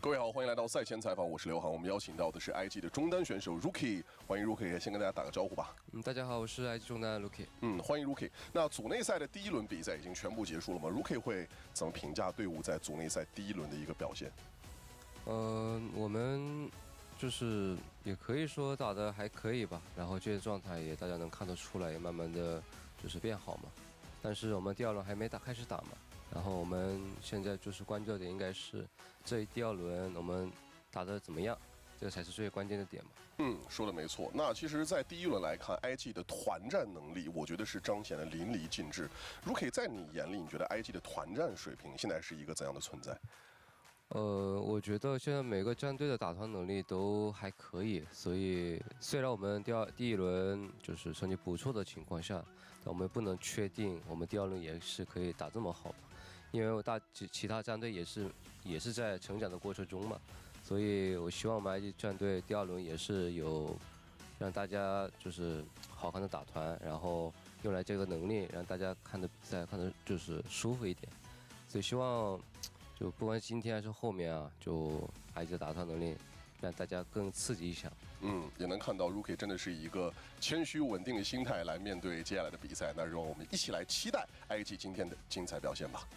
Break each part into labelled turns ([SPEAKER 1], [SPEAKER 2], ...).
[SPEAKER 1] 各位好，欢迎来到赛前采访，我是刘航。我们邀请到的是 IG 的中单选手 Rookie， 欢迎 Rookie， 先跟大家打个招呼吧。
[SPEAKER 2] 大家好，我是 IG 中单 Rookie。
[SPEAKER 1] 欢迎 Rookie。那组内赛的第一轮比赛已经全部结束了吗 ？Rookie 会怎么评价队伍在组内赛第一轮的一个表现？
[SPEAKER 2] 我们就是也可以说打得还可以吧，然后这些状态也大家能看得出来，也慢慢的就是变好嘛。但是我们第二轮还没开始打嘛。然后我们现在就是关注的点应该是这第二轮我们打得怎么样，这个才是最关键的点嘛。
[SPEAKER 1] 说的没错。那其实，在第一轮来看 ，IG 的团战能力，我觉得是彰显的淋漓尽致。Rookie， 在你眼里，你觉得 IG 的团战水平现在是一个怎样的存在？
[SPEAKER 2] 我觉得现在每个战队的打团能力都还可以，所以虽然我们第一轮就是成绩不错的情况下，但我们不能确定我们第二轮也是可以打这么好。因为其他战队也是在成长的过程中嘛，所以我希望我们 IG 战队第二轮也是有让大家就是好看的打团，然后用来这个能力让大家看的比赛看的就是舒服一点，所以希望就不管今天还是后面啊，就 IG 的打团能力让大家更刺激一下。
[SPEAKER 1] 也能看到 Rookie 真的是一个谦虚稳定的心态来面对接下来的比赛。那让我们一起来期待 IG 今天的精彩表现吧。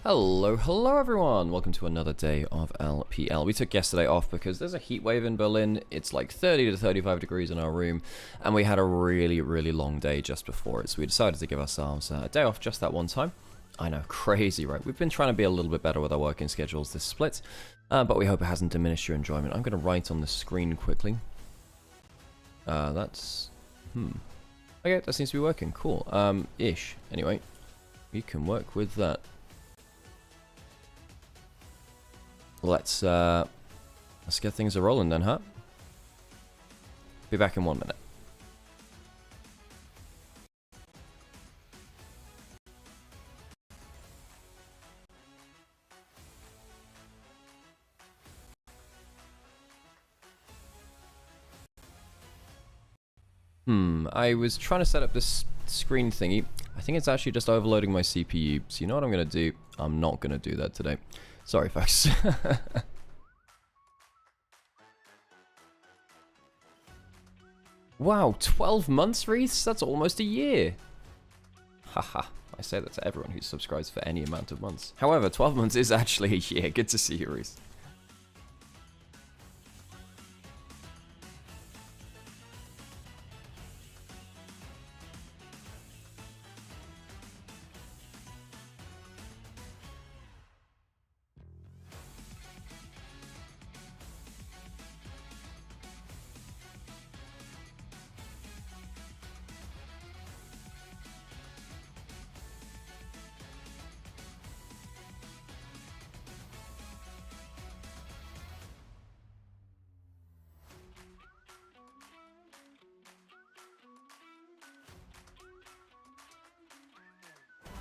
[SPEAKER 3] Hello everyone! Welcome to another day of LPL. We took yesterday off because there's a heat wave in Berlin. It's like 30 to 35 degrees in our room, and we had a really long day just before it, so we decided to give ourselves a day off just that one time. I know, crazy, right? We've been trying to be a little bit better with our working schedules this split, but we hope it hasn't diminished your enjoyment. I'm going to write on the screen quickly. That's... Okay, that seems to be working. Cool. Ish. Anyway, we can work with that. Let's get things a-rolling then, huh? Be back in 1 minute. I was trying to set up this screen thingy. I think it's actually just overloading my CPU. So you know what I'm going to do? I'm not going to do that today. Sorry, folks. Wow, 12 months, Reese? That's almost a year. Haha, I say that to everyone who subscribes for any amount of months. However, 12 months is actually a year. Good to see you, Reese.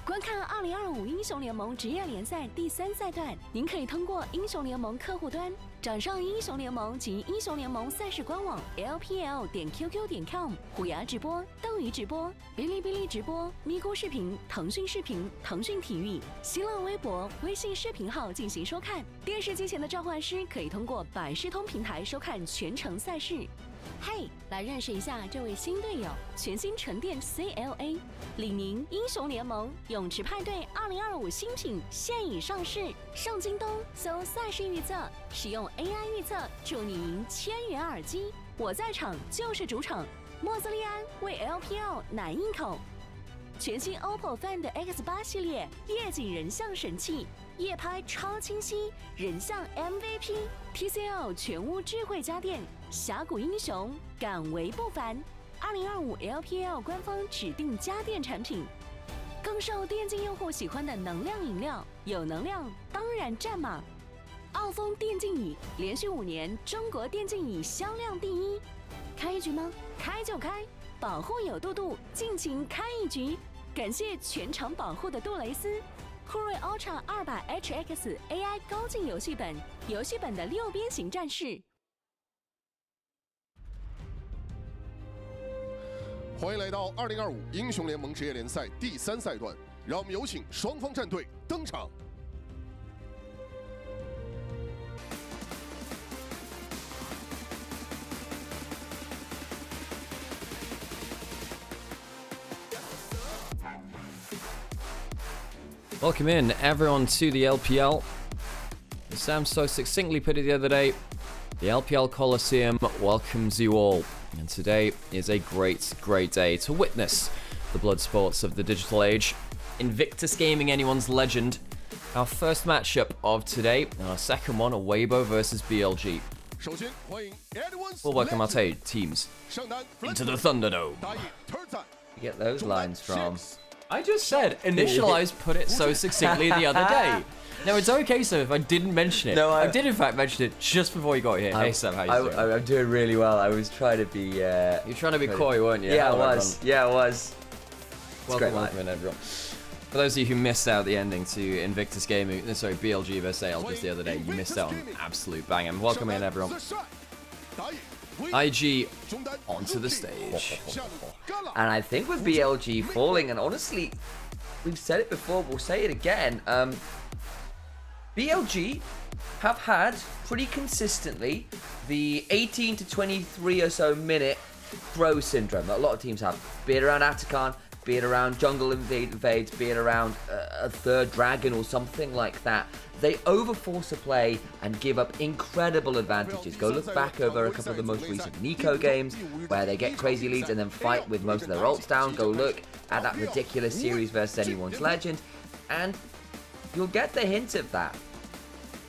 [SPEAKER 4] “观看2025英雄联盟职业联赛第3赛段，您可以通过英雄联盟客户端找上英雄联盟及英雄联盟赛事官网 lpl.qq.com、虎牙直播、斗鱼直播、哔哩哔哩直播、咪咕视频、腾讯视频、腾讯体育、新浪微博、微信视频号进行收看。电视机前的召唤师可以通过百视通平台收看全程赛事。嘿，来认识一下这位新队友，全新沉淀 CLA， 李宁英雄联盟泳池派对2025新品现已上市，上京东搜赛事预测，使用 AI 预测，助你赢1000元耳机。我在场就是主场，莫兹利安为 LPL 奶一口。全新 OPPO Find X8 系列夜景人像神器，夜拍超清晰，人像 MVP。TCL 全屋智慧家电，峡谷英雄敢为不凡。2025 LPL 官方指定家电产品，更受电竞用户喜欢的能量饮料，有能量当然战马。傲风电竞椅连续5年中国电竞椅销量第1。开一局吗？开就开，保护有度度，尽情开一局。感谢全场保护的杜蕾斯。酷睿 Ultra 200HX AI 高进游戏本，游戏本的6边形战士。
[SPEAKER 1] 欢迎来到2025英雄联盟职业联赛第3赛段，让我们有请双方战队登场。
[SPEAKER 3] Welcome in, everyone, to the LPL. As Sam so succinctly put it the other day, the LPL Coliseum welcomes you all. And today is a great, great day to witness the blood sports of the digital age. Invictus Gaming, anyone's legend. Our first matchup of today, and our second one, Weibo versus BLG. We'll welcome our teams into the Thunderdome.
[SPEAKER 5] You get those lines from?
[SPEAKER 3] I just said, Initialise put it so succinctly the other day. Now, it's okay, so if I didn't mention it.
[SPEAKER 5] No,
[SPEAKER 3] I did, in fact, mention it just before you got here. Hey, Sam, how you doing?
[SPEAKER 5] I'm doing really well. I was trying to be...
[SPEAKER 3] You're trying to be coy, weren't you?
[SPEAKER 5] Yeah,
[SPEAKER 3] Hello,
[SPEAKER 5] I was.
[SPEAKER 3] everyone.
[SPEAKER 5] Yeah, I was.
[SPEAKER 3] Welcome in, everyone. For those of you who missed out the ending to Invictus Gaming, sorry, BLG versus AL just the other day, you missed out on an absolute banger. Welcome in, everyone. IG onto the stage.
[SPEAKER 5] And I think with BLG falling, and honestly, we've said it before, we'll say it again, BLG have had pretty consistently the 18 to 23 or so minute throw syndrome that a lot of teams have. Be it around Atakan, be it around jungle invades, be it around a third dragon or something like that. They overforce a play and give up incredible advantages. Go look back over a couple of the most recent Nico games where they get crazy leads and then fight with most of their ults down. Go look at that ridiculous series versus anyone's legend and you'll get the hint of that.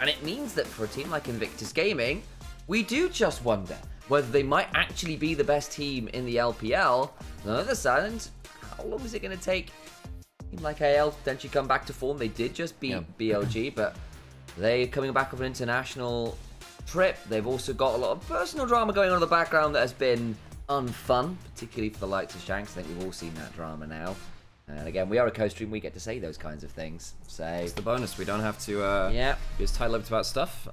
[SPEAKER 5] And it means that for a team like Invictus Gaming, we do just wonder whether they might actually be the best team in the LPL. On the other side, how long is it going to take a team like AL to potentially come back to form? They did just beat BLG, but they're coming back off an international trip. They've also got a lot of personal drama going on in the background that has been unfun, particularly for the likes of Shanks. I think we've all seen that drama now. And again, we are a co-stream, we get to say those kinds of things. So
[SPEAKER 3] it's the bonus, we don't have to be as tight-lipped about stuff.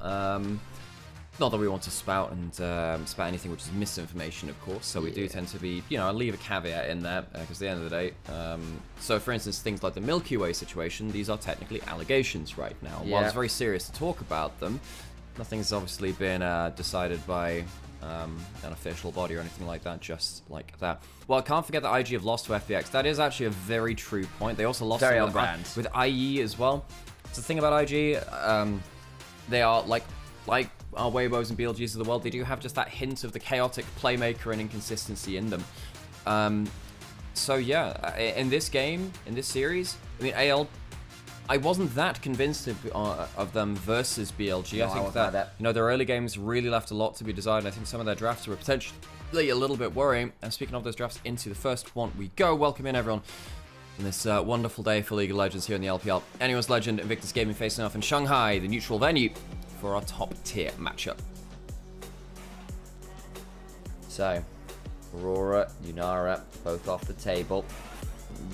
[SPEAKER 3] Not that we want to spout spout anything which is misinformation, of course. So we do tend to be, leave a caveat in there because at the end of the day. So for instance, things like the Milky Way situation, these are technically allegations right now. While it's very serious to talk about them, nothing's obviously been decided by an official body or anything like that, just like that. Well, I can't forget that IG have lost to FPX. That is actually a very true point. They also lost with IE as well. So the thing about IG, they are like our Weibos and BLGs of the world, they do have just that hint of the chaotic playmaker and inconsistency in them. So yeah, in this game, in this series, I mean, AL, I wasn't that convinced of them versus BLG. I think that their early games really left a lot to be desired. I think some of their drafts were potentially a little bit worrying. And speaking of those drafts, into the first one we go. Welcome in, everyone, on this wonderful day for League of Legends here in the LPL. Anyone's Legend, Invictus Gaming facing off in Shanghai, the neutral venue, for our top tier matchup.
[SPEAKER 5] So, Aurora, Nymaera, both off the table.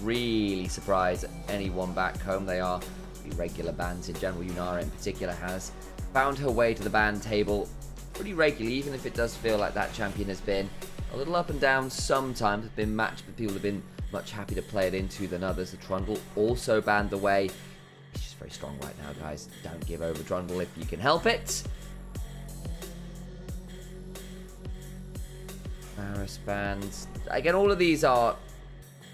[SPEAKER 5] Really surprised anyone back home. They are irregular bans in general. Nymaera in particular has found her way to the ban table pretty regularly, even if it does feel like that champion has been a little up and down sometimes. It's been matched, but people have been much happy to play it into than others. The Trundle also banned away. She's very strong right now, guys. Don't give over Trundle if you can help it. Maris bans. Again, all of these are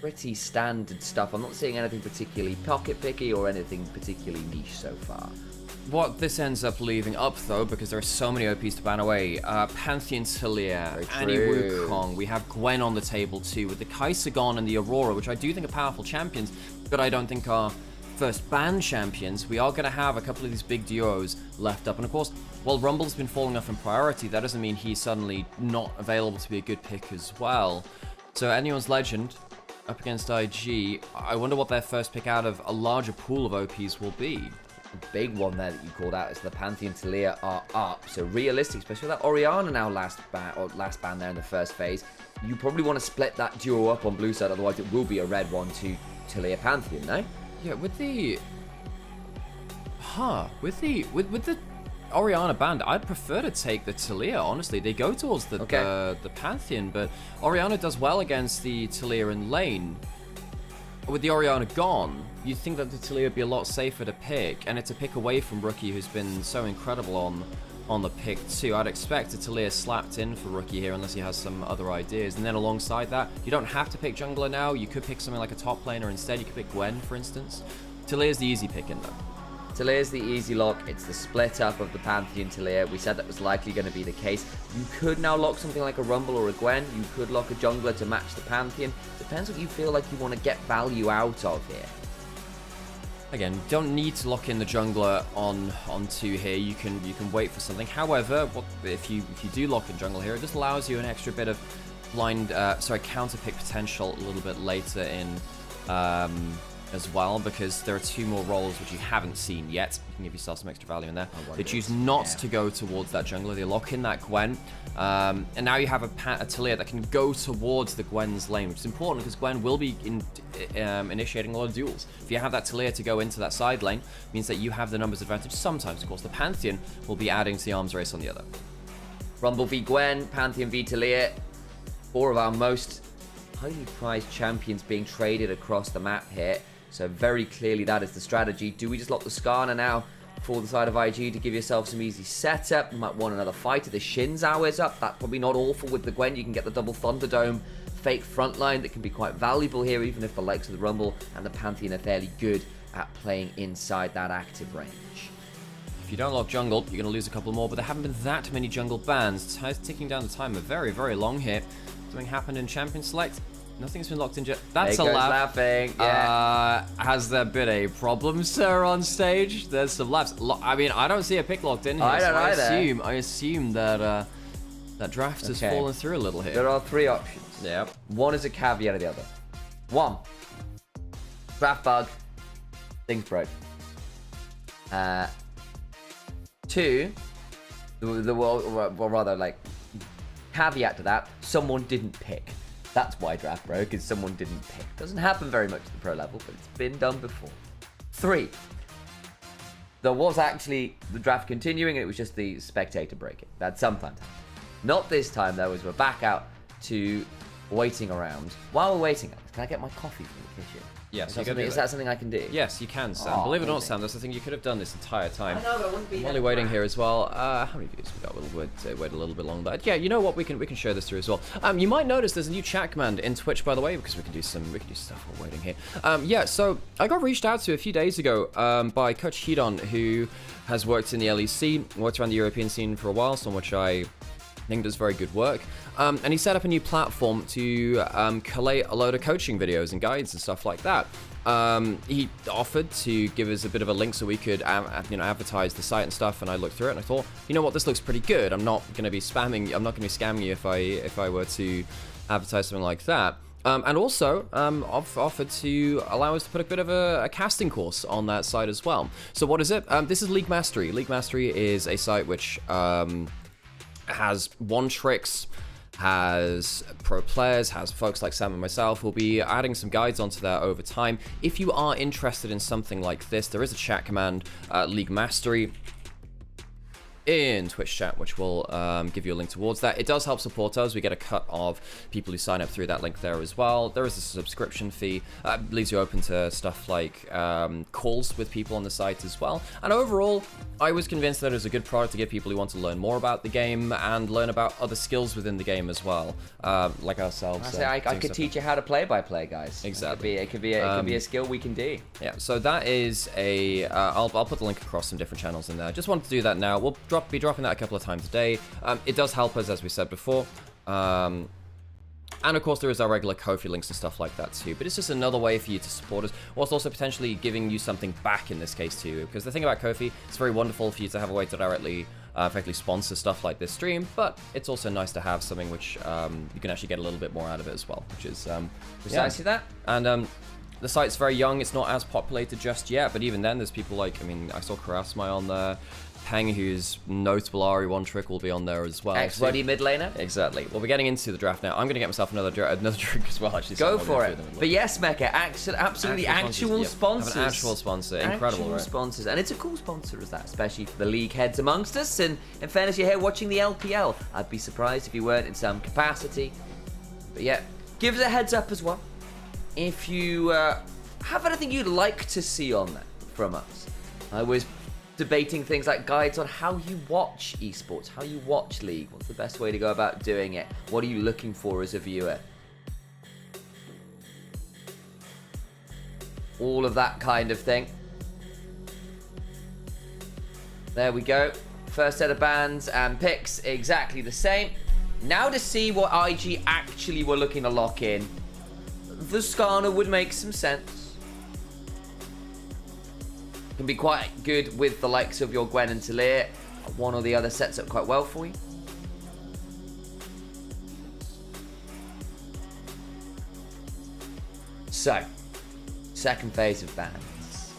[SPEAKER 5] pretty standard stuff. I'm not seeing anything particularly pocket picky or anything particularly niche so far.
[SPEAKER 3] What this ends up leaving up, though, because there are so many OPs to ban away, Pantheon Talia, Annie Wukong, we have Gwen on the table too, with the Kaisagon and the Aurora, which I do think are powerful champions, but I don't think are first ban champions. We are going to have a couple of these big duos left up, and of course, while Rumble's been falling off in priority, that doesn't mean he's suddenly not available to be a good pick as well. So Anyone's Legend up against IG, I wonder what their first pick out of a larger pool of OPs will be.
[SPEAKER 5] The big one there that you called out is the Pantheon Talia are up. So realistic, especially with that Orianna now last ban there in the first phase, you probably want to split that duo up on blue side, otherwise it will be a red one to Talia Pantheon, no?
[SPEAKER 3] Yeah, with the Orianna band, I'd prefer to take the Talia, honestly. They go towards the Pantheon, but Orianna does well against the Talia in lane. with the Orianna gone, you'd think that the Taliyah would be a lot safer to pick, and it's a pick away from Rookie, who's been so incredible on the pick too. I'd expect a Taliyah slapped in for Rookie here, unless he has some other ideas. And then alongside that, you don't have to pick jungler now. You could pick something like a top laner instead. You could pick Gwen, for instance. Taliyah's the easy pick in there.
[SPEAKER 5] Taliyah's the easy lock. It's the split up of the Pantheon Taliyah. We said that was likely going to be the case. You could now lock something like a Rumble or a Gwen. You could lock a jungler to match the Pantheon. Depends what you feel like you want to get value out of here.
[SPEAKER 3] Again, don't need to lock in the jungler on 2 here. You can wait for something. However, if you do lock in jungle here, it just allows you an extra bit of counter pick potential a little bit later in as well, because there are 2 more roles which you haven't seen yet. You can give yourself some extra value in there. They choose not to go towards that jungler. They lock in that Gwen, and now you have a Taliyah that can go towards the Gwen's lane, which is important because Gwen will be initiating a lot of duels. If you have that Taliyah to go into that side lane, it means that you have the numbers advantage. Sometimes, of course, the Pantheon will be adding to the arms race on the other.
[SPEAKER 5] Rumble v Gwen, Pantheon v Taliyah. 4 of our most highly prized champions being traded across the map here. So very clearly that is the strategy. Do we just lock the Skarner now for the side of IG to give yourself some easy setup? You might want another fighter. The Shin's hours up. That's probably not awful with the Gwen. You can get the double Thunderdome fake frontline that can be quite valuable here, even if the likes of the Rumble and the Pantheon are fairly good at playing inside that active range.
[SPEAKER 3] If you don't lock jungle, you're going to lose a couple more, but there haven't been that many jungle bans. Ticking down the time are very, very long here. Something happened in Champion Select. Nothing's been locked in yet. That's a laugh.
[SPEAKER 5] Laughing. Yeah.
[SPEAKER 3] Has there been a problem, sir, on stage? There's some laughs. I mean, I don't see a pick locked in here.
[SPEAKER 5] I don't either.
[SPEAKER 3] I assume that that draft has fallen through a little here.
[SPEAKER 5] There are 3 options.
[SPEAKER 3] Yep.
[SPEAKER 5] One is a caveat of the other. 1, draft bug, things broke. 2, caveat to that, someone didn't pick. That's why draft broke, is someone didn't pick. Doesn't happen very much at the pro level, but it's been done before. 3, there was actually the draft continuing, and it was just the spectator breaking. That sometimes happens. Not this time, though, as we're back out to waiting around. While we're waiting, Alex, can I get my coffee from the kitchen?
[SPEAKER 3] Yes,
[SPEAKER 5] is that something I can do?
[SPEAKER 3] Yes, you can, Sam. Believe it or not, Sam, that's the thing you could have done this entire time.
[SPEAKER 5] I know, but I wouldn't be
[SPEAKER 3] while you're waiting here as well. How many views we got? We'll wait a little bit longer. But yeah, you know what? We can share this through as well. You might notice there's a new chat command in Twitch, by the way, because we can do stuff while waiting here. Yeah, so I got reached out to a few days ago by Coach Hedon, who has worked in the LEC, worked around the European scene for a while, so which I think does very good work. And he set up a new platform to collate a load of coaching videos and guides and stuff like that. He offered to give us a bit of a link so we could advertise the site and stuff, and I looked through it and I thought, you know what, this looks pretty good. I'm not going to be scamming you if I were to advertise something like that. And also offered to allow us to put a bit of a casting course on that site as well. So what is it? This is League Mastery. League Mastery is a site which has one tricks, has pro players, has folks like Sam and myself. We'll be adding some guides onto that over time. If you are interested in something like this, there is a chat command, League Mastery, in Twitch chat, which will give you a link towards that. It does help support us. We get a cut of people who sign up through that link there as well. There is a subscription fee. Leaves you open to stuff like calls with people on the site as well. And overall, I was convinced that it was a good product to give people who want to learn more about the game and learn about other skills within the game as well, like ourselves.
[SPEAKER 5] I could teach you how to play by play, guys.
[SPEAKER 3] Exactly.
[SPEAKER 5] It could be a skill we can do.
[SPEAKER 3] Yeah. So that is a. I'll put the link across some different channels in there. Just wanted to do that now. We'll be dropping that a couple of times a day. It does help us, as we said before. And of course, there is our regular Ko-fi links and stuff like that too. But it's just another way for you to support us, whilst also potentially giving you something back in this case too. Because the thing about Ko-fi, it's very wonderful for you to have a way to directly effectively sponsor stuff like this stream, but it's also nice to have something which you can actually get a little bit more out of it as well, which is
[SPEAKER 5] precisely that.
[SPEAKER 3] And the site's very young. It's not as populated just yet, but even then, there's people like, I mean, I saw Karasmai on there. Peng, who's notable Ari one trick, will be on there as well.
[SPEAKER 5] Ex-Ruddy mid laner.
[SPEAKER 3] Exactly. Well, we're getting into the draft now. I'm going to get myself another drink as well, actually.
[SPEAKER 5] Go for it. But yes, Mecha, absolutely actual sponsors.
[SPEAKER 3] An actual sponsor. Incredible,
[SPEAKER 5] actual
[SPEAKER 3] right?
[SPEAKER 5] sponsors. And it's a cool sponsor as that, especially for the league heads amongst us. And in fairness, you're here watching the LPL. I'd be surprised if you weren't in some capacity. But yeah, give us a heads up as well. If you have anything you'd like to see on that from us. I was debating things like guides on how you watch esports, how you watch League. What's the best way to go about doing it? What are you looking for as a viewer? All of that kind of thing. There we go. First set of bans and picks exactly the same. Now to see what IG actually were looking to lock in. The Skarner would make some sense. Can be quite good with the likes of your Gwen and Talir. One or the other sets up quite well for you. So, second phase of bans.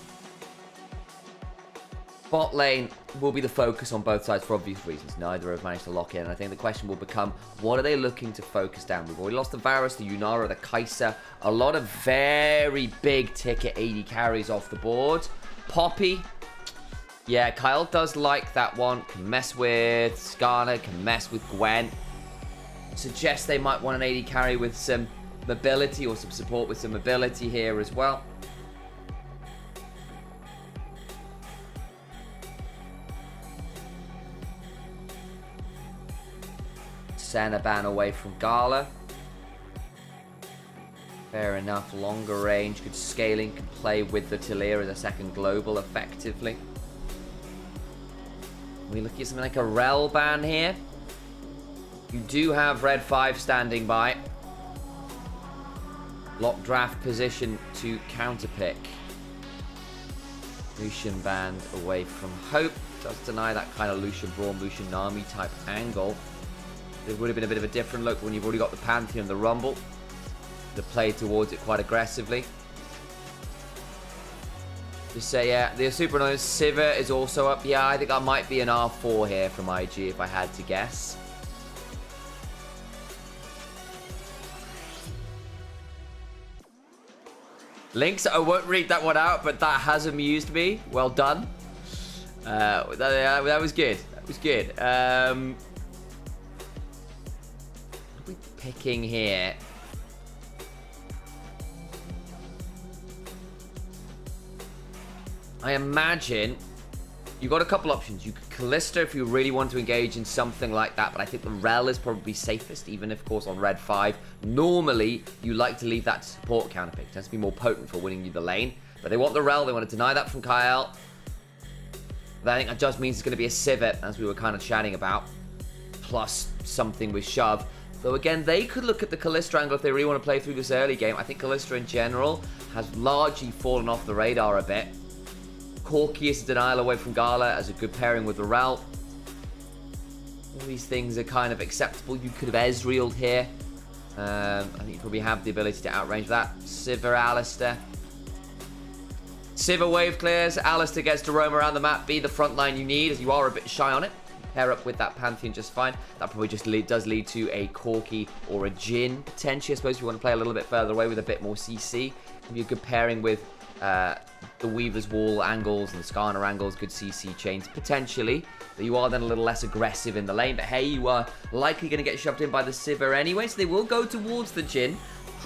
[SPEAKER 5] Bot lane will be the focus on both sides for obvious reasons. Neither have managed to lock in. And I think the question will become, what are they looking to focus down? We've already lost the Varus, the Yunara, the Kai'Sa. A lot of very big ticket AD carries off the board. Poppy. Yeah, Kyle does like that one. Can mess with Skarner, can mess with Gwen. Suggest they might want an AD carry with some mobility or some support with some mobility here as well. Senna ban away from Gala. Fair enough, longer range, good scaling, can play with the Talir as a second global effectively. We look at something like a Rel ban here. You do have Red 5 standing by. Lock draft position to counterpick. Lucian banned away from Hope. Does deny that kind of Lucian Braum, Lucian Nami type angle. It would have been a bit of a different look when you've already got the Pantheon and the Rumble. The play towards it quite aggressively. Just say, yeah, the super annoying Sivir is also up. Yeah, I think that might be an R4 here from IG if I had to guess. Lynx, I won't read that one out, but that has amused me. Well done. That was good. That was good. What are we picking here? I imagine you've got a couple options. You could Kalista if you really want to engage in something like that, but I think the Rel is probably safest, even if, of course, on Red 5. Normally, you like to leave that to support counterpick. It tends to be more potent for winning you the lane. But they want the Rel. They want to deny that from Kyle. But I think that just means it's going to be a Sivir, as we were kind of chatting about, plus something with Shove. Though, again, they could look at the Kalista angle if they really want to play through this early game. I think Kalista, in general, has largely fallen off the radar a bit. Corki is a denial away from Gala as a good pairing with the Rel. All these things are kind of acceptable. You could have Ezreal'd here. I think you probably have the ability to outrange that. Sivir, Alistar. Sivir wave clears. Alistar gets to roam around the map, be the front line you need, as you are a bit shy on it. Pair up with that Pantheon just fine. That probably just does lead to a Corki or a Jhin, potentially. I suppose if you want to play a little bit further away with a bit more CC. Can be a good pairing with the Weaver's Wall angles and the Skarner angles, good CC chains, potentially. But you are then a little less aggressive in the lane. But hey, you are likely going to get shoved in by the Sivir anyway, so they will go towards the Jhin.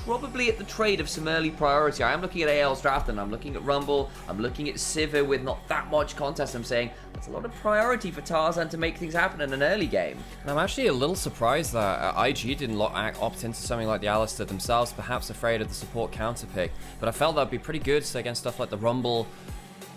[SPEAKER 5] Probably at the trade of some early priority. I am looking at AL's draft and I'm looking at Rumble. I'm looking at Sivir with not that much contest. I'm saying that's a lot of priority for Tarzan to make things happen in an early game.
[SPEAKER 3] And I'm actually a little surprised that IG didn't opt into something like the Alistar themselves, perhaps afraid of the support counterpick. But I felt that would be pretty good against stuff like the Rumble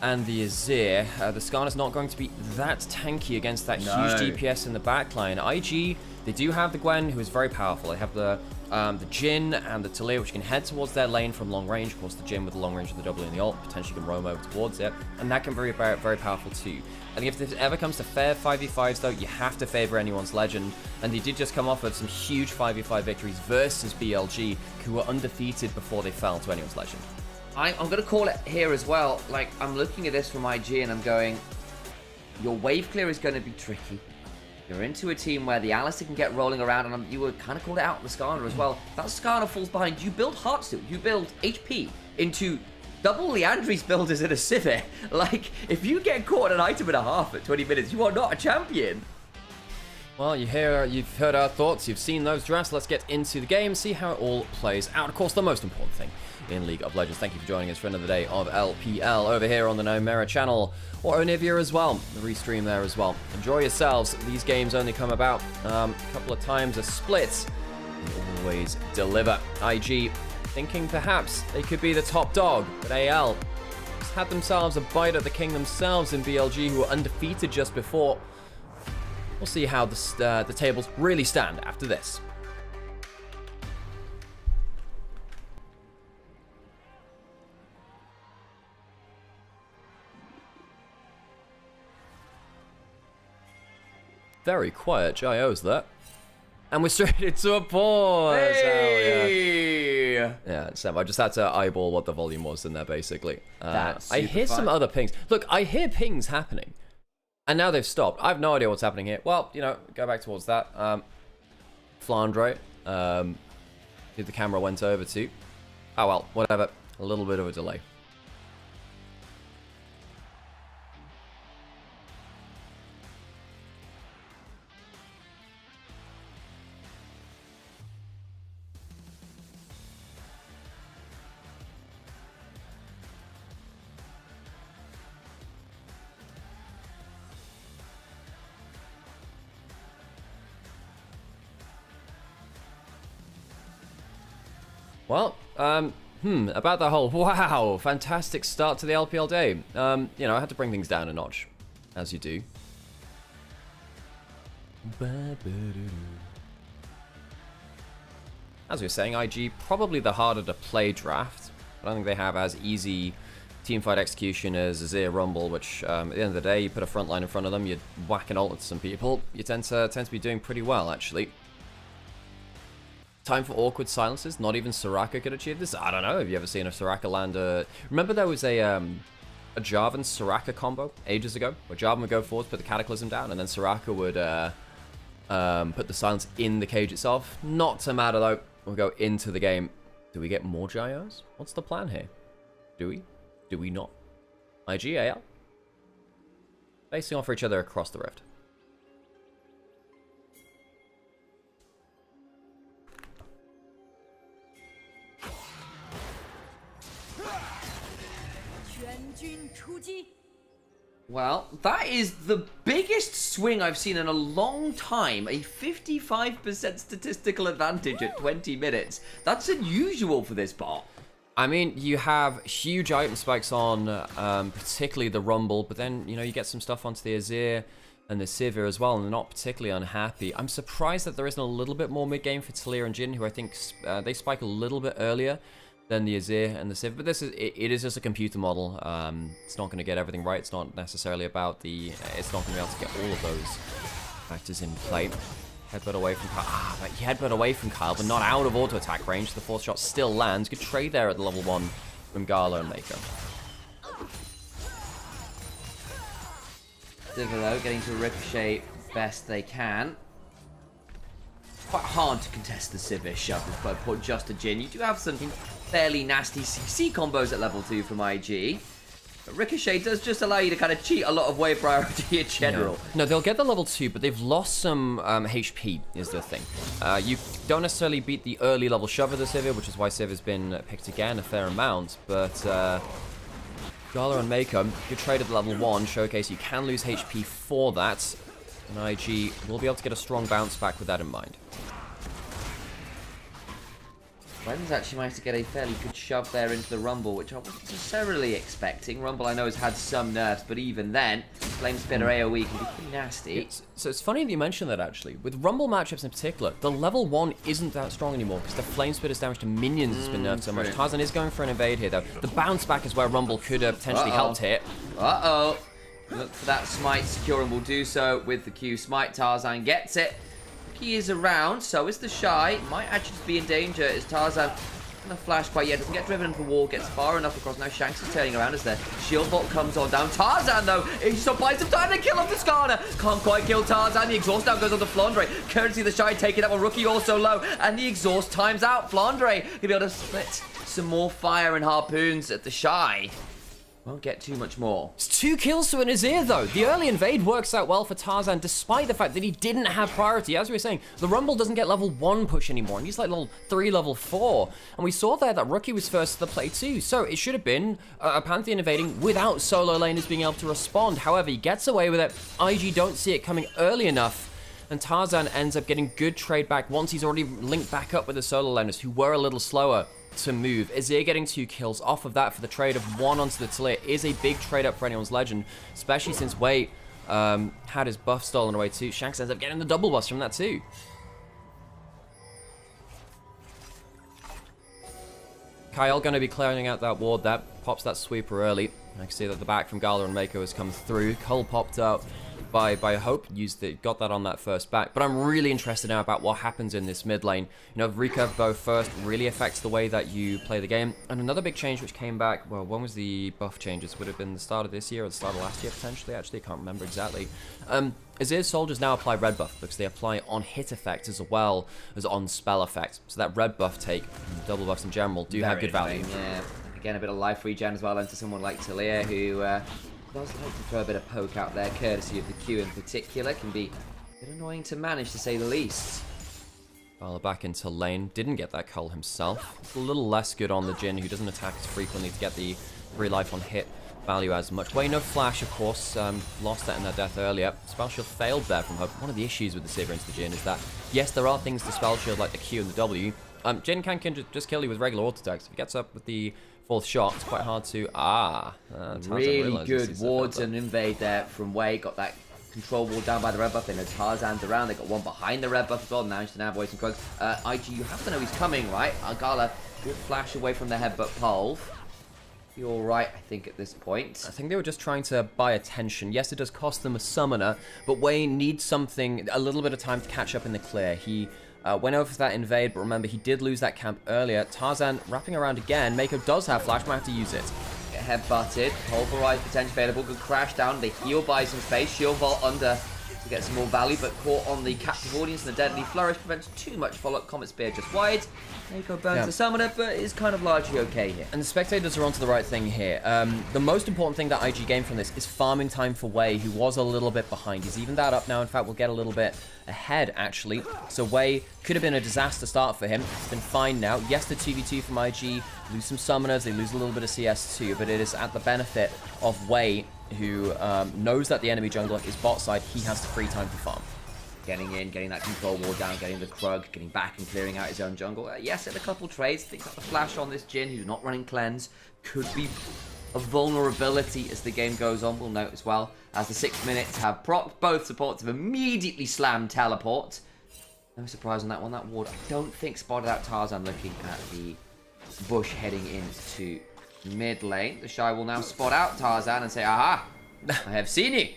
[SPEAKER 3] and the Azir. The Skarner's not going to be that tanky against that huge DPS in the backline. IG, they do have the Gwen, who is very powerful. They have the Jhin and the Talir, which can head towards their lane from long range. Of course, the Jhin with the long range of the W and the ult potentially can roam over towards it, and that can be very powerful too. I think if this ever comes to fair 5v5s though, you have to favor anyone's legend, and they did just come off of some huge 5v5 victories versus BLG, who were undefeated before they fell to anyone's legend.
[SPEAKER 5] I'm going to call it here as well. Like, I'm looking at this from IG and I'm going, your wave clear is going to be tricky. You're into a team where the Alistar can get rolling around, and you were kind of called it out the Skarner as well. That Skarner falls behind. You build Heartsteel, you build HP into double Leandri's build as in a Sivir. Like, if you get caught an item and a half at 20 minutes, you are not a champion.
[SPEAKER 3] Well, you've heard our thoughts, you've seen those drafts. Let's get into the game, see how it all plays out. Of course, the most important thing in League of Legends. Thank you for joining us for another day of LPL over here on the Nymaera channel, or Onivia as well, the restream there as well. Enjoy yourselves. These games only come about a couple of times a split. They always deliver. IG thinking perhaps they could be the top dog, but AL just had themselves a bite at the king themselves in BLG, who were undefeated just before. We'll see how the tables really stand after this. Very quiet Gios there. And we're straight into a pause.
[SPEAKER 5] Hey!
[SPEAKER 3] Yeah, Sam, I just had to eyeball what the volume was in there, basically. I hear
[SPEAKER 5] fun.
[SPEAKER 3] some other pings. Look, I hear pings happening. And now they've stopped. I have no idea what's happening here. Well, you know, go back towards that. Flandre. Who the camera went over to. Oh, well, whatever. A little bit of a delay. Well, about the whole, wow, fantastic start to the LPL day. You know, I had to bring things down a notch, as you do. As we were saying, IG probably the harder to play draft. I don't think they have as easy teamfight execution as Azir Rumble, which at the end of the day, you put a front line in front of them, you whack an ult at some people, you tend to be doing pretty well, actually. Time for awkward silences. Not even Soraka could achieve this. I don't know. Have you ever seen a Soraka land? Remember there was a Jarvan Soraka combo ages ago, where Jarvan would go forward, put the Cataclysm down, and then Soraka would put the silence in the cage itself. Not to matter though. We'll go into the game. Do we get more Gios? What's the plan here? Do we? Do we not? IG, AL? Facing off for each other across the rift.
[SPEAKER 5] Well, that is the biggest swing I've seen in a long time. A 55% statistical advantage at 20 minutes. That's unusual for this bot.
[SPEAKER 3] I mean, you have huge item spikes on, particularly the Rumble, but then, you know, you get some stuff onto the Azir and the Sivir as well, and they're not particularly unhappy. I'm surprised that there isn't a little bit more mid-game for Talia and Jhin, who I think they spike a little bit earlier than the Azir and the Sivir, but this is it is just a computer model. It's not going to get everything right. It's not necessarily about the. It's not going to be able to get all of those factors in play. Headbutt away from Kyle. But headbutt away from Kyle, but not out of auto attack range. The fourth shot still lands. Good trade there at the level 1 from Gala and Mako.
[SPEAKER 5] Sivir though, getting to ricochet best they can. Quite hard to contest the Sivir shove if I put just a Jhin. You do have some fairly nasty CC combos at level 2 from IG. But Ricochet does just allow you to kind of cheat a lot of wave priority in general.
[SPEAKER 3] Yeah. No, they'll get the level 2, but they've lost some HP is the thing. You don't necessarily beat the early level shove of the Sivir, which is why Sivir's been picked again a fair amount, but Gala and Mako, good trade at the level 1, showcase you can lose HP for that, and IG will be able to get a strong bounce back with that in mind.
[SPEAKER 5] Gwen's actually managed to get a fairly good shove there into the Rumble, which I wasn't necessarily expecting. Rumble, I know, has had some nerfs, but even then, Flame Spitter AoE can be pretty nasty.
[SPEAKER 3] So it's funny that you mentioned that, actually. With Rumble matchups in particular, the level 1 isn't that strong anymore, because the Flame Spitter's damage to minions has been nerfed so much. Tarzan is going for an Invade here, though. The bounce back is where Rumble could have potentially helped here.
[SPEAKER 5] Look for that Smite, secure, and will do so with the Q Smite. Tarzan gets it. He is around, so is the Shy. Might actually just be in danger. Is Tarzan gonna flash quite yet? Doesn't get driven into the wall, gets far enough across. Now Shanks is turning around as the shield bolt comes on down. Tarzan, though, he just buys some time to kill off the Skarner. Can't quite kill Tarzan. The exhaust now goes on to Flandre. Currency the Shy taking up a Rookie also low, and the exhaust times out. Flandre gonna be able to split some more fire and harpoons at the Shy. Won't get too much more.
[SPEAKER 3] It's 2 kills to an Azir, though. The early invade works out well for Tarzan, despite the fact that he didn't have priority. As we were saying, the Rumble doesn't get level 1 push anymore, and he's like level 3, level 4. And we saw there that Rookie was first to the play too, so it should have been a Pantheon invading without solo laners being able to respond. However, he gets away with it. IG don't see it coming early enough, and Tarzan ends up getting good trade back once he's already linked back up with the solo laners, who were a little slower to move. Azir getting 2 kills off of that for the trade of 1 onto the Talir is a big trade up for anyone's legend, especially since Wei had his buff stolen away too. Shanks ends up getting the double buffs from that too. Kyle going to be clearing out that ward. That pops that sweeper early. I can see that the back from Gala and Mako has come through. Cole popped out by Hope, used it, got that on that first back. But I'm really interested now about what happens in this mid lane. You know, recurve bow first really affects the way that you play the game. And another big change which came back, well, when was the buff changes? Would have been the start of this year or the start of last year potentially, actually, I can't remember exactly. Azir's soldiers now apply red buff because they apply on hit effect as well as on spell effect. So that red buff take, and double buffs in general, do have good value.
[SPEAKER 5] Yeah, again, a bit of life regen as well into someone like Talir, who does like to throw a bit of poke out there, courtesy of the Q in particular. Can be a bit annoying to manage, to say the least.
[SPEAKER 3] Fowler back into lane, didn't get that cull himself. It's a little less good on the Jhin, who doesn't attack as frequently to get the 3 life on hit value as much. Wei, no flash, of course, lost that in their death earlier. Spell shield failed there from Hope. One of the issues with the Sivir into the Jhin is that, yes, there are things to spell shield like the Q and the W. Jhin can just kill you with regular auto attacks. If he gets up with the 4th shot, it's quite hard to...
[SPEAKER 5] really good wards and invade there from Wei. Got that control wall down by the red buff. They know Tarzan's around. They got one behind the red buff as well. Managed to navigate some drugs. IG, you have to know he's coming, right? Gala, good flash away from the headbutt pole. You're right, I think, at this point.
[SPEAKER 3] I think they were just trying to buy attention. Yes, it does cost them a summoner, but Wei needs something, a little bit of time to catch up in the clear. He went over for that invade, but remember, he did lose that camp earlier. Tarzan wrapping around again. Mako does have flash, might have to use it.
[SPEAKER 5] Get head-butted. Pulverize potentially available. Good crash down. They heal by some space. Shield vault under to get some more value, but caught on the captive audience, and the deadly flourish prevents too much follow-up. Comet Spear just wide. Mako burns the summoner, but is kind of largely okay here.
[SPEAKER 3] And the spectators are onto the right thing here. The most important thing that IG gained from this is farming time for Wei, who was a little bit behind. He's evened that up now. In fact, we'll get a little bit ahead, actually. So Wei could have been a disaster start for him. It's been fine now. Yes, the 2v2 from IG lose some summoners. They lose a little bit of CS too, but it is at the benefit of Wei, who knows that the enemy jungler is bot side. He has the free time to farm.
[SPEAKER 5] Getting in, getting that control wall down, getting the Krug, getting back and clearing out his own jungle. Yes, at a couple trades. Things like the flash on this Jhin, who's not running cleanse, could be a vulnerability as the game goes on. We'll note as well, as the 6 minutes have propped, both supports have immediately slammed teleport. No surprise on that one. That ward, I don't think, spotted out Tarzan looking at the bush heading into mid lane. The Shy will now spot out Tarzan and say, aha, I have seen you.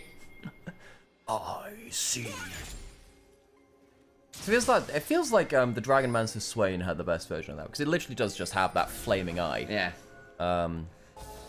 [SPEAKER 3] I see. It feels like the Dragon Mancer Swain had the best version of that, because it literally does just have that flaming eye.
[SPEAKER 5] Yeah.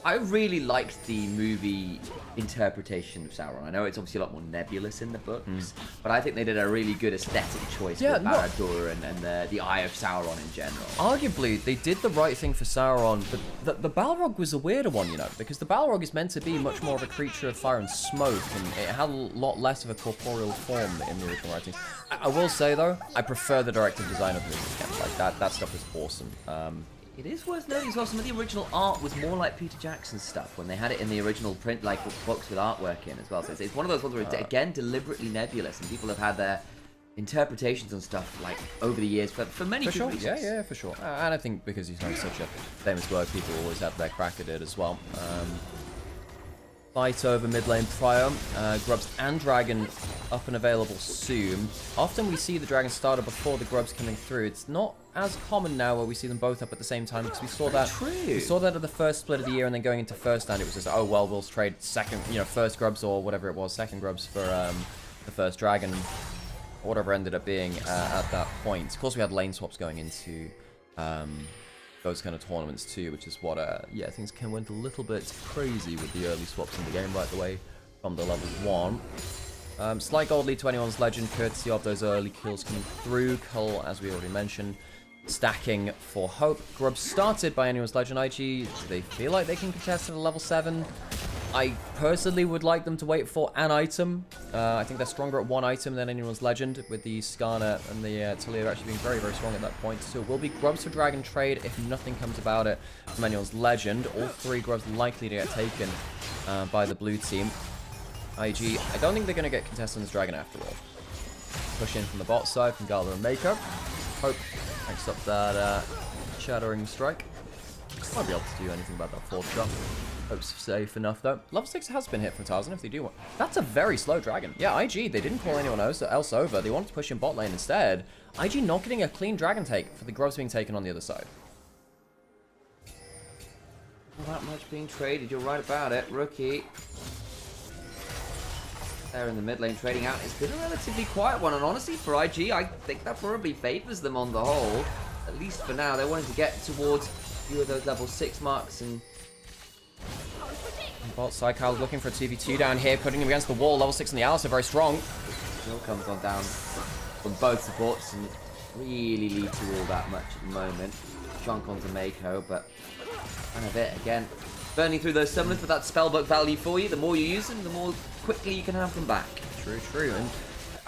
[SPEAKER 5] I really liked the movie interpretation of Sauron. I know it's obviously a lot more nebulous in the books, but I think they did a really good aesthetic choice with Barad-dûr and the Eye of Sauron in general.
[SPEAKER 3] Arguably, they did the right thing for Sauron, but the Balrog was a weirder one, you know, because the Balrog is meant to be much more of a creature of fire and smoke, and it had a lot less of a corporeal form in the original writings. I will say, though, I prefer the directive design of the movie. Like, that stuff is awesome.
[SPEAKER 5] It is worth noting as well, some of the original art was more like Peter Jackson's stuff when they had it in the original print, like books with artwork in as well. So it's one of those ones where it's, again, deliberately nebulous, and people have had their interpretations on stuff like over the years for many
[SPEAKER 3] for sure.
[SPEAKER 5] reasons.
[SPEAKER 3] Yeah, for sure. And I think because he's known such a famous word, people always have their crack at it as well. Fight over mid lane prior. Grubs and Dragon up and available soon. Often we see the Dragon starter before the Grubs coming through. It's not as common now where we see them both up at the same time, because we saw that. We saw that at the first split of the year, and then going into first stand, it was just, oh well, we'll trade first Grubs or whatever it was, second Grubs for the first Dragon, or whatever ended up being at that point. Of course, we had lane swaps going into those kind of tournaments too, which is what things went a little bit crazy with the early swaps in the game right away from the level 1. Slight gold lead to anyone's legend, courtesy of those early kills coming through. Cole, as we already mentioned, stacking for Hope. Grub started by Anyone's Legend. IG, do they feel like they can contest at a level 7? I personally would like them to wait for an item. I think they're stronger at one item than Anyone's Legend, with the Skarner and the Talia actually being very, very strong at that point. So it will be Grubs for Dragon trade if nothing comes about it from Anyone's Legend. All 3 Grubs likely to get taken by the blue team. IG, I don't think they're going to get contested on this Dragon after all. Push in from the bot side from Gala and Mako. Hope picks up that Shattering Strike. Won't be able to do anything about that 4th shot. Hope's safe enough though. Level 6 has been hit from Tarzan if they do want. That's a very slow Dragon. Yeah, IG, they didn't call anyone else over. They wanted to push in bot lane instead. IG not getting a clean Dragon take for the Grubs being taken on the other side.
[SPEAKER 5] Not that much being traded, you're right about it. Rookie. There in the mid lane trading out. It's been a relatively quiet one, and honestly for IG, I think that probably favors them on the whole. At least for now, they're wanting to get towards a few of those level 6 marks and
[SPEAKER 3] bot side, Kyle's looking for a 2v2 down here, putting him against the wall. Level 6 in the Alice are very strong.
[SPEAKER 5] Kill comes on down from both supports and really lead to all that much at the moment. Chunk onto Mako, but kind of it again. Burning through those summons with that spellbook value for you. The more you use them, the more quickly you can have them back.
[SPEAKER 3] True, true. And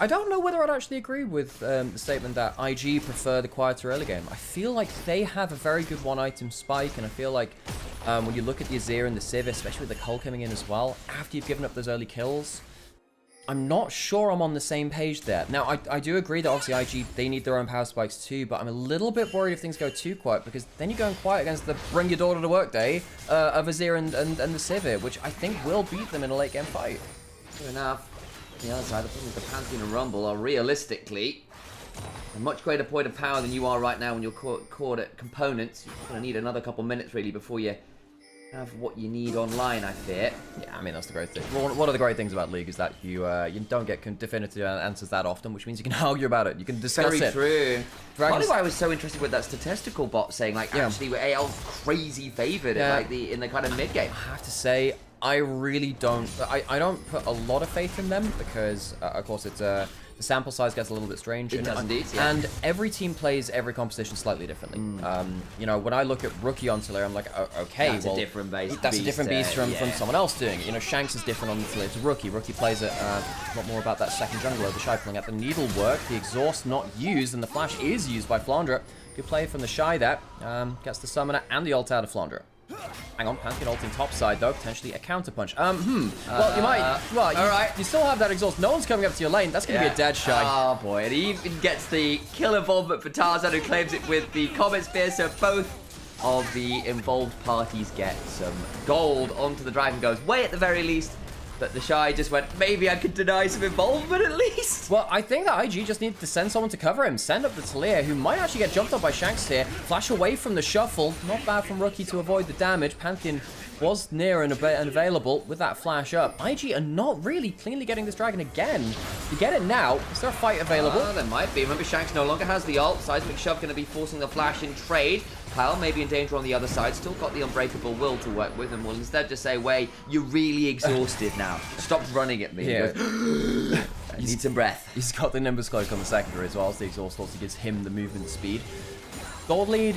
[SPEAKER 3] I don't know whether I'd actually agree with the statement that IG prefer the quieter early game. I feel like they have a very good one-item spike, and I feel like when you look at the Azir and the Civ, especially with the Cull coming in as well, after you've given up those early kills, I'm not sure I'm on the same page there. Now, I do agree that obviously IG, they need their own power spikes too, but I'm a little bit worried if things go too quiet, because then you're going quiet against the bring your daughter to work day of Azir and the Civ, which I think will beat them in a late game fight.
[SPEAKER 5] Fair enough. On the other side, the problem with the Pantheon and Rumble are realistically a much greater point of power than you are right now when you're caught at components. You're going to need another couple minutes really before you have what you need online, I fear.
[SPEAKER 3] Yeah, I mean, that's the great thing. One of the great things about League is that you don't get definitive answers that often, which means you can argue about it. You can discuss it.
[SPEAKER 5] Very true. Partly why I was so interested with that statistical bot saying, like, actually, we're AL crazy favoured in the kind of mid-game.
[SPEAKER 3] I have to say, I really don't. I don't put a lot of faith in them because, of course, it's the sample size gets a little bit strange.
[SPEAKER 5] It does indeed, yeah.
[SPEAKER 3] And every team plays every composition slightly differently. You know, when I look at Rookie on Talia, I'm like, okay,
[SPEAKER 5] that's a different beast.
[SPEAKER 3] That's a different beast from someone else doing it. You know, Shanks is different on Talia to Rookie. Rookie plays it a lot more about that second jungler, the Shy pulling out the needlework, the exhaust not used, and the flash is used by Flandre. Good play from the Shy there. Gets the summoner and the ult out of Flandre. Hang on, Pantheon ulting top side though, potentially a counter punch. Well, you might. Well, you still have that exhaust. No one's coming up to your lane. That's going to be a dead Shy.
[SPEAKER 5] Oh boy, and he even gets the kill involvement for Tarzan, who claims it with the Comet Spear. So both of the involved parties get some gold onto the Dragon. Goes way at the very least. But the Shy just went, maybe I could deny some involvement at least.
[SPEAKER 3] Well, I think that IG just needed to send someone to cover him. Send up the Talia, who might actually get jumped up by Shanks here. Flash away from the shuffle. Not bad from Rookie to avoid the damage. Pantheon was near and available with that flash up. IG are not really cleanly getting this Dragon again. You get it now. Is there a fight available?
[SPEAKER 5] There might be. Remember, Shanks no longer has the ult. Seismic Shove going to be forcing the flash in trade. Kyle may be in danger on the other side. Still got the unbreakable will to work with, and will instead just say, "Way, you're really exhausted now. Stop running at me."
[SPEAKER 3] Yeah.
[SPEAKER 5] I need some breath.
[SPEAKER 3] He's got the Nimbus Cloak on the secondary as well as the exhaust also gives him the movement speed. Gold lead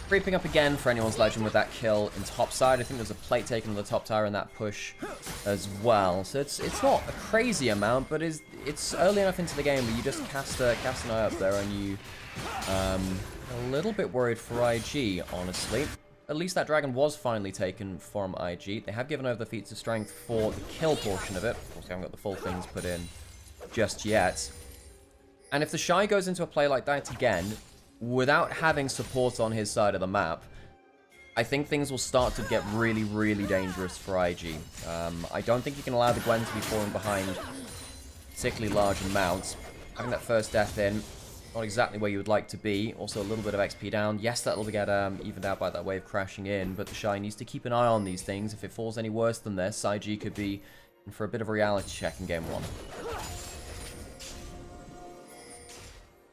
[SPEAKER 3] creeping up again for Anyone's Legend with that kill in top side. I think there's a plate taken on the top tower in that push as well. So it's not a crazy amount, but it's early enough into the game where you just cast an eye up there and you a little bit worried for IG, honestly. At least that Dragon was finally taken from IG. They have given over the feats of strength for the kill portion of it. Of course, they haven't got the full things put in just yet. And if the Shy goes into a play like that again, without having support on his side of the map, I think things will start to get really, really dangerous for IG. I don't think you can allow the Gwen to be falling behind particularly large amounts. Having that first death in, not exactly where you would like to be. Also a little bit of XP down. Yes, that'll get evened out by that wave crashing in, but the Shy needs to keep an eye on these things. If it falls any worse than this, IG could be in for a bit of a reality check in game 1.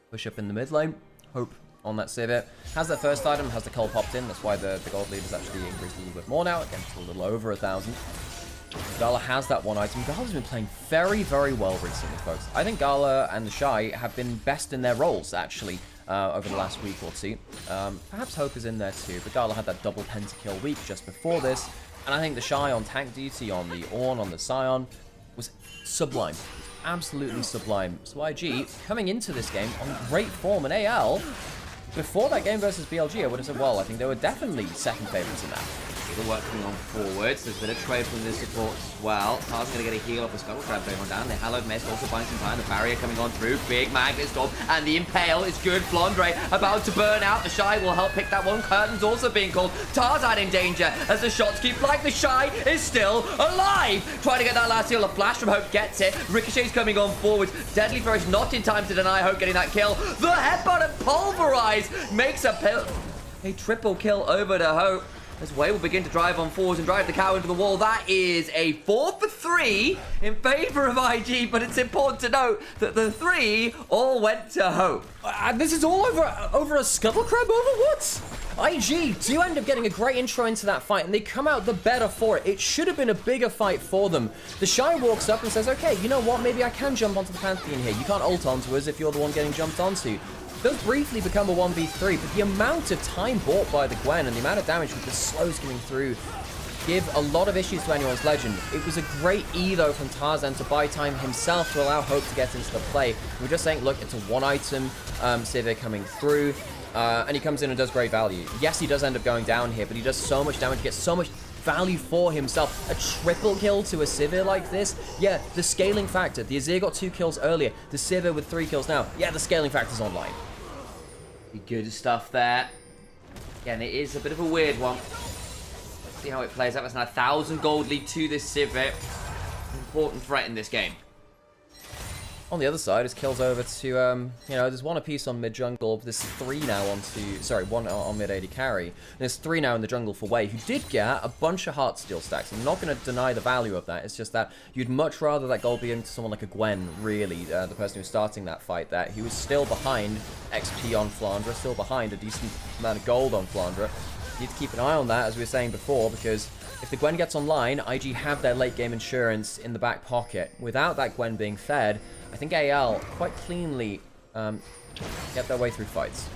[SPEAKER 3] Push up in the mid lane. Hope on that Civet. Has that first item, has the Cull popped in. That's why the gold lead has actually increased a little bit more now. Again, it's a little over 1,000. Gala has that one item. Gala's been playing very, very well recently, folks. I think Gala and the Shy have been best in their roles, actually. over the last week or two. Perhaps Hope is in there too, but Gala had that double pentakill week just before this, and I think the Shy on tank duty, on the Ornn, on the Scion, was sublime. Absolutely sublime. So IG, coming into this game on great form, and AL, before that game versus BLG, I would have said, well, I think they were definitely second favorites in that.
[SPEAKER 5] The work coming on forwards. There's a bit of trade from the support as well. Tarz's going to get a heal off the Scuttle Crab going on down. The Hallowed Mist also buying some time. The barrier coming on through. Big Magnet Storm. And the Impale is good. Flandre about to burn out. The Shy will help pick that one. Curtain's also being called. Tarzan in danger as the shots keep flying. The Shy is still alive. Trying to get that last heal. A flash from Hope gets it. Ricochet's coming on forwards. Deadly Flourish not in time to deny Hope getting that kill. The headbutt and Pulverize makes a triple kill over to Hope. As Way will begin to drive on forwards and drive the cow into the wall. That is a 4 for 3 in favor of IG, but it's important to note that the 3 all went to Hope.
[SPEAKER 3] This is all over a Scuttle Crab over what? IG do end up getting a great intro into that fight, and they come out the better for it. It should have been a bigger fight for them. The Shy walks up and says, okay, you know what? Maybe I can jump onto the Pantheon here. You can't ult onto us if you're the one getting jumped onto. Does briefly become a 1v3, but the amount of time bought by the Gwen and the amount of damage with the slows coming through give a lot of issues to anyone's legend. It was a great E, though, from Tarzan to buy time himself to allow Hope to get into the play. We're just saying, look, it's a one-item Sivir coming through, and he comes in and does great value. Yes, he does end up going down here, but he does so much damage, gets so much value for himself. A triple kill to a Sivir like this? Yeah, the scaling factor. The Azir got 2 kills earlier. The Sivir with 3 kills now. Yeah, the scaling factor's online.
[SPEAKER 5] Good stuff there. Again, it is a bit of a weird one. See how it plays out. That's now 1,000 gold lead to this Sivir. Important threat in this game.
[SPEAKER 3] On the other side, his kills over to, you know, there's 1 apiece on mid jungle. There's 3 now sorry, 1 on mid AD carry. And there's 3 now in the jungle for Way, who did get a bunch of Heartsteel stacks. I'm not going to deny the value of that. It's just that you'd much rather that gold be into someone like a Gwen, really, the person who's starting that fight, that he was still behind XP on Flandre, still behind a decent amount of gold on Flandre. You need to keep an eye on that, as we were saying before, because if the Gwen gets online, IG have their late game insurance in the back pocket. Without that Gwen being fed, I think AL quite cleanly get their way through fights.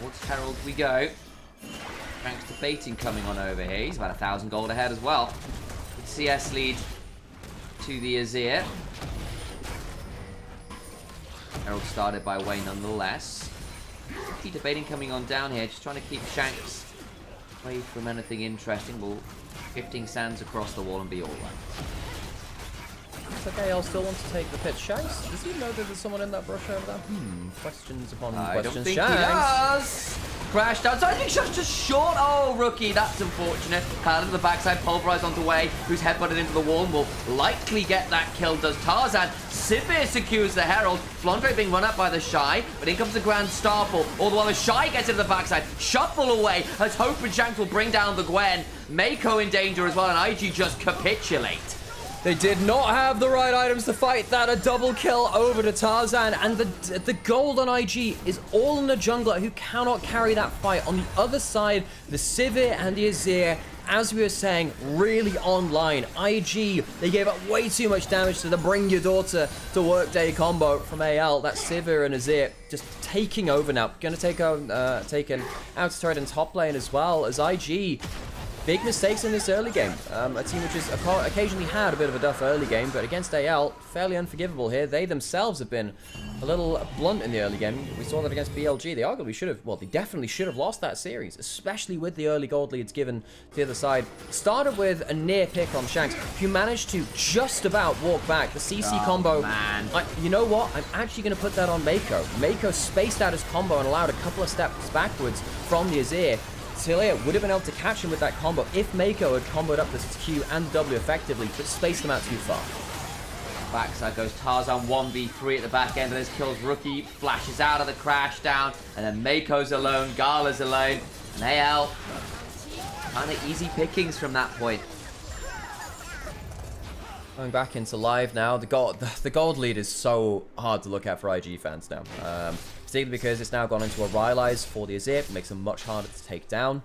[SPEAKER 5] Towards Herald we go. Thanks to baiting coming on over here. He's about 1,000 gold ahead as well. Good CS lead to the Azir. Herald started by Way nonetheless. Keep debating coming on down here, just trying to keep Shanks away from anything interesting. We'll 15 sands across the wall and be all right.
[SPEAKER 3] Looks like AL still wants to take the pitch. Shanks, does he know that there's someone in that brush over there? Questions upon questions.
[SPEAKER 5] I don't think
[SPEAKER 3] Shanks.
[SPEAKER 5] he does. Crashed out. So I think Shanks just short. Oh, rookie. That's unfortunate. Hand to the backside. Pulverized onto Way, who's headbutted into the wall and will likely get that kill. Does Tarzan. Sivir secures the Herald. Flandre being run up by the Shy, but in comes the Grand Starfall. All the while the Shy gets into the backside. Shuffle away as Hope and Shanks will bring down the Gwen. Mako in danger as well, and IG just capitulate.
[SPEAKER 3] They did not have the right items to fight that. A double kill over to Tarzan, and the gold on IG is all in the jungler who cannot carry that fight. On the other side, the Sivir and the Azir, as we were saying, really online. IG, they gave up way too much damage to the Bring Your Daughter to Workday combo from AL. That's Sivir and Azir just taking over now. Going to take an out turret in top lane as well as IG. Big mistakes in this early game. A team which has occasionally had a bit of a duff early game, but against AL, fairly unforgivable here. They themselves have been a little blunt in the early game. We saw that against BLG. They arguably should have, well, they definitely should have lost that series, especially with the early gold leads given to the other side. Started with a near pick on Shanks, who managed to just about walk back. The CC combo.
[SPEAKER 5] Man.
[SPEAKER 3] You know what? I'm actually going to put that on Mako. Mako spaced out his combo and allowed a couple of steps backwards from the Azir. Celia would have been able to catch him with that combo if Mako had comboed up this Q and W effectively, but spaced them out too far.
[SPEAKER 5] Backside goes Tarzan 1v3 at the back end of this, kills Rookie, flashes out of the crash down, and then Mako's alone, Gala's alone, and AL. Kind of easy pickings from that point.
[SPEAKER 3] Going back into live now, the gold lead is so hard to look at for IG fans now. Particularly because it's now gone into a Rylise for the Azir. It makes them much harder to take down.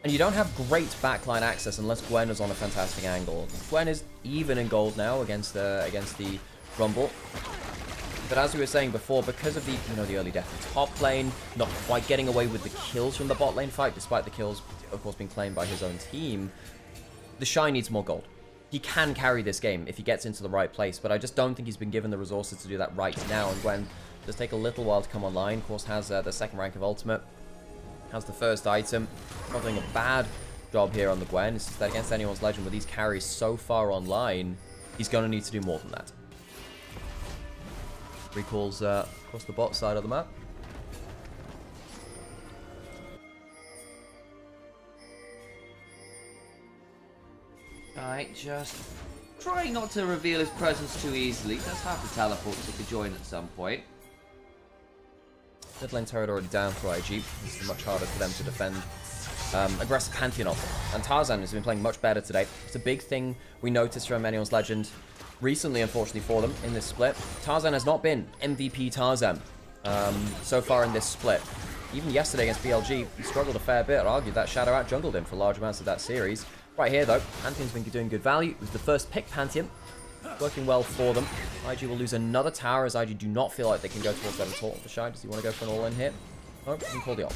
[SPEAKER 3] And you don't have great backline access unless Gwen is on a fantastic angle. Gwen is even in gold now against the Rumble. But as we were saying before, because of the the early death in top lane, not quite getting away with the kills from the bot lane fight, despite the kills, of course, being claimed by his own team, the Shy needs more gold. He can carry this game if he gets into the right place, but I just don't think he's been given the resources to do that right now. And Gwen does take a little while to come online. Of course, has the second rank of ultimate, has the first item. Not doing a bad job here on the Gwen. It's just that against anyone's legend, with these carries so far online, he's going to need to do more than that. Recalls across the bot side of the map.
[SPEAKER 5] Alright, just trying not to reveal his presence too easily. Does have to teleport to join at some point.
[SPEAKER 3] Mid lane turret already down for IG. This is much harder for them to defend. Aggressive Pantheon off. And Tarzan has been playing much better today. It's a big thing we noticed from anyone's legend recently, unfortunately for them, in this split. Tarzan has not been MVP Tarzan so far in this split. Even yesterday against BLG, he struggled a fair bit. I'd argue that Shadow out-jungled him for large amounts of that series. Right here, though, Pantheon's been doing good value. It was the first pick Pantheon. Working well for them. IG will lose another tower, as IG do not feel like they can go towards that at all. The Shy, does he want to go for an all-in here? Nope, he can call the ult.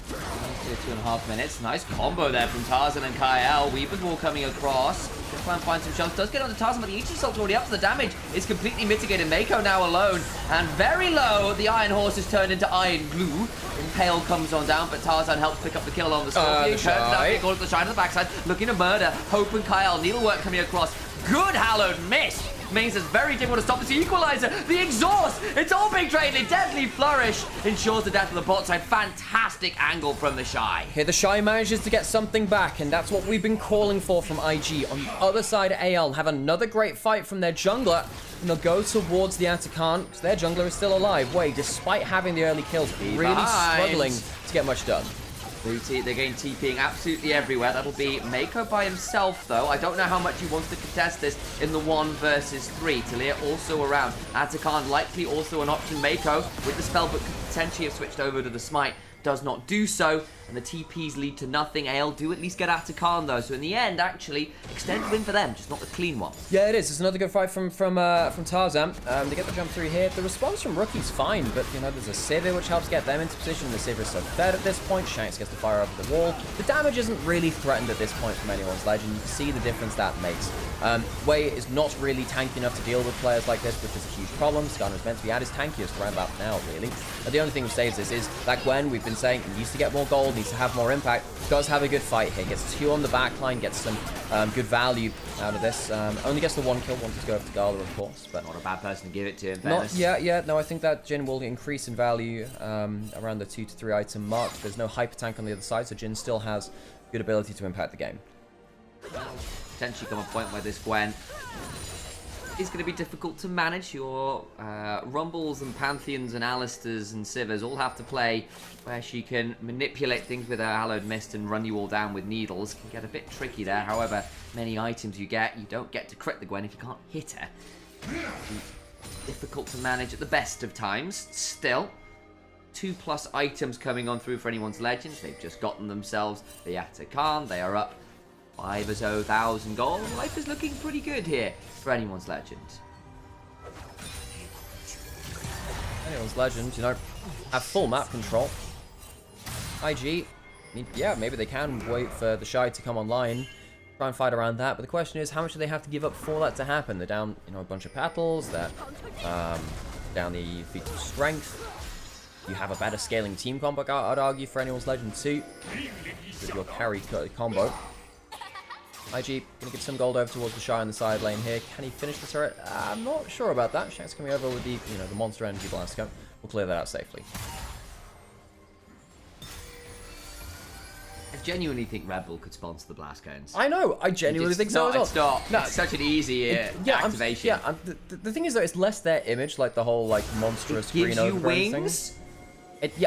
[SPEAKER 5] 2.5 minutes. Nice combo there from Tarzan and Kyle. Weaver's Wall coming across. Gonna try and find some shots. Does get onto Tarzan, but the Aegis ult's already up, so the damage is completely mitigated. Mako now alone, and very low. The Iron Horse is turned into Iron Glue. Impale comes on down, but Tarzan helps pick up the kill on the Scorpion. Turns down, goes to the Shy to the backside, looking to murder Hope and Kyle. Needlework coming across. Good Hallowed Mist means it's very difficult to stop this equalizer. The exhaust, it's all being traded. Deadly Flourish ensures the death of the bot side. Fantastic angle from the Shy.
[SPEAKER 3] Here the Shy manages to get something back, and that's what we've been calling for from IG. On the other side, AL have another great fight from their jungler, and they'll go towards the Atakan, because their jungler is still alive. Wei, despite having the early kills, really struggling to get much done.
[SPEAKER 5] They're getting TPing absolutely everywhere. That'll be Mako by himself, though. I don't know how much he wants to contest this in the 1 versus 3. Talia also around. Atakan likely also an option. Mako with the spell, but could potentially have switched over to the Smite. Does not do so, and the TPs lead to nothing. AL do at least get Atakan, though, so in the end, actually, extended win for them, just not the clean one.
[SPEAKER 3] Yeah, it is. It's another good fight from Tarzan. They get the jump through here. The response from Rookie's fine, but, there's a Sivir which helps get them into position. The Sivir is so fed at this point. Shanks gets the fire over the wall. The damage isn't really threatened at this point from anyone's legend. You can see the difference that makes. Wei is not really tanky enough to deal with players like this, which is a huge problem. Skarner's meant to be at his tankiest around about now, really. The only thing that saves this is that Gwen, we've been saying, needs to get more gold, needs to have more impact, does have a good fight here, gets 2 on the back line, gets some good value out of this. Only gets the 1 kill, wanted to go up to Gala, of course, but
[SPEAKER 5] not a bad person to give it to, in
[SPEAKER 3] fairness. No, I think that Jhin will increase in value around the 2 to 3 item mark. There's no hyper tank on the other side, so Jhin still has good ability to impact the game.
[SPEAKER 5] Potentially come a point where this Gwen is going to be difficult to manage. Your Rumbles and Pantheons and Alistairs and Sivers all have to play where she can manipulate things with her Hallowed Mist and run you all down with needles. Can get a bit tricky there. However many items you get, you don't get to crit the Gwen if you can't hit her. Difficult to manage at the best of times. Still, 2+ items coming on through for anyone's legends. They've just gotten themselves the Atakan. They are up 5,000 gold. Life is looking pretty good here for anyone's legend.
[SPEAKER 3] Anyone's legend, have full map control. IG, maybe they can wait for the Shy to come online, try and fight around that, but the question is, how much do they have to give up for that to happen? They're down, a bunch of petals, they're down the feats of strength. You have a better scaling team combo, I'd argue, for anyone's legend too, with your carry combo. IG gonna get some gold over towards the Shy on the side lane here. Can he finish the turret? I'm not sure about that. Shank's coming over with the, the monster energy blast gun. We'll clear that out safely.
[SPEAKER 5] I genuinely think Red Bull could sponsor the blast cones.
[SPEAKER 3] I know. I genuinely think so as well.
[SPEAKER 5] It's not. No, it's such an easy activation.
[SPEAKER 3] The thing is though, it's less their image, like the whole monstrous green overgrown
[SPEAKER 5] wings.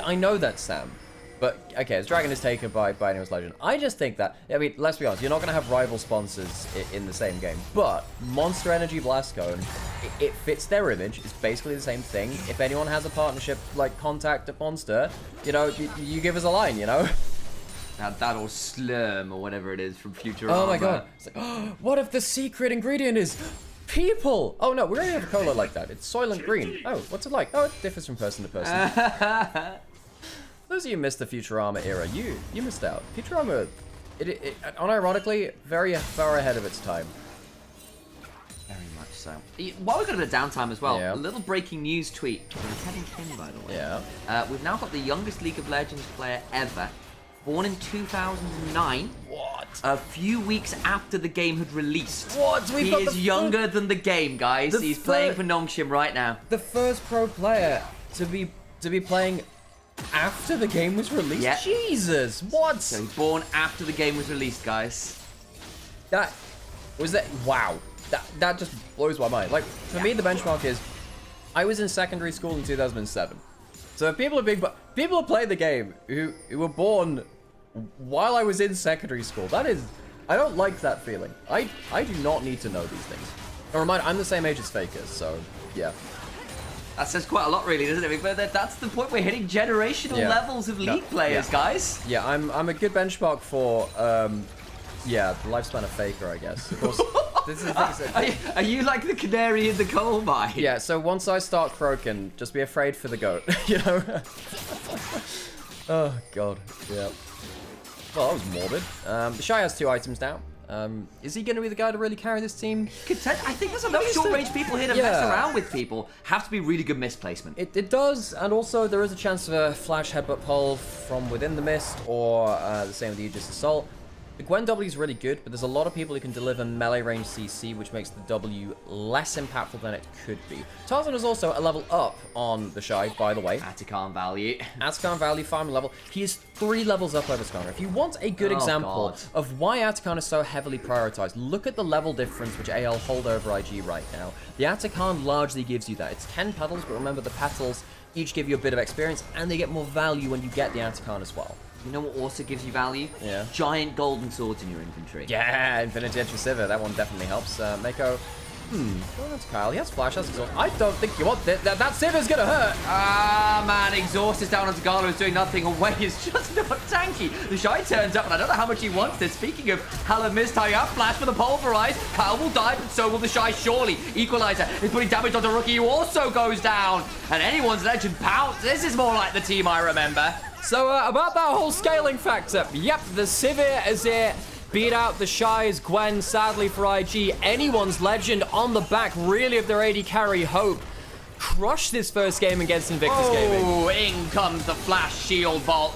[SPEAKER 3] I know that, Sam. But, okay, as Dragon is taken by anyone's legend. I just think that, let's be honest, you're not going to have rival sponsors in the same game. But Monster Energy Blast Cone, it fits their image. It's basically the same thing. If anyone has a partnership, contact at Monster, you give us a line, Now
[SPEAKER 5] that or Slurm or whatever it is from Futurama.
[SPEAKER 3] Oh my god. It's like, what if the secret ingredient is people! Oh no, we already have a cola like that. It's Soylent Green. Oh, what's it like? Oh, it differs from person to person. Those of you who missed the Futurama era, you missed out. Futurama, unironically, very far ahead of its time.
[SPEAKER 5] Very much so. While we've got a bit of downtime as well,
[SPEAKER 3] Yeah.
[SPEAKER 5] a little breaking news tweet from Kevin Kim, by the way.
[SPEAKER 3] Yeah.
[SPEAKER 5] We've now got the youngest League of Legends player ever, born in 2009.
[SPEAKER 3] What?
[SPEAKER 5] A few weeks after the game had released.
[SPEAKER 3] What?
[SPEAKER 5] He is younger than the game, guys. He's playing for Nongshim right now.
[SPEAKER 3] The first pro player to be playing after the game was released?
[SPEAKER 5] Yeah.
[SPEAKER 3] Jesus, what?
[SPEAKER 5] So he's born after the game was released, guys.
[SPEAKER 3] That was that. Wow, that just blows my mind. Like for me, the benchmark is, I was in secondary school in 2007. So people who play the game who were born while I was in secondary school. That is, I don't like that feeling. I do not need to know these things. A reminder, I'm the same age as Fakers, so yeah.
[SPEAKER 5] That says quite a lot, really, doesn't it? But that's the point. We're hitting generational levels of league players, guys.
[SPEAKER 3] Yeah, I'm a good benchmark for yeah, the lifespan of Faker, I guess. Of course, this is the thing.
[SPEAKER 5] Are you like the canary in the coal mine?
[SPEAKER 3] Yeah, so once I start croaking, just be afraid for the goat, you know? Oh, God, yeah. Well, that was morbid. The Shy has 2 items now. Is he going to be the guy to really carry this team?
[SPEAKER 5] I think there's enough short-range people here to mess around with people. Have to be really good misplacement.
[SPEAKER 3] It does, and also there is a chance of a flash headbutt pull from within the mist, or the same with the Aegis Assault. The Gwen W is really good, but there's a lot of people who can deliver melee range CC, which makes the W less impactful than it could be. Tarzan is also a level up on the Shy, by the way.
[SPEAKER 5] Atacon value.
[SPEAKER 3] Atacon value, farming level. He is 3 levels up over Skarner. If you want a good example of why Atacon is so heavily prioritized, look at the level difference which AL hold over IG right now. The Atacon largely gives you that. It's 10 petals, but remember the petals each give you a bit of experience, and they get more value when you get the Atacon as well.
[SPEAKER 5] You know what also gives you value?
[SPEAKER 3] Yeah.
[SPEAKER 5] Giant golden swords in your inventory.
[SPEAKER 3] Yeah, Infinity Entry Sivir, that one definitely helps. Mako, going on to Kyle, he has Flash, has Exhaust. I don't think you want that Sivir's gonna hurt.
[SPEAKER 5] Ah, man, Exhaust is down onto Gala, who's doing nothing. Away is just not tanky. The Shy turns up, and I don't know how much he wants this. Speaking of Hala missed, how you have Flash for the Pulverize. Kyle will die, but so will the Shy, surely. Equalizer is putting damage onto Rookie, who also goes down. And anyone's legend pounce. This is more like the team I remember.
[SPEAKER 3] So, about that whole scaling factor, yep, the Sivir is it. Beat out the Shy's Gwen, sadly for IG. Anyone's legend on the back, really, of their AD carry Hope. Crush this first game against Invictus Gaming.
[SPEAKER 5] Oh, in comes the Flash Shield Bolt.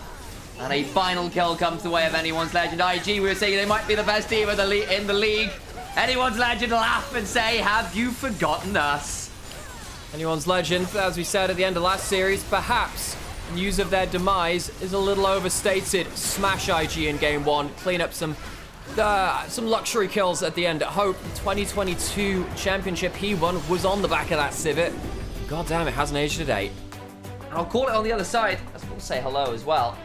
[SPEAKER 5] And a final kill comes the way of Anyone's Legend. IG, we were saying they might be the best team in the league. Anyone's Legend laugh and say, have you forgotten us?
[SPEAKER 3] Anyone's Legend, as we said at the end of last series, perhaps news of their demise is a little overstated. Smash IG in game 1, clean up some luxury kills at the end. Hope 2022 championship he won was on the back of that Sivir. God damn, it hasn't aged a day.
[SPEAKER 5] I'll call it on the other side. We'll say hello as well.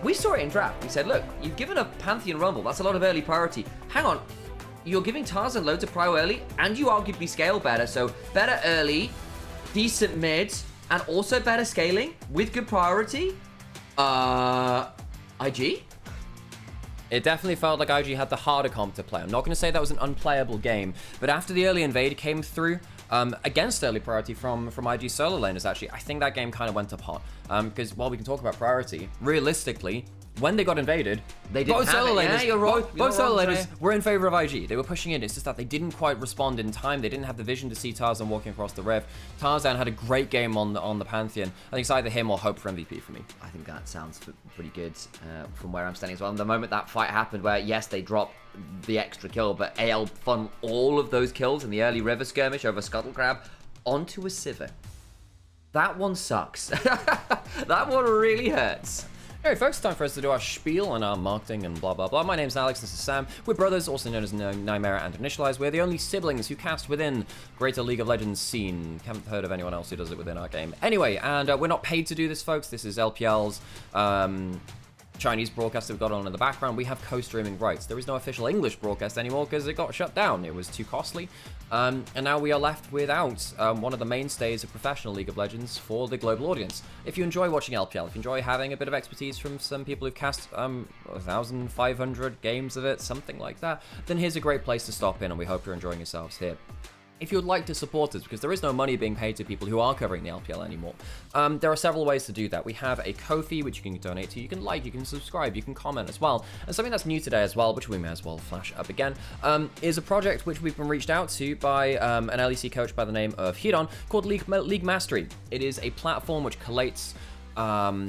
[SPEAKER 5] We saw it in draft. We said, look, you've given a Pantheon Rumble. That's a lot of early priority. Hang on. You're giving Tarzan loads of prio early, and you arguably scale better. So better early, decent mids, and also better scaling with good priority. IG?
[SPEAKER 3] It definitely felt like IG had the harder comp to play. I'm not going to say that was an unplayable game, but after the early Invade came through, against early priority from IG solo laners, actually, I think that game kind of went apart. Because while we can talk about priority, realistically, when they got invaded,
[SPEAKER 5] they didn't
[SPEAKER 3] both solo laners,
[SPEAKER 5] yeah, you're right.
[SPEAKER 3] both solo laners were in favor of IG. They were pushing in. It's just that they didn't quite respond in time. They didn't have the vision to see Tarzan walking across the rift. Tarzan had a great game on the Pantheon. I think it's either him or Hope for MVP for me.
[SPEAKER 5] I think that sounds pretty good from where I'm standing as well. And the moment that fight happened, where yes, they dropped the extra kill, but AL funneled all of those kills in the early river skirmish over Scuttle Crab onto a Sivir. That one sucks. That one really hurts.
[SPEAKER 3] Alright folks, time for us to do our spiel and our marketing and blah blah blah. My name's Alex, this is Sam. We're brothers, also known as Nymaera and Initialise. We're the only siblings who cast within greater League of Legends scene. Haven't heard of anyone else who does it within our game. Anyway, and we're not paid to do this, folks. This is LPL's Chinese broadcast that we've got on in the background, we have co-streaming rights. There is no official English broadcast anymore because it got shut down. It was too costly. And now we are left without one of the mainstays of professional League of Legends for the global audience. If you enjoy watching LPL, if you enjoy having a bit of expertise from some people who've cast 1,500 games of it, something like that, then here's a great place to stop in, and we hope you're enjoying yourselves here. If you would like to support us, because there is no money being paid to people who are covering the LPL anymore, there are several ways to do that. We have a Ko-fi, which you can donate to. You can like, you can subscribe, you can comment as well. And something that's new today as well, which we may as well flash up again, is a project which we've been reached out to by an LEC coach by the name of Hiron called League Mastery. It is a platform which collates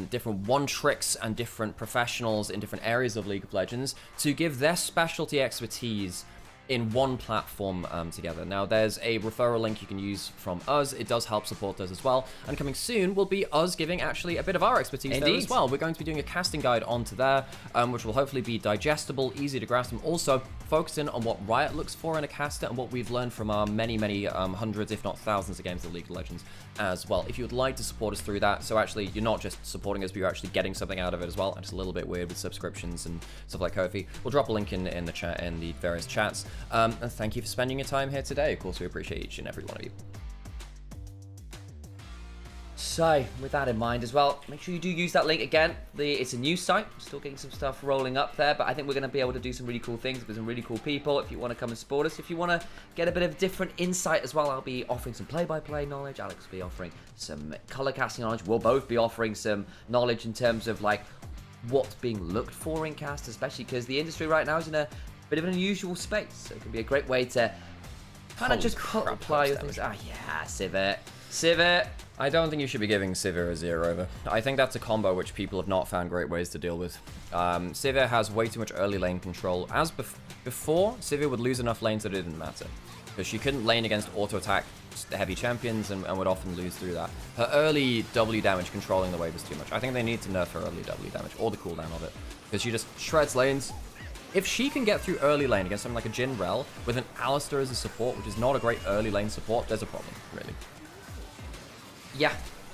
[SPEAKER 3] different one-tricks and different professionals in different areas of League of Legends to give their specialty expertise in one platform together. Now, there's a referral link you can use from us. It does help support us as well. And coming soon will be us giving actually a bit of our expertise there as well. We're going to be doing a casting guide onto there, which will hopefully be digestible, easy to grasp, and also focusing on what Riot looks for in a caster and what we've learned from our many hundreds, if not thousands of games of League of Legends as well. If you would like to support us through that, so actually you're not just supporting us, but you're actually getting something out of it as well. And it's a little bit weird with subscriptions and stuff like Ko-fi. We'll drop a link in the chat, in the various chats. And thank you for spending your time here today. Of course, we appreciate each and every one of you.
[SPEAKER 5] So, with that in mind as well, make sure you do use that link again. It's a new site. We're still getting some stuff rolling up there, but I think we're going to be able to do some really cool things with some really cool people. If you want to come and support us, if you want to get a bit of different insight as well, I'll be offering some play-by-play knowledge. Alex will be offering some color casting knowledge. We'll both be offering some knowledge in terms of like what's being looked for in cast, especially because the industry right now is in a bit of an unusual space. So it can be a great way to kind of just apply your things. Ah, yeah, Sivir.
[SPEAKER 3] I don't think you should be giving Sivir a 0 over. I think that's a combo which people have not found great ways to deal with. Sivir has way too much early lane control. As before, Sivir would lose enough lanes that it didn't matter, because she couldn't lane against auto-attack heavy champions and would often lose through that. Her early W damage controlling the wave is too much. I think they need to nerf her early W damage, or the cooldown of it, because she just shreds lanes. If she can get through early lane against something like a Jhin Rel with an Alistar as a support, which is not a great early lane support, there's a problem, really.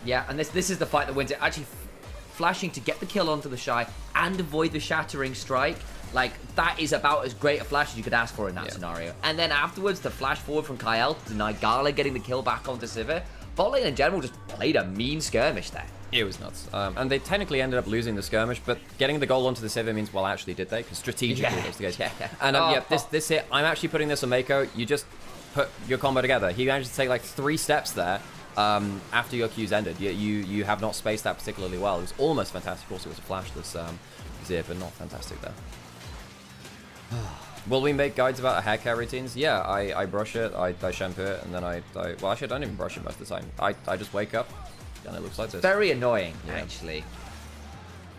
[SPEAKER 5] Yeah, and this is the fight that wins it. Actually, flashing to get the kill onto the Shy and avoid the shattering strike, like, that is about as great a flash as you could ask for in that scenario. And then afterwards, the flash forward from Kael to deny Gala getting the kill back onto Sivir. Bot lane in general just played a mean skirmish there.
[SPEAKER 3] It was nuts. And they technically ended up losing the skirmish, but getting the goal onto the Sivir means, well, actually, did they? Because strategically, that's the case. And this hit, I'm actually putting this on Mako. You just put your combo together. He managed to take like 3 steps there. After your Q's ended, you have not spaced that particularly well. It was almost fantastic. Also, it was a flash this Zip, but not fantastic there. Will we make guides about hair care routines? Yeah, I brush it, I shampoo it, and then well, actually, I don't even brush it most of the time. I just wake up, and it looks like this.
[SPEAKER 5] Very annoying, actually.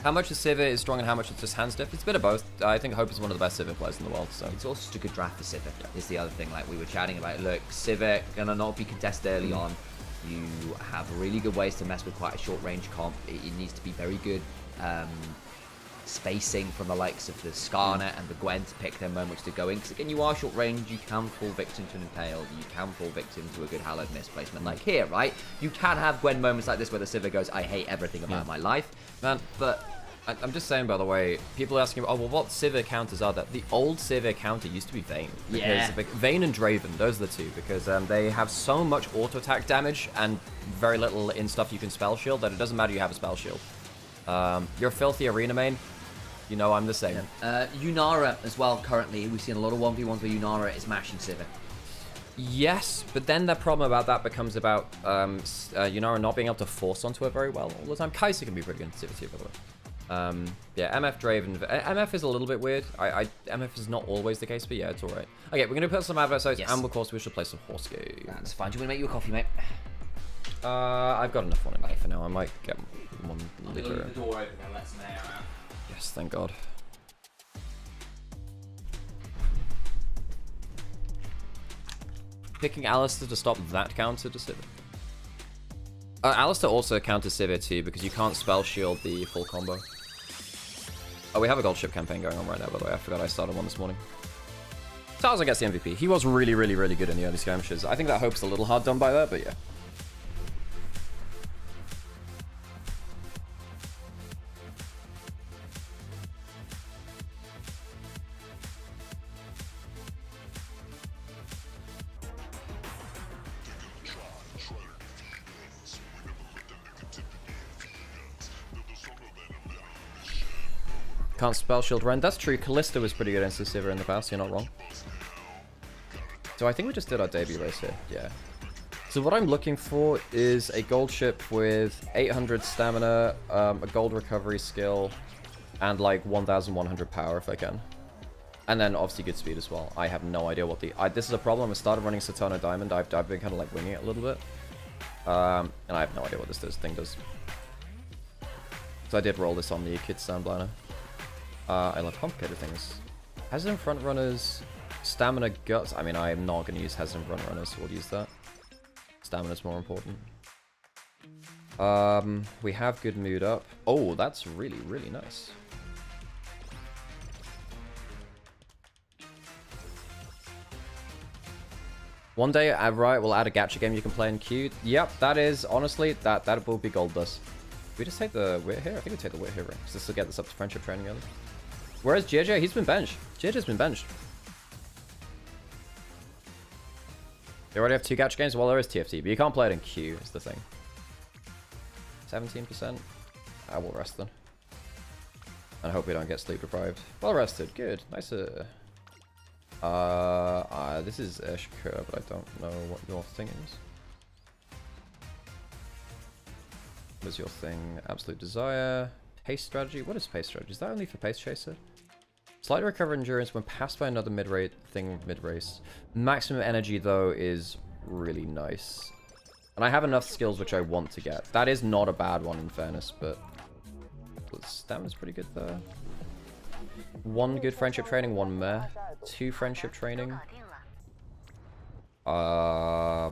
[SPEAKER 3] How much of Sivir is strong and how much is just hand stiff? It's a bit of both. I think Hope is one of the best Sivir players in the world. So
[SPEAKER 5] it's also just a good draft for Sivir, is the other thing. Like we were chatting about, look, Sivir gonna not be contested early on. You have really good ways to mess with quite a short range comp. It needs to be very good spacing from the likes of the Skarner and the Gwen to pick their moments to go in. Because again, you are short range, you can fall victim to an Impale, you can fall victim to a good Hallowed misplacement. Like here, right? You can have Gwen moments like this where the Sivir goes, I hate everything about my life.
[SPEAKER 3] Man, but I'm just saying, by the way, people are asking, oh, well, what Sivir counters are there? The old Sivir counter used to be Vayne. Because Vayne and Draven, those are the two, because they have so much auto-attack damage and very little in stuff you can spell shield that it doesn't matter you have a spell shield. You're filthy arena main, you know I'm the same.
[SPEAKER 5] Yunara as well, currently. We've seen a lot of 1v1s where Yunara is mashing Sivir.
[SPEAKER 3] Yes, but then the problem about that becomes about Yunara not being able to force onto it very well all the time. Kai'Sa can be pretty good in Sivir too, by the way. Yeah, MF Draven. MF is a little bit weird. MF is not always the case, but yeah, it's alright. Okay, we're gonna put some adverts, and of course we should play some horse game.
[SPEAKER 5] That's fine. Do you want to make you a coffee, mate?
[SPEAKER 3] I've got enough one in there for now. I might get 1 liter.
[SPEAKER 6] Leave the door open and let some air out.
[SPEAKER 3] Yes, thank God. Picking Alistar to stop that counter to Sivir. Alistar also counters Sivir too, because you can't spell shield the full combo. Oh, we have a gold ship campaign going on right now, by the way. I forgot I started one this morning. Talza gets the MVP. He was really, really, really good in the early skirmishes. I think that Hope's a little hard done by that, but yeah. Can't spell shield Ren. That's true. Callista was pretty good against the Sivir in the past. You're not wrong. So I think we just did our debut race here. Yeah. So what I'm looking for is a gold ship with 800 stamina, a gold recovery skill, and like 1,100 power if I can. And then obviously good speed as well. I have no idea what the... this is a problem. I started running Satana Diamond. I've been kind of like winging it a little bit. And I have no idea what this thing does. So I did roll this on the Kid Soundbliner. I love complicated things. Hesitant front runners, stamina guts. I mean, I am not going to use hesitant front runners, so we'll use that. Stamina's more important. We have good mood up. Oh, that's really, really nice. One day, right, we'll add a gacha game you can play in queue. Yep, that is, honestly, that will be gold dust. We just take the wit here? I think we take the wit here, right? Because this will get this up to friendship training early. Whereas JJ, he's been benched. JJ's been benched. They already have 2 gacha games? Well, there is TFT, but you can't play it in queue, is the thing. 17%. I will rest then. And I hope we don't get sleep deprived. Well rested, good. Nice. This is Eshkur, but I don't know what your thing is. What is your thing? Absolute Desire. Pace Strategy? What is Pace Strategy? Is that only for Pace Chaser? Slightly recover endurance when passed by another mid-race. Maximum energy, though, is really nice. And I have enough skills which I want to get. That is not a bad one, in fairness, but... Stamina's pretty good there. 1 good friendship training, 1 meh. 2 friendship training. I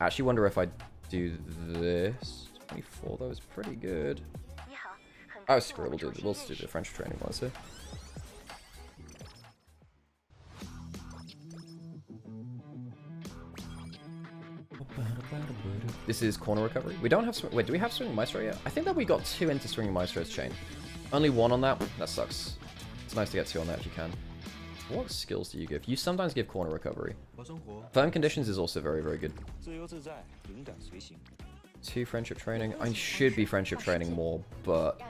[SPEAKER 3] actually wonder if I do this. 24, though, is pretty good. Oh, screw it, we'll do the friendship training once here. This is corner recovery. We don't have... Wait, do we have Swinging Maestro yet? I think that we got 2 into Swinging Maestro's chain. Only 1 on that? That sucks. It's nice to get 2 on that if you can. What skills do you give? You sometimes give corner recovery. Firm Conditions is also very, very good. 2 friendship training. I should be friendship training more, but...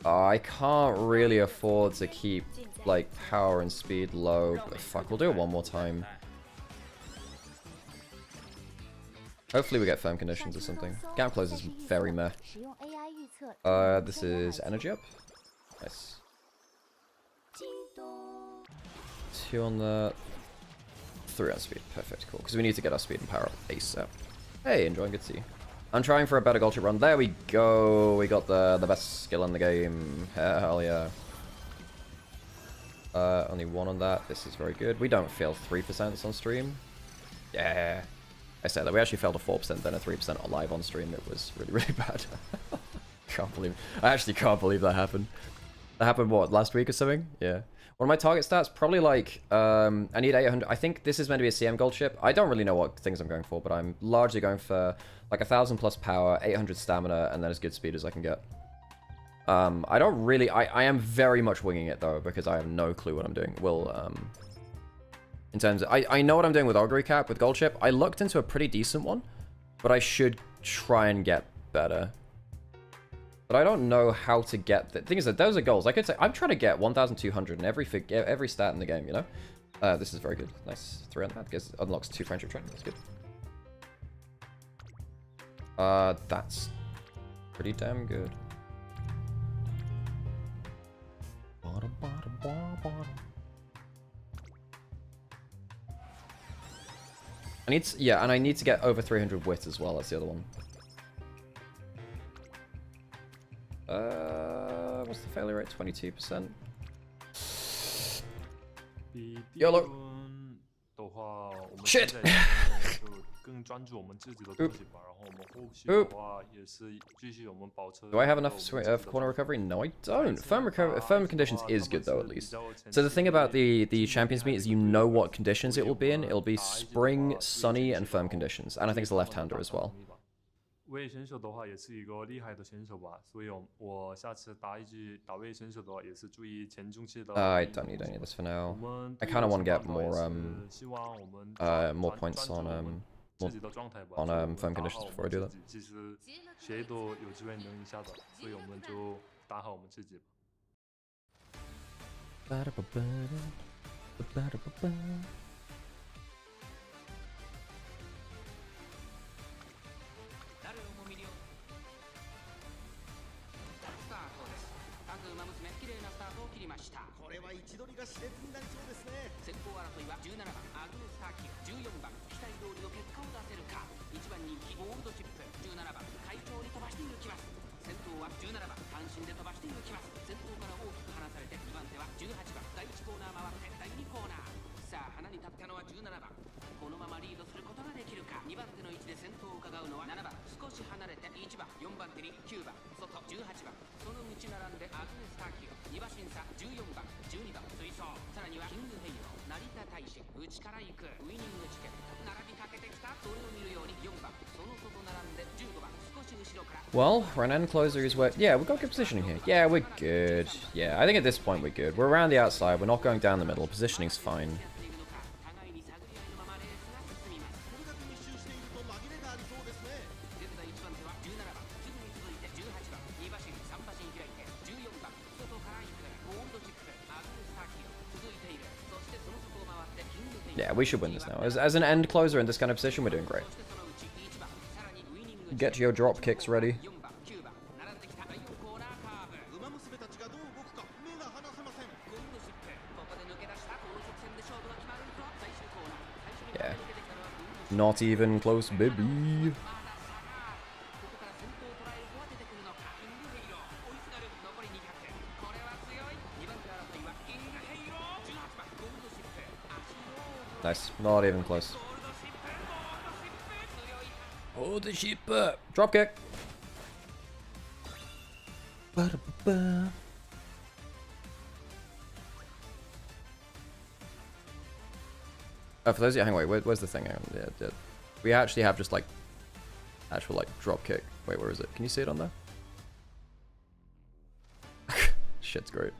[SPEAKER 3] I can't really afford to keep, like, power and speed low. But fuck, we'll do it one more time. Hopefully we get firm conditions or something. Gap close is very meh. This is energy up. Nice. 2 on that. 3 on speed. Perfect, cool. Because we need to get our speed and power up ASAP. Hey, enjoying, good to see you. I'm trying for a better gold chip run. There we go. We got the best skill in the game. Hell yeah. Only 1 on that. This is very good. We don't fail 3% on stream. Yeah. I said that we actually failed a 4%, then a 3% live on stream. It was really, really bad. I actually can't believe that happened. That happened, what, last week or something? Yeah. One of my target stats, probably like, I need 800. I think this is meant to be a CM gold chip. I don't really know what things I'm going for, but I'm largely going for like 1,000 plus power, 800 stamina, and then as good speed as I can get. I don't really, I am very much winging it though, because I have no clue what I'm doing. In terms of, I know what I'm doing with Augury Cap, with gold chip. I looked into a pretty decent one, but I should try and get better. But I don't know how to get the thing is that those are goals. I could say I'm trying to get 1,200 in every stat in the game, you know? This is very good. Nice. 3 on that. Because it unlocks 2 friendship training. That's good. That's pretty damn good. I need to, yeah, and I need to get over 300 wit as well. That's the other one. What's the failure rate? 22%. YOLO. Shit. Oop. Do I have enough corner recovery? No, I don't. Firm conditions is good though, at least. So the thing about the Champions Meet is you know what conditions it will be in. It'll be spring, sunny, and firm conditions. And I think it's a left-hander as well.
[SPEAKER 7] 位选手的话也是一个厉害的选手吧，所以我下次打位选手的话也是注意前中期的。
[SPEAKER 3] I don't need any of this for now. I kind of want to get more points on firm conditions before I do that.
[SPEAKER 7] 其实谁都有机会能赢下的，所以我们就打好我们自己吧。
[SPEAKER 8] これは位置取りが熾烈になりそうですね。先行争いは17番アグネス・ターキオ、14番期待通りの結果を出せるか。1番人気ゴールドチップ、17番快調に飛ばしていきます。先頭は17番単身で飛ばしていきます。先頭から大きく離されて2番手は18番第1コーナー回って第2コーナー。さあ花に立ったのは17番。このままリードすることができるか。2番手の位置で先頭を伺うのは7番、少し離れて1番、4番手に9番、外18番、その道並んでアグネス・ターキオ、2馬身差14番、12番追走、さらにはキングヘイロー、成田大使、内から行くウイニングチケット、並びかけてきた。それを見るように4番、その外並んで15番、少し後ろから。
[SPEAKER 3] Well, run end closer is where... Yeah, we've got good positioning here. Yeah, we're good. Yeah, I think at this point we're good. We're around the outside. We're not going down the middle. Positioning's fine. Yeah, we should win this now. As an end closer in this kind of position, we're doing great. Get your drop kicks ready. Yeah. Not even close, baby. Nice. Not even close. Oh, the ship. Drop kick. For those of you, hang on, wait, where's the thing? Yeah, we actually have just like actual like drop kick. Wait, where is it? Can you see it on there? Shit's great.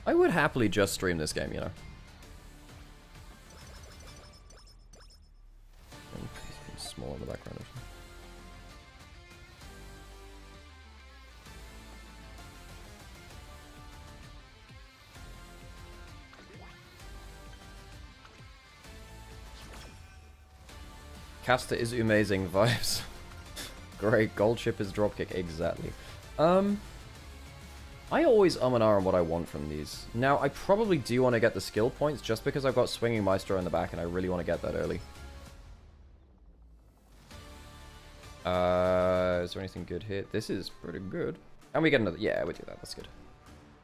[SPEAKER 3] I would happily just stream this game, you know. Small in the background. Caster is amazing vibes. Great, gold chip is dropkick, exactly. I always and ah on what I want from these. Now, I probably do want to get the skill points just because I've got Swinging Maestro in the back and I really want to get that early. Is there anything good here? This is pretty good. And we get another... Yeah, we do that. That's good.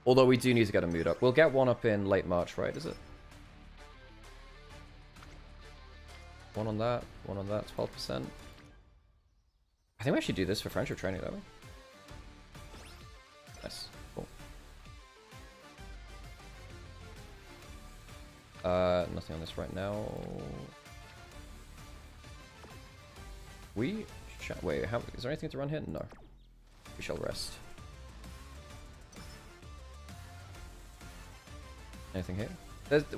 [SPEAKER 3] Although we do need to get a mood up. We'll get one up in late March, right? Is it? One on that. 12%. I think we actually do this for friendship training, don't we? Nice. Cool. Nothing on this right now. Wait, is there anything to run here? No. We shall rest. Anything here?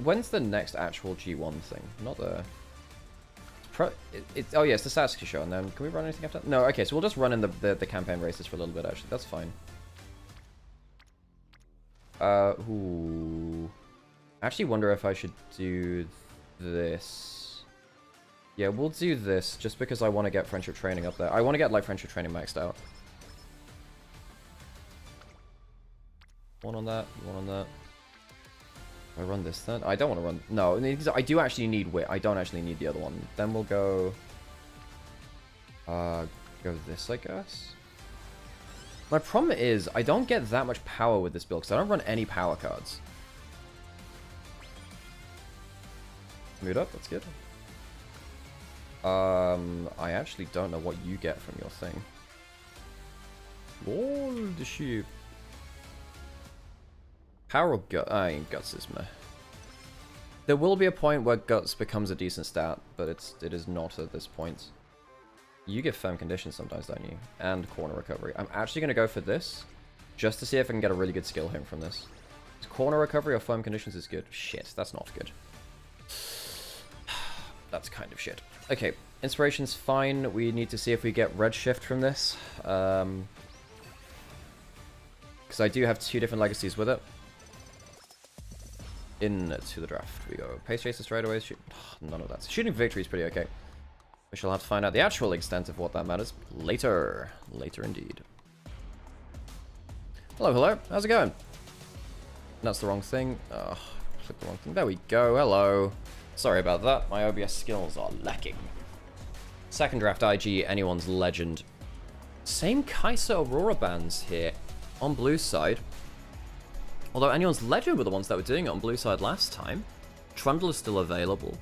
[SPEAKER 3] When's the next actual G1 thing? Not the... oh yeah, it's the Sasuke show, and then can we run anything after that? No, okay, so we'll just run in the campaign races for a little bit, actually. That's fine. Ooh. I actually wonder if I should do this. Yeah, we'll do this, just because I want to get friendship training up there. I want to get, like, friendship training maxed out. One on that, one on that. I run this then? I don't want to run... No, I do actually need wit. I don't actually need the other one. Then we'll go... go this, I guess? My problem is, I don't get that much power with this build, because I don't run any power cards. Mood up, that's good. I actually don't know what you get from your thing. Oh, the sheep. Power or gut? I mean, guts is meh. There will be a point where guts becomes a decent stat, but it is not at this point. You get firm conditions sometimes, don't you? And corner recovery. I'm actually going to go for this, just to see if I can get a really good skill hit from this. Corner recovery or firm conditions is good. Shit, that's not good. That's kind of shit. Okay, inspiration's fine. We need to see if we get redshift from this. Because I do have 2 different legacies with it. Into the draft we go. Pace chaser straight away. None of that. Shooting victory is pretty okay. We shall have to find out the actual extent of what that matters later. Later indeed. Hello, hello. How's it going? That's the wrong thing. Oh, clicked the wrong thing. There we go. Hello. Sorry about that. My OBS skills are lacking. Second draft IG, anyone's legend. Same Kaiser Aurora bands here on blue side. Although anyone's legend were the ones that were doing it on blue side last time. Trundle is still available.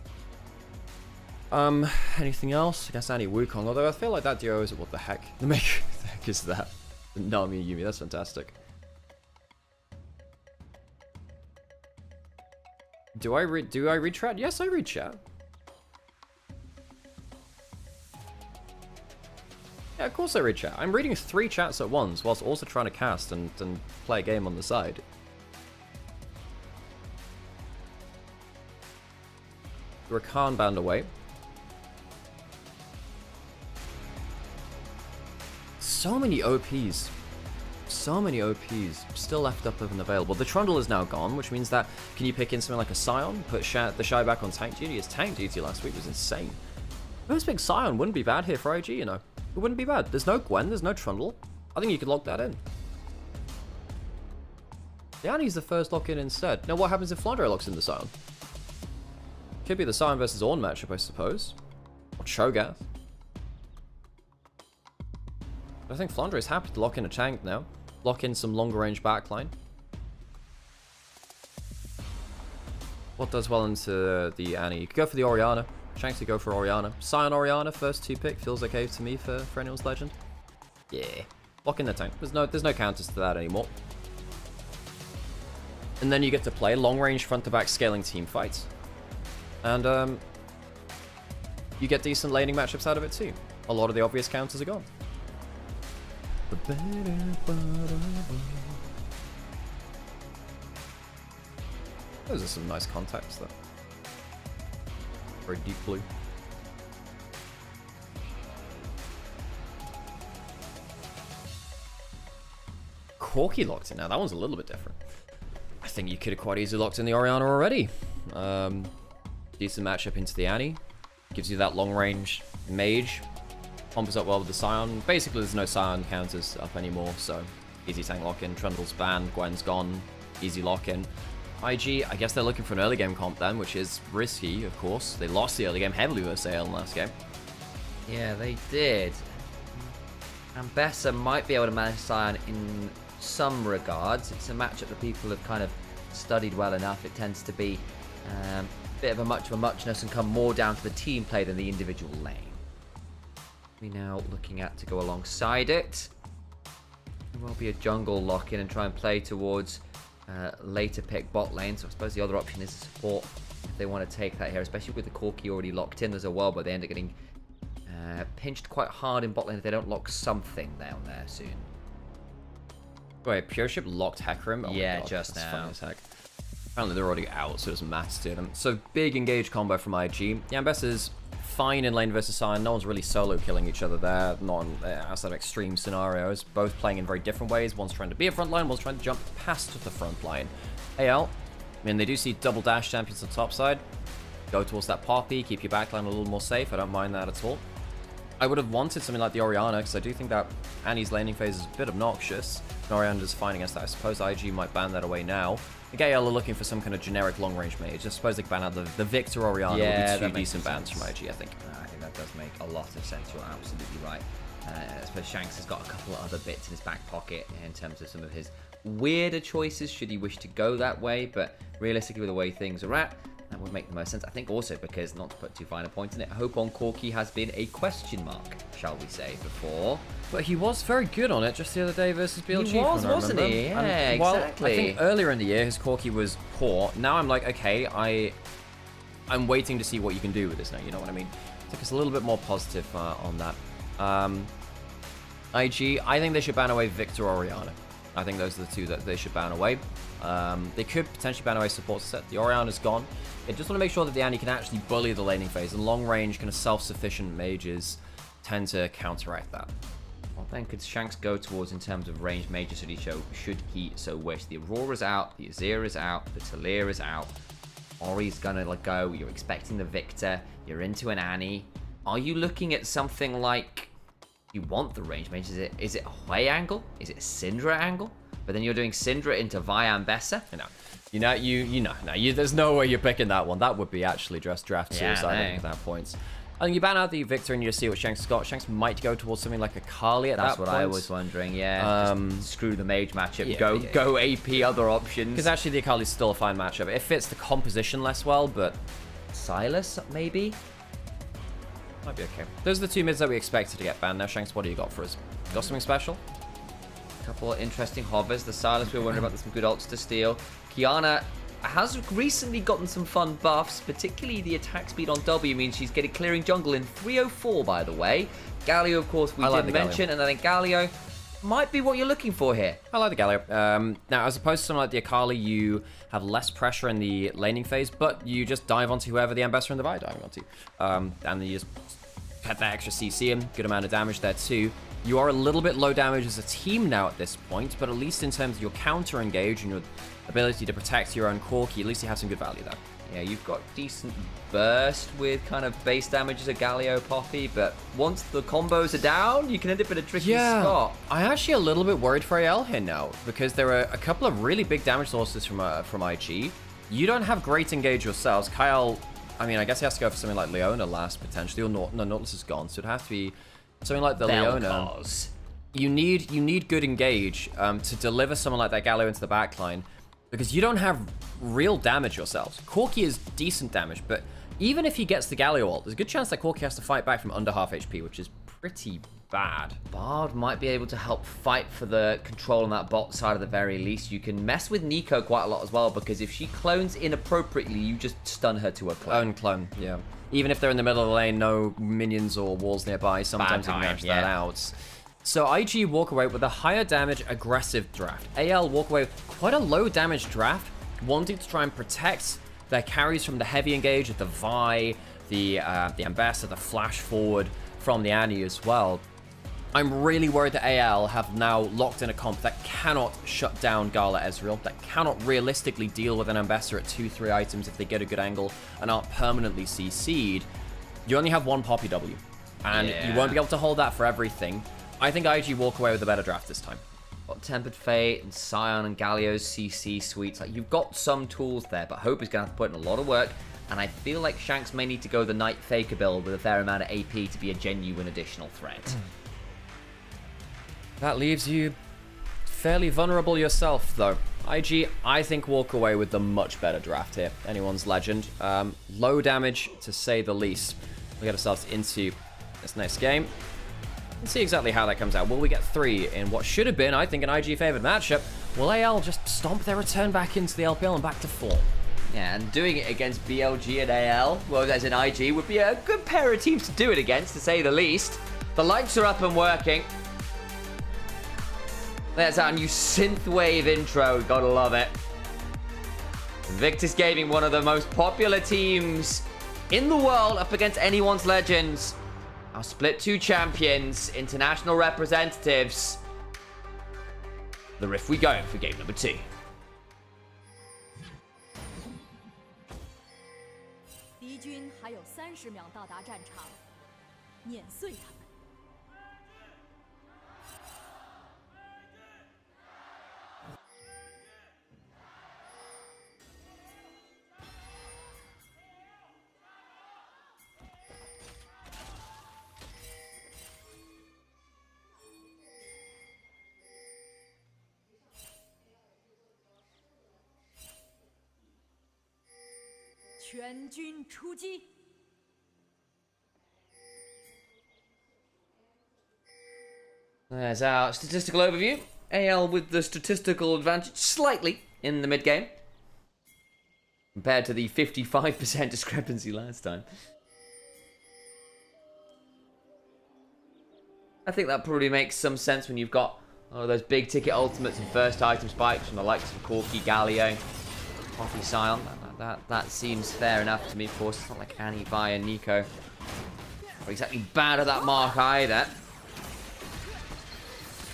[SPEAKER 3] Anything else? I guess Annie Wukong, although I feel like that duo is... What the heck? The heck is that? Nami and Yumi, that's fantastic. Do I read chat? Yes, I read chat. Yeah, of course I read chat. I'm reading 3 chats at once whilst also trying to cast and play a game on the side. Rakan banned away. So many OPs. So many OPs still left up and available. The Trundle is now gone, which means that can you pick in something like a Scion, put the Shy back on tank duty? His tank duty last week was insane. First pick Scion wouldn't be bad here for IG, you know. It wouldn't be bad. There's no Gwen, there's no Trundle. I think you could lock that in. Yanni's the first lock in instead. Now what happens if Flandre locks in the Scion? Could be the Scion versus Ornn matchup, I suppose. Or Cho'Gath. I think Flandre is happy to lock in a tank now. Lock in some longer range backline. What does well into the Annie? You could go for the Orianna. Shanks to go for Orianna. Scion Orianna, first 2 pick. Feels okay to me for anyone's legend. Yeah. Lock in the tank. There's no counters to that anymore. And then you get to play long range front to back scaling team fights. And you get decent laning matchups out of it too. A lot of the obvious counters are gone. Those are some nice contacts though. Very deep blue. Corki locked in now. That one's a little bit different. I think you could have quite easily locked in the Orianna already. Decent matchup into the Annie. Gives you that long range mage. Combos up well with the Scion. Basically, there's no Scion counters up anymore, so easy tank lock-in. Trundle's banned, Gwen's gone. Easy lock-in. IG, I guess they're looking for an early game comp then, which is risky, of course. They lost the early game heavily versus AL in the last game.
[SPEAKER 5] Yeah, they did. And Bessa might be able to manage Scion in some regards. It's a matchup that people have kind of studied well enough. It tends to be a bit of a muchness and come more down to the team play than the individual lane. We now looking at to go alongside it. There will be a jungle lock-in and try and play towards later pick bot lane. So I suppose the other option is support if they want to take that here, especially with the Corki already locked in. There's a world where they end up getting pinched quite hard in bot lane if they don't lock something down there soon.
[SPEAKER 3] Wait, PureShip locked Hecarim? Oh
[SPEAKER 5] yeah,
[SPEAKER 3] God,
[SPEAKER 5] just
[SPEAKER 3] that's
[SPEAKER 5] now.
[SPEAKER 3] Funny as heck. Apparently they're already out, so it doesn't matter to them. So big engage combo from IG. Yambess is fine in lane versus Scion. No one's really solo killing each other there. Not outside of extreme scenarios. Both playing in very different ways. One's trying to be a front line, one's trying to jump past the front line. AL, I mean, they do see double dash champions on top side. Go towards that Poppy, keep your backline a little more safe. I don't mind that at all. I would have wanted something like the Orianna, because I do think that Annie's laning phase is a bit obnoxious. And Orianna's fine against that. I suppose IG might ban that away now. The AL are looking for some kind of generic long-range mage. I suppose they can ban out the Victor Orianna.
[SPEAKER 5] Yeah,
[SPEAKER 3] would be 2 decent bans from IG, I think.
[SPEAKER 5] I think that does make a lot of sense. You're absolutely right. I suppose Shanks has got a couple of other bits in his back pocket in terms of some of his weirder choices, should he wish to go that way. But realistically, with the way things are at, that would make the most sense. I think also because, not to put too fine a point in it, hope on Corki has been a question mark, shall we say, before.
[SPEAKER 3] But he was very good on it just the other day versus BLG.
[SPEAKER 5] He was, wasn't he? Yeah, exactly.
[SPEAKER 3] I think earlier in the year his Corki was poor. Now I'm like, okay, I'm waiting to see what you can do with this now. You know what I mean? I think it's a little bit more positive on that. IG, I think they should ban away Victor Orianna. I think those are the two that they should ban away. They could potentially ban away support set. The Oriana's gone. They just want to make sure that the Annie can actually bully the laning phase, and long-range, kind of self-sufficient mages tend to counteract that.
[SPEAKER 5] What then could Shanks go towards in terms of ranged mages should he so wish? The Aurora's out, the Azira's out, the Taliyah's out. Ori's gonna go. You're expecting the Victor. You're into an Annie. Are you looking at something like you want the range mage? Is it a Hui angle? Is it a Syndra angle? But then you're doing Syndra into Vi Ambessa?
[SPEAKER 3] There's no way you're picking that one. That would be actually just draft suicide at that point. I think you ban out the Victor and you just see what Shanks has got. Shanks might go towards something like a Kali at that point.
[SPEAKER 5] That's what I was wondering, yeah. Just screw the mage matchup. Yeah, go AP other options.
[SPEAKER 3] Because actually the Akali's still a fine matchup. It fits the composition less well, but...
[SPEAKER 5] Sylas, maybe?
[SPEAKER 3] Might be okay. Those are the two mids that we expected to get banned. Now, Shanks, what do you got for us? Got something special?
[SPEAKER 5] A couple of interesting hovers. The Sylas we were wondering about, some good ults to steal. Kiana has recently gotten some fun buffs, particularly the attack speed on W means she's getting clearing jungle in 304, by the way. Galio, of course, we did mention, and I think Galio might be what you're looking for here.
[SPEAKER 3] I like the Galio. Now, as opposed to something like the Akali, you have less pressure in the laning phase, but you just dive onto whoever the Ambassador and the Vi are diving onto. And then you just get that extra CC in, good amount of damage there too. You are a little bit low damage as a team now at this point, but at least in terms of your counter engage and your ability to protect your own Corki, at least you have some good value there.
[SPEAKER 5] Yeah, you've got decent burst with kind of base damage as a Galio Poppy, but once the combos are down, you can end up in a tricky spot.
[SPEAKER 3] I'm actually a little bit worried for AL here now, because there are a couple of really big damage sources from IG. You don't have great engage yourselves. Kyle, I mean, I guess he has to go for something like Leona last, potentially, or no, Nautilus is gone, so it'd have to be something like the Leona. You need good engage to deliver someone like that Galio into the backline, because you don't have real damage yourselves. Corki is decent damage, but even if he gets the Galio ult, there's a good chance that Corki has to fight back from under half HP, which is pretty bad.
[SPEAKER 5] Bard might be able to help fight for the control on that bot side at the very least. You can mess with Nico quite a lot as well, because if she clones inappropriately, you just stun her to a clone.
[SPEAKER 3] Clone, yeah. Even if they're in the middle of the lane, no minions or walls nearby, sometimes you can manage that out. So IG walk away with a higher damage aggressive draft. AL walk away with quite a low damage draft, wanting to try and protect their carries from the heavy engage of the Vi, the Ambassador, the flash forward from the Annie as well. I'm really worried that AL have now locked in a comp that cannot shut down Gala Ezreal, that cannot realistically deal with an Ambassador at 2-3 items if they get a good angle and aren't permanently CC'd. You only have one Poppy W, and you won't be able to hold that for everything. I think IG walk away with a better draft this time.
[SPEAKER 5] Got Tempered Fate and Scion and Galio's CC suites. Like, you've got some tools there, but Hope is going to have to put in a lot of work. And I feel like Shanks may need to go the Night Faker build with a fair amount of AP to be a genuine additional threat.
[SPEAKER 3] That leaves you fairly vulnerable yourself, though. IG, I think, walk away with the much better draft here. Anyone's legend. Low damage, to say the least. We get ourselves into this next game. Let's see exactly how that comes out. Will we get 3 in what should have been, I think, an IG-favored matchup? Will AL just stomp their return back into the LPL and back to form?
[SPEAKER 5] Yeah, and doing it against BLG and AL, well, as an IG, would be a good pair of teams to do it against, to say the least. The lights are up and working. There's our new synthwave intro. Gotta love it. Invictus Gaming, one of the most popular teams in the world, up against anyone's legends. Our split 2 champions, international representatives. The riff we go for game number 2.
[SPEAKER 9] 敌军还有30秒到达战场，碾碎他们。全军出击！
[SPEAKER 5] There's our statistical overview. AL with the statistical advantage slightly in the mid game, compared to the 55% discrepancy last time. I think that probably makes some sense when you've got Oh, those big ticket ultimates and first item spikes from the likes of Corki, Galio, Poppy, Sion. That seems fair enough to me. Of course, it's not like Annie, Vi, and Nico are exactly bad at that mark either.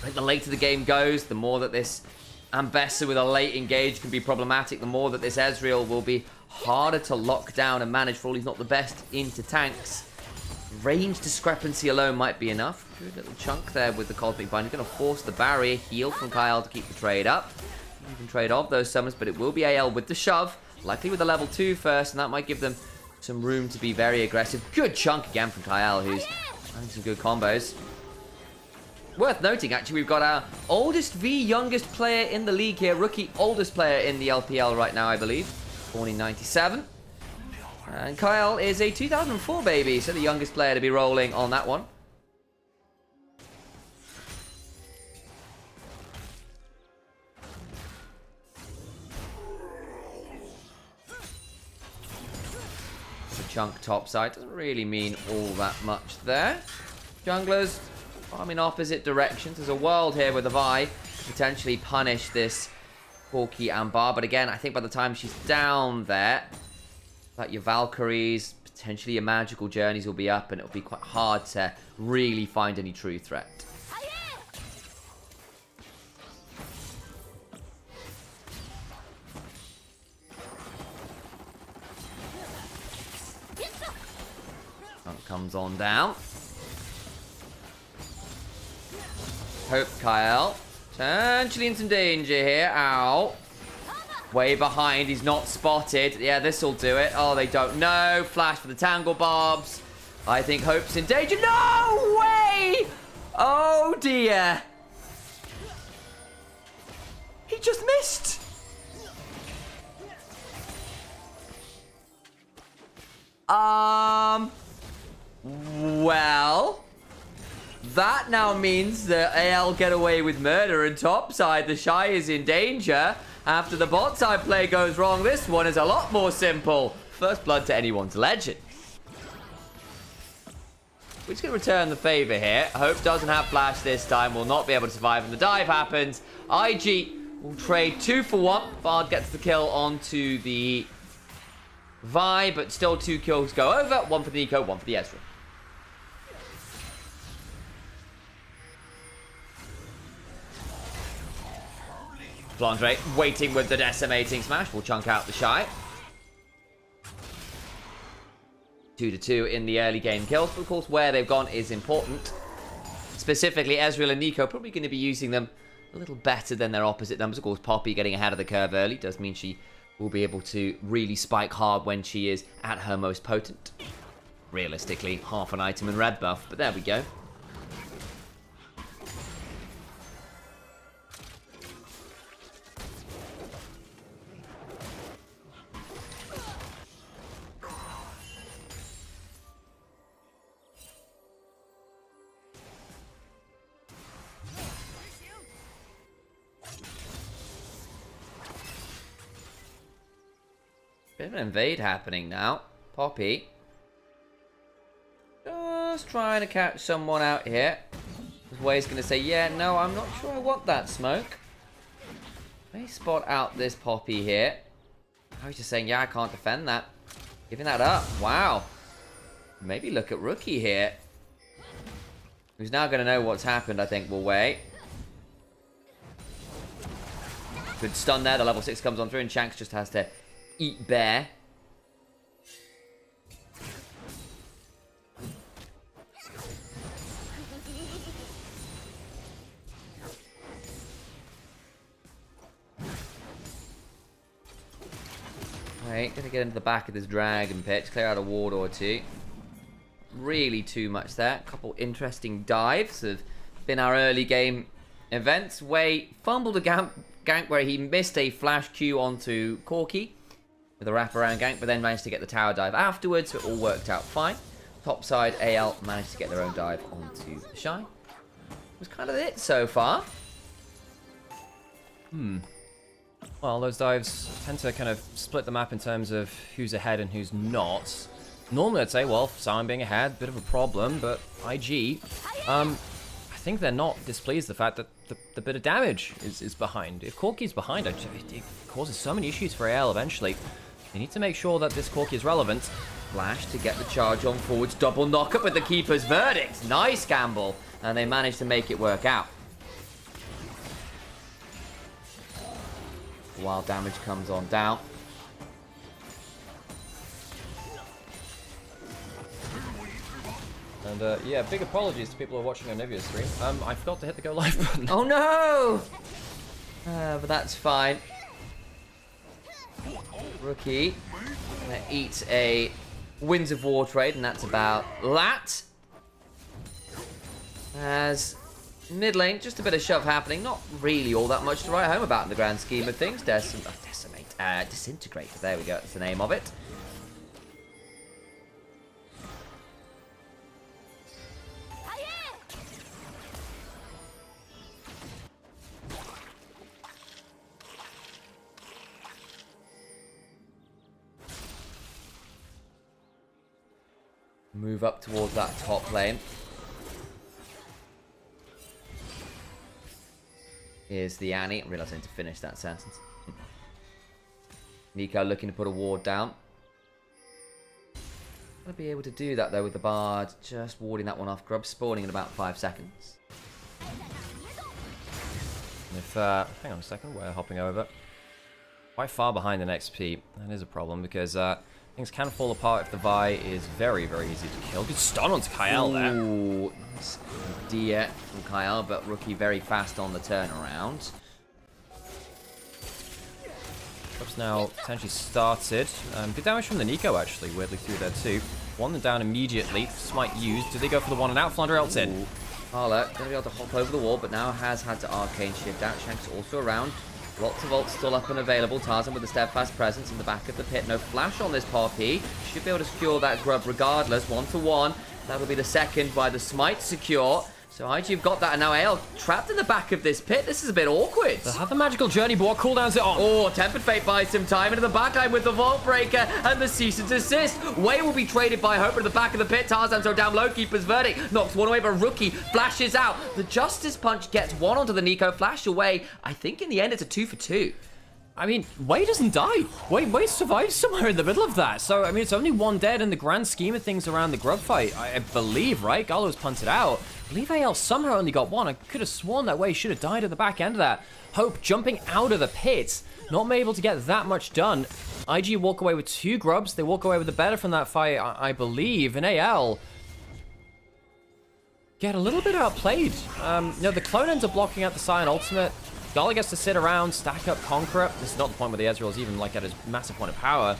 [SPEAKER 5] I think the later the game goes, the more that this Ambessa with a late engage can be problematic, the more that this Ezreal will be harder to lock down and manage. For all he's not the best into tanks, range discrepancy alone might be enough. Good little chunk there with the Cosmic Bind. He's going to force the barrier. Heal from Kyle to keep the trade up. You can trade off those summons, but it will be AL with the shove. Likely with a level 2 first, and that might give them some room to be very aggressive. Good chunk again from Kyle, who's having some good combos. Worth noting, actually, we've got our oldest v youngest player in the league here. Rookie oldest player in the LPL right now, I believe. Born in 97. And Kyle is a 2004 baby, so the youngest player to be rolling on that one. Chunk topside doesn't really mean all that much there. Junglers farming opposite directions. There's a world here with a Vi to potentially punish this Corki and Bar, but again, I think by the time she's down there, like your Valkyries, potentially your magical journeys will be up, and it'll be quite hard to really find any true threat. Comes on down. Hope Kyle potentially in some danger here. Ow. Way behind. He's not spotted. Yeah, this will do it. Oh, they don't know. Flash for the Tangle Bobs. I think Hope's in danger. No way! Oh, dear. He just missed. Well, that now means that AL get away with murder, and topside, the Shy is in danger. After the bot side play goes wrong, this one is a lot more simple. First blood to anyone's legend. We're just going to return the favor here. Hope doesn't have flash this time, will not be able to survive, and the dive happens. IG will trade 2 for 1. Bard gets the kill onto the Vi, but still 2 kills go over. 1 for the Nico, 1 for the Ezreal. Blandre waiting with the decimating smash. Will chunk out the Shy. 2-2 in the early game kills. But of course, where they've gone is important. Specifically, Ezreal and Nico probably going to be using them a little better than their opposite numbers. Of course, Poppy getting ahead of the curve early does mean she will be able to really spike hard when she is at her most potent. Realistically, half an item in red buff, but there we go. Bit of an invade happening now. Poppy just trying to catch someone out here. Way's going to say, yeah, no, I'm not sure I want that smoke. May spot out this Poppy here. I was just saying, yeah, I can't defend that. Giving that up. Wow. Maybe look at Rookie here. Who's now going to know what's happened, I think. Will wait. Good stun there. The level 6 comes on through, and Shanks just has to eat bear. Right, gonna get into the back of this dragon pit, clear out a ward or two. Really too much there. A couple interesting dives have been our early game events. Way fumbled a gank where he missed a flash Q onto Corki with a wraparound gank, but then managed to get the tower dive afterwards, so it all worked out fine. Topside, AL managed to get their own dive onto the Shy. Was kind of it so far.
[SPEAKER 3] Well, those dives tend to kind of split the map in terms of who's ahead and who's not. Normally I'd say, well, Sion being ahead, bit of a problem, but IG, I think they're not displeased the fact that the bit of damage is behind. If Corki's behind, it causes so many issues for AL eventually. They need to make sure that this Corki is relevant.
[SPEAKER 5] Flash to get the charge on forwards. Double knockup with the keeper's verdict. Nice gamble. And they managed to make it work out. While damage comes on down.
[SPEAKER 3] And yeah, big apologies to people who are watching on Nivea's stream. I forgot to hit the go live button.
[SPEAKER 5] Oh no! But that's fine. Rookie gonna eat a Winds of War trade, and that's about that. As mid lane, just a bit of shove happening. Not really all that much to write home about in the grand scheme of things. Disintegrate. There we go. That's the name of it. Move up towards that top lane. Here's the Annie. I realised I need to finish that sentence. Nico looking to put a ward down. Gonna be able to do that though with the Bard. Just warding that one off. Grub spawning in about 5 seconds.
[SPEAKER 3] If, hang on a second, we're hopping over. Quite far behind in XP. That is a problem because things can fall apart if the Vi is very, very easy to kill. Good stun onto Kyle there.
[SPEAKER 5] Ooh, nice idea from Kyle, but Rookie very fast on the turnaround.
[SPEAKER 3] Grub's now potentially started. Good damage from the Nico actually, weirdly through there too. One down immediately. Smite used. Do they go for the one and out? Flounder ults in.
[SPEAKER 5] Carla gonna be able to hop over the wall, but now has had to arcane shift out. Shanks also around. Lots of ults still up and available. Tarzan with a steadfast presence in the back of the pit. No flash on this Poppy. Should be able to secure that Grub regardless. 1-to-1. That'll be the second by the smite secure. So IG have got that, and now AL trapped in the back of this pit. This is a bit awkward.
[SPEAKER 3] They have the magical journey, but what cooldowns it on?
[SPEAKER 5] Oh, Tempered Fate buys some time into the backline with the Vault Breaker and the cease and desist. Way will be traded by Hope at the back of the pit. Tarzan so down low. Keeper's verdict knocks one away, but Rookie flashes out. The Justice Punch gets one onto the Nico. Flash away. I think in the end it's a 2-for-2.
[SPEAKER 3] I mean, Wei doesn't die. Wei survives somewhere in the middle of that. So, I mean, it's only one dead in the grand scheme of things around the Grub fight. I believe, right? Gallo was punted out. I believe AL somehow only got one. I could have sworn that Wei should have died at the back end of that. Hope jumping out of the pit. Not able to get that much done. IG walk away with 2 Grubs. They walk away with the better from that fight, I believe. And AL get a little bit outplayed. The clone ends up blocking out the Scion ultimate. Gala gets to sit around, stack up Conqueror. This is not the point where the Ezreal is even like at his massive point of power.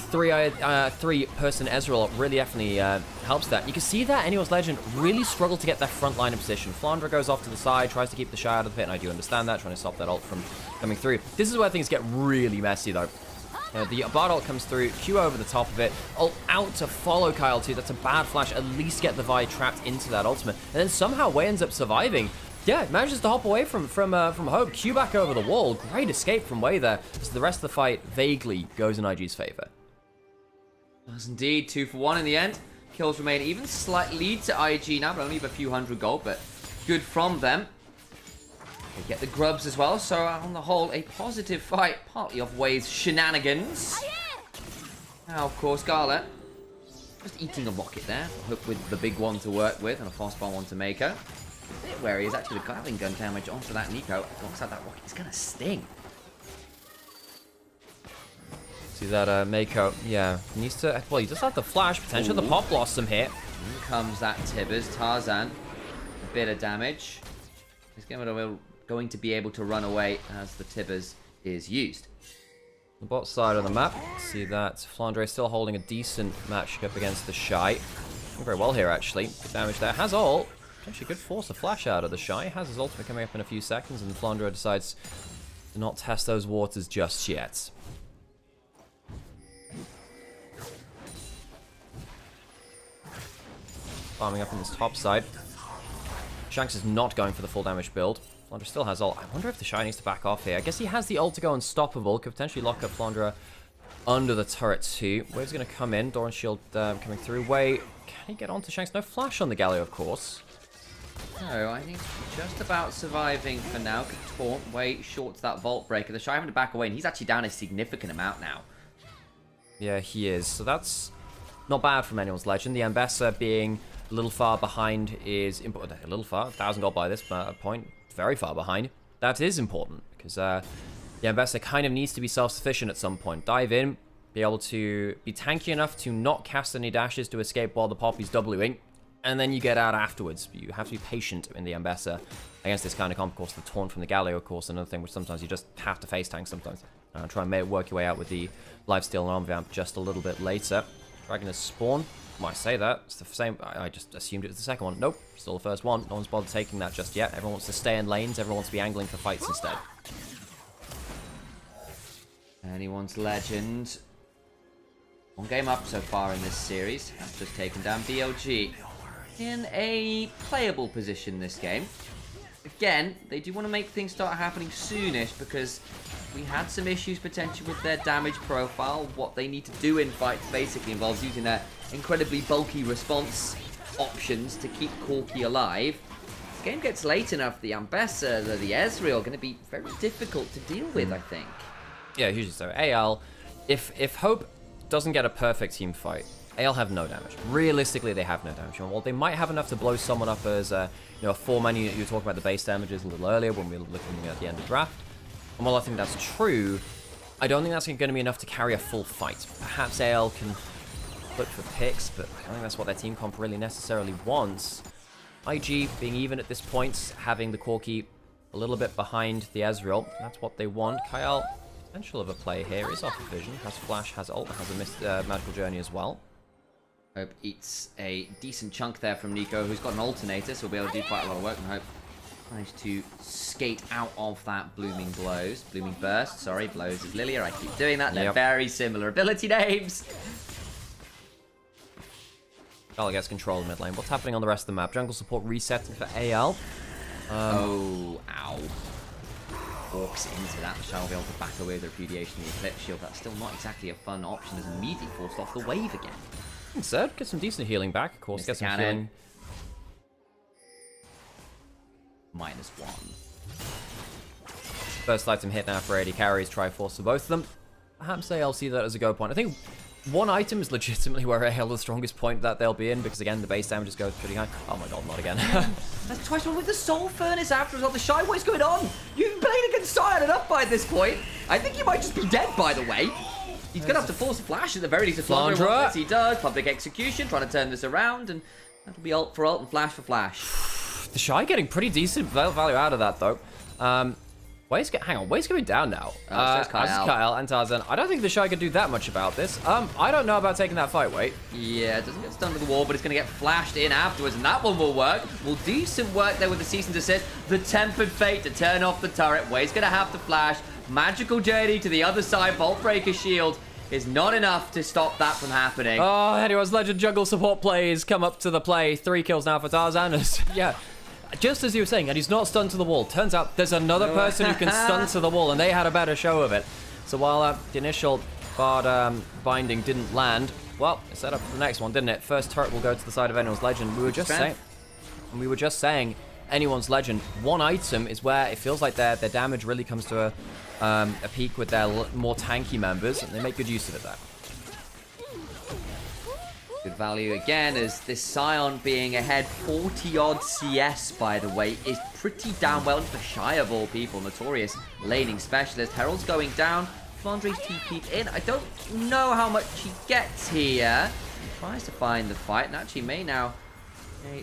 [SPEAKER 3] Three-person Ezreal really definitely helps that. You can see that Anyo's Legend really struggled to get their front line in position. Flandra goes off to the side, tries to keep the Shy out of the pit, and I do understand that, trying to stop that ult from coming through. This is where things get really messy, though. The Bard ult comes through, Q over the top of it, ult out to follow Kyle too. That's a bad flash, at least get the Vi trapped into that ultimate. And then somehow Wei ends up surviving. Yeah, manages to hop away from Hope, Q back over the wall. Great escape from Wei there, as the rest of the fight vaguely goes in IG's favor.
[SPEAKER 5] Does indeed, 2-for-1 in the end. Kills remain even, slight lead to IG now, but only a few hundred gold, but good from them. They get the Grubs as well, so on the whole, a positive fight, partly off Wei's shenanigans. Now, of course, Gala just eating a rocket there. Hope with the big one to work with and a fastball one to make her. A bit wary is actually the Gatling gun damage onto that Nico. Alongside that rocket, it's gonna sting.
[SPEAKER 3] See that Mako, yeah, needs to, well, he does have the flash, potentially the Pop Blossom here.
[SPEAKER 5] In comes that Tibbers, Tarzan, a bit of damage. He's going to be able to run away as the Tibbers is used.
[SPEAKER 3] The bot side of the map, see that Flandre still holding a decent matchup against the Shy. Doing very well here, actually. Good damage there. Has ult. Actually, could force a flash out of the Shy. Has his ultimate coming up in a few seconds, and Flandre decides to not test those waters just yet. Farming up on this top side. Shanks is not going for the full damage build. Flandre still has ult. I wonder if the Shy needs to back off here. I guess he has the ult to go unstoppable. Could potentially lock up Flandre under the turret too. Wave's going to come in. Doran Shield coming through. Wei, can he get onto Shanks? No flash on the Galio, of course.
[SPEAKER 5] No, I think just about surviving for now. Could taunt, way short to that Vault Breaker. The Shy having to back away, and he's actually down a significant amount now.
[SPEAKER 3] Yeah, he is. So that's not bad from anyone's legend. The Ambessa being a little far behind is important. A little far, 1,000 gold by this point. Very far behind. That is important because the Ambessa kind of needs to be self-sufficient at some point. Dive in, be able to be tanky enough to not cast any dashes to escape while the Poppy's Wing, and then you get out afterwards. You have to be patient in the Ambessa against this kind of comp. Of course, the taunt from the Galio, of course, another thing which sometimes you just have to face tank sometimes. Try and work your way out with the lifesteal and arm vamp just a little bit later. Dragon has spawned. Might say that. It's the same. I just assumed it was the second one. Nope. Still the first one. No one's bothered taking that just yet. Everyone wants to stay in lanes. Everyone wants to be angling for fights instead.
[SPEAKER 5] Anyone's legend. One game up so far in this series. Has just taken down BLG. In a playable position this game. Again, they do want to make things start happening soonish because we had some issues potentially with their damage profile. What they need to do in fights basically involves using their incredibly bulky response options to keep Corki alive. If the game gets late enough, the Ambessa, the Ezreal, are going to be very difficult to deal with, I think.
[SPEAKER 3] Yeah, hugely so. AL, if Hope doesn't get a perfect team fight, AL have no damage. Realistically, they have no damage. Well, they might have enough to blow someone up as a 4-man unit. You were talking about the base damages a little earlier when we were looking at the end of draft. And while I think that's true, I don't think that's going to be enough to carry a full fight. Perhaps AL can look for picks, but I don't think that's what their team comp really necessarily wants. IG being even at this point, having the Corki a little bit behind the Ezreal, that's what they want. Kyle, potential of a play here, is off of vision, has flash, has ult, has a magical journey as well.
[SPEAKER 5] Hope eats a decent chunk there from Nico, who's got an alternator, so we'll be able to do quite a lot of work, and Hope managed to skate out of that Blooming Burst, sorry, Blows is Lilia, I keep doing that, they're very similar ability names.
[SPEAKER 3] Kyle gets control of mid lane. What's happening on the rest of the map? Jungle support resetting for AL.
[SPEAKER 5] Ow. Walks into that, shall be able to back away with the repudiation of the Eclipse Shield. That's still not exactly a fun option as immediately forced off the wave again.
[SPEAKER 3] Instead, get some decent healing back, of course. Get some healing.
[SPEAKER 5] -1.
[SPEAKER 3] First item hit now for AD carries, Triforce for both of them. Perhaps AL see that as a go point. I think one item is legitimately where AL the strongest point that they'll be in, because again, the base damage goes pretty high. Oh my god, not again.
[SPEAKER 5] That's twice one with the Soul Furnace after as well. The Shy, what is going on? You've played against Sion and up by this point. I think he might just be dead, by the way. He's going to have to force a flash at the very least. A Flandra. He does. Public execution, trying to turn this around, and that'll be ult for ult and flash for flash.
[SPEAKER 3] The Shy getting pretty decent value out of that, though. Hang on, Wade's going down now.
[SPEAKER 5] So Kyle
[SPEAKER 3] and Tarzan. I don't think the Shy can do that much about this. I don't know about taking that fight, Wade.
[SPEAKER 5] Yeah, it doesn't get stunned to the wall, but it's going to get flashed in afterwards, and that one will work. We'll do some work there with the Cease and Desist. The Tempered Fate to turn off the turret. Wade's going to have to flash. Magical Journey to the other side. Vault Breaker Shield is not enough to stop that from happening.
[SPEAKER 3] Oh, anyone's legend jungle support plays come up to the play. 3 kills now for Tarzan. Yeah. Just as you were saying, and he's not stunned to the wall. Turns out there's another person who can stun to the wall, and they had a better show of it. So while the initial Bard binding didn't land, well, it set up for the next one, didn't it? First turret will go to the side of anyone's legend. We were just saying, anyone's legend. One item is where it feels like their damage really comes to a peak with their more tanky members, and they make good use of it there.
[SPEAKER 5] Good value again, as this Scion being ahead 40-odd CS, by the way, is pretty damn well for Shy of all people. Notorious laning specialist. Herald's going down. Flandre's TP'd in. I don't know how much he gets here. He tries to find the fight, and actually may now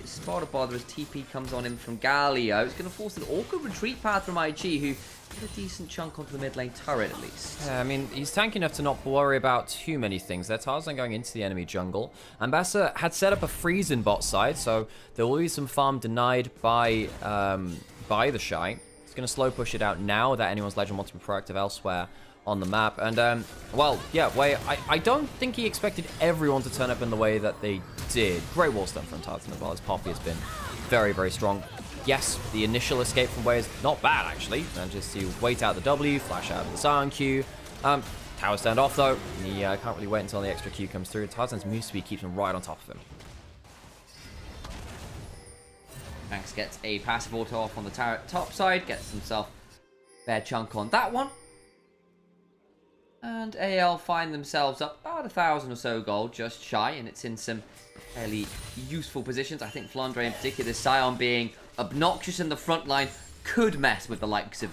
[SPEAKER 5] spot a bother as TP comes on him from Galio. It's going to force an awkward retreat path from IG, who get a decent chunk onto the mid lane turret at least.
[SPEAKER 3] Yeah, I mean, he's tanky enough to not worry about too many things. There's Tarzan going into the enemy jungle. Ambassa had set up a freeze in bot side, so there will be some farm denied by the Shy. He's going to slow push it out now that anyone's legend wants to be proactive elsewhere on the map. And, well, yeah, I don't think he expected everyone to turn up in the way that they did. Great wall stun from Tarzan as well, as Poppy has been very, very strong. Yes, the initial escape from Way is not bad, actually. And just to wait out the W, flash out of the Scion Q. Tower stand off, though. He can't really wait until the extra Q comes through. Tarzan's move speed keeps him right on top of him.
[SPEAKER 5] Max gets a passive auto off on the turret top side, gets himself a fair chunk on that one. And AL find themselves up about 1,000 or so gold, just shy, and it's in some fairly useful positions. I think Flandre in particular, Scion being obnoxious in the front line, could mess with the likes of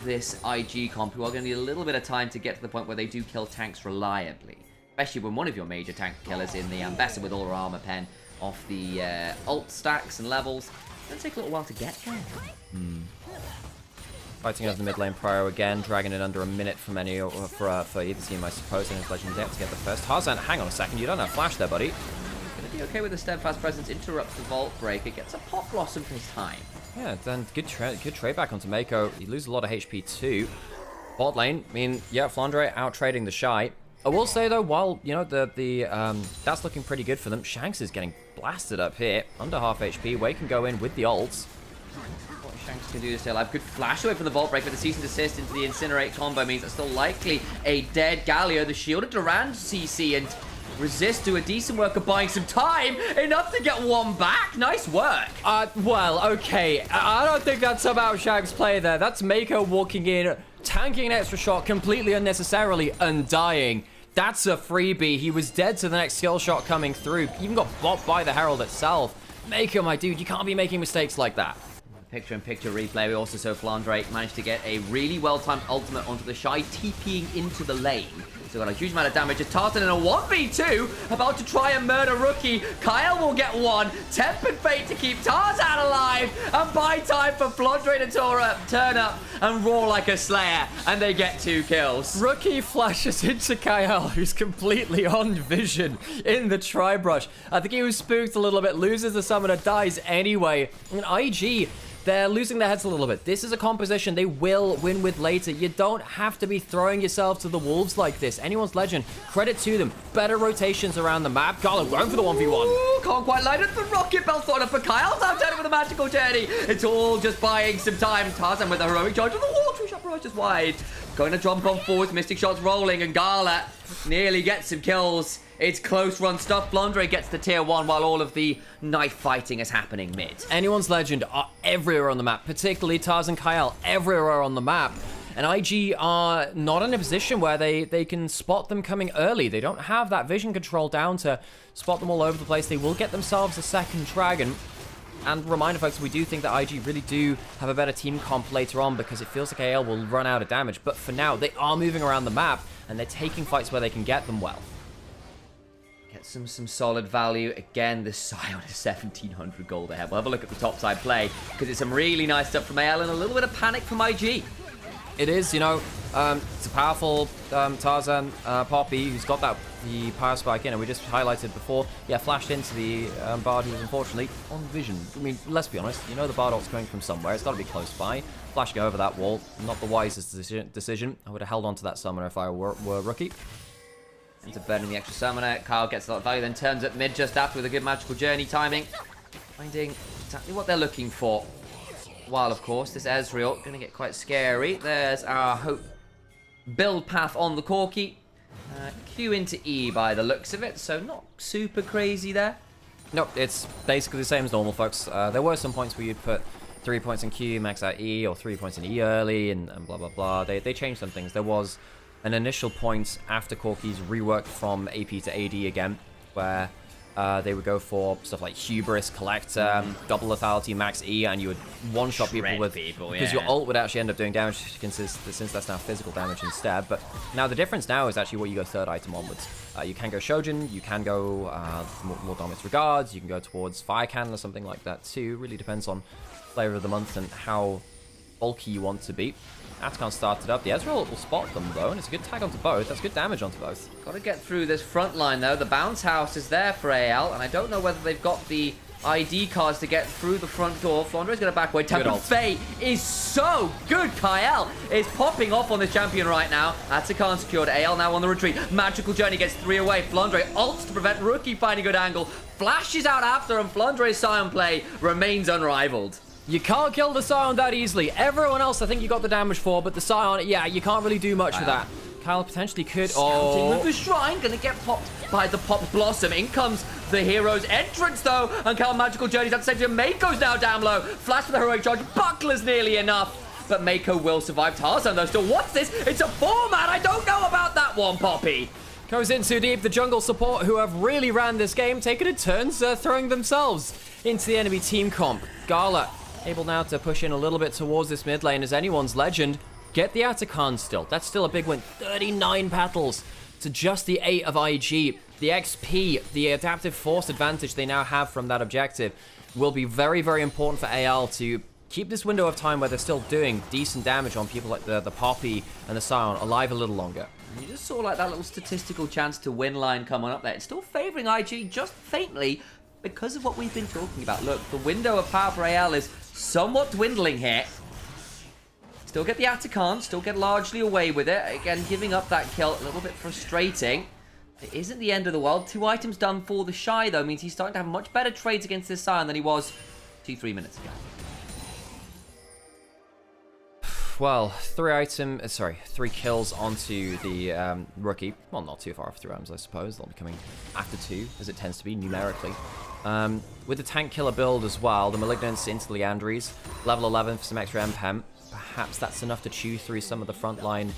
[SPEAKER 5] this IG comp, who are going to need a little bit of time to get to the point where they do kill tanks reliably. Especially when one of your major tank killers in the Ambassador with all her armor pen off the ult stacks and levels. It's going to take a little while to get there.
[SPEAKER 3] Fighting over the mid lane Prio again, dragging it under a minute from any for either team, I suppose, and his Legend Depth to get the first. Tarzan, hang on a second, you don't have flash there, buddy.
[SPEAKER 5] Going to be okay with the Steadfast Presence, interrupts the Vault Breaker, gets a Pop Blossom for his time. Yeah,
[SPEAKER 3] then good trade back onto Mako. He loses a lot of HP too. Bot lane, I mean, yeah, Flandre out trading the Shy. I will say though, while you know that's looking pretty good for them, Shanks is getting blasted up here, under half HP. Wei can go in with the ults.
[SPEAKER 5] What Shanks can do to stay alive. Good flash away from the Vault Break, but the Cease and Desist into the Incinerate combo means that's still likely a dead Galio. The shielded Durand CC and Resist do a decent work of buying some time, enough to get one back. Nice work.
[SPEAKER 3] Well, okay. I don't think that's about Shanks' play there. That's Mako walking in, tanking an extra shot completely unnecessarily, and dying. That's a freebie. He was dead to the next skill shot coming through. Even got blocked by the Herald itself. Mako, my dude, you can't be making mistakes like that.
[SPEAKER 5] Picture-in-picture replay. We also saw Flandre managed to get a really well-timed ultimate onto the Shy, TPing into the lane. So got a huge amount of damage. Just Tartan in a 1v2, about to try and murder Rookie. Kyle will get one. Tempered Fate to keep Tarzan alive. And buy time for Flandre to turn up and roar like a slayer. And they get 2 kills.
[SPEAKER 3] Rookie flashes into Kyle, who's completely on vision in the Tri-Brush. I think he was spooked a little bit, loses the summoner, dies anyway. And IG, they're losing their heads a little bit. This is a composition they will win with later. You don't have to be throwing yourself to the wolves like this. Anyone's Legend, credit to them. Better rotations around the map. Garland going for the 1v1.
[SPEAKER 5] Ooh, can't quite light it. The rocket belt thought up for Kyle. Now turning with a magical journey. It's all just buying some time. Tarzan with a heroic charge of the wall. Tree shot barrage just wide. Going to jump on forwards. Mystic shots rolling. And Gala nearly gets some kills. It's close run stuff. Flandre gets the tier 1 while all of the knife fighting is happening mid.
[SPEAKER 3] Anyone's Legend are everywhere on the map, particularly Tarzan Kyle, everywhere on the map. And IG are not in a position where they can spot them coming early. They don't have that vision control down to spot them all over the place. They will get themselves a second dragon. And reminder folks, we do think that IG really do have a better team comp later on because it feels like AL will run out of damage. But for now, they are moving around the map and they're taking fights where they can get them well.
[SPEAKER 5] Get some solid value. Again, this Scion is 1,700 gold ahead. We'll have a look at the top side play because it's some really nice stuff from AL and a little bit of panic from IG.
[SPEAKER 3] It is, you know, it's a powerful Tarzan Poppy who's got the power spike in, and we just highlighted before, yeah, flashed into the Bard who was unfortunately on vision. I mean, let's be honest, you know the Bard ult's coming from somewhere. It's got to be close by. Flashing over that wall, not the wisest decision. I would have held on to that summoner if I were Rookie.
[SPEAKER 5] Into burning the extra summoner. Kyle gets a lot of value, then turns up mid just after with a good magical journey timing. Finding exactly what they're looking for. While, of course, this Ezreal going to get quite scary. There's our Hope build path on the Corki. Q into E by the looks of it, so not super crazy there.
[SPEAKER 3] Nope, it's basically the same as normal, folks. There were some points where you'd put 3 points in Q, max out E, or 3 points in E early, and blah, blah, blah. They changed some things. There was an initial point after Corki's reworked from AP to AD again, where they would go for stuff like Hubris, Collector, double lethality, max E, and you would one-shot people with... because your ult would actually end up doing damage since that's now physical damage instead. But now the difference now is actually what you go third item onwards. You can go Shojin, you can go more Dominus Regards, you can go towards Fire Cannon or something like that too. Really depends on flavor of the month and how bulky you want to be. Atacon started up. The Ezreal will spot them, though, and it's a good tag onto both. That's good damage onto both.
[SPEAKER 5] Got to get through this front line, though. The bounce house is there for AL, and I don't know whether they've got the ID cards to get through the front door. Flandre's going to back away. Tempered Fate is so good. Kyle is popping off on this champion right now. Atacon secured. AL now on the retreat. Magical Journey gets 3 away. Flandre ults to prevent Rookie finding a good angle. Flashes out after, and Flandre's Scion play remains unrivaled.
[SPEAKER 3] You can't kill the Scion that easily. Everyone else, I think you got the damage for, but the Scion, yeah, you can't really do much with that. Kyle potentially could.
[SPEAKER 5] Scouting with the Shrine, gonna get popped by the Pop Blossom. In comes the hero's entrance, though. And Cal Magical Journeys at the same time. Mako's now down low. Flash for the heroic charge. Buckler's nearly enough. But Mako will survive. Tarzan, though, still. What's this? It's a 4-man. I don't know about that one, Poppy.
[SPEAKER 3] Goes in too deep. The jungle support, who have really ran this game, taking it turns, throwing themselves into the enemy team comp. Gala able now to push in a little bit towards this mid lane as anyone's legend. Get the Atakan still. That's still a big win. 39 battles to just the 8 of IG. The XP, the adaptive force advantage they now have from that objective will be very, very important for AL to keep this window of time where they're still doing decent damage on people like the Poppy and the Scion alive a little longer.
[SPEAKER 5] You just saw like that little statistical chance to win line coming up there. It's still favoring IG just faintly because of what we've been talking about. Look, the window of power for AL is somewhat dwindling here. Still get the Atakan, still get largely away with it. Again, giving up that kill, a little bit frustrating. It isn't the end of the world. 2 items done for the Shy, though, means he's starting to have much better trades against this Scion than he was 2-3 minutes ago.
[SPEAKER 3] Well, 3 kills onto the rookie. Well, not too far off 3 items, I suppose. They'll be coming after 2, as it tends to be numerically. With the tank killer build as well, the Malignance into Leandries, level 11 for some extra MP. Perhaps that's enough to chew through some of the front line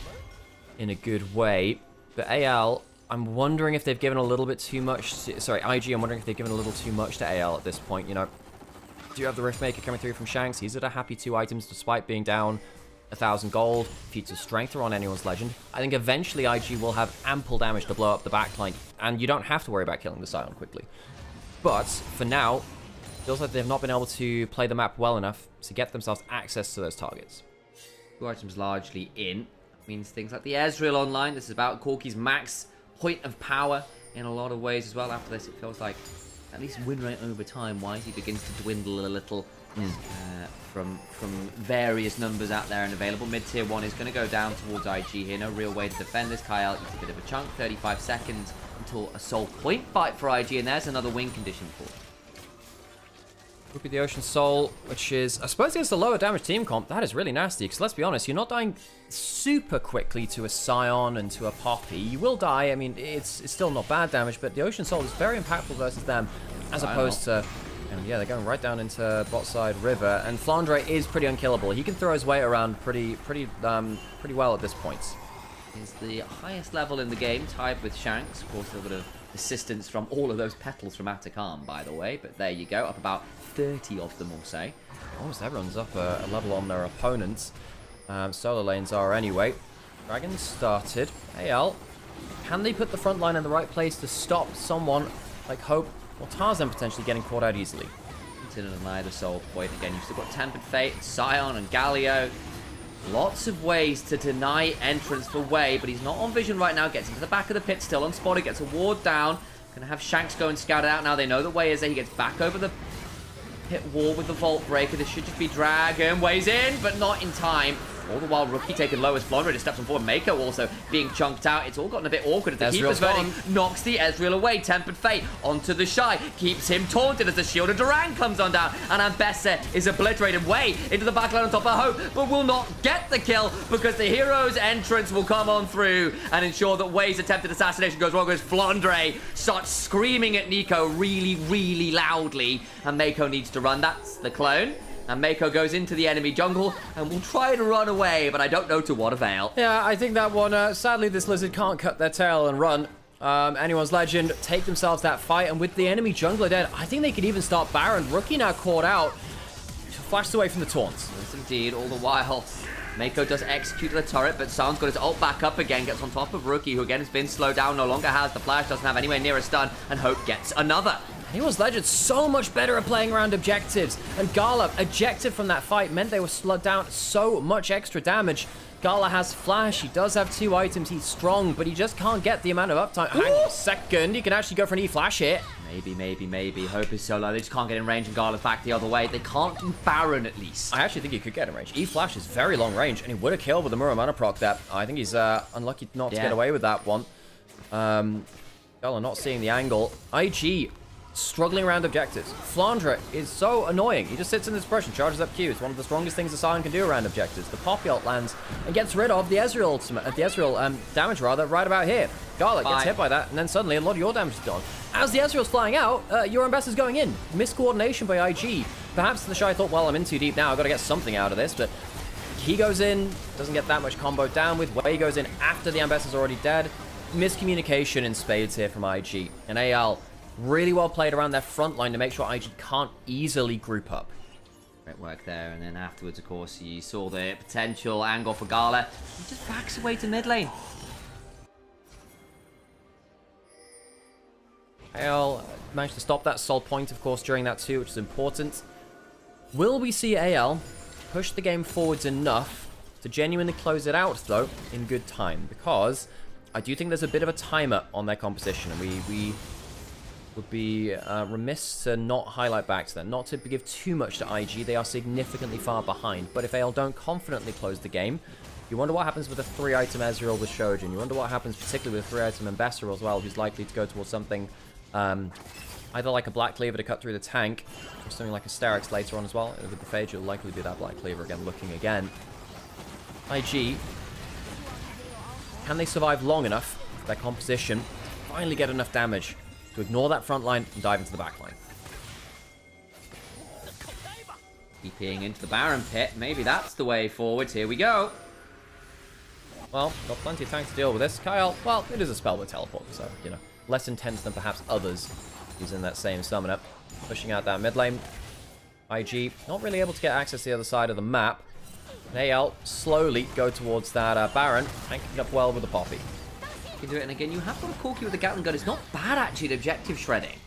[SPEAKER 3] in a good way. But AL, I'm wondering if they've given a little bit too much to, sorry, IG, I'm wondering if they've given a little too much to AL at this point. You know, do you have the Riftmaker coming through from Shanks? He's at a happy 2 items despite being down 1,000 gold. Feats of strength are on anyone's legend. I think eventually IG will have ample damage to blow up the backline, and you don't have to worry about killing the Scion quickly. But for now, feels like they've not been able to play the map well enough to get themselves access to those targets.
[SPEAKER 5] 2 items largely in. That means things like the Ezreal online. This is about Corki's max point of power in a lot of ways as well. After this, it feels like at least win rate over time wise, he begins to dwindle a little from various numbers out there and available. Mid-tier 1 is going to go down towards IG here. No real way to defend this. Kyle eats a bit of a chunk. 35 seconds until a soul point fight for IG, and there's another win condition for them.
[SPEAKER 3] Would be the Ocean Soul, which is, I suppose, against the lower damage team comp. That is really nasty, because let's be honest, you're not dying super quickly to a Scion and to a Poppy. You will die. I mean, it's still not bad damage, but the Ocean Soul is very impactful versus them, as opposed to, and yeah, they're going right down into bot side river, and Flandre is pretty unkillable. He can throw his weight around pretty well at this point.
[SPEAKER 5] Is the highest level in the game, tied with Shanks. Of course, a little bit of assistance from all of those petals from Atakan, by the way, but there you go, up about 30 of them, we'll say.
[SPEAKER 3] Almost everyone's up a level on their opponents. Solo lanes are anyway. Dragon started. AL, can they put the front line in the right place to stop someone like Hope or Tarzan potentially getting caught out easily?
[SPEAKER 5] Consider neither soul point. Again, you've still got Tempered Fate, Scion, and Galio. Lots of ways to deny entrance for Wei, but he's not on vision right now. Gets into the back of the pit, still unspotted, gets a ward down. Gonna have Shanks go and scout it out now. They know that Wei is there. He gets back over the pit wall with the Vault Breaker. This should just be Dragon. Wei's in, but not in time. All the while, Rookie taking low as Flandre just steps on forward. Mako also being chunked out. It's all gotten a bit awkward as the Keeper's verdict knocks the Ezreal away. Tempered Fate onto the Shy. Keeps him taunted as the shield of Duran comes on down. And Ambessa is obliterated. Way into the backline on top of Hope, but will not get the kill because the hero's entrance will come on through and ensure that Way's attempted assassination goes wrong as Flandre starts screaming at Nico really, really loudly. And Mako needs to run. That's the clone. And Mako goes into the enemy jungle and will try to run away, but I don't know to what avail.
[SPEAKER 3] Yeah, I think that one, sadly this lizard can't cut their tail and run. Anyone's legend take themselves that fight, and with the enemy jungler dead, I think they could even start Baron. Rookie now caught out, flashed away from the taunts.
[SPEAKER 5] Yes, indeed, all the while. Mako does execute the turret, but San's got his ult back up again, gets on top of Rookie, who again has been slowed down, no longer has the flash, doesn't have anywhere near a stun, and Hope gets another.
[SPEAKER 3] Anyone's legend so much better at playing around objectives, and Gala ejected from that fight meant they were slowed down so much extra damage. Gala has flash, he does have 2 items, he's strong, but he just can't get the amount of uptime. Hang on a second, he can actually go for an E-flash here.
[SPEAKER 5] Maybe. Hope is so low, they just can't get in range, and Gala's back the other way. They can't do Baron at least.
[SPEAKER 3] I actually think he could get in range. E-flash is very long range, and he would have killed with the Muramana proc that. I think he's unlucky not to get away with that one. Gala not seeing the angle. IG struggling around objectives. Flandre is so annoying. He just sits in this brush and charges up Q. It's one of the strongest things the Scion can do around objectives. The Poppy ult lands and gets rid of the Ezreal ultimate, the Ezreal damage rather, right about here. Garlic gets hit by that, and then suddenly a lot of your damage is gone. As the Ezreal's flying out, your ambassador's going in. Miscoordination by IG. Perhaps the Shy thought, well, I'm in too deep now, I've got to get something out of this, but he goes in, doesn't get that much combo down with. Wei goes in after the ambassador's already dead. Miscommunication in spades here from IG. And AL really well played around their front line to make sure IG can't easily group up.
[SPEAKER 8] Great work there, and then afterwards, of course, you saw the potential angle for Gala. He just backs away to mid lane.
[SPEAKER 3] AL managed to stop that Sol point, of course, during that too, which is important. Will we see AL push the game forwards enough to genuinely close it out, though, in good time? Because I do think there's a bit of a timer on their composition, and we would be remiss to not highlight back to them. Not to give too much to IG, they are significantly far behind. But if AL don't confidently close the game, you wonder what happens with a 3-item Ezreal with Shojin. You wonder what happens particularly with a 3-item Ambassador as well, who's likely to go towards something either like a Black Cleaver to cut through the tank, or something like a Sterix later on as well. With the Phage, it'll likely be that Black Cleaver again, looking again. IG, can they survive long enough for their composition to finally get enough damage to ignore that front line and dive into the back line?
[SPEAKER 8] TPing into the Baron pit. Maybe that's the way forwards. Here we go.
[SPEAKER 3] Well, got plenty of time to deal with this. Kyle, well, it is a spell with teleport, so, you know, less intense than perhaps others using that same summoner. Pushing out that mid lane. IG not really able to get access to the other side of the map. AL slowly go towards that Baron, tanking it up well with the Poppy.
[SPEAKER 8] You can do it, and again, you have got a Corki with the Gatling gun. It's not bad, actually, the objective shredding.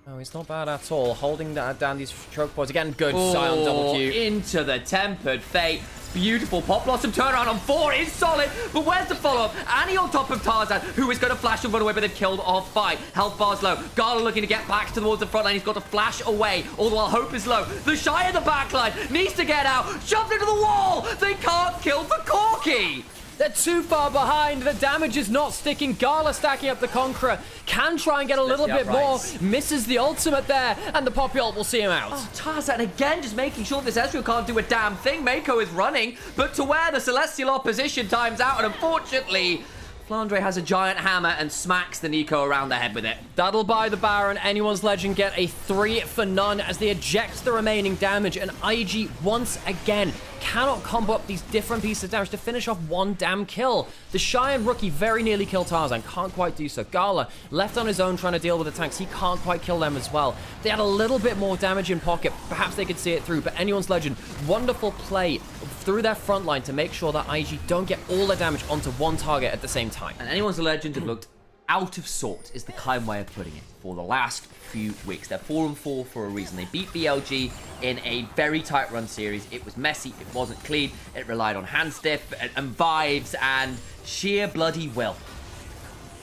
[SPEAKER 3] No, it's not bad at all. Holding down these choke points. Again, good Scion double Q.
[SPEAKER 8] Into the Tempered Fate. Beautiful Pop Blossom turnaround on 4 is solid, but where's the follow-up? Annie on top of Tarzan, who is going to flash and run away, but they've killed off 5. Health bar's low. Gala looking to get back towards the front line. He's got to flash away, all the while hope is low. The Shy in the back line needs to get out. Shoved into the wall. They can't kill the Corki.
[SPEAKER 3] They're too far behind. The damage is not sticking. Gala stacking up the Conqueror. Can try and get a little bit more. Misses the ultimate there. And the Poppy ult will see him out.
[SPEAKER 8] Oh, Tarzan again just making sure this Ezreal can't do a damn thing. Mako is running, but to where the Celestial opposition times out. And unfortunately, Flandre has a giant hammer and smacks the Nico around the head with it.
[SPEAKER 3] That'll buy the Baron. Anyone's Legend get a 3 for none as they eject the remaining damage. And IG, once again, cannot combo up these different pieces of damage to finish off one damn kill. The Shy and Rookie very nearly kill Tarzan. Can't quite do so. Gala, left on his own trying to deal with the tanks. He can't quite kill them as well. They had a little bit more damage in pocket. Perhaps they could see it through. But Anyone's Legend, wonderful play through their front line to make sure that IG don't get all their damage onto one target at the same time.
[SPEAKER 8] And Anyone's Legend have looked out of sort, is the kind way of putting it, for the last few weeks. They're 4-4 for a reason. They beat BLG in a very tight run series. It was messy, it wasn't clean, it relied on hand stiff and vibes and sheer bloody will.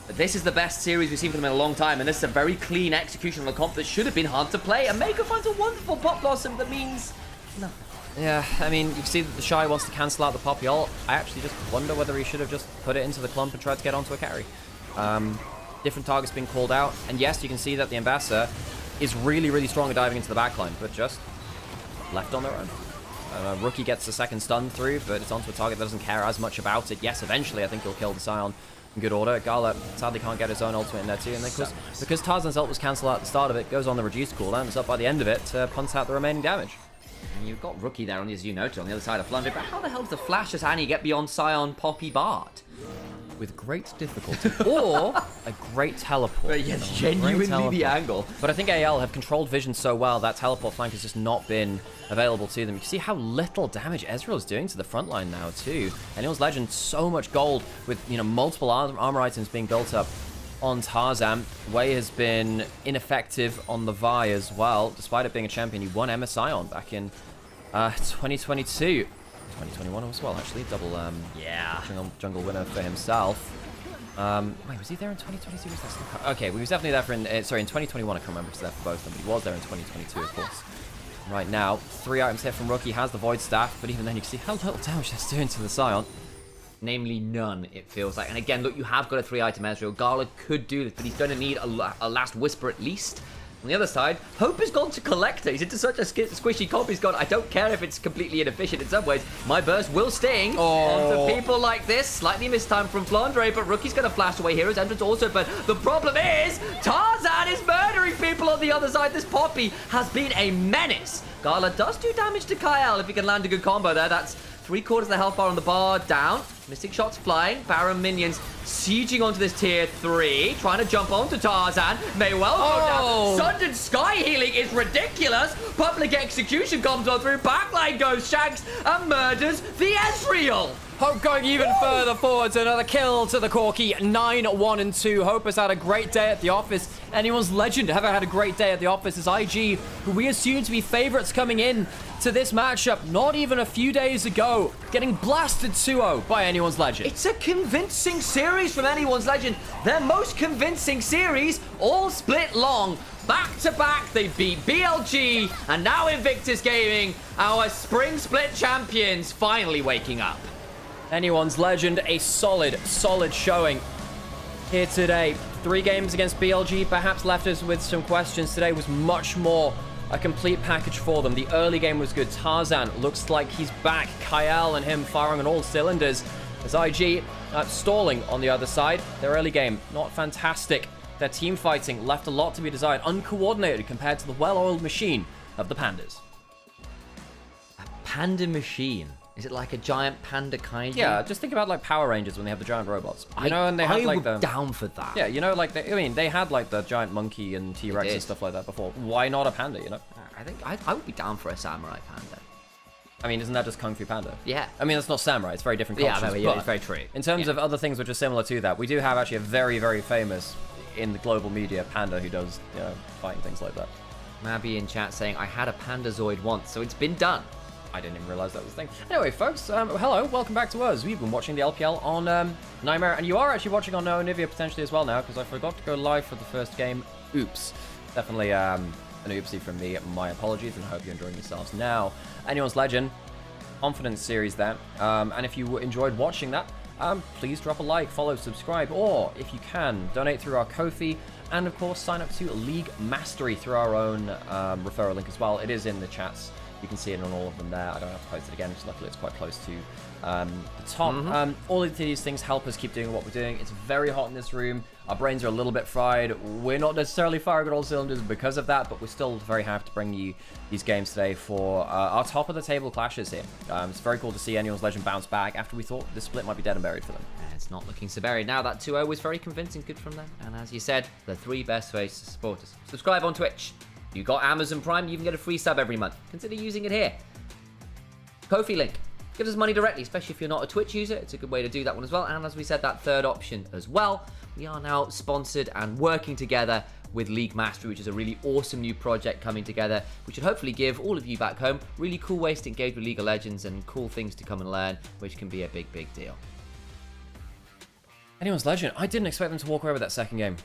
[SPEAKER 8] But this is the best series we've seen from them in a long time, and this is a very clean execution of a comp that should have been hard to play. And Mako finds a wonderful Pop Blossom that means nothing.
[SPEAKER 3] Yeah, I mean, you can see that the Shy wants to cancel out the Poppy ult. I actually just wonder whether he should have just put it into the clump and tried to get onto a carry. Different targets being called out. And yes, you can see that the Ambassador is really, really strong at diving into the backline, but just left on their own. Rookie gets the second stun through, but it's onto a target that doesn't care as much about it. Yes, eventually I think he'll kill the Scion in good order. Gala sadly can't get his own ultimate in there too, and then because Tarzan's ult was cancelled out at the start of it, goes on the reduced cooldown, it's up by the end of it to punt out the remaining damage.
[SPEAKER 8] And you've got Rookie there, as you noted, on the other side of Flandre, but how the hell does the Flash as Annie get beyond Scion, Poppy, Bard?
[SPEAKER 3] With great difficulty, or a great teleport.
[SPEAKER 8] But yes, genuinely the angle.
[SPEAKER 3] But I think AL have controlled vision so well that teleport flank has just not been available to them. You can see how little damage Ezreal is doing to the front line now too. Anyone's Legend, so much gold with, you know, multiple armor items being built up on Tarzan. Wei has been ineffective on the Vi as well, despite it being a champion. He won MSI back in 2022. 2021 as well, actually. Double jungle winner for himself. Wait, was he there in 2022? Was that still... Okay, well, he was definitely there for in 2021. I can't remember if he was there for both of them, but he was there in 2022, of course. Right now, 3 items here from Rookie. Has the Void Staff, but even then you can see how little damage that's doing to the Scion.
[SPEAKER 8] Namely none, it feels like. And again, look, you have got a 3-item Ezreal. Gala could do this, but he's going to need a last Whisper at least.
[SPEAKER 5] On the other side, Hope has gone to Collector. He's into such a squishy comp. He's gone, I don't care if it's completely inefficient in some ways. My burst will sting onto people like this. Slightly mistimed from Flandre, but Rookie's going to flash away. Hero's entrance also, but the problem is Tarzan is murdering people on the other side. This Poppy has been a menace. Gala does do damage to Kyle if he can land a good combo there. That's 3/4 of the health bar on the bar down. Mystic shots flying. Baron minions sieging onto this tier 3. Trying to jump onto Tarzan. May well go down. Sundered Sky healing is ridiculous. Public execution comes on through. Backline goes Shanks and murders the Ezreal.
[SPEAKER 3] Hope going even further forwards. Another kill to the Corki. 9-1-2. Hope has had a great day at the office. Anyone's Legend have had a great day at the office as IG, who we assume to be favorites coming in to this matchup not even a few days ago, getting blasted 2-0 by Anyone's Legend.
[SPEAKER 5] It's a convincing series from Anyone's Legend. Their most convincing series, all split long. Back to back, they beat BLG, and now Invictus Gaming, our spring split champions, finally waking up.
[SPEAKER 3] Anyone's Legend, a solid showing here today. 3 games against BLG perhaps left us with some questions. Today was much more a complete package for them. The early game was good. Tarzan looks like he's back. Kyle and him firing on all cylinders. As IG stalling on the other side. Their early game, not fantastic. Their team fighting left a lot to be desired. Uncoordinated compared to the well-oiled machine of the Pandas.
[SPEAKER 5] A panda machine? Is it like a giant panda kaiju?
[SPEAKER 3] Yeah, just think about like Power Rangers when they have the giant robots. You know, and they had like
[SPEAKER 5] the... down for that.
[SPEAKER 3] Yeah, you know, like they had like the giant monkey and T-Rex and stuff like that before. Why not a panda, you know?
[SPEAKER 5] I think I would be down for a samurai panda.
[SPEAKER 3] I mean, isn't that just Kung Fu Panda?
[SPEAKER 5] Yeah.
[SPEAKER 3] I mean, it's not samurai. It's very different cultures.
[SPEAKER 5] Yeah, it's very true.
[SPEAKER 3] In terms of other things which are similar to that, we do have actually a very, very famous in the global media panda who does, you know, fighting things like that.
[SPEAKER 5] Mabby in chat saying, I had a Pandazoid once, so it's been done.
[SPEAKER 3] I didn't even realize that was a thing. Anyway, folks, hello, welcome back to us. We've been watching the LPL on Nymaera, and you are actually watching on Nivea potentially as well now, because I forgot to go live for the first game. Oops. Definitely an oopsie from me. My apologies, and I hope you're enjoying yourselves. Now, Anyone's Legend, Confidence series there. And if you enjoyed watching that, please drop a like, follow, subscribe, or if you can, donate through our Ko-fi, and of course, sign up to League Mastery through our own referral link as well. It is in the chats. You can see it on all of them there. I don't have to post it again, because luckily it's quite close to the top. All of these things help us keep doing what we're doing. It's very hot in this room. Our brains are a little bit fried. We're not necessarily firing on all cylinders because of that, but we're still very happy to bring you these games today for our top of the table clashes here. It's very cool to see Anyone's Legend bounce back after we thought this split might be dead and buried for them.
[SPEAKER 5] It's not looking so buried. Now that 2-0 was very convincing, good from them. And as you said, the 3 best ways to support us. Subscribe on Twitch. You got Amazon Prime, you can get a free sub every month. Consider using it here. Ko-fi link. Gives us money directly, especially if you're not a Twitch user. It's a good way to do that one as well. And as we said, that third option as well. We are now sponsored and working together with League Mastery, which is a really awesome new project coming together, which should hopefully give all of you back home really cool ways to engage with League of Legends and cool things to come and learn, which can be a big, big deal.
[SPEAKER 3] Anyone's Legend. I didn't expect them to walk away with that second game.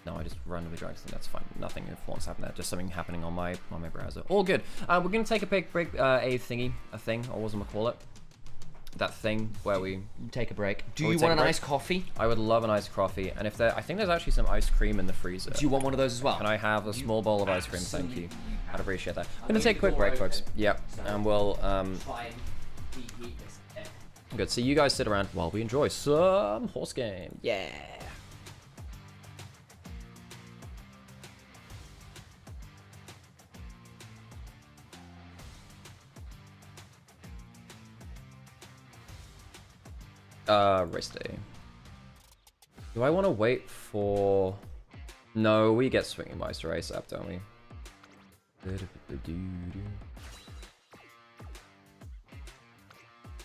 [SPEAKER 3] No, I just randomly dragged something. That's fine. Nothing what's happened there. Just something happening on my browser. All good. We're going to take a big break, a thing, or what was I going to call it? That thing where we
[SPEAKER 5] take a break. Do you want an iced coffee?
[SPEAKER 3] I would love an iced coffee. And if I think there's actually some ice cream in the freezer.
[SPEAKER 5] Do you want one of those as well?
[SPEAKER 3] Can I have a small bowl of ice cream? Thank you. I'd appreciate that. I'm going to take a quick break, folks. Yep. And we'll... Good. So you guys sit around while we enjoy some horse game.
[SPEAKER 5] Yeah.
[SPEAKER 3] Race day. Do I want to wait for... No, we get swinging mice to race up, don't we?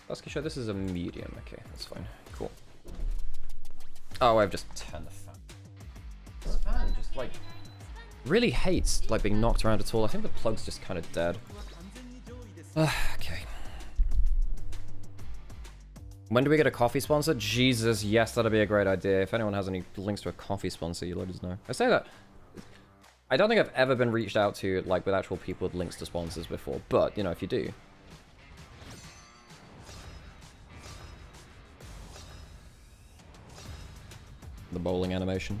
[SPEAKER 3] Husky show, this is a medium. Okay, that's fine. Cool. Oh, I've just turned the fan. This fan just, like, really hates, like, being knocked around at all. I think the plug's just kind of dead. Okay. When do we get a coffee sponsor? Jesus, yes, that'd be a great idea. If anyone has any links to a coffee sponsor, you let us know. I say that. I don't think I've ever been reached out to, like, with actual people with links to sponsors before. But, you know, if you do. The bowling animation.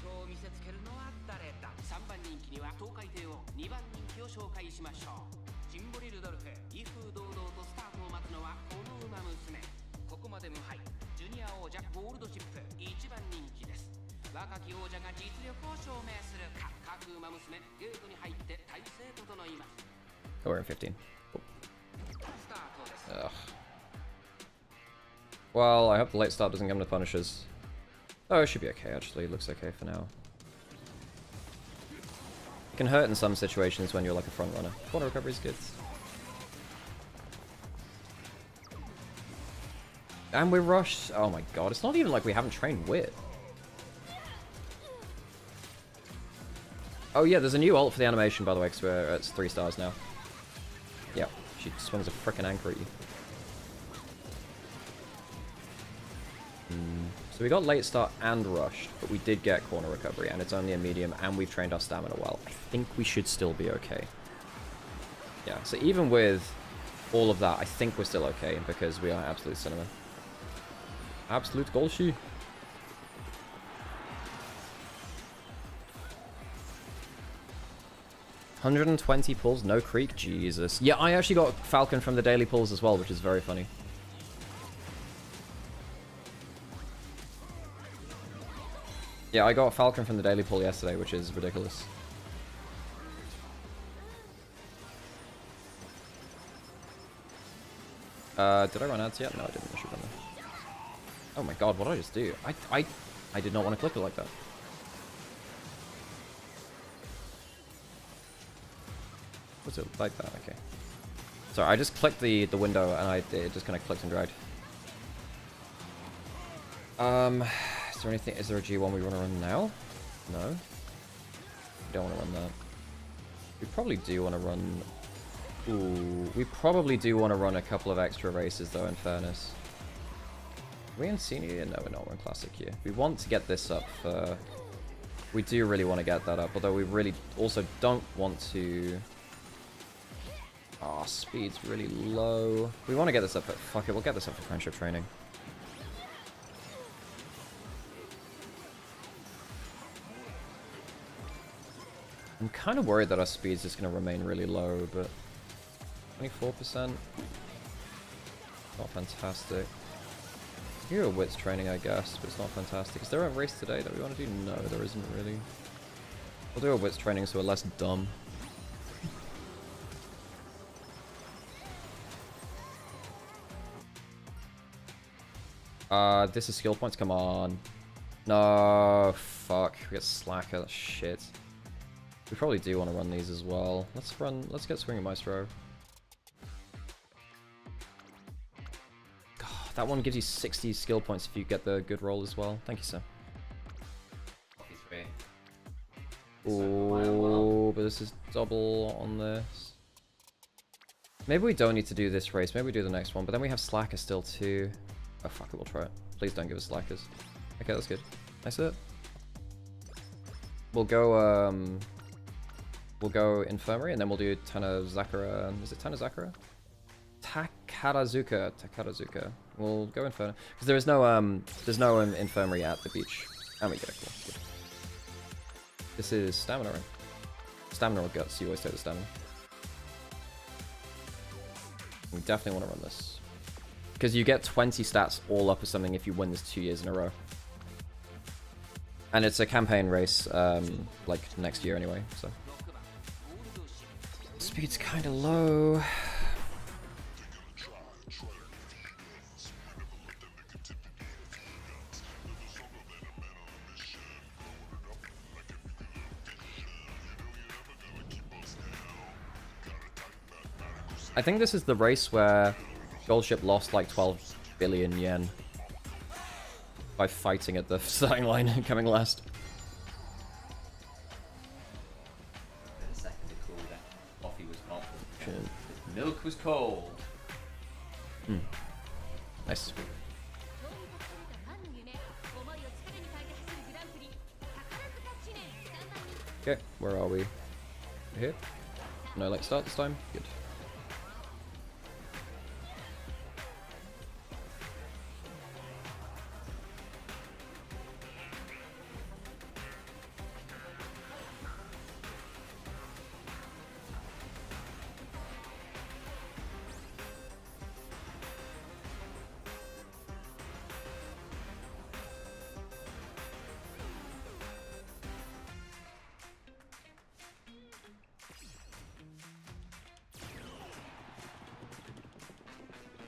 [SPEAKER 8] を見せつけるのは誰だ。3番人気には東海帝王、2番人気を紹介しましょう。シンボリルドルフ、威風堂々とスタートを待つのはこの馬娘。ここまで無敗、ジュニア王者ゴールドチップ、1番人気です。若き王者が実力を証明するか。各馬娘、ゲートに入って体勢整います。
[SPEAKER 3] Oh, we're in 15. Ugh. Well, I hope the late start doesn't come to punishes. Oh, it should be okay, actually. It looks okay for now. It can hurt in some situations when you're like a front runner. Corner recovery is good. And we're rushed. Oh my god, it's not even like we haven't trained wit. Oh yeah, there's a new ult for the animation, by the way, because we're at 3 stars now. Yep, she swings a frickin' anchor at you. So we got late start and rushed, but we did get corner recovery, and it's only a medium, and we've trained our stamina well. I think we should still be okay. Yeah, so even with all of that, I think we're still okay, because we are absolute cinema. Absolute Golshi. $120 pulls, no creek, Jesus. Yeah, I actually got Falcon from the daily pulls as well, which is very funny. Yeah, I got Falcon from the daily pull yesterday, which is ridiculous. Did I run ads yet? No, I didn't. I should run them. Oh my god, what did I just do? I did not want to click it like that. Was it like that? Okay. Sorry, I just clicked the window and it just kind of clicked and dragged. Is there anything? Is there a G1 we want to run now? No. We don't want to run that. We probably do want to run. Ooh, we probably do want to run a couple of extra races though. In fairness. Are we in senior? No, we're not. We're in classic here. We want to get this up. We do really want to get that up, although we really also don't want to. Oh, speed's really low. We want to get this up, but fuck it, we'll get this up for friendship training. I'm kind of worried that our speed's just going to remain really low, but 24%. Not fantastic. Hero Wits training, I guess, but it's not fantastic. Is there a race today that we want to do? No, there isn't really. We'll do a Wits training so we're less dumb. This is skill points, come on. No, fuck. We get Slacker, that's shit. We probably do want to run these as well. Let's get Swinging Maestro. God, that one gives you 60 skill points if you get the good roll as well. Thank you, sir. Oh, but this is double on this. Maybe we don't need to do this race. Maybe we do the next one, but then we have Slacker still too. Oh fuck it, we'll try it. Please don't give us Slackers. Okay, that's good. Nice hit. We'll go Infirmary, and then we'll do Tanazakura. Is it Tanazakura? Takarazuka. We'll go Inferno. Because there's no Infirmary at the beach. And we get it, cool. Good. This is Stamina, right? Stamina or Guts, you always take the Stamina. We definitely want to run this. Because you get 20 stats all up or something if you win this 2 years in a row. And it's a campaign race, like next year anyway, so. Speed's kind of low. I think this is the race where Goldship lost like 12 billion yen by fighting at the starting line and coming last.
[SPEAKER 6] Coffee was hot. Milk was cold.
[SPEAKER 3] Nice. Okay, where are we? Here? No, like start this time? Good.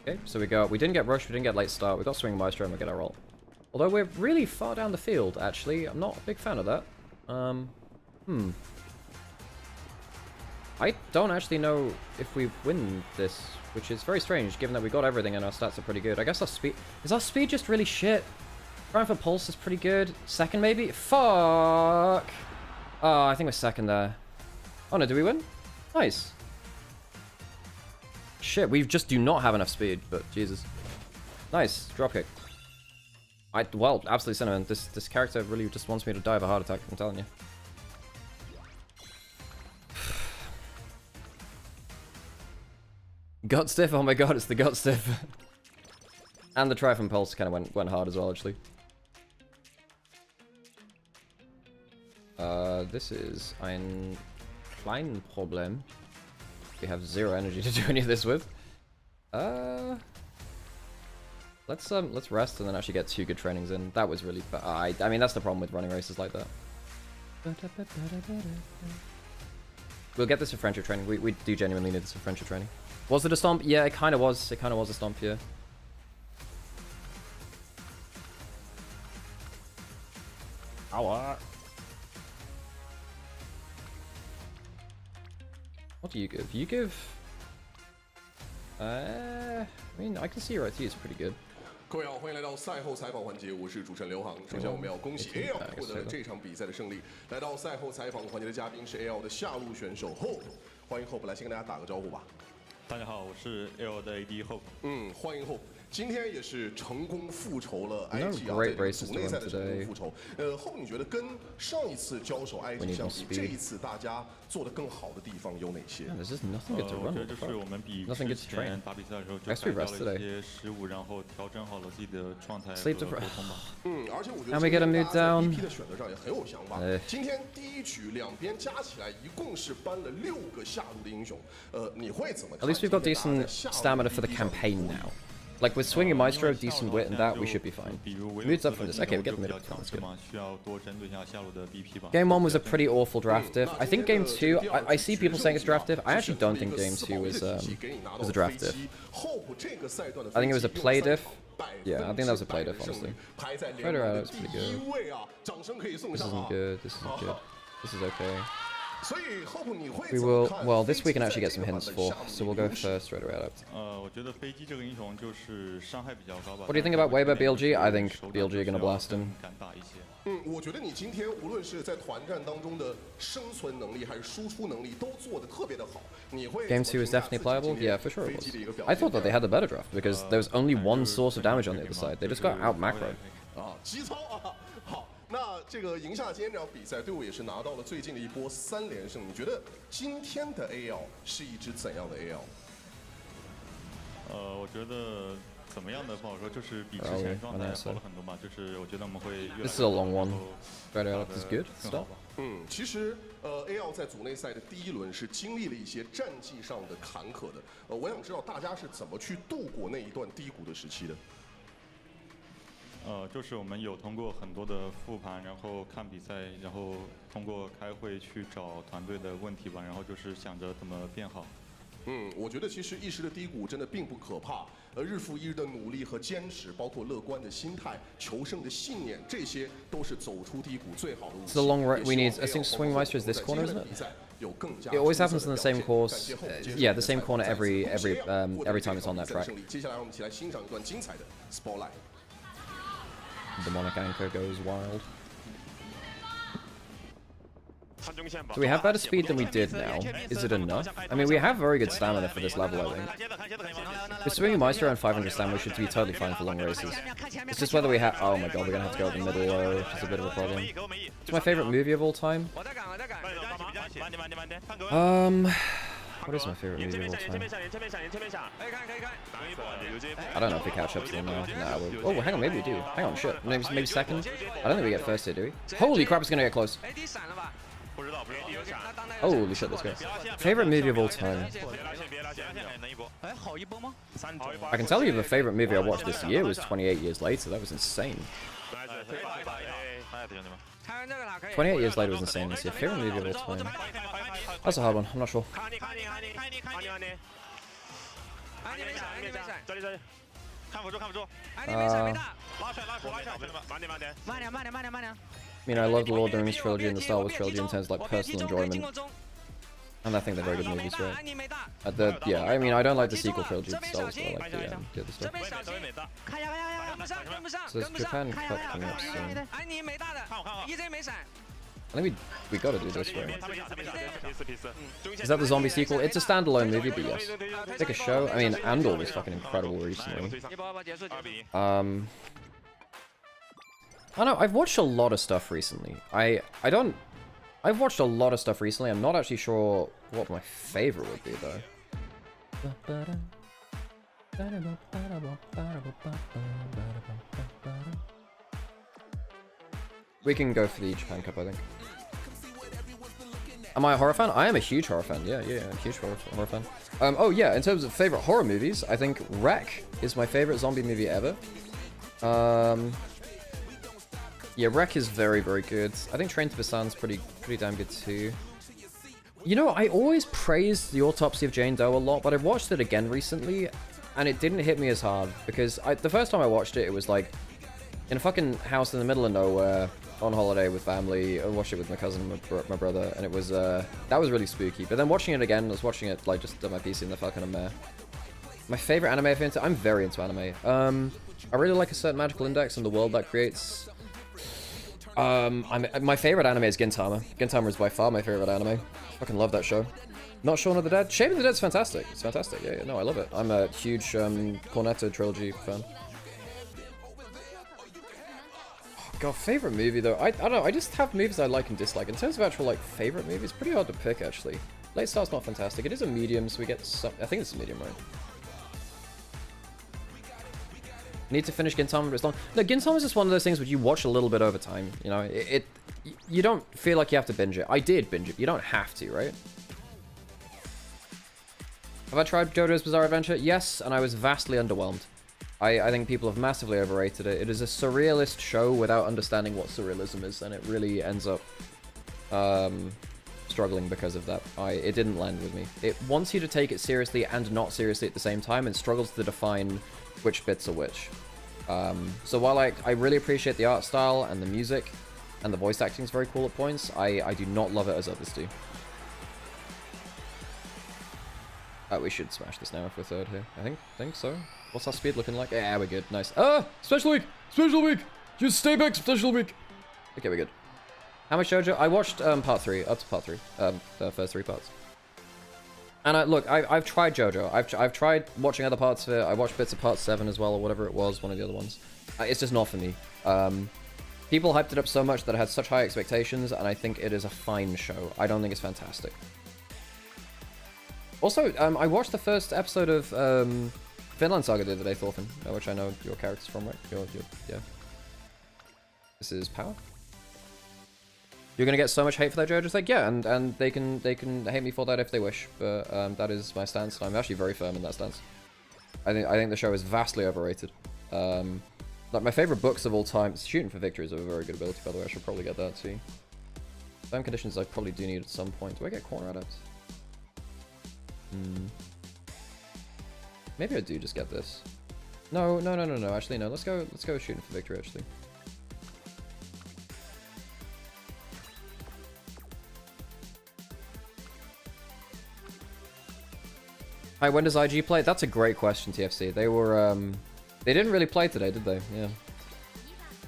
[SPEAKER 3] Okay, so we didn't get rushed, we didn't get late start, we got swing maestro and we get our ult. Although we're really far down the field, actually. I'm not a big fan of that. I don't actually know if we win this, which is very strange, given that we got everything and our stats are pretty good. I guess our speed... Is our speed just really shit? Trying for pulse is pretty good. Second, maybe? Fuck! Oh, I think we're second there. Oh no, do we win? Nice. Shit, we just do not have enough speed, but Jesus. Nice, dropkick. Well, absolutely cinnamon. This character really just wants me to die of a heart attack, I'm telling you. Gut stiff, oh my god, it's the gut stiff. And the Triumph Pulse kind of went hard as well, actually. This is ein klein Problem. We have zero energy to do any of this with. Let's rest and then actually get 2 good trainings in. That was really bad. I mean, that's the problem with running races like that. We'll get this for friendship training. We do genuinely need this for friendship training. Was it a stomp? Yeah, it kind of was. It kind of was a stomp, yeah. What do you give? You give... I mean, I can see your IT is pretty good.
[SPEAKER 1] 各位好，欢迎来到赛后采访环节，我是主持人刘航。首先，我们要恭喜 AL 获得了这场比赛的胜利。来到赛后采访环节的嘉宾是 AL 的下路选手 Hope， 欢迎 Hope 来先跟大家打个招呼吧。
[SPEAKER 10] 大家好，我是 AL 的 AD Hope。
[SPEAKER 1] 欢迎 Hope。今天也是成功复仇了 IG 啊，在组内赛的成功复仇。Hope， 你觉得跟上一次交手 IG 相比，这一次大家做的更好的地方有哪些？
[SPEAKER 10] 我觉得就是我们比之前打比赛的时候就改掉了一些失误，然后调整好了自己的状态和沟通吧。
[SPEAKER 1] 而且我觉得大家在 BP 的选择上也很有想法。今天第一局两边加起来一共是搬了6个下路的英雄。你会怎么看？
[SPEAKER 3] At least we've got decent stamina for the campaign now. Like with swinging maestro, decent wit and that, we should be fine. Moods up from this. Okay, we get the mid. That's good. Game 1 was a pretty awful draft diff. I think game 2, I see people saying it's draft diff. I actually don't think game 2 was a draft diff. I think it was a play diff. Yeah, I think that was a play diff, honestly. Rider out, it's pretty good. This isn't good. This isn't good. This is okay. We will, well, this we can actually get some hints for, so we'll go first right away. What do you think about Weber BLG? I think BLG are gonna blast him.
[SPEAKER 1] 我觉得你今天无论是在团战当中的生存能力还是输出能力都做得特别的好。
[SPEAKER 3] Game 2 is definitely playable? Yeah, for sure it was. I thought that they had the better draft because there was only one source of damage on the other side. They just got out macro.
[SPEAKER 1] 基操啊！好，那这个赢下今天这场比赛，队伍也是拿到了最近的一波3连胜。你觉得今天的 AL 是一支怎样的 AL？
[SPEAKER 10] 我觉得怎么样的不好说，就是比之前状态好了很多嘛。就是我觉得我们会越来越好。
[SPEAKER 3] This is a long one. Better out is good. Stop.
[SPEAKER 1] 其实AL 在组内赛的第1轮是经历了一些战绩上的坎坷的。我想知道大家是怎么去度过那一段低谷的时期的。
[SPEAKER 10] 就是我们有通过很多的复盘，然后看比赛，然后通过开会去找团队的问题吧，然后就是想着怎么变好。
[SPEAKER 1] 我觉得其实一时的低谷真的并不可怕，日复一日的努力和坚持，包括乐观的心态、求胜的信念，这些都是走出低谷最好的武器。
[SPEAKER 3] It's the long run we need. I think swing maestro is this corner, isn't it? It always happens in the same course. Yeah, the same corner every time it's on that track.
[SPEAKER 1] 接下来我们一起来欣赏一段精彩的 spotlight。
[SPEAKER 3] Demonic Anchor goes wild. Do we have better speed than we did now? Is it enough? I mean, we have very good stamina for this level, I think. With swinging Maestro and 500 stamina, we should be totally fine for long races. It's just whether we have... Oh my god, we're gonna have to go up the middle low, which is a bit of a problem. It's my favorite movie of all time. What is my favorite movie of all time? I don't know if we catch up to them now. Nah, oh, hang on, maybe we do. Hang on, shit. Maybe second? I don't think we get first here, do we? Holy crap, it's gonna get close. Holy shit, let's go. Favorite movie of all time? I can tell you the favorite movie I watched this year was 28 Years Later. That was insane. 28 Years Later was insane this year. Favorite movie of all time? That's a hard one, I'm not sure.
[SPEAKER 8] 安妮没闪，安妮没闪，
[SPEAKER 11] 这里，看辅助，看辅助，
[SPEAKER 8] 安妮没闪没大，
[SPEAKER 11] 拉出来，兄弟们，慢点。
[SPEAKER 3] I mean, I love the Lord of the Rings trilogy and the Star Wars trilogy in terms of like personal enjoyment. And I think they're very good movies, right? Yeah, I mean, I don't like the sequel trilogy to Star Wars, but I like the other stuff. So there's Japan Cup coming up soon. I think we gotta do this, right? Is that the zombie sequel? It's a standalone movie, but yes. Pick a show. I mean, Andor was fucking incredible recently. I don't know, I've watched a lot of stuff recently. I've watched a lot of stuff recently. I'm not actually sure what my favorite would be, though. We can go for the Japan Cup, I think. Am I a horror fan? I am a huge horror fan. Yeah, huge horror fan. Oh yeah, in terms of favorite horror movies, I think Wreck is my favorite zombie movie ever. Yeah, Wreck is very, very good. I think Train to Busan's pretty damn good too. You know, I always praise The Autopsy of Jane Doe a lot, but I watched it again recently, and it didn't hit me as hard, because the first time I watched it, it was like, in a fucking house in the middle of nowhere, on holiday with family. I watched it with my cousin and my brother, and it was, that was really spooky. But then watching it again, I was watching it, like, just on my PC in the fucking meh. My favorite anime, I'm very into anime. I really like A Certain Magical Index and the world that creates. My favorite anime is Gintama. Gintama is by far my favorite anime. Fucking love that show. Not Shaun of the Dead. Shaun of the Dead's fantastic. It's fantastic. Yeah, no, I love it. I'm a huge Cornetto trilogy fan. Oh, God, favorite movie though. I don't know. I just have movies I like and dislike. In terms of actual like favorite movies, pretty hard to pick actually. Late Star's not fantastic. It is a medium, so we get some. I think it's a medium, right? Need to finish Gintama, but it's long. No, Gintama is just one of those things where you watch a little bit over time. You know, you don't feel like you have to binge it. I did binge it. You don't have to, right? Have I tried JoJo's Bizarre Adventure? Yes, and I was vastly underwhelmed. I think people have massively overrated it. It is a surrealist show without understanding what surrealism is, and it really ends up struggling because of that. It didn't land with me. It wants you to take it seriously and not seriously at the same time, and struggles to define which bits are which. So while I really appreciate the art style and the music, and the voice acting is very cool at points, I do not love it as others do. We should smash this now if we're third here. I think so. What's our speed looking like? Yeah, we're good. Nice. Ah! Special week! Special week! Just stay back, special week! Okay, we're good. How much JoJo? I watched part 3, up to part 3. The first 3 parts. And look, I've tried JoJo. I've tried watching other parts of it. I watched bits of part 7 as well, or whatever it was, one of the other ones. It's just not for me. People hyped it up so much that I had such high expectations, and I think it is a fine show. I don't think it's fantastic. Also, I watched the first episode of Finland Saga the other day, Thorfinn, which I know your character's from, right? Yeah. This is Power. You're gonna get so much hate for that, Joe. Just like, yeah, and they can hate me for that if they wish, but that is my stance, and I'm actually very firm in that stance. I think the show is vastly overrated. Like my favorite books of all time, Shooting for Victory is a very good ability, by the way. I should probably get that too. Time conditions I probably do need at some point. Do I get corner adepts? Maybe I do just get this. No. Actually, no. Let's go Shooting for Victory. Actually. Hi, when does IG play? That's a great question, TFC. They were they didn't really play today, did they? Yeah.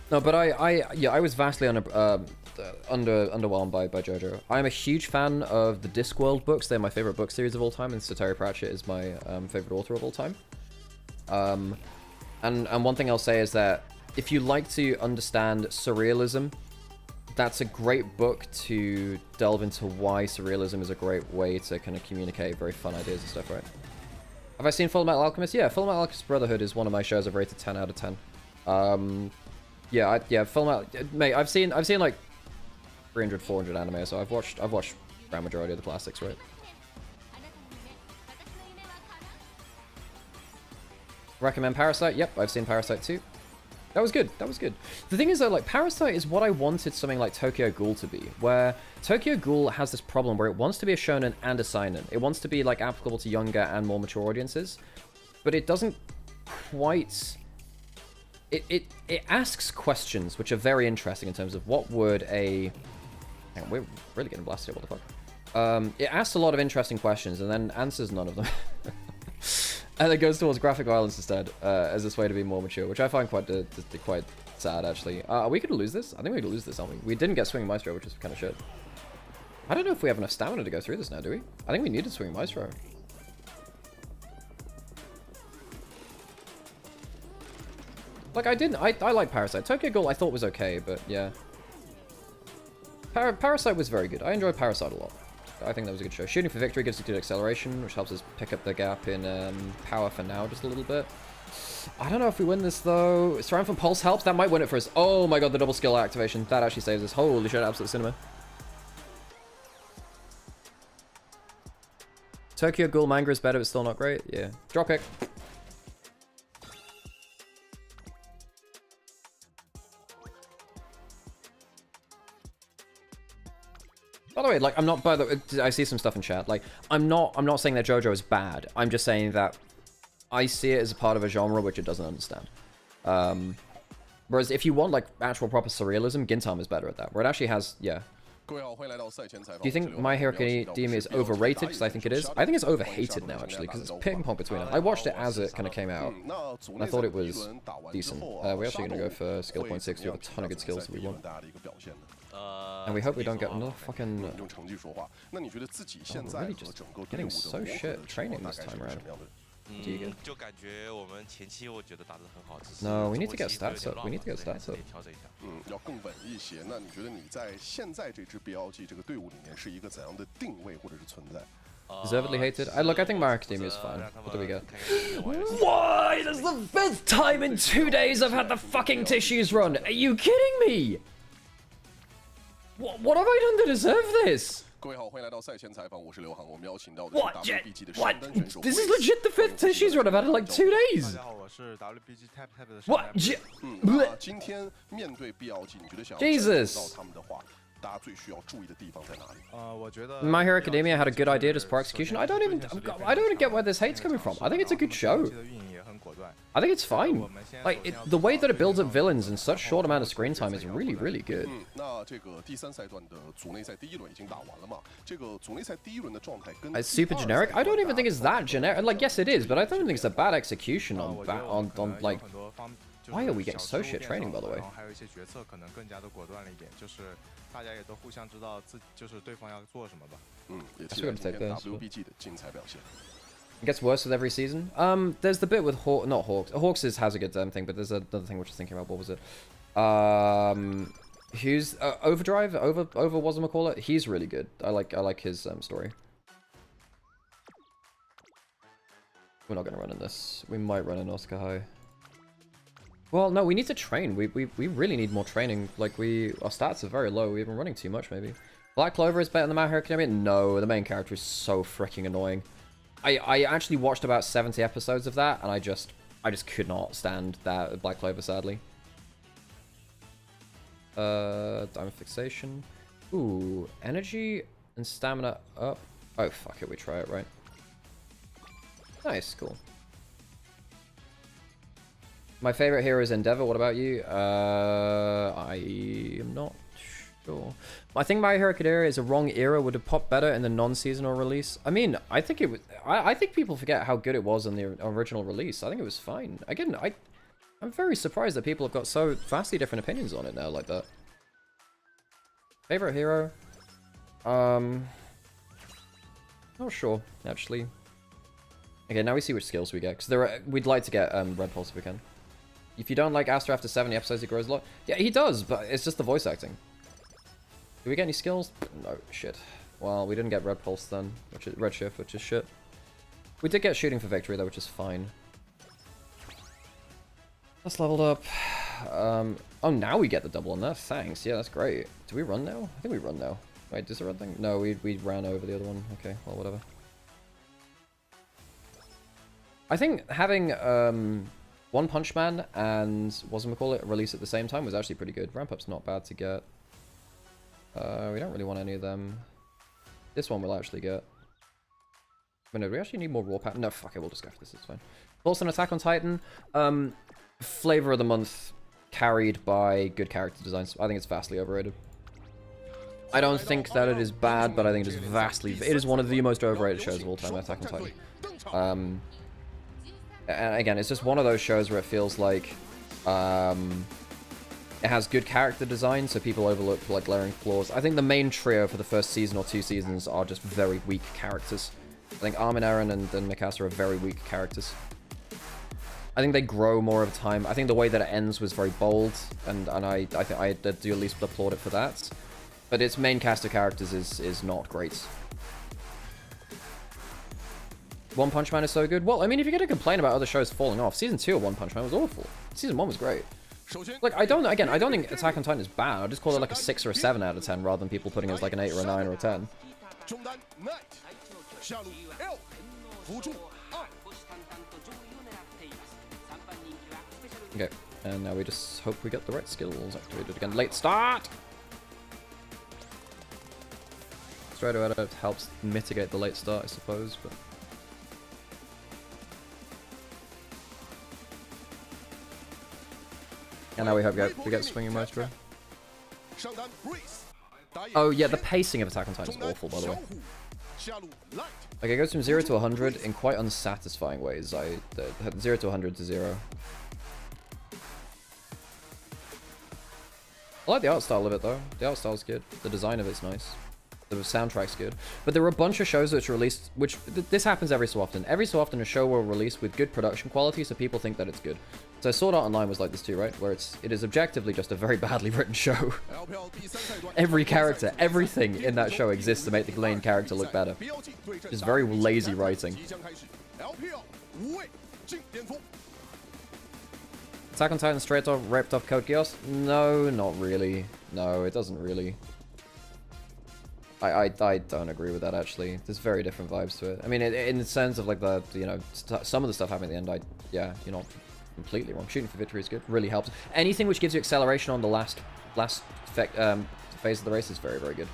[SPEAKER 3] No, but I was vastly underwhelmed by JoJo. I'm a huge fan of the Discworld books. They're my favorite book series of all time, and Satari Pratchett is my favorite author of all time. And one thing I'll say is that if you like to understand surrealism, that's a great book to delve into why surrealism is a great way to kind of communicate very fun ideas and stuff, right? Have I seen Full Metal Alchemist? Yeah, Full Metal Alchemist Brotherhood is one of my shows I've rated 10 out of 10. Yeah, Full Metal... Mate, I've seen like 300, 400 anime, so I've watched grand majority of the classics, right? Recommend Parasite? Yep, I've seen Parasite too. That was good. The thing is though, like, Parasite is what I wanted something like Tokyo Ghoul to be, where Tokyo Ghoul has this problem where it wants to be a shonen and a seinen. It wants to be, like, applicable to younger and more mature audiences. but it doesn't quite... It asks questions which are very interesting in terms of what would a... Hang on, we're really getting blasted here, what the fuck? It asks a lot of interesting questions and then answers none of them. And it goes towards graphic violence instead, as this way to be more mature, which I find quite sad, actually. Are we going to lose this? I think we're going to lose this, aren't we? We didn't get Swinging Maestro, which is kind of shit. I don't know if we have enough stamina to go through this now, do we? I think we needed Swinging Maestro. Like, I like Parasite. Tokyo Ghoul I thought was okay, but yeah. Parasite was very good. I enjoyed Parasite a lot. I think that was a good show. Shooting for Victory gives us good acceleration, which helps us pick up the gap in power for now just a little bit. I don't know if we win this, though. Triumphant Pulse helps. That might win it for us. Oh my god, the double skill activation. That actually saves us. Holy shit, absolute cinema. Tokyo Ghoul Manga is better, but still not great. Yeah. Drop kick. By the way, like, I'm not, I see some stuff in chat. Like, I'm not saying that JoJo is bad. I'm just saying that I see it as a part of a genre which it doesn't understand. Whereas if you want, like, actual proper surrealism, Gintama is better at that. Where it actually has, yeah. Do you think My Hero Academia is overrated? Because I think it is. I think it's overhated now, actually, because it's ping-pong between them. I watched it as it kind of came out, and I thought it was decent. We're actually going to go for skill point 6. We have a ton of good skills that we want. And we hope we don't get another fucking... Oh, we're really just getting so shit training this time around. No, we need to get stats up. We need to get stats up. Deservedly hated? Look, I think My Hero Academia is fine. What do we get? Why? That's the 5th time in 2 days I've had the fucking tissues run! Are you kidding me? What have I done to deserve this? What? This is legit the 5th tissues run I've had in like 2 days! What? Jesus! My Hero Academia had a good idea, just poor execution. I don't even get where this hate's coming from. I think it's a good show. I think it's fine. Like, the way that it builds up villains in such short amount of screen time is really, really good. It's super generic? I don't even think it's that generic. Like, yes it is, but I don't think it's a bad execution on like... Why are we getting so shit training, by the way? It gets worse with every season. There's the bit with not Hawks. Hawks has a good thing, but there's another thing which I was thinking about. What was it? Who's Overdrive? Over whatchamacallit? He's really good. I like his story. We're not gonna run in this. We might run in Oscar High. Well, no, we need to train. We really need more training. Like, our stats are very low. We've been running too much, maybe. Black Clover is better than My Hero Academia? No, the main character is so freaking annoying. I actually watched about 70 episodes of that, and I just could not stand that Black Clover, sadly. Diamond Fixation. Ooh, energy and stamina up. Oh, fuck it, we try it, right? Nice, cool. My favorite hero is Endeavor. What about you? I am not sure. I think My Hero Academia is a wrong era. Would have popped better in the non-seasonal release. I mean, I think it was. I think people forget how good it was in the original release. I think it was fine. Again, I'm very surprised that people have got so vastly different opinions on it now, like that. Favorite hero? Not sure, actually. Okay, now we see which skills we get, because we'd like to get Red Pulse if we can. If you don't like Astra after 70 episodes, he grows a lot. Yeah, he does, but it's just the voice acting. Do we get any skills? No, shit. Well, we didn't get Red Pulse then, which is Red Shift, which is shit. We did get Shooting for Victory though, which is fine. That's leveled up. Oh, now we get the double on that. Thanks. Yeah, that's great. Do we run now? I think we run now. Wait, does the red thing? No, we ran over the other one. Okay, well, whatever. I think having One Punch Man and whatchamacallit release at the same time was actually pretty good. Ramp up's not bad to get. We don't really want any of them. This one we'll actually get. No, do we actually need more raw power? No, fuck it, we'll just go for this, it's fine. Thoughts on Attack on Titan? Flavor of the month carried by good character designs. I think it's vastly overrated. I don't think that it is bad, but I think it is vastly... It is one of the most overrated shows of all time, Attack on Titan. And again, it's just one of those shows where it feels like... it has good character design, so people overlook like glaring flaws. I think the main trio for the first season or 2 seasons are just very weak characters. I think Armin, Eren, and Mikasa are very weak characters. I think they grow more over time. I think the way that it ends was very bold, and I think I do at least applaud it for that. But its main cast of characters is not great. One Punch Man is so good. Well, I mean, if you're going to complain about other shows falling off, Season 2 of One Punch Man was awful. Season 1 was great. Like, I don't think Attack on Titan is bad. I'll just call it like a 6 or a 7 out of 10 rather than people putting it as like an 8 or a 9 or a 10. Okay, and now we just hope we get the right skills activated again. Late start! Strider Adept helps mitigate the late start, I suppose, but... And now we get Swinging Maestro. Oh yeah, the pacing of Attack on Titan is awful, by the way. Okay, it goes from 0 to 100 in quite unsatisfying ways. 0 to 100 to 0. I like the art style of it though. The art style's good. The design of it's nice. The soundtrack's good. But there were a bunch of shows which released, this happens every so often. Every so often a show will release with good production quality, so people think that it's good. So Sword Art Online was like this too, right? Where it is objectively just a very badly written show. Every character, everything in that show exists to make the main character look better. Just very lazy writing. Attack on Titan straight off ripped off Code Geass? No, not really. No, it doesn't really. I don't agree with that, actually. There's very different vibes to it. I mean, in the sense of, like, the, you know, some of the stuff happening at the end, yeah, you're not completely wrong. Shooting for victory is good. Really helps. Anything which gives you acceleration on the last phase of the race is very, very good.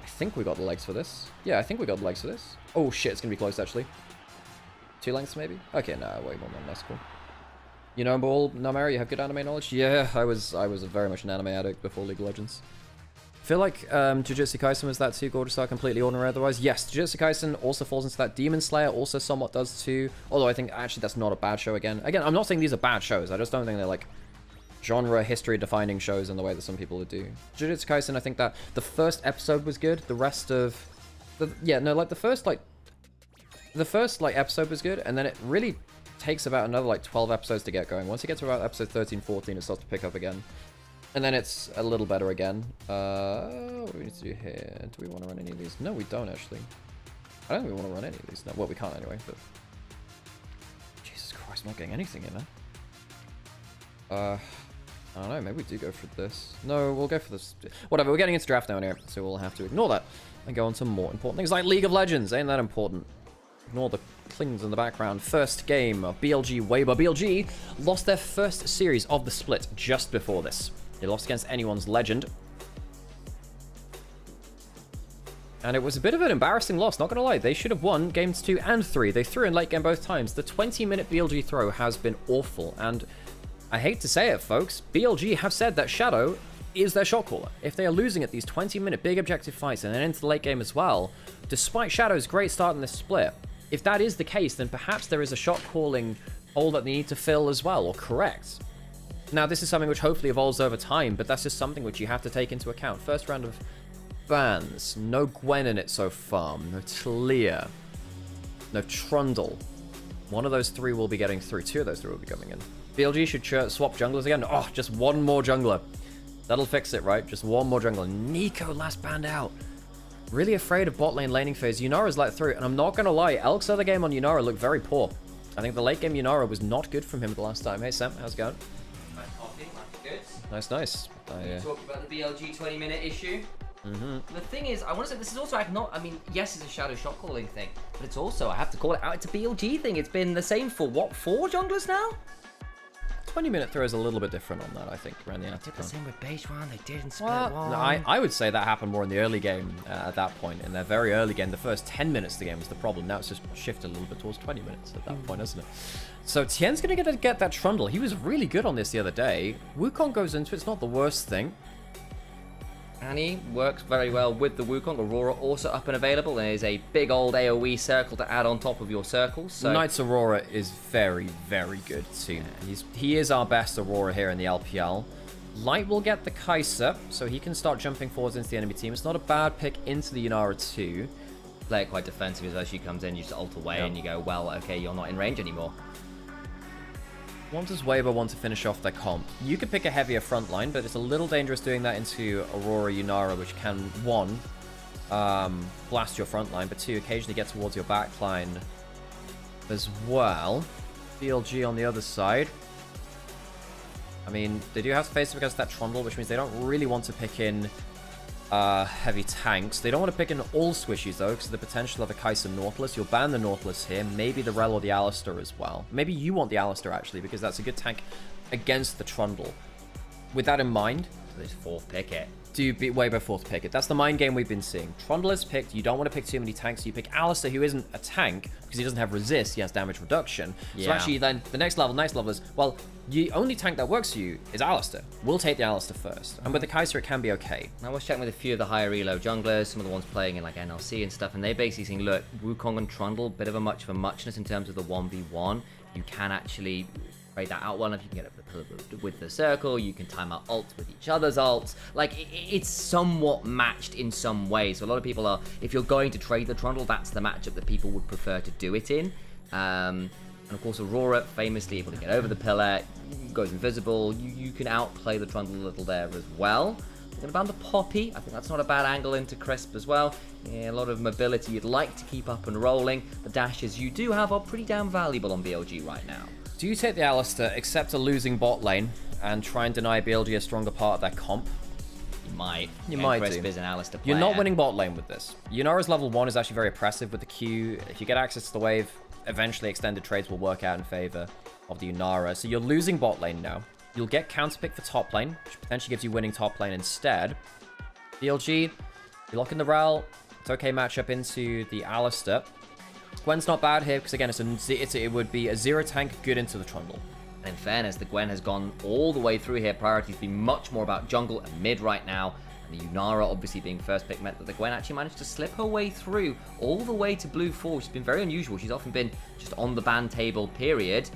[SPEAKER 3] I think we got the legs for this. Yeah, I think we got the legs for this. Oh, shit, it's going to be close, actually. 2 lengths, maybe? Okay, nah, way more than that's cool. You know, Ball, Nymaera, you have good anime knowledge? Yeah, I was very much an anime addict before League of Legends. I feel like Jujutsu Kaisen was that too. Gorgeous are completely ordinary otherwise. Yes, Jujutsu Kaisen also falls into that. Demon Slayer also somewhat does too. Although I think actually that's not a bad show again. Again, I'm not saying these are bad shows. I just don't think they're like genre history defining shows in the way that some people would do. Jujutsu Kaisen, I think that the first episode was good. The rest of the first episode was good, and then it really takes about another like 12 episodes to get going. Once you get to about episode 13, 14, it starts to pick up again. And then it's a little better again. What do we need to do here? Do we want to run any of these? No, we don't, actually. I don't think we want to run any of these. No, well, we can't anyway, but... Jesus Christ, I'm not getting anything in there. I don't know, maybe we do go for this. No, we'll go for this. Whatever, we're getting into draft now anyway, so we'll have to ignore that and go on to more important things like League of Legends. Ain't that important? Ignore the clings in the background. First game of BLG Weber. BLG lost their first series of the split just before this. They lost against anyone's legend. And it was a bit of an embarrassing loss, not gonna lie. They should have won games 2 and 3. They threw in late game both times. The 20-minute BLG throw has been awful. And I hate to say it, folks, BLG have said that Shadow is their shot caller. If they are losing at these 20-minute big objective fights and then into the late game as well, despite Shadow's great start in this split, if that is the case, then perhaps there is a shot calling hole that they need to fill as well, or correct. Now, this is something which hopefully evolves over time, but that's just something which you have to take into account. First round of bans. No Gwen in it so far. No Talia. No Trundle. One of those 3 will be getting through. 2 of those 3 will be coming in. BLG should swap junglers again. Oh, just one more jungler. That'll fix it, right? Just one more jungler. Nico last banned out. Really afraid of bot lane laning phase. Yunara's let through, and I'm not going to lie, Elk's other game on Yunara looked very poor. I think the late game Yunara was not good from him the last time. Hey Sam, how's it going? Nice, nice.
[SPEAKER 5] Talk about the BLG 20-minute issue. The thing is, I want to say this is also not. I mean, yes, it's a shadow shot calling thing, but it's also, I have to call it out, it's a BLG thing. It's been the same for what, 4 junglers now?
[SPEAKER 3] 20-minute throw is a little bit different on that, I think, around the Atacon.
[SPEAKER 5] Did the same with base round, they did in split
[SPEAKER 3] Well,
[SPEAKER 5] one.
[SPEAKER 3] no, I would say that happened more in the early game at that point. In their very early game, the first 10 minutes of the game was the problem. Now it's just shifted a little bit towards 20 minutes at that point, isn't it? So Tien's going to get that Trundle. He was really good on this the other day. Wukong goes into it. It's not the worst thing.
[SPEAKER 5] And he works very well with the Wukong. Aurora also up and available. There's a big old AoE circle to add on top of your circles. So
[SPEAKER 3] Knight's Aurora is very, very good too. He is our best Aurora here in the LPL. Light will get the Kai'Sa, so he can start jumping forwards into the enemy team. It's not a bad pick into the Yunara too.
[SPEAKER 5] Play it quite defensive as she comes in, you just ult away and you go, well, okay, you're not in range anymore.
[SPEAKER 3] What does Weibo want to finish off their comp? You could pick a heavier front line, but it's a little dangerous doing that into Aurora Yunara, which can, one, blast your front line, but two, occasionally get towards your back line as well. BLG on the other side. I mean, they do have to face it because of that Trundle, which means they don't really want to pick in heavy tanks. They don't want to pick in all squishies, though, because of the potential of a Kai'Sa Nautilus. You'll ban the Nautilus here, maybe the Rel or the Alistair as well. Maybe you want the Alistair, actually, because that's a good tank against the Trundle. With that in mind...
[SPEAKER 5] So this fourth pick it.
[SPEAKER 3] Do you beat Weibo fourth pick it? That's the mind game we've been seeing. Trundle is picked, you don't want to pick too many tanks, you pick Alistair, who isn't a tank, because he doesn't have resist, he has damage reduction.
[SPEAKER 5] Yeah.
[SPEAKER 3] So actually then, the next level is, well, the only tank that works for you is Alistair. We'll take the Alistair first. And with the Kai'Sa, it can be okay.
[SPEAKER 5] I was checking with a few of the higher elo junglers, some of the ones playing in like NLC and stuff, and they basically saying, look, Wukong and Trundle, bit of a much of a muchness in terms of the 1v1. You can actually trade that out well enough. You can get up with the circle, you can time out ults with each other's ults. Like, it's somewhat matched in some ways. So a lot of people are, if you're going to trade the Trundle, that's the matchup that people would prefer to do it in. And of course, Aurora, famously able to get over the pillar, goes invisible. You can outplay the Trundle a little there as well. We're going to ban the Poppy. I think that's not a bad angle into Crisp as well. Yeah, a lot of mobility you'd like to keep up and rolling. The dashes you do have are pretty damn valuable on BLG right now.
[SPEAKER 3] Do you take the Alistair, accept a losing bot lane, and try and deny BLG a stronger part of their comp?
[SPEAKER 5] You might.
[SPEAKER 3] You might
[SPEAKER 5] Crisp
[SPEAKER 3] do.
[SPEAKER 5] is an Alistair player.
[SPEAKER 3] You're not winning bot lane with this. Yunara's level 1 is actually very oppressive with the Q. If you get access to the wave, eventually extended trades will work out in favor of the Yunara. So you're losing bot lane now. You'll get counterpick for top lane, which potentially gives you winning top lane instead. BLG, you lock in the Rel. It's okay matchup into the Alistair. Gwen's not bad here because, again, it would be a zero tank good into the Trundle.
[SPEAKER 5] In fairness, the Gwen has gone all the way through here. Priorities be much more about jungle and mid right now. And the Yunara, obviously being first pick, meant that the Gwen actually managed to slip her way through all the way to blue 4, which has been very unusual. She's often been just on the ban table, period.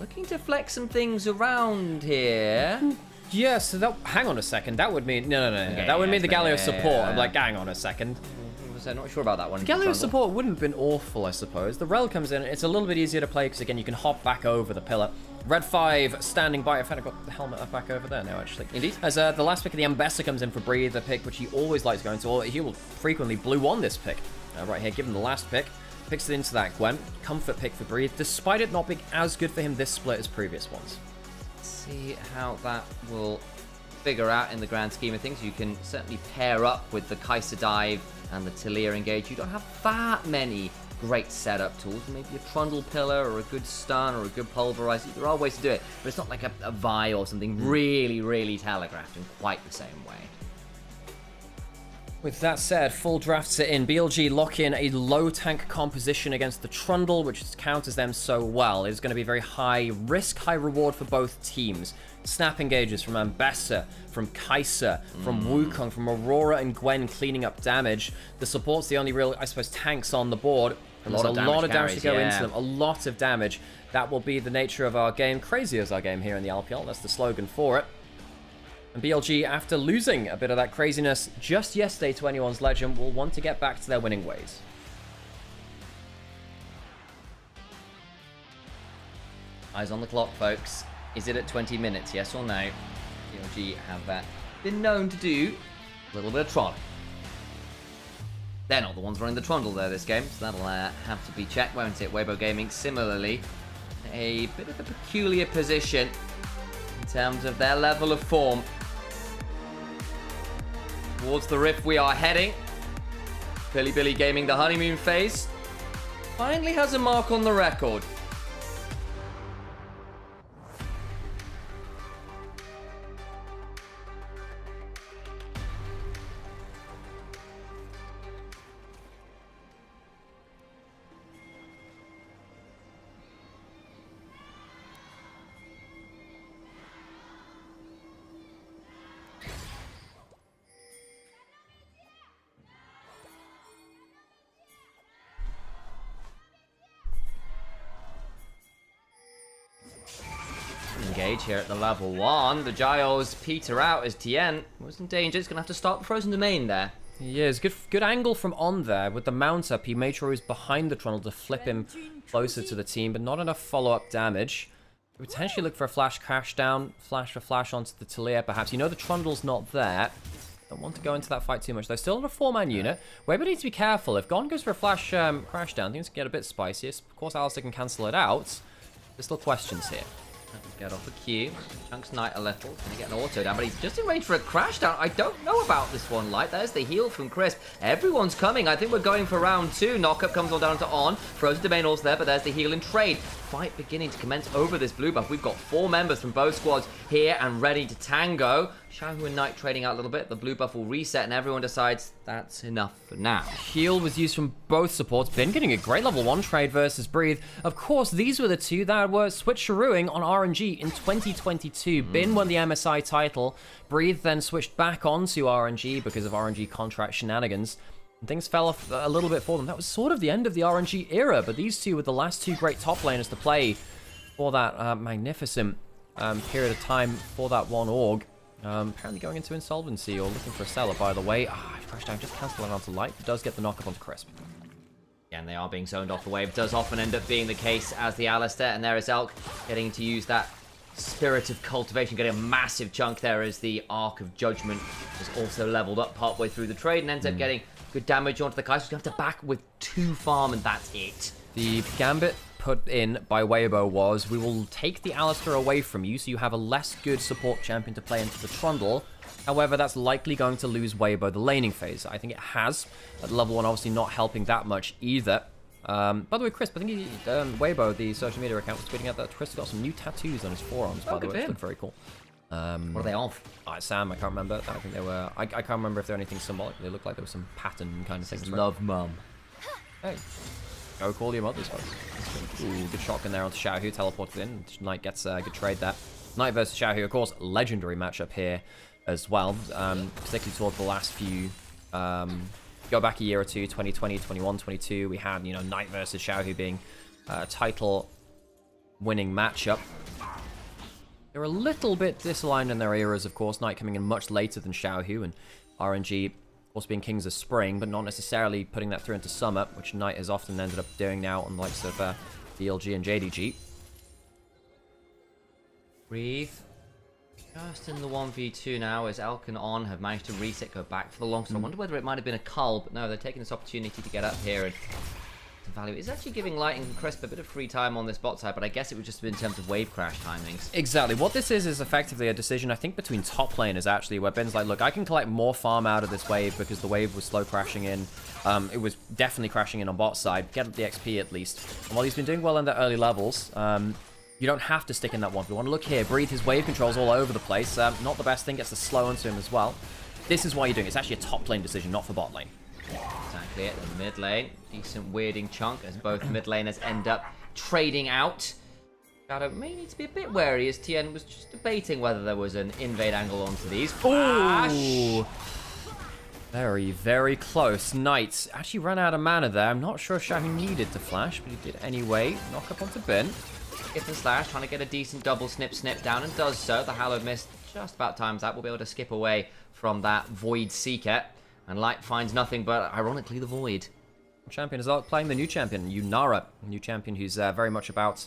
[SPEAKER 5] Looking to flex some things around here.
[SPEAKER 3] Yeah, so that... Hang on a second. That would mean... No.
[SPEAKER 5] Okay,
[SPEAKER 3] that would
[SPEAKER 5] yeah,
[SPEAKER 3] mean the Galio support.
[SPEAKER 5] yeah.
[SPEAKER 3] I'm like, hang on a second.
[SPEAKER 5] I'm not sure about that one.
[SPEAKER 3] Galio support wouldn't have been awful, I suppose. The Rel comes in. It's a little bit easier to play because, again, you can hop back over the pillar. Red 5 standing by. I've got the helmet up back over there now, actually.
[SPEAKER 5] Indeed.
[SPEAKER 3] As the last pick of the Ambessa comes in for Breathe, the pick which he always likes going to, or he will frequently blue on this pick. Right here, give him the last pick. Picks it into that Gwen. Comfort pick for Breathe, despite it not being as good for him this split as previous ones.
[SPEAKER 5] Let's see how that will figure out in the grand scheme of things. You can certainly pair up with the Kai'Sa dive and the Talia engage. You don't have that many great setup tools. Maybe a Trundle pillar or a good stun or a good pulverize. There are ways to do it, but it's not like a Vi or something really, really telegraphed in quite the same way.
[SPEAKER 3] With that said, full drafts it in. BLG lock in a low tank composition against the Trundle, which counters them so well. It's going to be very high risk, high reward for both teams. Snap engages from Ambessa, from Kai'Sa, from Wukong, from Aurora and Gwen cleaning up damage. The support's the only real, I suppose, tanks on the board. And there's a lot of damage to go into them. A lot of damage. That will be the nature of our game. Crazy as our game here in the LPL. That's the slogan for it. And BLG, after losing a bit of that craziness just yesterday to anyone's legend, will want to get back to their winning ways.
[SPEAKER 5] Eyes on the clock, folks. Is it at 20 minutes, yes or no? BLG have been known to do a little bit of trolling. They're not the ones running the Trundle there this game, so that'll have to be checked, won't it? Weibo Gaming, similarly, a bit of a peculiar position in terms of their level of form. Towards the Rift we are heading. Billy Gaming, the honeymoon phase, finally has a mark on the record. Engage here at the level 1. The Giles peter out as Tien was in danger. He's going to have to start the frozen domain there.
[SPEAKER 3] He is. Good angle from on there. With the mount up, he made sure he was behind the Trundle to flip him closer to the team, but not enough follow-up damage. Potentially look for a flash crash down, flash for flash onto the Talia perhaps. You know the Trundle's not there. Don't want to go into that fight too much though. Still on a 4-man unit. Weber needs to be careful. If Gon goes for a flash crash down, things can get a bit spicy. Of course, Alistair can cancel it out. There's still questions here.
[SPEAKER 5] Get off the queue. Chunks Knight a little. Gonna get an auto down, but he's just in range for a crash down. I don't know about this one, Light. There's the heal from Crisp. Everyone's coming. I think we're going for round 2. Knockup comes all down to On. Frozen Domain also there, but there's the heal and trade. Fight beginning to commence over this blue buff. We've got 4 members from both squads here and ready to tango. Xiaohu and Knight trading out a little bit. The blue buff will reset and everyone decides that's enough for now.
[SPEAKER 3] Heal was used from both supports. Bin getting a great level 1 trade versus Breathe. Of course, these were the two that were switcherooing on RNG in 2022. Bin won the MSI title. Breathe then switched back onto RNG because of RNG contract shenanigans. And things fell off a little bit for them. That was sort of the end of the RNG era, but these two were the last 2 great top laners to play for that magnificent period of time for that one org. Apparently going into insolvency or looking for a seller, by the way. Crash down, just cancelling onto Light. Does get the knockup onto Crisp.
[SPEAKER 5] Yeah, and they are being zoned off the wave. Does often end up being the case as the Alistair, and there is Elk getting to use that Spirit of Cultivation, getting a massive chunk there as the Arc of Judgment is also leveled up partway through the trade and ends up getting good damage onto the Kai'Sa. He's going to have to back with 2 farm and that's it.
[SPEAKER 3] The gambit put in by Weibo was, we will take the Alistair away from you so you have a less good support champion to play into the Trundle. However, that's likely going to lose Weibo the laning phase. I think it has. At level 1, obviously not helping that much either. By the way, Crisp, I think Weibo, the social media account, was tweeting out that Crisp got some new tattoos on his forearms, by the way, which look very cool.
[SPEAKER 5] What are they of?
[SPEAKER 3] Sam, I can't remember. I think they were. I can't remember if they're anything symbolic. They look like there was some pattern kind of things.
[SPEAKER 5] Love mum.
[SPEAKER 3] Hey, go call your mothers, folks. Ooh, good shotgun there onto Xiaohu, teleported in. Knight gets a good trade there. Knight versus Xiaohu, of course, legendary matchup here as well. Particularly towards the last few. Go back a year or two, 2020, 21, 22. We had, you know, Knight versus Xiaohu being a title-winning matchup. They're a little bit disaligned in their eras, of course. Knight coming in much later than Xiaohu, and RNG, of course, being Kings of Spring, but not necessarily putting that through into Summer, which Knight has often ended up doing now on the likes of BLG and JDG.
[SPEAKER 5] Breathe. Just in the 1v2 now as Elk and On have managed to reset, go back for the long. So I wonder whether it might have been a cull, but no, they're taking this opportunity to get up here and value. It's actually giving Light and Crisp a bit of free time on this bot side, but I guess it would just be in terms of wave crash timings.
[SPEAKER 3] Exactly. What this is effectively a decision, I think, between top laners, actually, where Ben's like, look, I can collect more farm out of this wave because the wave was slow crashing in. It was definitely crashing in on bot side. Get the XP at least. And while he's been doing well in the early levels, you don't have to stick in that one. If you want to look here, Breathe, his wave control's all over the place. Not the best thing, gets the slow onto him as well. This is why you're doing it. It's actually a top lane decision, not for bot lane.
[SPEAKER 5] Exactly it. The mid lane, decent weirding chunk as both mid laners end up trading out. Shadow may need to be a bit wary as Tien was just debating whether there was an invade angle onto these. Flash!
[SPEAKER 3] Ooh. Very, very close. Knight actually ran out of mana there. I'm not sure if Xiaohu needed to flash, but he did anyway. Knock up onto Ben.
[SPEAKER 5] Skip and slash, trying to get a decent double snip down, and does so. The Hallowed Mist just about times that. Will be able to skip away from that Void Seeker. And Light finds nothing but, ironically, the Void.
[SPEAKER 3] Champion is playing the new champion, Nymaera. New champion who's very much about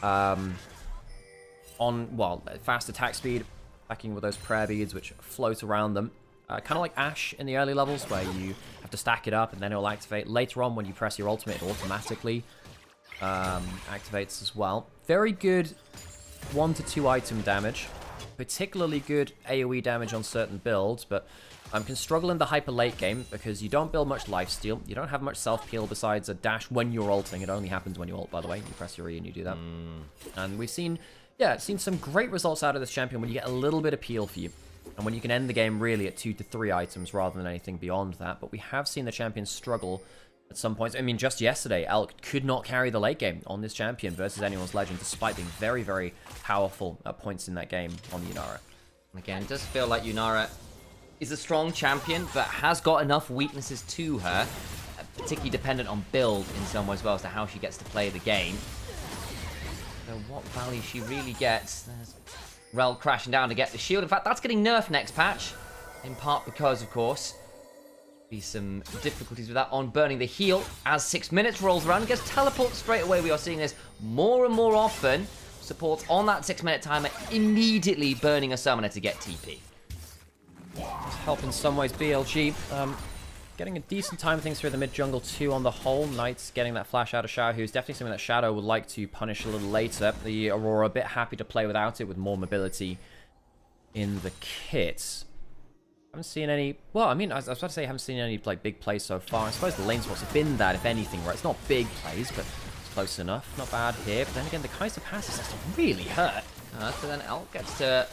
[SPEAKER 3] fast attack speed, attacking with those prayer beads which float around them. Kind of like Ashe in the early levels, where you have to stack it up and then it'll activate. Later on, when you press your ultimate, it automatically activates as well. Very good 1 to 2 item damage. Particularly good AoE damage on certain builds, but can struggle in the hyper late game because you don't build much lifesteal. You don't have much self-heal besides a dash when you're ulting. It only happens when you ult, by the way. You press your E and you do that. And we've seen some great results out of this champion when you get a little bit of peel for you. And when you can end the game really at 2 to 3 items rather than anything beyond that. But we have seen the champion struggle at some points. I mean, just yesterday, Elk could not carry the late game on this champion versus anyone's legend, despite being very, very powerful at points in that game on the Nymaera.
[SPEAKER 5] Again, it does feel like Nymaera is a strong champion, but has got enough weaknesses to her, particularly dependent on build in some ways as well as to how she gets to play the game. So what value she really gets. There's Herald crashing down to get the shield. In fact, that's getting nerfed next patch, in part because, of course, be some difficulties with that on burning the heal as 6 minutes rolls around. Gets teleported straight away. We are seeing this more and more often. Supports on that 6 minute timer, immediately burning a summoner to get TP.
[SPEAKER 3] Help in some ways. BLG getting a decent time of things through the mid jungle too on the whole. Knight's getting that flash out of Shadow, who's definitely something that Shadow would like to punish a little later. The Aurora a bit happy to play without it, with more mobility in the kits. Haven't seen any... Well, I mean, I was about to say I haven't seen any like big plays so far. I suppose the lane swaps have been that, if anything, right? It's not big plays, but it's close enough. Not bad here. But then again, the Kaiser passes has to really hurt.
[SPEAKER 5] So then Elk gets to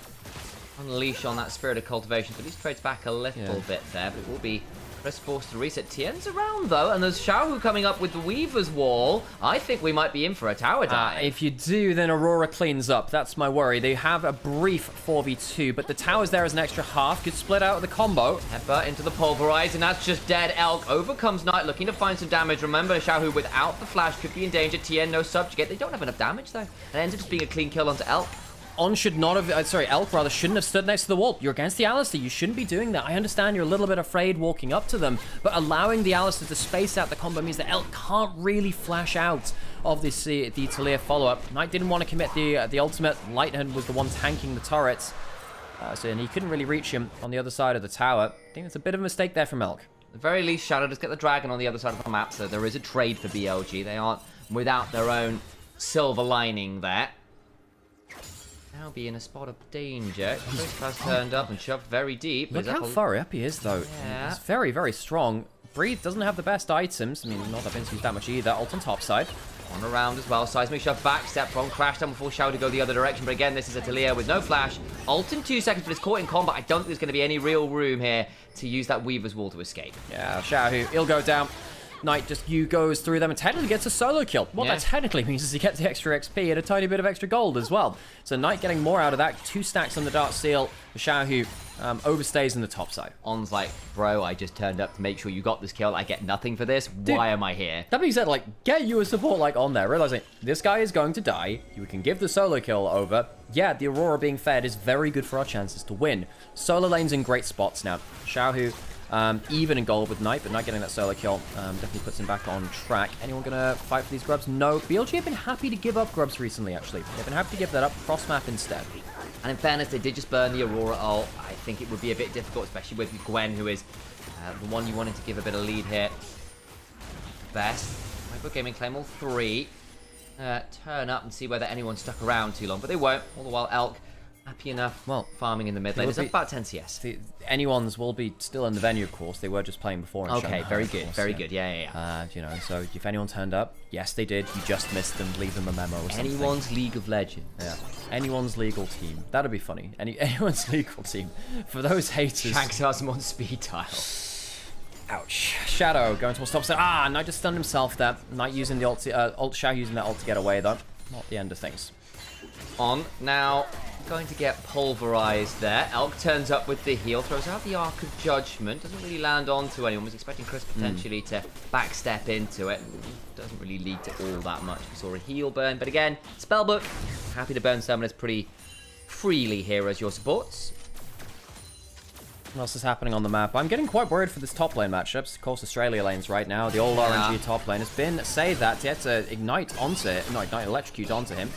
[SPEAKER 5] unleash on that Spirit of Cultivation. So at least trades back a little bit there, but it will be Chris forced to reset. Tien's around though, and there's Xiaohu coming up with the Weaver's Wall. I think we might be in for a tower dive.
[SPEAKER 3] If you do, then Aurora cleans up. That's my worry. They have a brief 4v2, but the tower's there as an extra half. Could split out of the combo.
[SPEAKER 5] Headbutt into the Pulverize, and that's just dead. Elk overcomes Knight, looking to find some damage. Remember, Xiaohu without the flash could be in danger. Tien, no subjugate. They don't have enough damage though. It ends up just being a clean kill onto Elk.
[SPEAKER 3] On should not have, Elk rather, shouldn't have stood next to the wall. You're against the Alistair. You shouldn't be doing that. I understand you're a little bit afraid walking up to them, but allowing the Alistair to space out the combo means that Elk can't really flash out of this the Talia follow-up. Knight didn't want to commit the ultimate. Lighthand was the one tanking the turrets, and he couldn't really reach him on the other side of the tower. I think it's a bit of a mistake there from Elk.
[SPEAKER 5] At the very least, Shadow does get the dragon on the other side of the map, so there is a trade for BLG. They aren't without their own silver lining there. Now be in a spot of danger. Chris has turned up and shoved very deep.
[SPEAKER 3] Look how far up he is, though.
[SPEAKER 5] Yeah.
[SPEAKER 3] He's very, very strong. Breathe doesn't have the best items. I mean, not that Vince used that much either. Ult on top side.
[SPEAKER 5] On around as well. Seismic shove back, step from, crash down before Shadow to go the other direction. But again, this is a Talia with no flash. Ult in 2 seconds, but it's caught in combat. I don't think there's going to be any real room here to use that Weaver's Wall to escape.
[SPEAKER 3] Yeah, Xiaohu, he'll go down. Knight just goes through them and technically gets a solo kill. What that technically means is he gets the extra XP and a tiny bit of extra gold as well. So Knight getting more out of that. 2 stacks on the Dark Seal. Xiaohu overstays in the top side.
[SPEAKER 5] On's like, bro, I just turned up to make sure you got this kill. I get nothing for this. Dude, why am I here?
[SPEAKER 3] That being said, like, get you a support like on there, realizing this guy is going to die. You can give the solo kill over. Yeah, the Aurora being fed is very good for our chances to win. Solo lane's in great spots now. Xiaohu even in gold with Knight, but Knight getting that solo kill definitely puts him back on track. Anyone gonna fight for these grubs? No. BLG have been happy to give up grubs recently, actually. They've been happy to give that up cross map instead.
[SPEAKER 5] And in fairness, they did just burn the Aurora ult. I think it would be a bit difficult, especially with Gwen, who is the one you wanted to give a bit of lead here. Best. Hyper Gaming claim all 3. Turn up and see whether anyone stuck around too long, but they won't. All the while, Elk happy enough, well, farming in the mid lane. It's about 10 CS.
[SPEAKER 3] Anyone's will be still in the venue, of course. They were just playing before.
[SPEAKER 5] Okay, very good, very good. Yeah.
[SPEAKER 3] You know, so if anyone turned up, yes, they did. You just missed them. Leave them a memo or something.
[SPEAKER 5] Anyone's League of Legends.
[SPEAKER 3] Yeah. Anyone's legal team. That'd be funny. Anyone's legal team. For those haters.
[SPEAKER 5] Shanks has him on speed dial.
[SPEAKER 3] Ouch. Shadow going towards top side. Knight just stunned himself there. Knight using the ult. Shadow using that ult to get away, though. Not the end of things.
[SPEAKER 5] On now. Going to get pulverized there. Elk turns up with the heal, throws out the Arc of Judgment. Doesn't really land onto anyone. Was expecting Chris potentially to backstep into it. Doesn't really lead to all that much. We saw a heal burn, but again, Spellbook. Happy to burn summoners pretty freely here as your supports.
[SPEAKER 3] What else is happening on the map? I'm getting quite worried for this top lane matchups. Of course, Australia lanes right now. The old RNG top lane has been saved that. He had to ignite onto it. No, ignite electrocute onto him.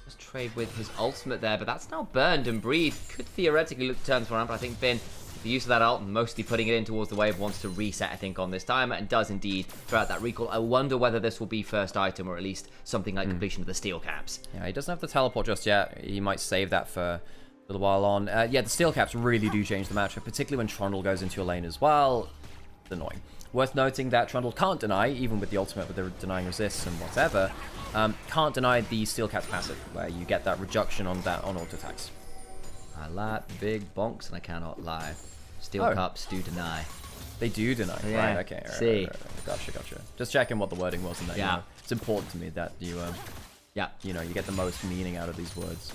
[SPEAKER 5] Just trade with his ultimate there, but that's now burned and breathe. Could theoretically look to turn for him, but I think Bin, with the use of that ult, mostly putting it in towards the wave, wants to reset, I think, on this timer, and does indeed throw out that recall. I wonder whether this will be first item, or at least something like completion of the steel caps.
[SPEAKER 3] Yeah, he doesn't have the teleport just yet. He might save that for a little while on. Yeah, the steel caps really do change the matchup, particularly when Trundle goes into your lane as well. It's annoying. Worth noting that Trundle can't deny, even with the ultimate, with the denying resists and whatever, can't deny the steel caps passive, where you get that reduction on auto attacks.
[SPEAKER 5] I like big bonks, and I cannot lie. Steel cups do deny.
[SPEAKER 3] They do deny.
[SPEAKER 5] Yeah.
[SPEAKER 3] Right, okay.
[SPEAKER 5] See.
[SPEAKER 3] Right. Gotcha. Just checking what the wording was in that.
[SPEAKER 5] Yeah.
[SPEAKER 3] You know, it's important to me that you, you know, you get the most meaning out of these words.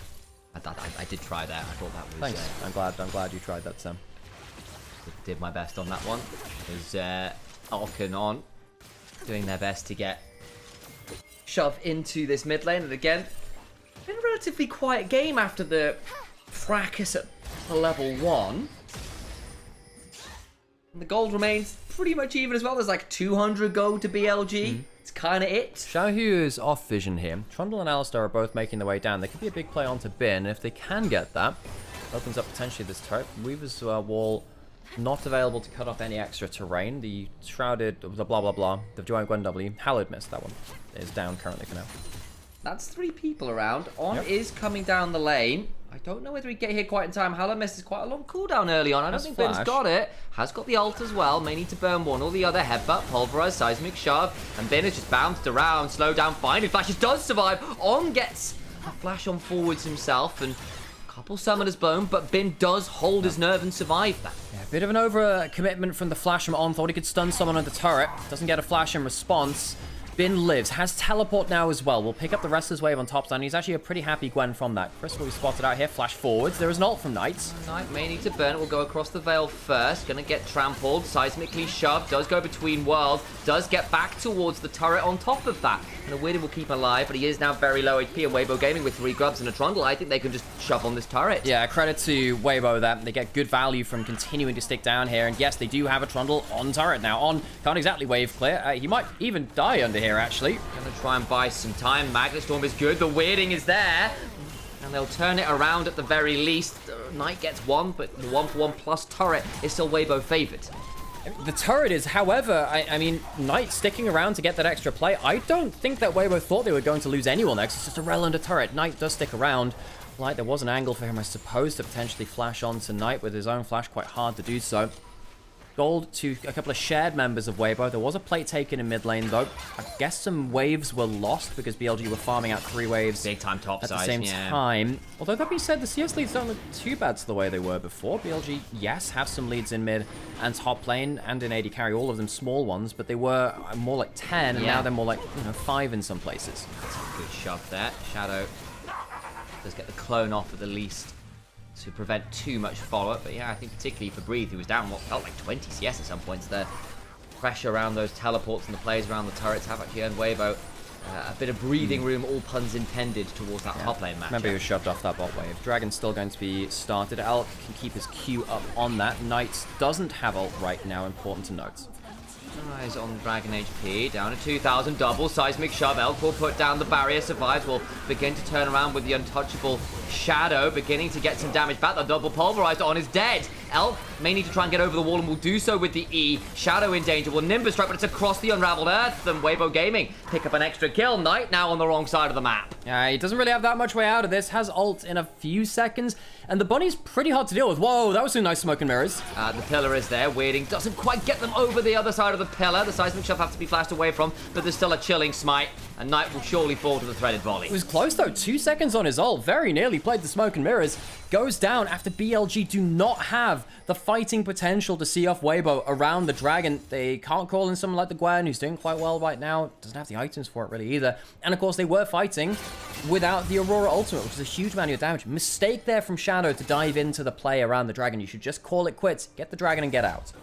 [SPEAKER 5] I did try that. I thought that was...
[SPEAKER 3] Thanks. I'm glad you tried that, Sam.
[SPEAKER 5] Did my best on that one. Because Alkin on, doing their best to get shove into this mid lane. And again, been a relatively quiet game after the fracas at level 1. And the gold remains pretty much even as well. There's like 200 gold to BLG. It's kind of it.
[SPEAKER 3] Xiaohu is off vision here. Trundle and Alistar are both making their way down. There could be a big play onto Bin. If they can get that, opens up potentially this turret. Weaver's wall not available to cut off any extra terrain. The Shrouded, the blah blah blah, the Giant Gwen W, Hallowed missed that one. Is down currently for now.
[SPEAKER 5] That's 3 people around. On is coming down the lane. I don't know whether he'd get here quite in time. Hallowed misses quite a long cooldown early on. I don't think Bin's got it. Has got the ult as well. May need to burn one or the other. Headbutt, pulverize, seismic shove. And Bin is just bounced around. Slow down, finally flashes, does survive. On gets a flash on forwards himself. And couple summoners blown, but Bin does hold his nerve and survive that.
[SPEAKER 3] Yeah, a bit of an over commitment from the flash from On. Thought he could stun someone on the turret. Doesn't get a flash in response. Bin lives, has teleport now as well. We'll pick up the rest of his wave on top stand. He's actually a pretty happy Gwen from that. Chris will be spotted out here. Flash forwards. There is an ult from Knights.
[SPEAKER 5] Knight may need to burn it. Will go across the veil first. Gonna get trampled. Seismically shoved. Does go between worlds. Does get back towards the turret on top of that. And a Weirded will keep him alive, but he is now very low HP. And Weibo Gaming with 3 grubs and a Trundle. I think they can just shove on this turret.
[SPEAKER 3] Yeah, credit to Weibo that they get good value from continuing to stick down here. And yes, they do have a Trundle on turret now. On can't exactly wave clear. He might even die under here, actually.
[SPEAKER 5] Gonna try and buy some time. Magnet Storm is good. The weirding is there. And they'll turn it around at the very least. Knight gets 1, but the 1-for-1 plus turret is still Weibo favored.
[SPEAKER 3] The turret is, however, I mean, Knight sticking around to get that extra play. I don't think that Weibo thought they were going to lose anyone next. It's just a rel under turret. Knight does stick around. Like, there was an angle for him, I suppose, to potentially flash on to Knight with his own flash. Quite hard to do so. Gold to a couple of shared members of Weibo. There was a plate taken in mid lane, though. I guess some waves were lost because BLG were farming out 3 waves
[SPEAKER 5] big time top
[SPEAKER 3] at
[SPEAKER 5] size,
[SPEAKER 3] the same time. Although that being said, the CS leads don't look too bad to the way they were before. BLG, yes, have some leads in mid and top lane and in AD carry, all of them small ones, but they were more like 10, and now they're more like, 5 in some places.
[SPEAKER 5] That's a good shove there. Shadow does get the clone off at the least to prevent too much follow-up. But yeah, I think particularly for Breathe, who was down what felt like 20 CS at some points there. Pressure around those teleports and the plays around the turrets have actually earned Weibo a bit of breathing room, all puns intended, towards that top lane match.
[SPEAKER 3] Remember, he was shoved off that bot wave. Dragon's still going to be started. Elk can keep his Q up on that. Knight doesn't have ult right now, important to note.
[SPEAKER 5] Eyes on Dragon HP, down to 2,000, double seismic shove. Elk will put down the barrier, survives, will begin to turn around with the untouchable Shadow, beginning to get some damage back. The double pulverized on is dead. Elk may need to try and get over the wall and will do so with the E. Shadow in danger, will Nimbus strike, but it's across the unraveled earth. And Weibo Gaming pick up an extra kill. Knight now on the wrong side of the map.
[SPEAKER 3] He doesn't really have that much way out of this. Has ult in a few seconds. And the bunny's pretty hard to deal with. Whoa, that was some nice smoke and mirrors.
[SPEAKER 5] The pillar is there. Weirding doesn't quite get them over the other side of the pillar. The seismic shove have to be flashed away from, but there's still a chilling smite. And Knight will surely fall to the threaded volley.
[SPEAKER 3] It was close though. 2 seconds on his ult. Very nearly played the smoke and mirrors. Goes down after BLG do not have the fighting potential to see off Weibo around the dragon. They can't call in someone like the Gwen, who's doing quite well right now. Doesn't have the items for it really either. And of course they were fighting without the Aurora ultimate, which is a huge amount of damage. Mistake there from Shadow to dive into the play around the dragon. You should just call it quits, get the dragon and get out.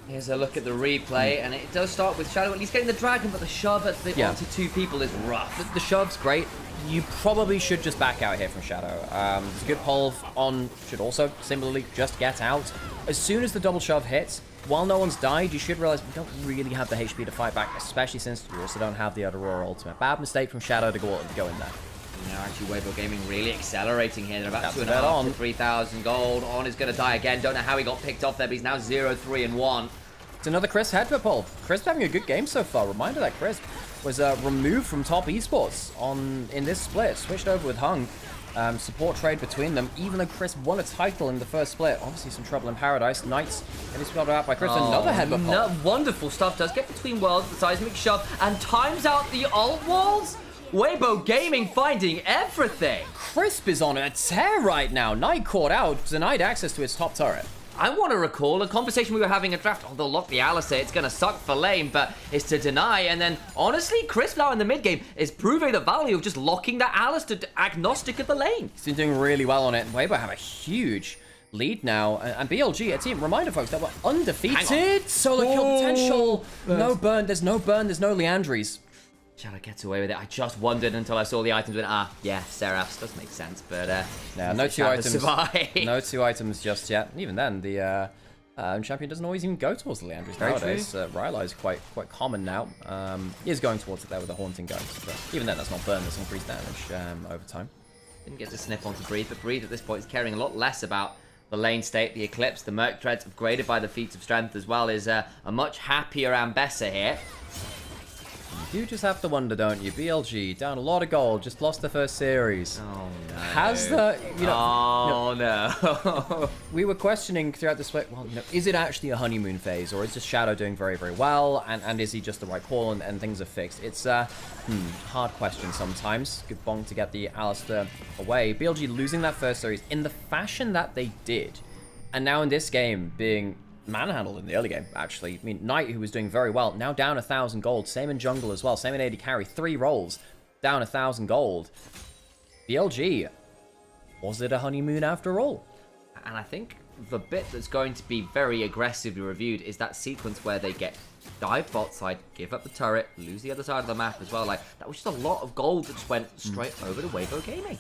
[SPEAKER 5] Here's a look at the replay, and it does start with Shadow at least getting the dragon, but the shove at the onto 2 people is rough.
[SPEAKER 3] The shove's great. You probably should just back out here from Shadow. It's a good pull on, should also similarly just get out. As soon as the double shove hits, while no one's died, you should realize we don't really have the HP to fight back, especially since you also don't have the Aurora ultimate. Bad mistake from Shadow to go in there.
[SPEAKER 5] Now actually Weibo Gaming really accelerating here. They're about 2.5 to 3,000 gold. On is going to die again. Don't know how he got picked off there, but he's now 0-3-1.
[SPEAKER 3] It's another Chris headbutt pull. Chris having a good game so far. Reminder that Chris was removed from top esports in this split. Switched over with Hung. Support trade between them. Even though Chris won a title in the first split. Obviously some trouble in Paradise. Knights getting spelled out by Chris. Another headbutt pull.
[SPEAKER 5] Wonderful stuff. Does get between worlds. The seismic shove and times out the ult walls. Weibo Gaming finding everything.
[SPEAKER 3] Crisp is on a tear right now. Knight caught out. Denied access to his top turret.
[SPEAKER 5] I want to recall a conversation we were having at draft. Oh, they'll lock the Alistar. It's going to suck for lane, but it's to deny. And then, honestly, Chris now in the mid game is proving the value of just locking that Alistar agnostic of the lane.
[SPEAKER 3] He's been doing really well on it. Weibo have a huge lead now. And BLG, a team, reminder folks, that we're undefeated. Solo kill potential. No burn. There's no burn. There's no Leandries.
[SPEAKER 5] Shadow gets away with it. I just wondered until I saw the items and yeah, Seraphs does make sense, but
[SPEAKER 3] yeah, no two items.
[SPEAKER 5] Survive.
[SPEAKER 3] No 2 items just yet. Even then, the champion doesn't always even go towards the Leandries nowadays. Rylai is quite common now. He is going towards it there with the Haunting Ghost, but even then, that's not burn. That's increased damage over time.
[SPEAKER 5] Didn't get to sniff onto Breathe, but Breathe at this point is caring a lot less about the lane state, the Eclipse, the Merc Treads upgraded by the Feats of Strength as well, is a much happier Ambessa here.
[SPEAKER 3] You just have to wonder, don't you? BLG down a lot of gold, just lost the first series.
[SPEAKER 5] Oh no.
[SPEAKER 3] Has the
[SPEAKER 5] no.
[SPEAKER 3] We were questioning throughout the split, well, is it actually a honeymoon phase, or is just Shadow doing very, very well, and is he just the right call and things are fixed? It's a hard question sometimes. Good bonk to get the Alistar away. BLG losing that first series in the fashion that they did, and now in this game being manhandled in the early game, actually. I mean, Knight, who was doing very well, now down 1,000 gold. Same in jungle as well. Same in AD carry. 3 rolls, down 1,000 gold. BLG, was it a honeymoon after all?
[SPEAKER 5] And I think the bit that's going to be very aggressively reviewed is that sequence where they get dive bot side, give up the turret, lose the other side of the map as well. Like, that was just a lot of gold that just went straight over to Weibo Gaming.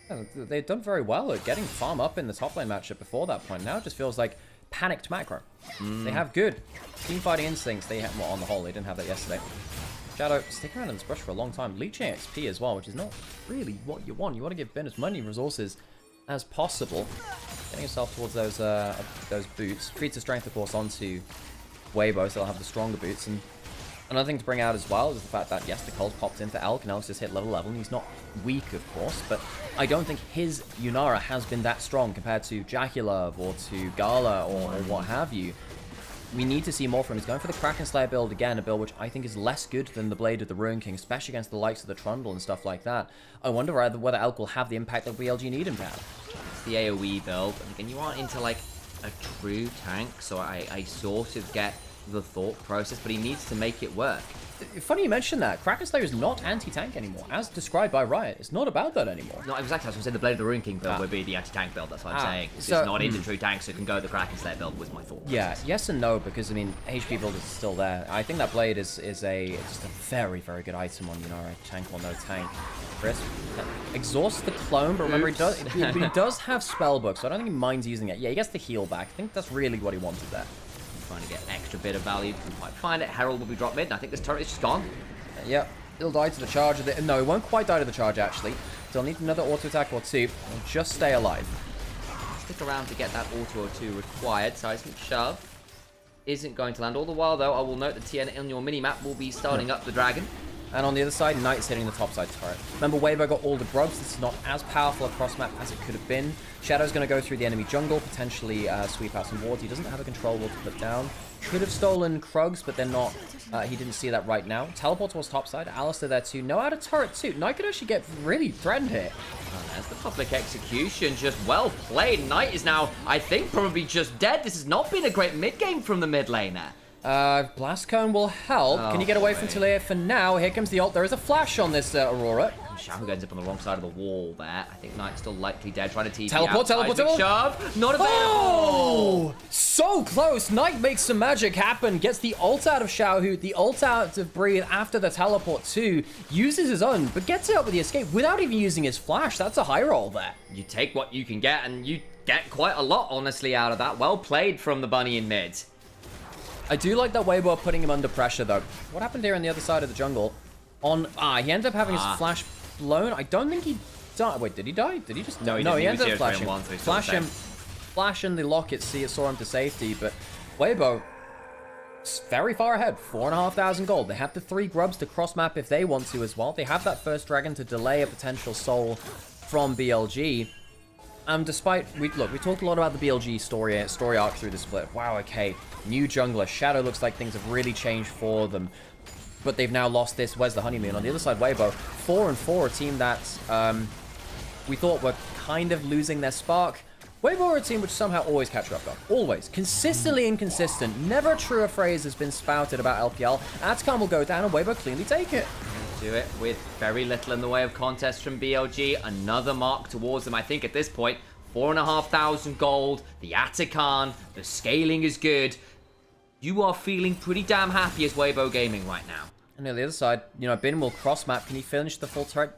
[SPEAKER 3] Yeah, they've done very well at getting farm up in the top lane matchup before that point. Now it just feels like panicked macro. They have good team fighting instincts. They have, well, on the whole, they didn't have that yesterday. Shadow, stick around in this brush for a long time. Leeching XP as well, which is not really what you want. You want to give Ben as many resources as possible. Getting yourself towards those boots. Feats of Strength, of course, onto Weibo, so they'll have the stronger boots. And another thing to bring out as well is the fact that, yes, the Cold popped in for Elk, and Elk's just hit level 11. He's not weak, of course, but I don't think his Yunara has been that strong compared to Jackie-Love or to Gala or what have you. We need to see more from him. He's going for the Kraken Slayer build again, a build which I think is less good than the Blade of the Ruin King, especially against the likes of the Trundle and stuff like that. I wonder whether Elk will have the impact that BLG need him to have.
[SPEAKER 5] It's the AoE build, and again, you aren't into like a true tank, so I sort of get the thought process, but he needs to make it work.
[SPEAKER 3] Funny you mention that. Kraken Slayer is not anti-tank anymore, as described by Riot. It's not about that anymore.
[SPEAKER 5] No, exactly. I was going to say the Blade of the Ruin King build would be the anti-tank build. That's what I'm saying. It's not into true tanks, so it can go the Kraken Slayer build was my thought.
[SPEAKER 3] Yeah, yes and no, because I mean, HP build is still there. I think that Blade is just a very, very good item on Yunara, tank or no tank. Chris, exhaust the clone, but remember he does have spellbook, so I don't think he minds using it. Yeah, he gets the heal back. I think that's really what he wanted there.
[SPEAKER 5] Trying to get an extra bit of value. Can might find it. Herald will be dropped mid, and I think this turret is just gone.
[SPEAKER 3] Yep, he'll die to the charge. No, he won't quite die to the charge, actually. So he'll need another auto attack or two. He'll just stay alive.
[SPEAKER 5] Stick around to get that auto or two required. Seismic shove isn't going to land. All the while, though, I will note that TN on your mini-map will be starting up the dragon.
[SPEAKER 3] And on the other side, Knight's hitting the top side turret. Remember, Weibo got all the grubs. This is not as powerful a cross-map as it could have been. Shadow's going to go through the enemy jungle, potentially sweep out some wards. He doesn't have a control ward to put down. Could have stolen Krugs, but they're not. He didn't see that right now. Teleport towards top side. Alistar there too. No out of turret too. Knight could actually get really threatened here.
[SPEAKER 5] Oh, there's the public execution. Just well played. Knight is now, I think, probably just dead. This has not been a great mid-game from the mid laner.
[SPEAKER 3] Blast Cone will help. Can you get away from Talia for now? Here comes the ult. There is a flash on this Aurora.
[SPEAKER 5] Shamu ends up on the wrong side of the wall there. I think Knight's still likely dead, trying to TP
[SPEAKER 3] teleport.
[SPEAKER 5] Shove. Not available.
[SPEAKER 3] Oh! So close. Knight makes some magic happen. Gets the ult out of Xiaohu, the ult out of Breathe after the teleport too. Uses his own, but gets it up with the escape without even using his flash. That's a high roll there.
[SPEAKER 5] You take what you can get, and you get quite a lot, honestly, out of that. Well played from the bunny in mid.
[SPEAKER 3] I do like that Weibo putting him under pressure, though. What happened here on the other side of the jungle? He ended up having his flash blown. I don't think he died. Wait, did he die? Did he just...
[SPEAKER 5] No,
[SPEAKER 3] he ended up flashing. Flash in the locket, saw him to safety, but Weibo very far ahead. 4,500 gold. They have the 3 grubs to cross-map if they want to as well. They have that first dragon to delay a potential soul from BLG. Despite, we talked a lot about the BLG story arc through the split. Wow, okay, new jungler. Shadow looks like things have really changed for them. But they've now lost this. Where's the honeymoon? On the other side, Weibo, 4-4, a team that we thought were kind of losing their spark. Weibo are a team which somehow always catch up, though. Always. Consistently inconsistent. Never a truer phrase has been spouted about LPL. Atacon will go down and Weibo cleanly take it.
[SPEAKER 5] Do it with very little in the way of contest from BLG. Another mark towards them, I think, at this point. 4,500 gold. The Atacon. The scaling is good. You are feeling pretty damn happy as Weibo Gaming right now.
[SPEAKER 3] And on the other side, you know, Bin will cross map. Can he finish the full turret?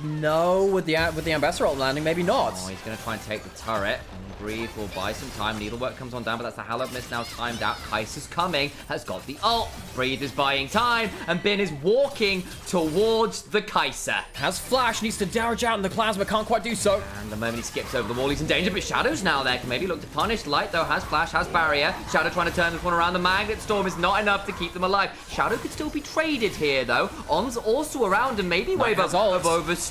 [SPEAKER 3] No, with the Ambassador ult landing, maybe not.
[SPEAKER 5] Oh, he's going to try and take the turret. And Breathe will buy some time. Needlework comes on down, but that's the Hallowed Mist now timed out. Kaiser's coming, has got the ult. Breathe is buying time, and Bin is walking towards the Kaiser.
[SPEAKER 3] Has flash, needs to damage out in the plasma, can't quite do so.
[SPEAKER 5] And the moment he skips over the wall, he's in danger, but Shadow's now there. Can maybe look to punish. Light, though, has flash, has barrier. Shadow trying to turn this one around. The Magnet Storm is not enough to keep them alive. Shadow could still be traded here, though. On's also around, and maybe Weibo have overstepped.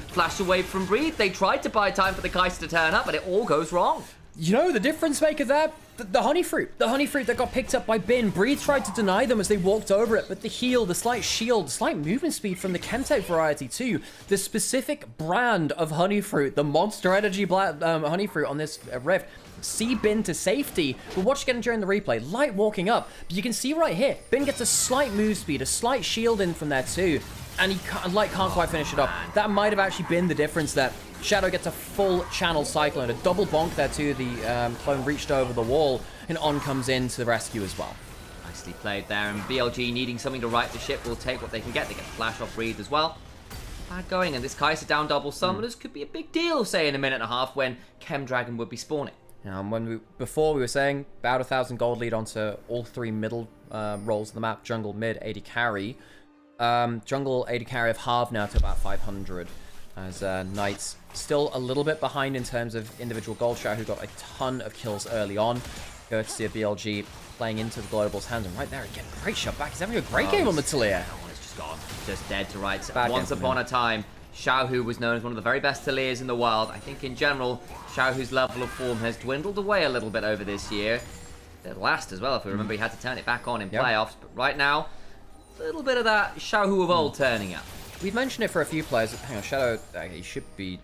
[SPEAKER 5] Flash away from Breathe. They tried to buy time for the Kaiser to turn up, but it all goes wrong.
[SPEAKER 3] You know, the difference maker there, the honey fruit. The honey fruit that got picked up by Bin. Breathe tried to deny them as they walked over it, but the heal, the slight shield, the slight movement speed from the Chemtech variety too. The specific brand of honey fruit, the Monster Energy honey fruit on this Rift. See Bin to safety. We'll watch again during the replay. Light walking up, but you can see right here, Bin gets a slight move speed, a slight shield in from there too. And Light can't quite finish it off. That might have actually been the difference there. Shadow gets a full channel cyclone, a double bonk there too. The clone reached over the wall, and On comes in to the rescue as well.
[SPEAKER 5] Nicely played there, and BLG needing something to right the ship will take what they can get. They get flash off Breathe as well. Bad going, and this Kaiser down double summoners could be a big deal, say, in a minute and a half when Chem Dragon would be spawning.
[SPEAKER 3] Before we were saying about 1,000 gold lead onto all three middle roles of the map, jungle, mid, AD carry. Jungle AD carry have halved now to about 500. As Knights still a little bit behind in terms of individual gold share, who got a ton of kills early on. Courtesy of BLG playing into the Global's hands. And right there again, great shot back. He's having a great game on the Talia.
[SPEAKER 5] Oh, it's just gone. Just dead to rights. Once upon a time, Xiaohu was known as one of the very best Talias in the world. I think in general, Xiaohu's level of form has dwindled away a little bit over this year. The last as well, if we remember, he had to turn it back on in playoffs. But right now, a little bit of that Xiaohu of old turning up.
[SPEAKER 3] We've mentioned it for a few players. Hang on, Shadow, he should be...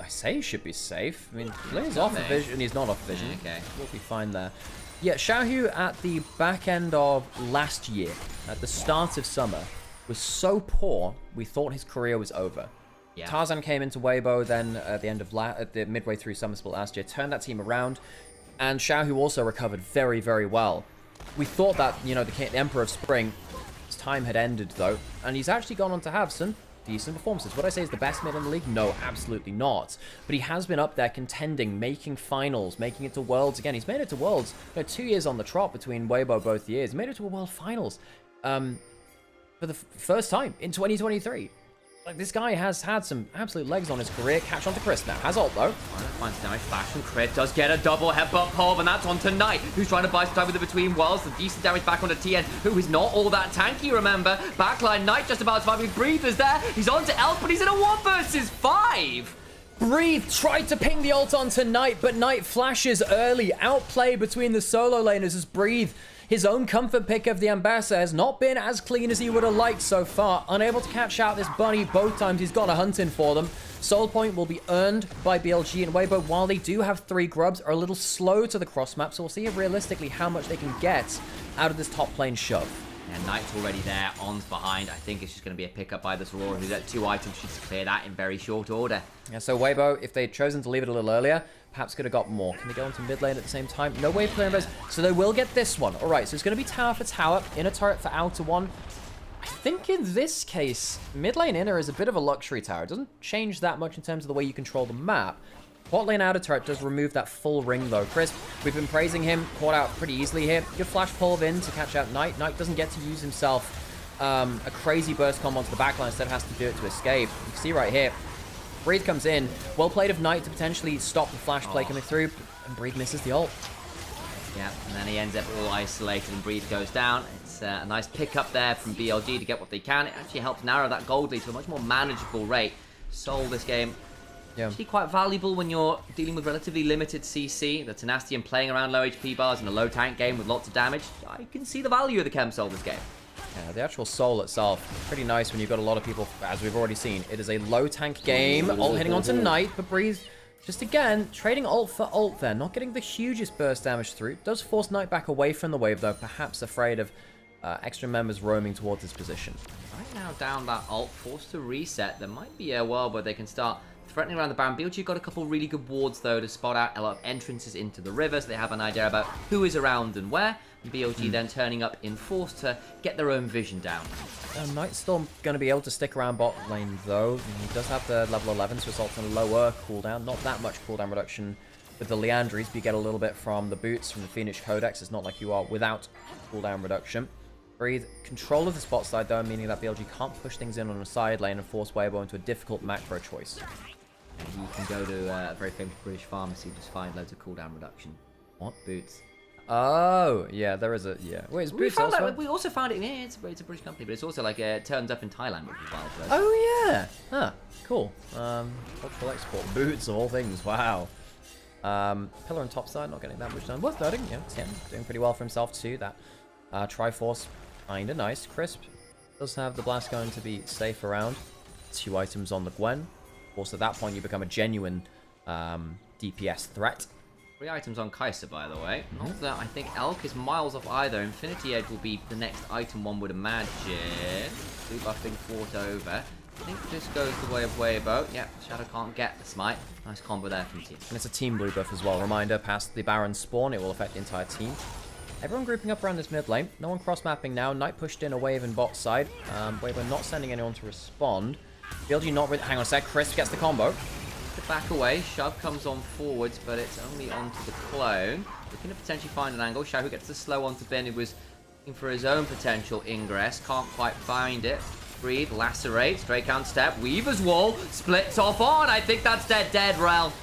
[SPEAKER 3] I say he should be safe. I mean, he's off of vision. He's not off vision.
[SPEAKER 5] Okay.
[SPEAKER 3] We'll be fine there. Yeah, Xiaohu at the back end of last year, at the start of summer, was so poor, we thought his career was over. Yeah. Tarzan came into Weibo then at the end of midway through summer split last year, turned that team around, and Xiaohu also recovered very, very well. We thought that, you know, the Emperor of Spring, his time had ended though, and he's actually gone on to have some decent performances. Would I say he's the best mid in the league? No, absolutely not. But he has been up there contending, making finals, making it to Worlds again. He's made it to Worlds. You know, 2 years on the trot between Weibo both years. He made it to a World Finals for the first time in 2023. Like, this guy has had some absolute legs on his career. Catch on to Chris now. Has ult, though.
[SPEAKER 5] Finds damage. Flash from Crit. Does get a double headbutt pulve, and that's on to Knight, who's trying to buy some time with the Between Worlds. The decent damage back onto TN, who is not all that tanky, remember. Backline, Knight just about surviving. Breathe is there. He's on to Elf, but he's in a 1 versus 5.
[SPEAKER 3] Breathe tried to ping the ult onto Knight, but Knight flashes early. Outplay between the solo laners as Breathe, his own comfort pick of the Ambassador, has not been as clean as he would have liked so far. Unable to catch out this bunny both times. He's got a hunt in for them. Soul point will be earned by BLG and Weibo. While they do have 3 grubs, are a little slow to the cross map, so we'll see realistically how much they can get out of this top lane shove.
[SPEAKER 5] And Knight's already there. On's behind. I think it's just going to be a pickup by this Aurora, who's at 2 items. She's to clear that in very short order.
[SPEAKER 3] Yeah, so Weibo, if they'd chosen to leave it a little earlier, perhaps could have got more. Can they go into mid lane at the same time? No wave clearing res, so they will get this one. All right, so it's going to be tower for tower, inner turret for outer one. I think in this case, mid lane inner is a bit of a luxury tower. It doesn't change that much in terms of the way you control the map. Bot lane outer turret does remove that full ring though. Chris, we've been praising him, caught out pretty easily here. Good flash pulve in to catch out Knight. Knight doesn't get to use himself a crazy burst combo onto the backline, instead has to do it to escape. You can see right here, Breathe comes in. Well played of Knight to potentially stop the flash play coming through, and Breathe misses the ult.
[SPEAKER 5] Yeah, and then he ends up all isolated and Breathe goes down. It's a nice pickup there from BLG to get what they can. It actually helps narrow that gold lead to a much more manageable rate. Soul this game. Yeah. Actually quite valuable when you're dealing with relatively limited CC. The tenacity and playing around low HP bars in a low tank game with lots of damage. I can see the value of the Chem Soul this game.
[SPEAKER 3] Yeah, the actual Soul itself, pretty nice when you've got a lot of people, as we've already seen. It is a low tank game. Ult hitting onto Knight, but Breathe Just again, trading ult for ult there. Not getting the hugest burst damage through. Does force Knight back away from the wave, though. Perhaps afraid of extra members roaming towards his position.
[SPEAKER 5] Right now, down that ult, forced to reset. There might be a world where they can start threatening around the Baron. BLG got a couple really good wards, though, to spot out a lot of entrances into the river, so they have an idea about who is around and where. And BLG then turning up in force to get their own vision down.
[SPEAKER 3] Knight's still going to be able to stick around bot lane, though. He does have the level 11, so it's also a lower cooldown. Not that much cooldown reduction with the Leandries, but you get a little bit from the boots, from the Phoenix Codex. It's not like you are without cooldown reduction. Breathe control of the spot side, though, meaning that BLG can't push things in on a side lane and force Weibo into a difficult macro choice.
[SPEAKER 5] You can go to a very famous British pharmacy, just find loads of cooldown reduction.
[SPEAKER 3] What?
[SPEAKER 5] Boots.
[SPEAKER 3] Oh, yeah, there is a... Yeah. Wait, is Boots also?
[SPEAKER 5] We also found it... Yeah, it's a British company, but it's also like it turns up in Thailand, which is wild.
[SPEAKER 3] Oh, yeah. Huh. Cool. Cultural export. Boots of all things. Wow. Pillar and top side, not getting that much done. Worth noting, yeah, Tien doing pretty well for himself, too. That Triforce, kinda nice. Crisp does have the blast going to be safe around. 2 items on the Gwen. Of course, at that point, you become a genuine DPS threat.
[SPEAKER 5] 3 items on Kai'Sa, by the way. Not that I think Elk is miles off either. Infinity Edge will be the next item, one would imagine. Blue buff being fought over. I think this goes the way of Weibo. Yep, Shadow can't get the smite. Nice combo there from Team.
[SPEAKER 3] And it's a team blue buff as well. Reminder, past the Baron spawn, it will affect the entire team. Everyone grouping up around this mid lane. No one cross-mapping now. Knight pushed in a wave in bot side. Weibo not sending anyone to respond. BLG not really... Hang on a sec. Crisp gets the combo.
[SPEAKER 5] Back away, Shove comes on forwards, but it's only onto the clone. Looking to potentially find an angle. Xiao gets the slow onto Ben, who was looking for his own potential ingress. Can't quite find it. Breathe, lacerate, straight count step. Weaver's wall splits off on. I think that's dead, Rel.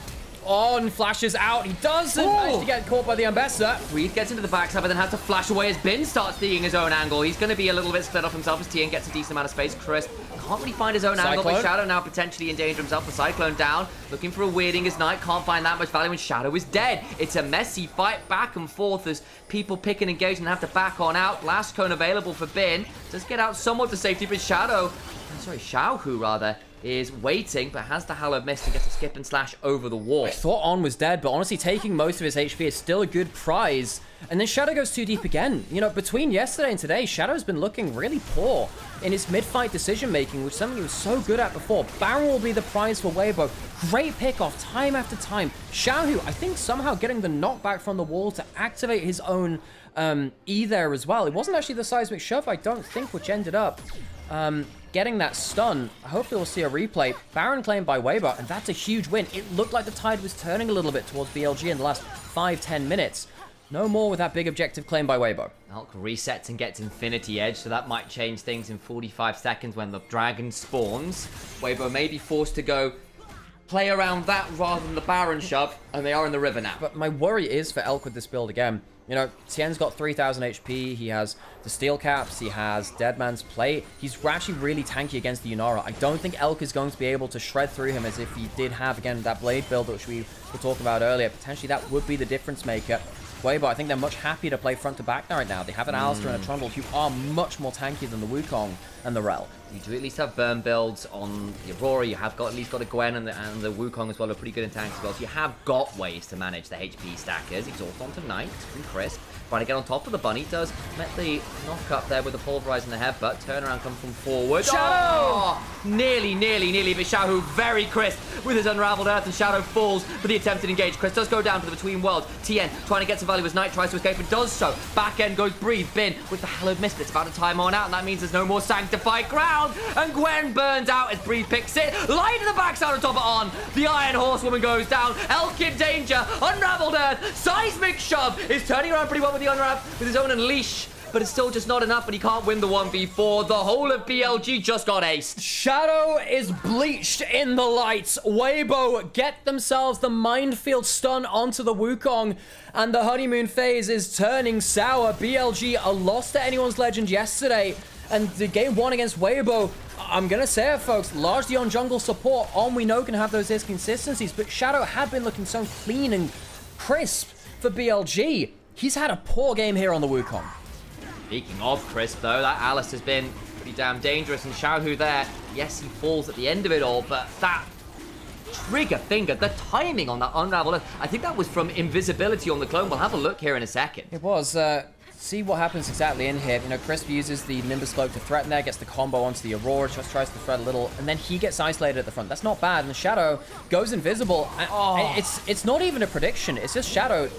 [SPEAKER 3] On, flashes out. He doesn't manage to get caught by the Ambessa.
[SPEAKER 5] Breathe gets into the backside, but then has to flash away as Bin starts seeing his own angle. He's going to be a little bit split off himself as Tien gets a decent amount of space. Crisp can't really find his own angle, but Shadow now potentially in danger himself. The Cyclone down, looking for a weirding as Knight can't find that much value when Shadow is dead. It's a messy fight back and forth as people pick and engage and have to back on out. Last cone available for Bin. Does get out somewhat to safety, but Xiaohu rather, is waiting, but has the Hallowed Mist and gets a skip and slash over the wall.
[SPEAKER 3] I thought On was dead, but honestly, taking most of his HP is still a good prize. And then Shadow goes too deep again. You know, between yesterday and today, Shadow's been looking really poor in his mid-fight decision-making, which is something he was so good at before. Baron will be the prize for Weibo. Great pick-off time after time. Xiaohu, I think, somehow getting the knockback from the wall to activate his own E there as well. It wasn't actually the seismic shove, I don't think, which ended up getting that stun. Hopefully we'll see a replay. Baron claimed by Weibo, and that's a huge win. It looked like the tide was turning a little bit towards BLG in the last 5-10 minutes. No more with that big objective claim by Weibo.
[SPEAKER 5] Elk resets and gets Infinity Edge, so that might change things in 45 seconds when the dragon spawns. Weibo may be forced to go play around that rather than the Baron shove, and they are in the river now.
[SPEAKER 3] But my worry is for Elk with this build again. You know, Tien's got 3,000 HP, he has the steel caps, he has Deadman's Plate. He's actually really tanky against the Yunara. I don't think Elk is going to be able to shred through him as if he did have, again, that blade build which we were talking about earlier. Potentially that would be the difference maker. Weibo, I think they're much happier to play front to back right now. They have an Alistar and a Trundle who are much more tanky than the Wukong and the Rel.
[SPEAKER 5] You do at least have burn builds on the Aurora. You have got at least got a Gwen and the Wukong as well, are pretty good in tanks as well. So you have got ways to manage the HP stackers. Exhaust onto Knight from Crisp. Trying to get on top of the bunny. Does met the knock up there with the pulverize in the headbutt. Turnaround comes from forward.
[SPEAKER 3] Shadow!
[SPEAKER 5] Oh, nearly. But Xiaohu very crisp with his unraveled earth, and Shadow falls for the attempted engage. Chris does go down to the between worlds. Tien trying to get some value as Knight tries to escape and does so. Back end goes Breathe. Bin with the Hallowed Mist. It's about to time on out, and that means there's no more sanctified ground. And Gwen burns out as Breathe picks it. Light to the backside on top of On. The Iron Horsewoman goes down. Elk in danger. Unraveled earth. Seismic shove is turning around pretty well with the unwrap with his own unleash. But it's still just not enough, and he can't win the 1v4. The whole of BLG just got aced.
[SPEAKER 3] Shadow is bleached in the lights. Weibo get themselves the minefield stun onto the Wukong, and the honeymoon phase is turning sour. BLG are lost to anyone's legend yesterday, and the game 1 against Weibo, I'm gonna say it, folks, largely on jungle support. On we know can have those inconsistencies, but Shadow had been looking so clean and crisp for BLG. He's had a poor game here on the Wukong.
[SPEAKER 5] Speaking of crisp, though, that Alice has been pretty damn dangerous, and Xiaohu there, yes, he falls at the end of it all, but that trigger finger, the timing on that unravel. I think that was from invisibility on the clone. We'll have a look here in a second.
[SPEAKER 3] It was. See what happens exactly in here. You know, Crisp uses the Nimbus Cloak to threaten there, gets the combo onto the Aurora, just tries to thread a little, and then he gets isolated at the front. That's not bad, and the Shadow goes invisible. It's not even a prediction. It's just Shadow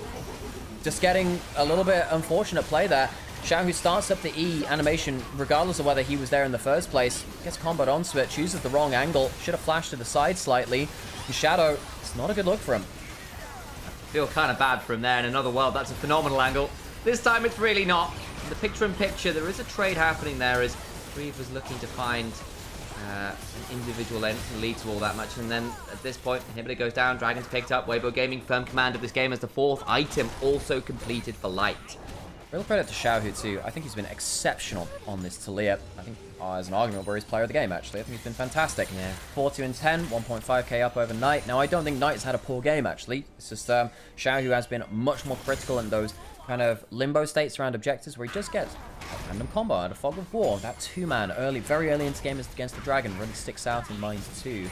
[SPEAKER 3] just getting a little bit unfortunate play there. Shadow, who starts up the E animation, regardless of whether he was there in the first place, gets comboed onto it, chooses the wrong angle, should have flashed to the side slightly. And Shadow, it's not a good look for him.
[SPEAKER 5] I feel kind of bad for him there in another world. That's a phenomenal angle. This time it's really not. In the picture-in-picture, there is a trade happening there as Reeve was looking to find an individual lead to all that much. And then at this point, Inhibitor goes down, Dragon's picked up, Weibo Gaming firm command of this game as the 4th item also completed for Light.
[SPEAKER 3] Real credit to Xiaohu too. I think he's been exceptional on this Talia. I think as an argument, where he's player of the game actually. I think he's been fantastic. Yeah. 4-2 and 10, 1.5k up overnight. Now I don't think Knight's had a poor game actually. It's just Xiaohu has been much more critical in those kind of limbo states around objectives where he just gets a random combo out of Fog of War. That 2-man very early into the game against the Dragon really sticks out in mind too.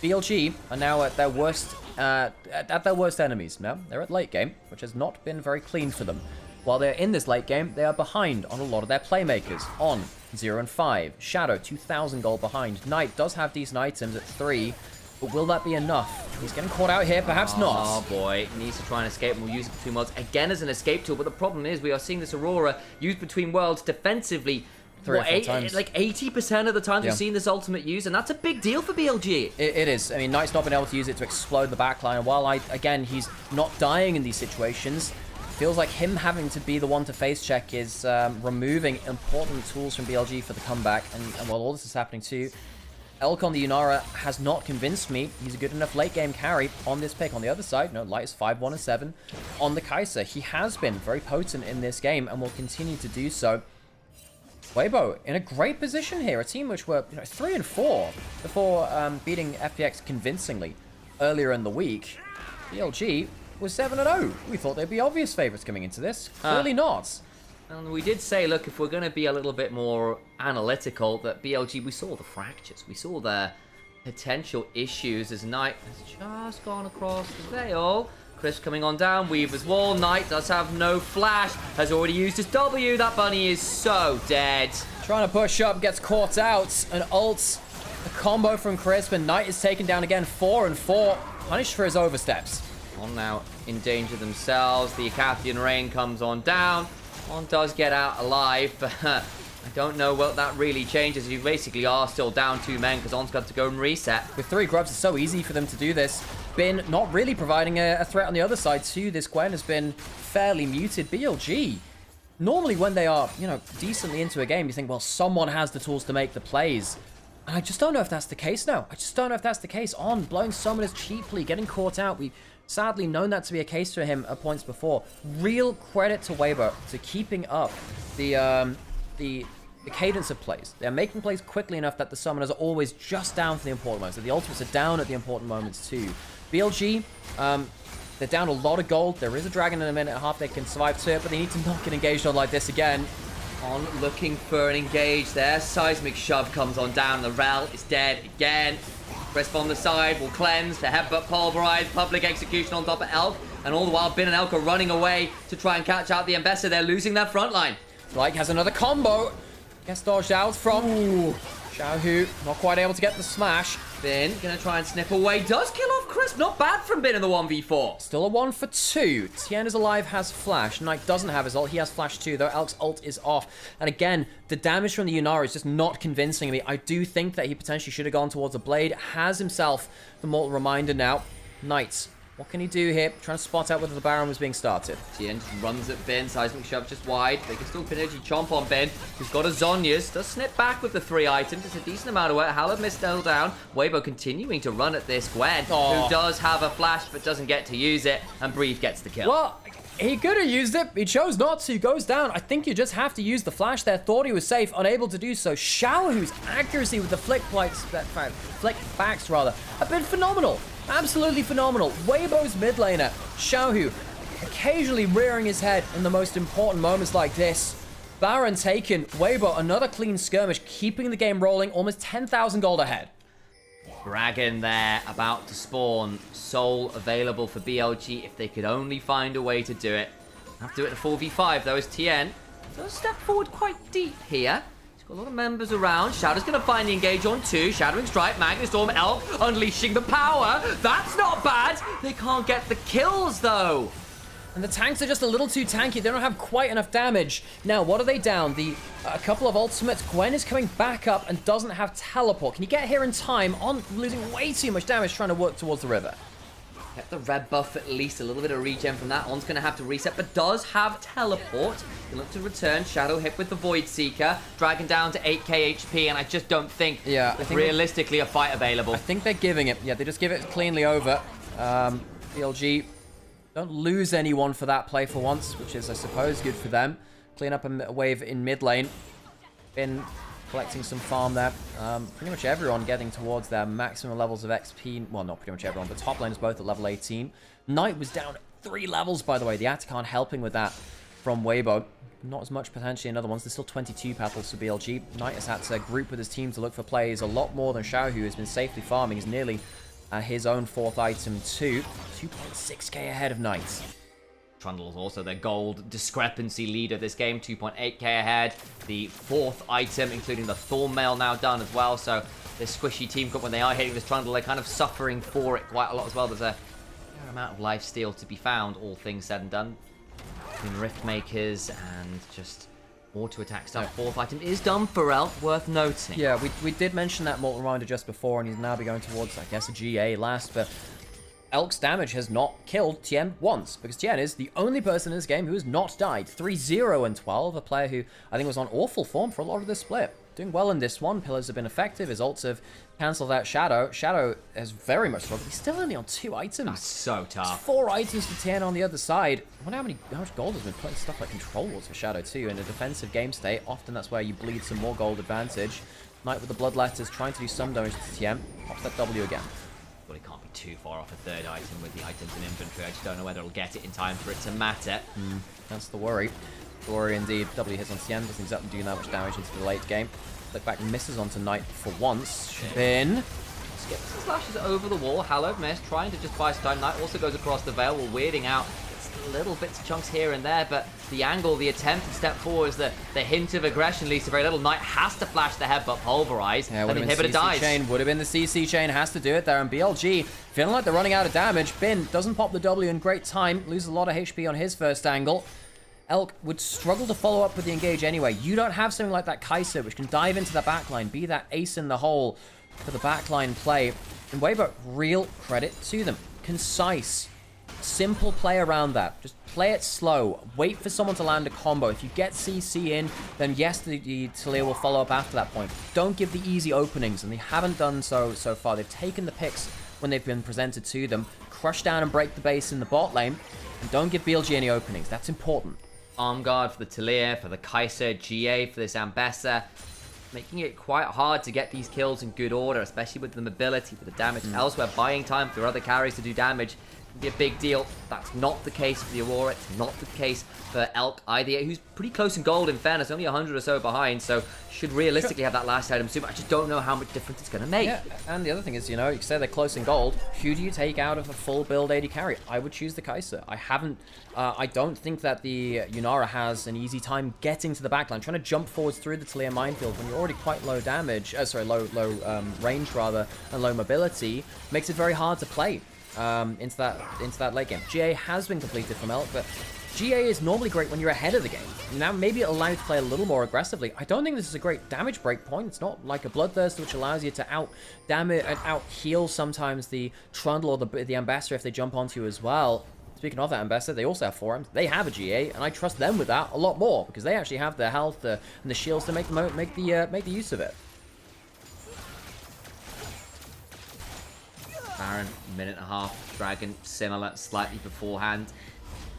[SPEAKER 3] BLG are now at their worst enemies now. They're at late game, which has not been very clean for them. While they're in this late game, they are behind on a lot of their playmakers. On 0 and 5. Shadow, 2,000 gold behind. Knight does have decent items at 3, but will that be enough? He's getting caught out here, perhaps not.
[SPEAKER 5] Oh boy, he needs to try and escape, and we'll use it between worlds again as an escape tool, but the problem is we are seeing this Aurora used between worlds defensively. Like 80% of the times we've seen this ultimate used, and that's a big deal for BLG.
[SPEAKER 3] It is. I mean, Knight's not been able to use it to explode the backline, and while again, he's not dying in these situations, feels like him having to be the one to face check is removing important tools from BLG for the comeback. And while all this is happening too, Elk on the Yunara has not convinced me he's a good enough late game carry on this pick. On the other side, no, Light is 5-1 and 7 on the Kai'Sa. He has been very potent in this game and will continue to do so. Weibo in a great position here, a team which were 3 and 4 before beating FPX convincingly earlier in the week. BLG was 7-0. We thought they'd be obvious favorites coming into this. Clearly not.
[SPEAKER 5] And we did say, look, if we're going to be a little bit more analytical, that BLG, we saw the fractures. We saw their potential issues as Knight has just gone across the veil. Chris coming on down, Weaver's wall. Knight does have no flash, has already used his W. That bunny is so dead.
[SPEAKER 3] Trying to push up, gets caught out. An ult, a combo from Crisp, and Knight is taken down again. 4 and 4, punished for his oversteps.
[SPEAKER 5] On now in danger themselves. The Acathian Rain comes on down. On does get out alive, but I don't know what that really changes. You basically are still down 2 men because On's got to go and reset.
[SPEAKER 3] With 3 grubs, it's so easy for them to do this. Bin not really providing a threat on the other side too. This Gwen has been fairly muted. BLG, normally when they are, decently into a game, you think, well, someone has the tools to make the plays. And I just don't know if that's the case now. I just don't know if that's the case. On blowing summoners cheaply, getting caught out. We've sadly known that to be a case for him at points before. Real credit to Weibo to keeping up the cadence of plays. They're making plays quickly enough that the summoners are always just down for the important moments. The ultimates are down at the important moments too. BLG, they're down a lot of gold. There is a dragon in a minute and a half. They can survive to it, but they need to not get engaged on like this again.
[SPEAKER 5] On looking for an engage there. Seismic shove comes on down. The Rel is dead again. Crisp on the side will cleanse. The headbutt pulverize. Public execution on top of Elk. And all the while, Bin and Elk are running away to try and catch out the Ambassador. They're losing their front line.
[SPEAKER 3] Like has another combo. Gets dodged out from Xiaohu. Not quite able to get the smash.
[SPEAKER 5] Bin gonna try and snip away. Does kill off Crisp. Not bad from Bin in the 1v4.
[SPEAKER 3] Still a 1 for 2. Tien is alive, has flash. Knight doesn't have his ult. He has flash too, though Elk's ult is off. And again, the damage from the Yunara is just not convincing me. I do think that he potentially should have gone towards a blade. Has himself the mortal reminder now. Knight, what can he do here? Trying to spot out whether the Baron was being started.
[SPEAKER 5] Tien just runs at Bin. Seismic shove just wide. They can still energy chomp on Bin, who's got a Zhonya's. Does snip back with the 3 items. It's a decent amount of work. Halib missed still down. Weibo continuing to run at this Gwen, who does have a flash but doesn't get to use it. And Breathe gets the kill.
[SPEAKER 3] Well, he could have used it. He chose not to. Goes down. I think you just have to use the flash there. Thought he was safe. Unable to do so. Xiaohu's accuracy with the flick backs rather, have been phenomenal. Absolutely phenomenal. Weibo's mid laner, Xiaohu, occasionally rearing his head in the most important moments like this. Baron taken. Weibo, another clean skirmish, keeping the game rolling, almost 10,000 gold ahead.
[SPEAKER 5] Dragon there, about to spawn. Soul available for BLG if they could only find a way to do it. Have to do it in a 4v5 though, as Tien does step forward quite deep here. He's got a lot of members around. Shadow's going to find the engage on 2. Shadowing Strike, Magnustorm, Elk unleashing the power. That's not bad. They can't get the kills though.
[SPEAKER 3] And the tanks are just a little too tanky. They don't have quite enough damage. Now, what are they down? A couple of ultimates. Gwen is coming back up and doesn't have teleport. Can you get here in time on losing way too much damage trying to work towards the river?
[SPEAKER 5] Get the red buff at least, a little bit of regen from that. On's going to have to reset, but does have teleport. He look to return. Shadow hit with the Void Seeker. Dragon down to 8k HP, and I just don't think realistically a fight available.
[SPEAKER 3] I think they're giving it. Yeah, they just give it cleanly over. BLG don't lose anyone for that play for once, which is, I suppose, good for them. Clean up a wave in mid lane. Been collecting some farm there. Pretty much everyone getting towards their maximum levels of XP. Well, not pretty much everyone, but top lane's both at level 18. Knight was down 3 levels, by the way. The Atacon helping with that from Weibo. Not as much potentially in other ones. There's still 22 petals for BLG. Knight has had to group with his team to look for plays a lot more than Xiao, who has been safely farming. He's nearly his own 4th item too. 2.6k ahead of Knight.
[SPEAKER 5] Trundle's also their gold discrepancy leader this game, 2.8k ahead. The 4th item, including the Thornmail, now done as well. So this squishy team, when they are hitting this Trundle, they're kind of suffering for it quite a lot as well. There's a fair amount of lifesteal to be found, all things said and done. Between Rift Makers and just more to attack stuff. 4th item is done for Elk, worth noting.
[SPEAKER 3] Yeah, we did mention that Molten Reminder just before, and he's now be going towards, I guess, a GA last, but Elk's damage has not killed Tien once, because Tien is the only person in this game who has not died. 3-0 and 12, a player who I think was on awful form for a lot of this split. Doing well in this one. Pillars have been effective. His ults have cancelled out Shadow. Shadow has very much struggled. He's still only on 2 items.
[SPEAKER 5] That's so tough.
[SPEAKER 3] It's 4 items for Tien on the other side. I wonder how much gold has been put in stuff like control walls for Shadow too. In a defensive game state, often that's where you bleed some more gold advantage. Knight with the Bloodletters trying to do some damage to Tien. Pops that W again.
[SPEAKER 5] Well, he can't be too far off a 3rd item with the items in inventory. I just don't know whether it'll get it in time for it to matter.
[SPEAKER 3] That's the worry. The worry indeed. W hits on Tien, doesn't exactly do that much damage into the late game. Look back, misses onto Knight for once. Bin.
[SPEAKER 5] Skips and slashes over the wall. Hallowed Mist trying to just buy some time. Knight also goes across the veil while weirding out little bits of chunks here and there, but the angle, the attempt to step forward is the hint of aggression leads to very little. Knight has to flash the headbutt, pulverize, and the inhibitor dies.
[SPEAKER 3] Would have been the CC chain, has to do it there, and BLG feeling like they're running out of damage. Bin doesn't pop the W in great time, loses a lot of HP on his first angle. Elk would struggle to follow up with the engage anyway. You don't have something like that Kai'Sa, which can dive into the backline, be that ace in the hole for the backline play. And Weibo, real credit to them. Concise. Simple play around that. Just play it slow. Wait for someone to land a combo. If you get CC in, then yes, the Talia will follow up after that point. Don't give the easy openings, and they haven't done so far. They've taken the picks when they've been presented to them, crush down and break the base in the bot lane, and don't give BLG any openings. That's important.
[SPEAKER 5] Arm guard for the Talia, for the Kai'Sa, GA for this Ambessa, making it quite hard to get these kills in good order, especially with the mobility for the damage elsewhere. Buying time for other carries to do damage can be a big deal. That's not the case for the Aurora. It's not the case for Elk either, who's pretty close in gold in fairness, only 100 or so behind, so should realistically have that last item soon. I just don't know how much difference it's going to make.
[SPEAKER 3] Yeah, and the other thing is, you know, you say they're close in gold. Who do you take out of a full build AD carry? I would choose the Kai'Sa. I don't think that the Nymaera has an easy time getting to the backline. Trying to jump forwards through the Talia minefield when you're already quite low damage, low range rather, and low mobility, makes it very hard to play into that late game. GA has been completed from Elk, but GA is normally great when you're ahead of the game. Now maybe it allows you to play a little more aggressively. I don't think this is a great damage break point. It's not like a Bloodthirst, which allows you to out damage and out heal sometimes the Trundle or the Ambassador if they jump onto you as well. Speaking of that Ambassador, they also have forearms. They have a GA, and I trust them with that a lot more because they actually have the health and the shields to make the use of it.
[SPEAKER 5] Baron, minute and a half. Dragon, similar, slightly beforehand.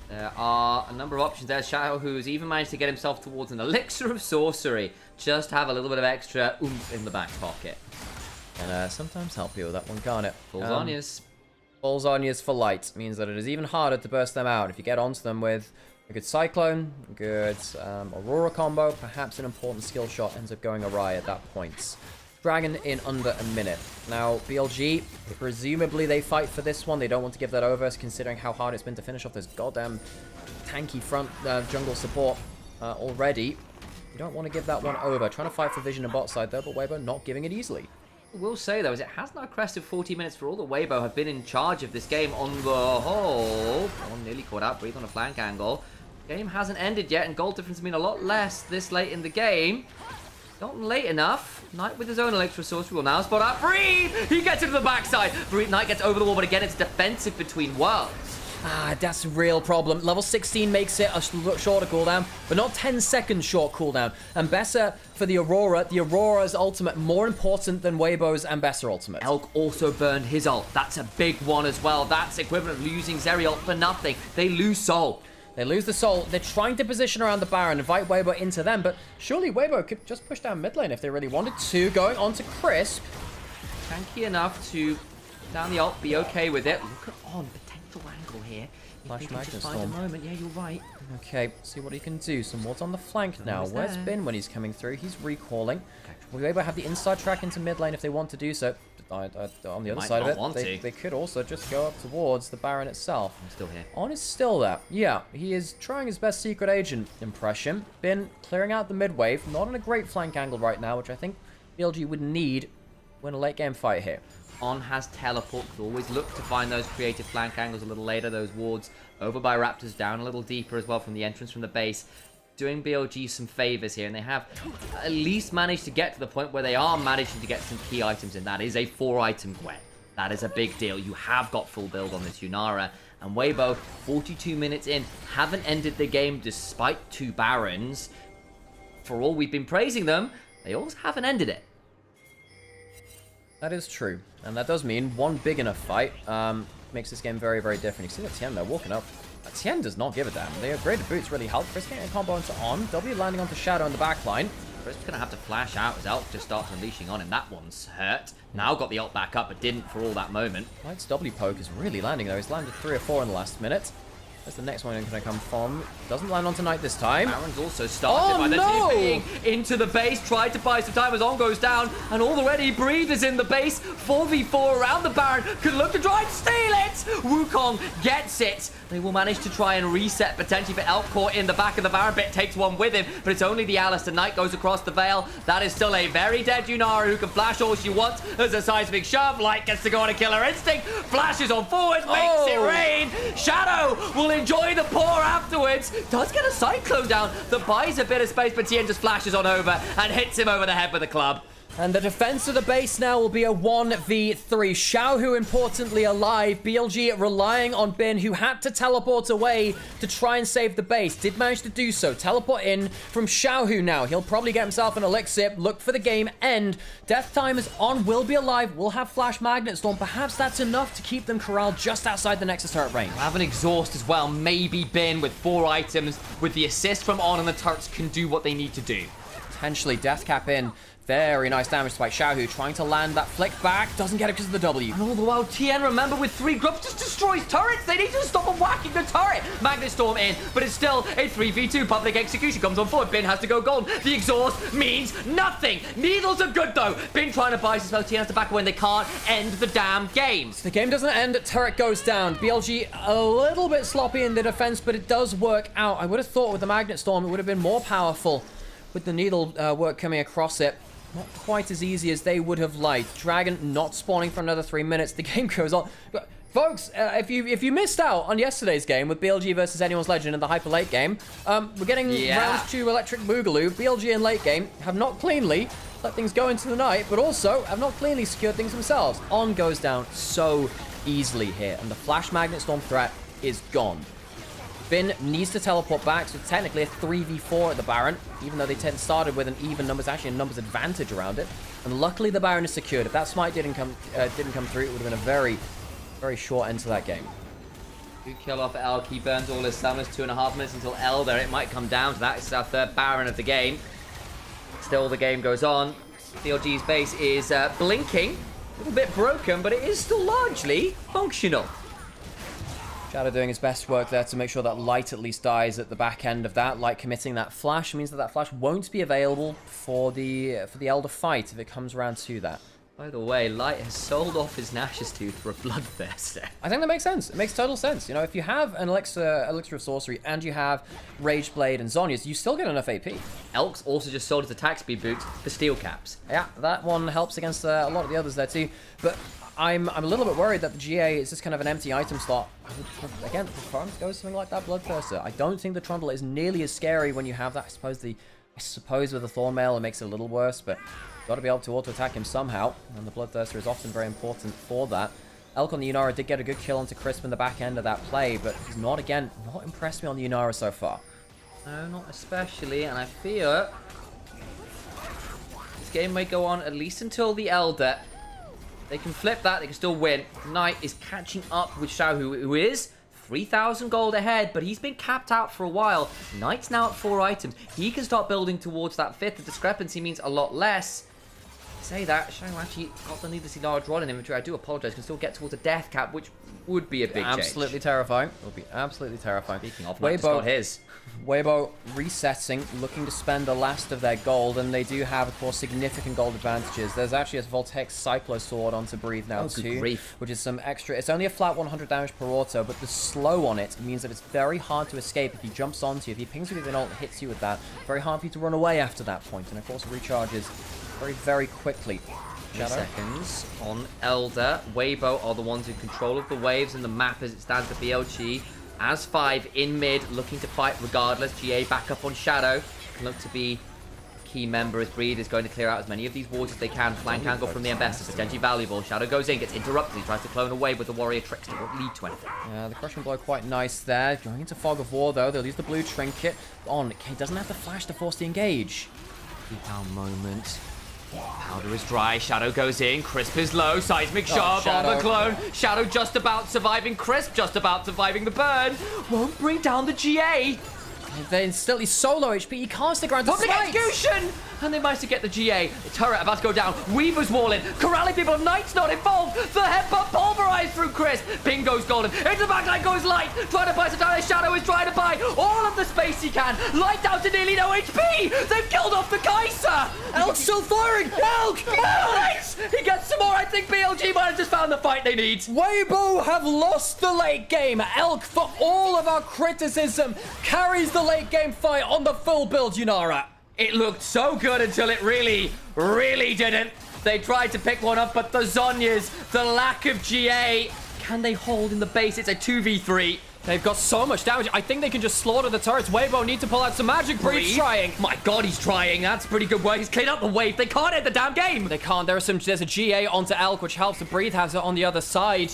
[SPEAKER 5] There are a number of options there. Xiao, who's even managed to get himself towards an elixir of sorcery. Just have a little bit of extra oomph in the back pocket.
[SPEAKER 3] And sometimes help you with that one, can't it?
[SPEAKER 5] Falls Onyas.
[SPEAKER 3] Falls Onyas for light means that it is even harder to burst them out. If you get onto them with a good Cyclone, a good Aurora combo, perhaps an important skill shot ends up going awry at that point. Dragon in under a minute. Now, BLG, presumably they fight for this one. They don't want to give that over, considering how hard it's been to finish off this goddamn tanky front jungle support already. You don't want to give that one over. Trying to fight for vision and bot side though, but Weibo not giving it easily.
[SPEAKER 5] Will say though, is it has now crested 40 minutes for all the Weibo have been in charge of this game on the whole. Oh, nearly caught out, breathe on a flank angle. Game hasn't ended yet, and goal difference has been a lot less this late in the game. Not late enough. Knight with his own electro source will now spot out Breathe! He gets into the backside. Knight gets over the wall, but again, it's defensive between worlds.
[SPEAKER 3] Ah, that's a real problem. Level 16 makes it a shorter cooldown, but not 10 seconds short cooldown. And better for the Aurora. The Aurora's ultimate more important than Weibo's and Besser ultimate.
[SPEAKER 5] Elk also burned his ult. That's a big one as well. That's equivalent of losing Zeri ult for nothing. They lose Soul.
[SPEAKER 3] They lose the Soul. They're trying to position around the Baron, invite Weibo into them, but surely Weibo could just push down mid lane if they really wanted to. Going on to Crisp.
[SPEAKER 5] Tanky enough to down the ult, be okay with it. Look at On, potential angle here.
[SPEAKER 3] Flash Magnet
[SPEAKER 5] just find a moment. Yeah, you're right.
[SPEAKER 3] Okay, see what he can do. Some wards on the flank now. Where's Bin when he's coming through? He's recalling. Will Weibo have the inside track into mid lane if they want to do so? On the other side of it, they could also just go up towards the Baron itself.
[SPEAKER 5] I'm still here.
[SPEAKER 3] On is still there. Yeah, he is trying his best secret agent impression. Bin clearing out the mid wave. Not on a great flank angle right now, which I think BLG would need win a late game fight here.
[SPEAKER 5] On has teleport. Could always look to find those creative flank angles a little later. Those wards over by Raptors, down a little deeper as well from the entrance from the base. Doing BLG some favors here, and they have at least managed to get to the point where they are managing to get some key items in. That is a 4-item Gwen. That is a big deal. You have got full build on this Nymaera, and Weibo, 42 minutes in, haven't ended the game despite 2 Barons. For all we've been praising them, they also haven't ended it.
[SPEAKER 3] That is true, and that does mean one big enough fight makes this game very, very different. You see that Tien there walking up. Tien does not give a damn. The upgraded boots really help. Chris getting a combo into On. W landing onto Shadow in the backline.
[SPEAKER 5] Crisp's going to have to flash out as Elk just starts unleashing on him. That one's hurt. Now got the ult back up, but didn't for all that moment.
[SPEAKER 3] Knight's W poke is really landing though. He's landed 3 or 4 in the last minute. Where's the next one going to come from? Doesn't land onto Knight this time.
[SPEAKER 5] Baron's also started by the TPing into the base. Tried to buy some time as On goes down. And already Breathe is in the base. 4v4 around the Baron. Could look to try and steal it. Wukong gets it. They will manage to try and reset potentially for Elk caught in the back of the Baron. Bit takes one with him. But it's only the Alistair. Knight goes across the Veil. That is still a very dead Nymaera who can flash all she wants. There's a seismic shove. Light gets to go on a Killer Instinct. Flashes on forward. Makes it rain. Shadow will enjoy the pour afterwards. Does get a Cyclone down that buys a bit of space, but Tien just flashes on over and hits him over the head with a club.
[SPEAKER 3] And the defense of the base now will be a 1v3. Xiaohu, importantly, alive. BLG relying on Bin, who had to teleport away to try and save the base. Did manage to do so. Teleport in from Xiaohu now. He'll probably get himself an elixir. Look for the game end. Death Time is On, will be alive. Will have Flash Magnet Storm. Perhaps that's enough to keep them corralled just outside the Nexus turret range.
[SPEAKER 5] We'll have an exhaust as well. Maybe Bin with 4 items. With the assist from On, and the turrets can do what they need to do.
[SPEAKER 3] Potentially Death Cap in. Very nice damage by Xiaohu, trying to land that flick back. Doesn't get it because of the W.
[SPEAKER 5] And all the while, Tien, remember, with 3 groups, just destroys turrets. They need to stop them whacking the turret. Magnet Storm in, but it's still a 3v2. Public execution comes on forward. Bin has to go gold. The exhaust means nothing. Needles are good, though. Bin trying to buy some spell. Tien has to back when they can't end the damn game.
[SPEAKER 3] The game doesn't end. Turret goes down. BLG a little bit sloppy in the defense, but it does work out. I would have thought with the Magnet Storm, it would have been more powerful with the needle work coming across it. Not quite as easy as they would have liked. Dragon not spawning for another 3 minutes. The game goes on. But folks, if you missed out on yesterday's game with BLG versus Anyone's Legend in the hyper late game, we're getting round 2 Electric Boogaloo. BLG in late game have not cleanly let things go into the night, but also have not cleanly secured things themselves. On goes down so easily here, and the Flash Magnet Storm threat is gone. Bin needs to teleport back, so technically a 3v4 at the Baron, even though they started with an even numbers, actually a numbers advantage around it. And luckily the Baron is secured. If that smite didn't come through, it would have been a very, very short end to that game.
[SPEAKER 5] Good kill off Elk. He burns all his summons. 2.5 minutes until Elder. It might come down to that. It's our 3rd Baron of the game. Still, the game goes on. BLG's base is blinking. A little bit broken, but it is still largely functional.
[SPEAKER 3] Shadow doing his best work there to make sure that Light at least dies at the back end of that. Light committing that flash means that that flash won't be available for the Elder fight if it comes around to that.
[SPEAKER 5] By the way, Light has sold off his Nash's Tooth for a Bloodthirster.
[SPEAKER 3] I think that makes sense. It makes total sense. You know, if you have an Elixir of Sorcery and you have Rage Blade and Zhonya's, you still get enough AP.
[SPEAKER 5] Elk's also just sold his attack speed boots for steel caps.
[SPEAKER 3] Yeah, that one helps against a lot of the others there too. But I'm a little bit worried that the GA is just kind of an empty item slot. I would, again, prefer to go something like that Bloodthirster. I don't think the Trundle is nearly as scary when you have that. I suppose with the Thornmail it makes it a little worse, but got to be able to auto-attack him somehow, and the Bloodthirster is often very important for that. Elk on the Yunara did get a good kill onto Crisp in the back end of that play, but he's not impressed me on the Yunara so far.
[SPEAKER 5] No, not especially, and I fear this game may go on at least until the Elder. They can flip that, they can still win. Knight is catching up with Xiao, who is 3,000 gold ahead, but he's been capped out for a while. Knight's now at 4 items. He can start building towards that 5th. The discrepancy means a lot less. Say that, Xiao actually got the needlessly large rod in inventory. I do apologize, can still get towards a death cap, which would be a big change.
[SPEAKER 3] Absolutely terrifying. It will be absolutely terrifying.
[SPEAKER 5] Speaking of, Knight just got his.
[SPEAKER 3] Weibo resetting, looking to spend the last of their gold, and they do have, of course, significant gold advantages. There's actually a Voltaic Cyclo Sword onto Breathe now too, which is some extra. It's only a flat 100 damage per auto, but the slow on it means that it's very hard to escape if he jumps onto you. If he pings you with an ult, hits you with that, very hard for you to run away after that point, and of course recharges very, very quickly.
[SPEAKER 5] Seconds on Elder. Weibo are the ones in control of the waves and the map as it stands for BLG. As 5 in mid, looking to fight regardless. GA back up on Shadow. Can look to be a key member as Breed is going to clear out as many of these wards as they can. Flank angle from the Ambassador, potentially valuable. Shadow goes in, gets interrupted. He tries to clone away with the Warrior Trickster. Won't lead to anything.
[SPEAKER 3] Yeah, the crushing blow quite nice there. Going into Fog of War though, they'll use the blue trinket on. K doesn't have the flash to force the engage.
[SPEAKER 5] Keep our moment. Powder is dry, Shadow goes in, Crisp is low, Seismic Shove on the clone. Shadow just about surviving Crisp, just about surviving the burn. Won't bring down the GA.
[SPEAKER 3] Then still, he's so low HP, he can't stick around to
[SPEAKER 5] Public execution! And they managed to get the GA. The turret about to go down. Weaver's walling. Corralling people. Knight's not involved. The headbutt pulverized through Crisp. Ping goes golden. Into the backline goes Light. Trying to buy some time. Shadow is trying to buy all of the space he can. Light down to nearly no HP. They've killed off the Kaiser.
[SPEAKER 3] Elk's still firing. Elk!
[SPEAKER 5] Nice! He gets some more. I think BLG might have just found the fight they need.
[SPEAKER 3] Weibo have lost the late game. Elk, for all of our criticism, carries the late game fight on the full build, Yunara.
[SPEAKER 5] It looked so good until it really, really didn't. They tried to pick one up, but the Zhonya's, the lack of GA, can they hold in the base? It's a 2v3.
[SPEAKER 3] They've got so much damage. I think they can just slaughter the turrets. Weibo need to pull out some magic. Breed's trying.
[SPEAKER 5] My God, he's trying. That's pretty good work. He's cleaned up the wave. They can't end the damn game.
[SPEAKER 3] They can't. There's a GA onto Elk, which helps. The Breathe has it on the other side.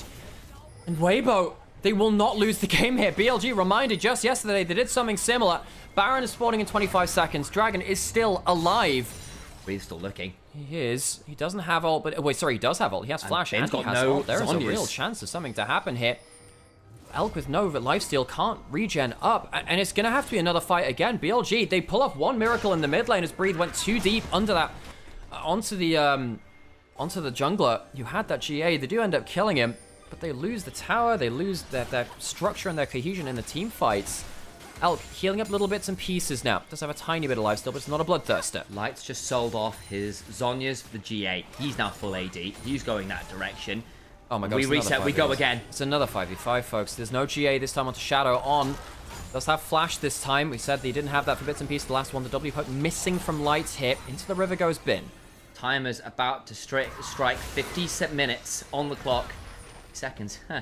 [SPEAKER 3] And Weibo, they will not lose the game here. BLG reminded just yesterday they did something similar. Baron is spawning in 25 seconds. Dragon is still alive.
[SPEAKER 5] Breathe still looking.
[SPEAKER 3] He is. He doesn't have ult, but... Wait, sorry, he does have ult. He has flash and he has ult. There is a real chance of something to happen here. Elk with no lifesteal can't regen up, and it's going to have to be another fight again. BLG, they pull off one miracle in the mid lane as Breathe went too deep under that... onto the jungler. You had that GA. They do end up killing him, but they lose the tower. They lose their structure and their cohesion in the team fights. Elk healing up little bits and pieces now. Does have a tiny bit of life still, but it's not a Bloodthirster.
[SPEAKER 5] Light's just sold off his Zhonya's for the GA. He's now full AD. He's going that direction.
[SPEAKER 3] Oh my God.
[SPEAKER 5] We reset, we go again.
[SPEAKER 3] It's another 5v5, folks. There's no GA this time onto Shadow on. Does have flash this time. We said they didn't have that for bits and pieces. The last one, the W poke missing from Light's hit. Into the river goes Bin.
[SPEAKER 5] Timer's about to strike 50 minutes on the clock. Seconds. Huh.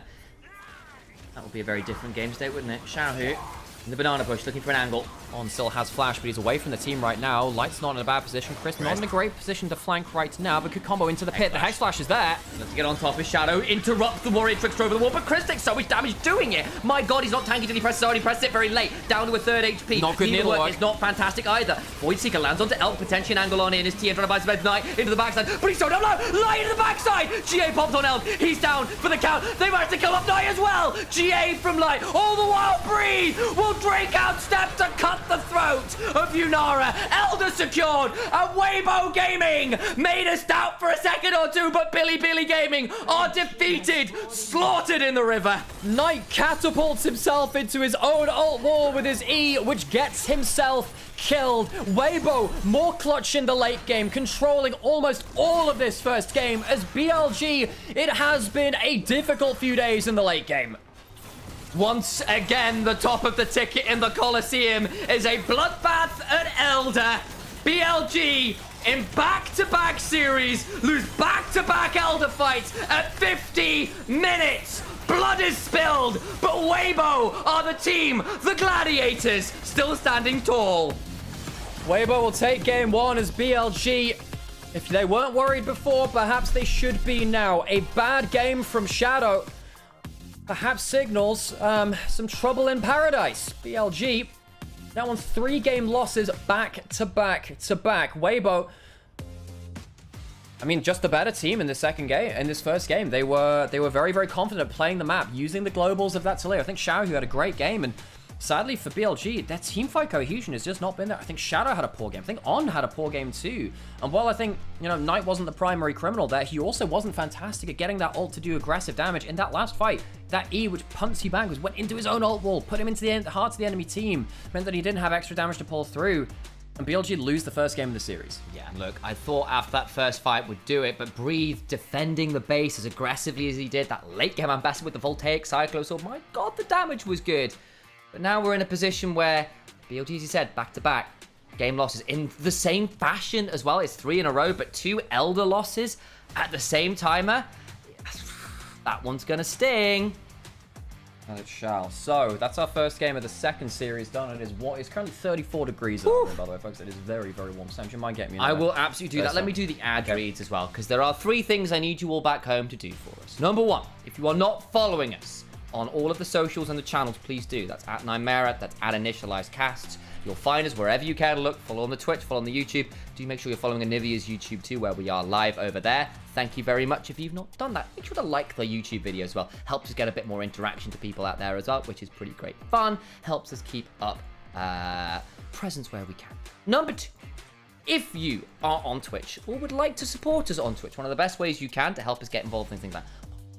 [SPEAKER 5] That would be a very different game state, wouldn't it? Xiaohu in the banana bush, looking for an angle.
[SPEAKER 3] On still has flash, but he's away from the team right now. Light's not in a bad position. Chris not in a great position to flank right now, but could combo into the pit. The Hex Flash is there.
[SPEAKER 5] Let's get on top of Shadow. Interrupt the Warrior Trickster over the wall, but Chris takes so much damage doing it. My God, he's not tanking till he presses it. He presses it very late. Down to a third HP.
[SPEAKER 3] Not good needle work.
[SPEAKER 5] It's not fantastic either. Void Seeker lands onto Elk, potentially an angle on in. His TN trying to buy some Knight into the backside, but he's so down low. Light into the backside. GA popped on Elk. He's down for the count. They managed to kill off Knight as well. GA from Light. All the while, Breathe will drink out, step to cut
[SPEAKER 3] at the throat of Nymaera. Elder secured, and Weibo Gaming made us doubt for a second or two, but Billy Gaming are defeated, slaughtered in the river. Knight catapults himself into his own ult wall with his E, which gets himself killed. Weibo more clutch in the late game, controlling almost all of this first game. As BLG, it has been a difficult few days in the late game. Once again, the top of the ticket in the Coliseum is a bloodbath at Elder. BLG in back-to-back series lose back-to-back Elder fights at 50 minutes. Blood is spilled, but Weibo are the team, the Gladiators, still standing tall. Weibo will take game one as BLG. If they weren't worried before, perhaps they should be now. A bad game from Shadow perhaps signals some trouble in paradise. BLG now on 3-game losses back-to-back. Weibo, I mean, just the better team in this first game. They were very, very confident playing the map, using the globals of that Taliyah. I think Xiao, who had a great game, and sadly for BLG, their teamfight cohesion has just not been there. I think Shadow had a poor game. I think On had a poor game too. And while I think, Knight wasn't the primary criminal there, he also wasn't fantastic at getting that ult to do aggressive damage. In that last fight, that E, which punts you back, went into his own ult wall, put him into the heart of the enemy team, meant that he didn't have extra damage to pull through. And BLG lose the first game of the series.
[SPEAKER 12] Yeah, look, I thought after that first fight would do it, but Breathe defending the base as aggressively as he did, that late game ambassador with the Voltaic Cyclo, so my god, the damage was good. But now we're in a position where BLG, as you said, back-to-back game losses in the same fashion as well. It's 3 in a row, but 2 Elder losses at the same timer. That one's gonna sting.
[SPEAKER 3] And it shall. So, that's our first game of the second series done. It is what is currently 34 degrees in the room, by the way, folks. It is very, very warm. Sam, do you mind getting me?
[SPEAKER 12] I will absolutely do that. Let me do the ad reads as well, because there are 3 things I need you all back home to do for us. Number 1, if you are not following us on all of the socials and the channels, please do. That's at Nymaera, that's at Initialise Casts. You'll find us wherever you can. Look, follow on the Twitch, follow on the YouTube. Do make sure you're following Anivia's YouTube too, where we are live over there. Thank you very much if you've not done that. Make sure to like the YouTube video as well. Helps us get a bit more interaction to people out there as well, which is pretty great fun. Helps us keep up presence where we can. Number 2, if you are on Twitch or would like to support us on Twitch, one of the best ways you can to help us get involved in things like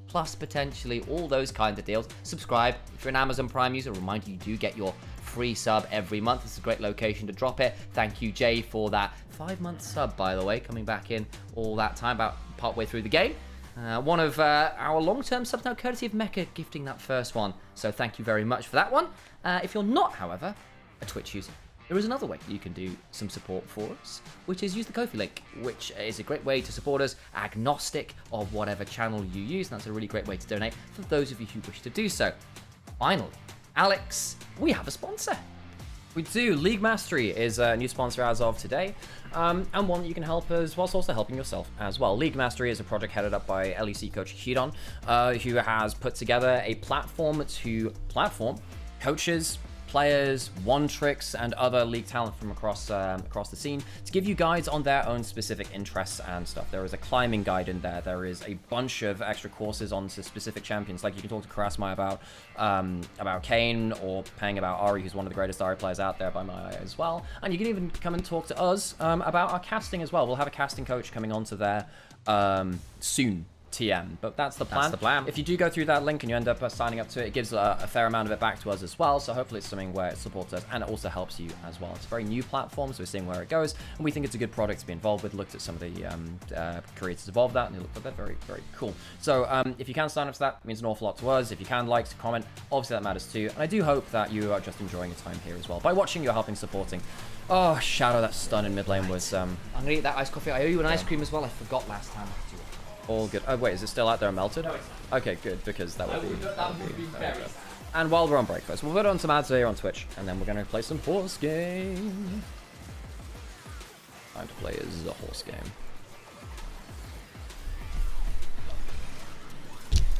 [SPEAKER 12] plus potentially all those kinds of deals. Subscribe. If you're an Amazon Prime user, reminder you do get your free sub every month. It's a great location to drop it. Thank you, Jay, for that 5-month sub, by the way, coming back in all that time, about partway through the game. One of our long-term subs now, courtesy of Mecha, gifting that first one. So thank you very much for that one. If you're not, however, a Twitch user, there is another way you can do some support for us, which is use the Ko-fi link, which is a great way to support us, agnostic of whatever channel you use. And that's a really great way to donate for those of you who wish to do so. Finally, Alex, we have a sponsor. We do. League Mastery is a new sponsor as of today, and one that you can help us whilst also helping yourself as well. League Mastery is a project headed up by LEC coach Hiron, who has put together a platform to platform coaches, players, one tricks, and other league talent from across the scene to give you guides on their own specific interests and stuff. There is a climbing guide in there. There is a bunch of extra courses on specific champions. Like you can talk to Karasmai about Kane, or Pang about Ari, who's one of the greatest Ari players out there by my eye as well. And you can even come and talk to us about our casting as well. We'll have a casting coach coming onto there soon. TM, but that's the plan. That's the plan.
[SPEAKER 3] If you do go through that link and you end up signing up to it, it gives a fair amount of it back to us as well. So hopefully it's something where it supports us and it also helps you as well. It's a very new platform, so we're seeing where it goes, and we think it's a good product to be involved with. Looked at some of the creators involved that, and they looked at that very, very cool. So if you can sign up to that, it means an awful lot to us. If you can like, comment, obviously that matters too. And I do hope that you are just enjoying your time here as well. By watching, you're helping, supporting. Oh, Shadow, that stun in mid lane was... I'm
[SPEAKER 12] gonna eat that iced coffee. I owe you an ice cream as well. I forgot last time.
[SPEAKER 3] All good. Oh, wait, is it still out there melted? No, okay, good, because that would be very good. And while we're on break first, we'll put on some ads here on Twitch, and then we're going to play some horse game. Time to play a horse game.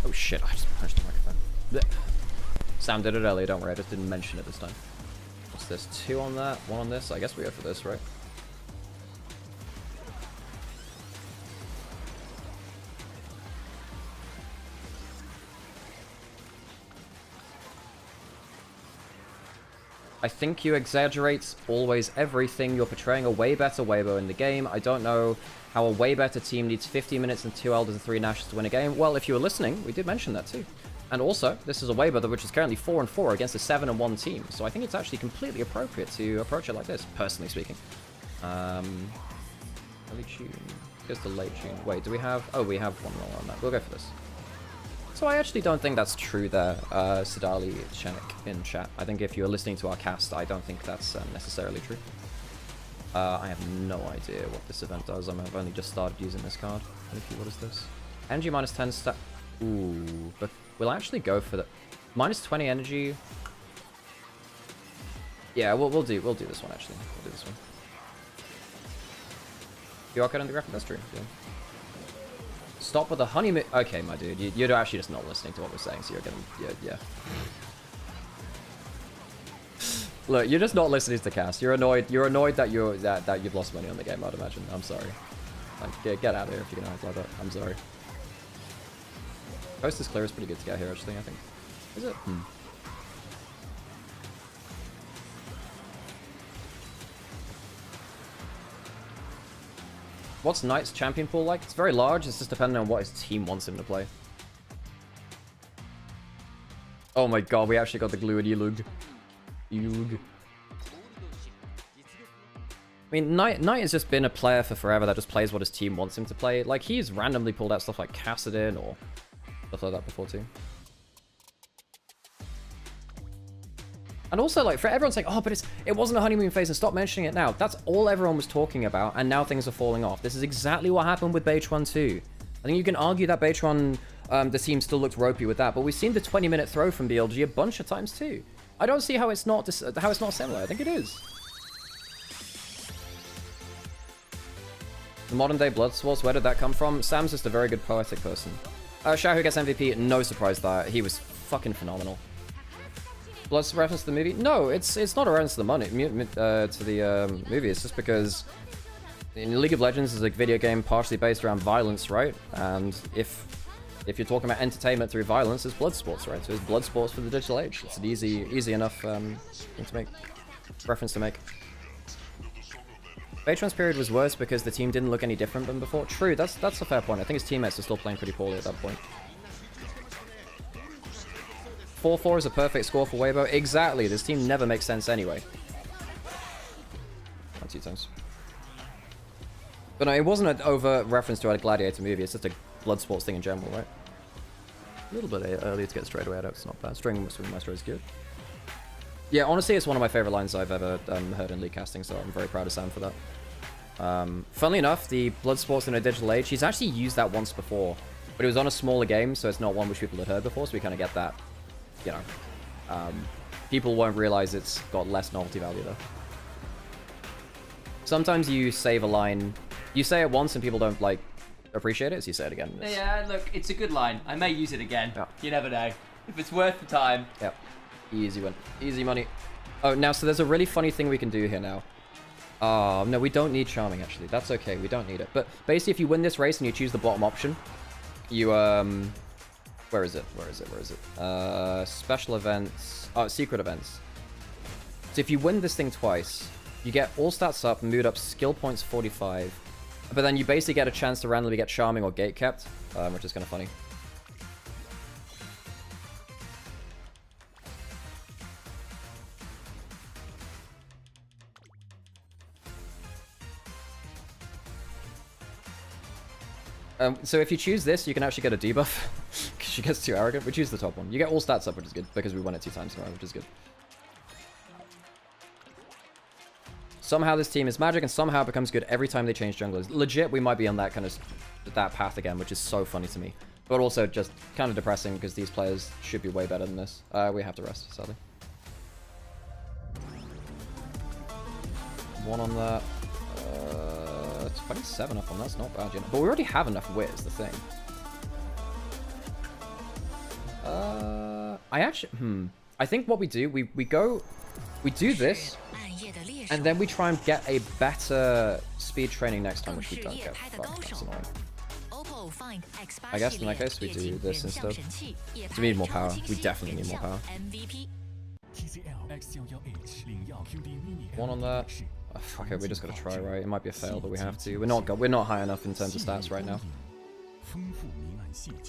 [SPEAKER 3] Oh shit, I just punched the microphone. Blech. Sam did it earlier, don't worry, I just didn't mention it this time. What's this? 2 on that, 1 on this? I guess we go for this, right? I think you exaggerate always everything. You're portraying a way better Weibo in the game. I don't know how a way better team needs 50 minutes and 2 Elders and 3 Nashes to win a game. Well, if you were listening, we did mention that too. And also, this is a Weibo which is currently 4-4 against a 7-1 team. So I think it's actually completely appropriate to approach it like this, personally speaking. Early tune. Here's the late tune. Wait, do we have... Oh, we have one more on that. We'll go for this. So I actually don't think that's true there, Sidali Chenik in chat. I think if you're listening to our cast, I don't think that's necessarily true. I have no idea what this event does. I've only just started using this card. What is this? Energy minus 10 stat. Ooh, but we'll actually go for the minus 20 energy. Yeah, we'll do this one actually. We'll do this one. You are cutting the graphic. That's true. Yeah. Stop with the honeymoon. Okay, my dude, you're actually just not listening to what we're saying, so you're gonna, yeah. Look, you're just not listening to the cast. You're annoyed. You're annoyed that you've lost money on the game. I'd imagine. I'm sorry. Like, get out of here if you're gonna act like that. I'm sorry. Coast is clear is pretty good to get here, actually. I think. Is it? What's Knight's champion pool like? It's very large. It's just depending on what his team wants him to play. Oh my god, we actually got the glue at Elug. I mean, Knight has just been a player for forever that just plays what his team wants him to play. Like, he's randomly pulled out stuff like Kassadin or stuff like that before too. And also, like, for everyone saying, oh, but it wasn't a honeymoon phase and stop mentioning it now. That's all everyone was talking about, and now things are falling off. This is exactly what happened with Beitron too. I think you can argue that Beitron, the team still looked ropey with that, but we've seen the 20-minute throw from BLG a bunch of times too. I don't see how it's not similar. I think it is. The modern day Bloodsports, where did that come from? Sam's just a very good poetic person. Shahu gets MVP, no surprise that. He was fucking phenomenal. Blood's reference to the movie? No, it's not a reference to the movie. It's just because in League of Legends is a video game partially based around violence, right? And if you're talking about entertainment through violence, it's Bloodsports, right? So it's Bloodsports for the digital age. It's an easy enough thing to make reference to make. Beitron's period was worse because the team didn't look any different than before. True, that's a fair point. I think his teammates are still playing pretty poorly at that point. 4-4 is a perfect score for Weibo. Exactly. This team never makes sense anyway. 2 times. But no, it wasn't an overt reference to a Gladiator movie. It's just a Bloodsports thing in general, right? A little bit early to get straight away out. It's not bad. String Maestro is good. Yeah, honestly, it's one of my favorite lines I've ever heard in League casting, so I'm very proud of Sam for that. Funnily enough, the Bloodsports in a digital age, he's actually used that once before. But it was on a smaller game, so it's not one which people had heard before, so we kind of get that. You know, people won't realize it's got less novelty value though. Sometimes you save a line, you say it once and people don't like appreciate it, so you say it again.
[SPEAKER 12] Yeah, look, it's a good line. I may use it again.
[SPEAKER 3] Yeah.
[SPEAKER 12] You never know. If it's worth the time.
[SPEAKER 3] Yep. Easy win. Easy money. Oh, now, so there's a really funny thing we can do here now. Oh, no, we don't need Charming, actually. That's okay. We don't need it. But basically, if you win this race and you choose the bottom option, you, where is it? Special events. Oh, secret events. So if you win this thing twice, you get all stats up, mood up, skill points 45. But then you basically get a chance to randomly get Charming or Gate Kept, which is kind of funny. So if you choose this, you can actually get a debuff, because she gets too arrogant. We choose the top one. You get all stats up, which is good, because we won it 2 times in a row, which is good. Somehow this team is magic, and somehow it becomes good every time they change junglers. Legit, we might be on that kind of that path again, which is so funny to me. But also just kind of depressing, because these players should be way better than this. We have to rest, sadly. 1 on that. 27 up on that's not bad, you know. But we already have enough wit, is the thing. I actually, I think what we do, we do this, and then we try and get a better speed training next time, which we don't get. Fuck, that's annoying. I guess in that case we do this instead. So we need more power. We definitely need more power. One on that. Oh, fuck it, we just gotta try, right? It might be a fail, but we have to. We're not high enough in terms of stats right now.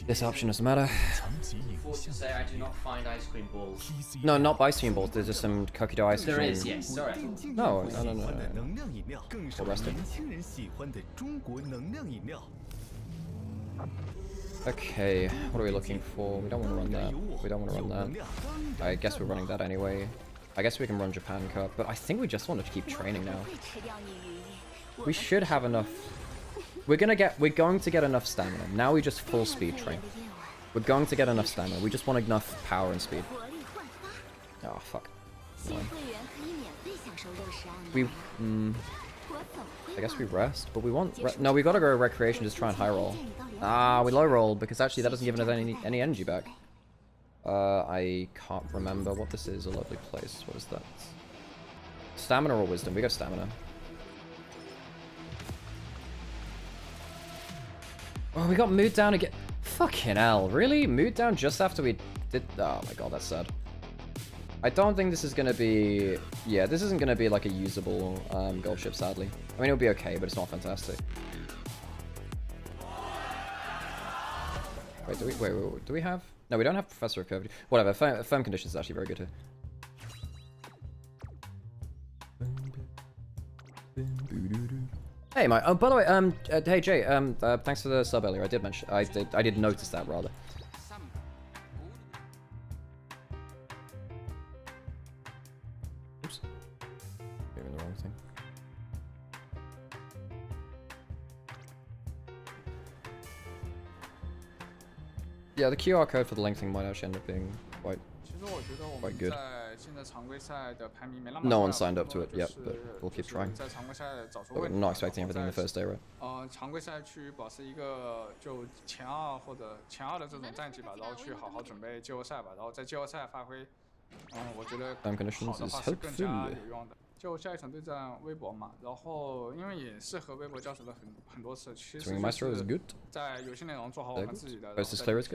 [SPEAKER 3] This option doesn't matter.
[SPEAKER 12] To say I do not find ice cream balls.
[SPEAKER 3] No, not ice cream balls. There's just some cookie dough ice cream.
[SPEAKER 12] There is, yes. Sorry.
[SPEAKER 3] No. We're resting. Okay, what are we looking for? We don't want to run that. We don't want to run that. I guess we're running that anyway. I guess we can run Japan Cup, but I think we just want to keep training now. We should have enough. We're going to get enough stamina. Now we just full speed train. We're going to get enough stamina. We just want enough power and speed. Oh, fuck. I guess we rest, but we want... no, we gotta go recreation, just try and high roll. Ah, we low roll, because actually that doesn't give us any energy back. I can't remember what this is. A lovely place. What is that? Stamina or wisdom? We got stamina. Oh, we got mood down again. Fucking hell, really? Mood down just after we did... oh my god, that's sad. I don't think this is going to be... yeah, this isn't going to be like a usable gold ship, sadly. I mean, it'll be okay, but it's not fantastic. Wait, do we have... no, we don't have Professor of Curvature. Whatever, firm conditions is actually very good here. Hey, Mike. Oh, by the way, hey Jay. Thanks for the sub earlier. I did mention. I did notice that rather. Oops. Doing the wrong thing. Yeah, the QR code for the link thing might actually end up being quite good. No one signed up to it yet, but we'll keep trying. But we're not expecting everything in the first day, right?
[SPEAKER 13] 常规赛区保持一个就前2或者前2的这种战绩吧，然后去好好准备季后赛吧，然后在季后赛发挥，我觉得好的话是更加有用的。就下一场对战微博嘛，然后因为也是和微博交手了很多次，其实就是在游戏内容做好我们自己的，做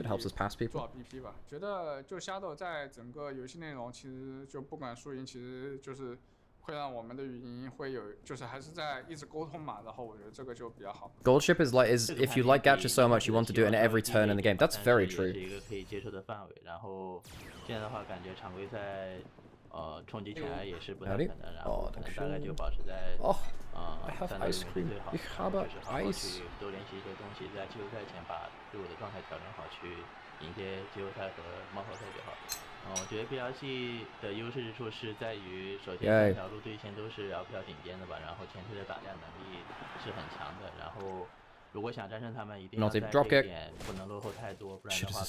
[SPEAKER 13] 好 BP 吧。觉得就 Shadow 在整个游戏内容其实就不管输赢，其实就是会让我们的语音会有，就是还是在一直沟通嘛，然后我觉得这个就比较好。
[SPEAKER 3] Gold ship is if you like gacha so much, you want to do it in every turn in the game. That's very true.
[SPEAKER 14] 是一个可以接受的范围，然后现在的话感觉常规赛。冲击起来也是不太可能，然后可能大概就保持在3到6名是最好的，就是好好去多练习一些东西，在季后赛前把对我的状态调整好，去迎接季后赛和猫头赛就好。我觉得 BLG 的优势之处是在于，首先3条路队线都是 LPL 顶尖的吧，然后前期的打架能力是很强的，然后。如果想战胜他们，一定要在这一点不能落后太多，不然的话，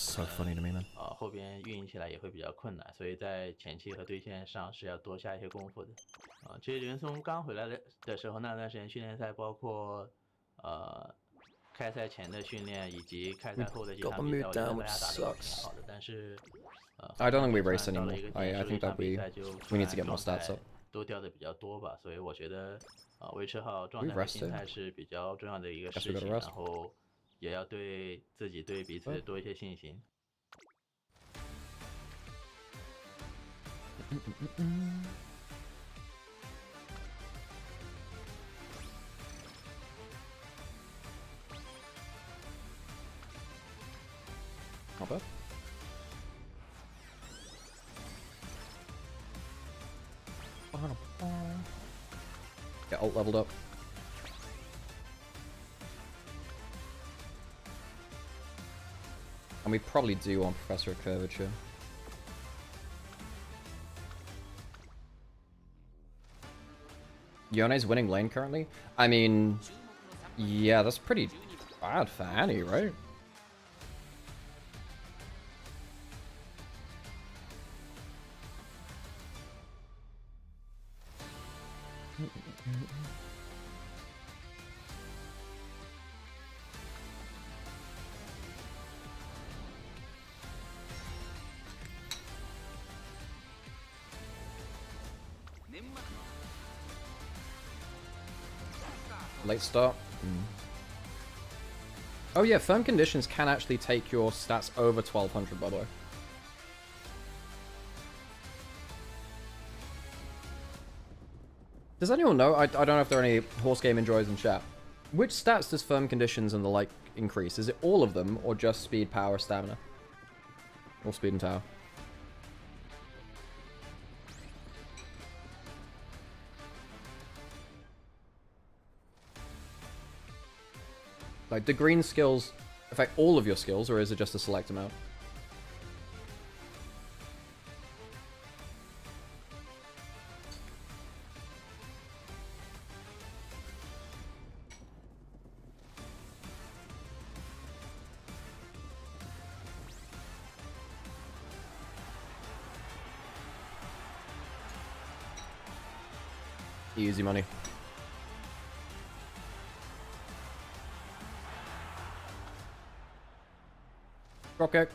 [SPEAKER 14] 后边运营起来也会比较困难。所以在前期和对线上是要多下一些功夫的。其实刘云松刚回来的时候，那段时间训练赛，包括开赛前的训练以及开赛后的几场比赛，我觉得大家打得挺好的。但是
[SPEAKER 3] I don't think we race anymore. I think that we need to get more stats up.
[SPEAKER 14] 都掉的比较多吧，所以我觉得。维持好状态和心态是比较重要的一个事情，然后也要对自己对彼此多一些信心。
[SPEAKER 3] 好吧。Get ult leveled up. And we probably do want Professor of Curvature. Yone's winning lane currently? I mean, yeah, that's pretty bad for Annie, right? Late start. Oh yeah, firm conditions can actually take your stats over 1200, by the way. Does anyone know? I don't know if there are any horse game enjoyers in chat. Which stats does firm conditions and the like increase? Is it all of them, or just speed, power, stamina? Or speed and power? Like, do green skills affect all of your skills, or is it just a select amount? Easy money. Drop kick.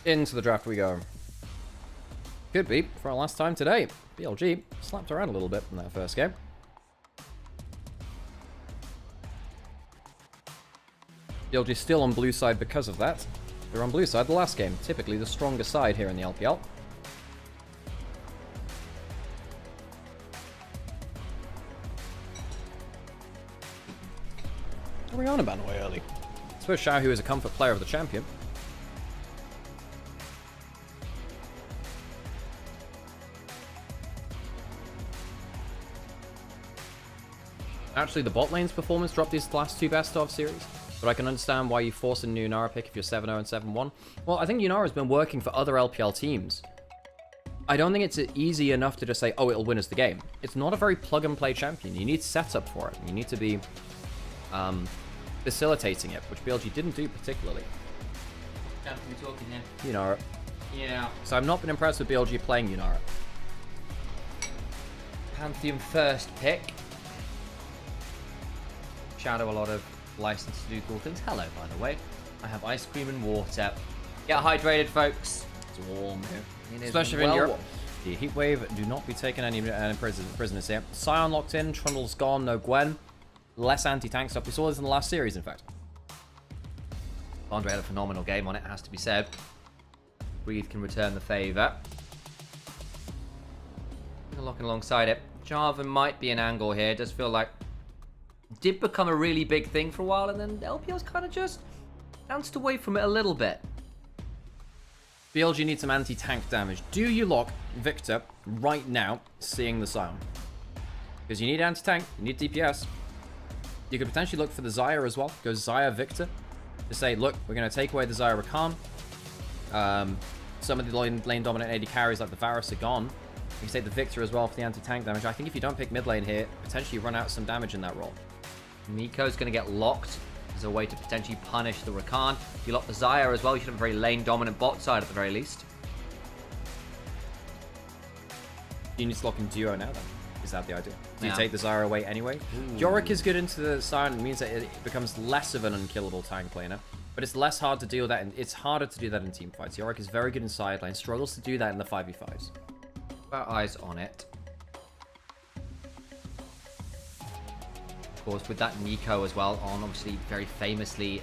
[SPEAKER 3] Into the draft we go. Could be for our last time today. BLG slapped around a little bit in that first game. BLG still on blue side because of that. They're on blue side the last game, typically the stronger side here in the LPL. Rihanna ban away early. I suppose Xiaohu is a comfort player of the champion. Actually, the bot lane's performance dropped these last two best of series, but I can understand why you force a new Nymaera pick if you're 7-0 and 7-1. Well, I think Nymaera's been working for other LPL teams. I don't think it's easy enough to just say, oh, it'll win us the game. It's not a very plug-and-play champion. You need setup for it. You need to be facilitating it, which BLG didn't do particularly.
[SPEAKER 12] Can't be talking here.
[SPEAKER 3] Nymaera.
[SPEAKER 12] Yeah.
[SPEAKER 3] So I've not been impressed with BLG playing Nymaera.
[SPEAKER 12] Pantheon first pick. Shadow a lot of license to do cool things. Hello, by the way. I have ice cream and water. Get hydrated, folks. It's warm here.
[SPEAKER 3] Especially in Europe. The heat wave. Do not be taking any prisoners here. Sion locked in. Trundle's gone. No Gwen. Less anti-tank stuff. We saw this in the last series, in fact.
[SPEAKER 12] Andre had a phenomenal game on it, has to be said. Breathe can return the favour. Locking alongside it. Jarvan might be an angle here. Does feel like did become a really big thing for a while, and then LPL's kind of just bounced away from it a little bit.
[SPEAKER 3] BLG needs some anti-tank damage. Do you lock Victor right now, seeing the Sion? Because you need anti-tank, you need DPS. You could potentially look for the Xayah as well. Go Xayah Victor. To say, look, we're going to take away the Xayah Rakan. Some of the lane dominant AD carries like the Varus are gone. You can take the Victor as well for the anti-tank damage. I think if you don't pick mid lane here, potentially run out some damage in that role.
[SPEAKER 12] Nico's going to get locked as a way to potentially punish the Rakan. If you lock the Xayah as well, you should have a very lane-dominant bot side at the very least.
[SPEAKER 3] You need to lock in duo now, then. Is that the idea? Do you take the Xayah away anyway? Yorick is good into the Sion. It means that it becomes less of an unkillable tank laner. But it's less hard to deal with that, and it's harder to do that in team fights. Yorick is very good in side lane, struggles to do that in the 5v5s.
[SPEAKER 12] About eyes on it. Of course, with that Nico as well on, obviously very famously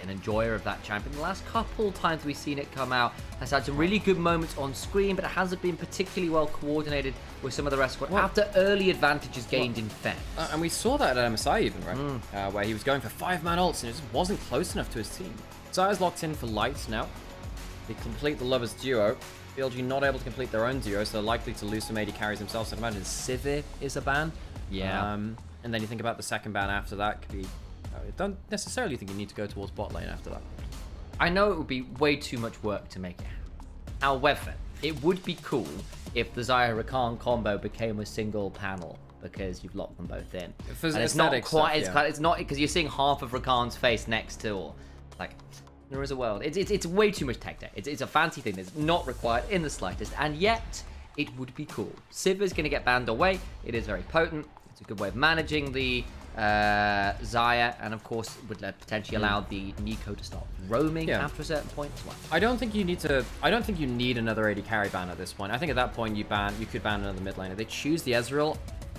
[SPEAKER 12] an enjoyer of that champion. The last couple times we've seen it come out has had some really good moments on screen, but it hasn't been particularly well coordinated with some of the rest of it after early advantages gained in Fence.
[SPEAKER 3] And we saw that at MSI even, right? Where he was going for 5-man ults and it just wasn't close enough to his team. Xayah's locked in for lights now. They complete the Lovers duo. BLG not able to complete their own duo, so they're likely to lose some AD carries themselves. So I imagine Sivir is a ban.
[SPEAKER 12] Yeah.
[SPEAKER 3] And then you think about the second ban after that. Could be. I don't necessarily think you need to go towards bot lane after that.
[SPEAKER 12] I know it would be way too much work to make it. However, it would be cool if the Xayah Rakan combo became a single panel because you've locked them both in. And it's not quite. It's not because you're seeing half of Rakan's face next to, or like. There is a world. It's way too much tech debt. It's a fancy thing that's not required in the slightest, and yet it would be cool. Sivir's going to get banned away. It is very potent. It's a good way of managing the Xayah, and of course would potentially allow the Nico to start roaming after a certain point as well.
[SPEAKER 3] I don't think you need to. I don't think you need another AD carry ban at this point. I think at that point you could ban another mid laner. They choose the Ezreal.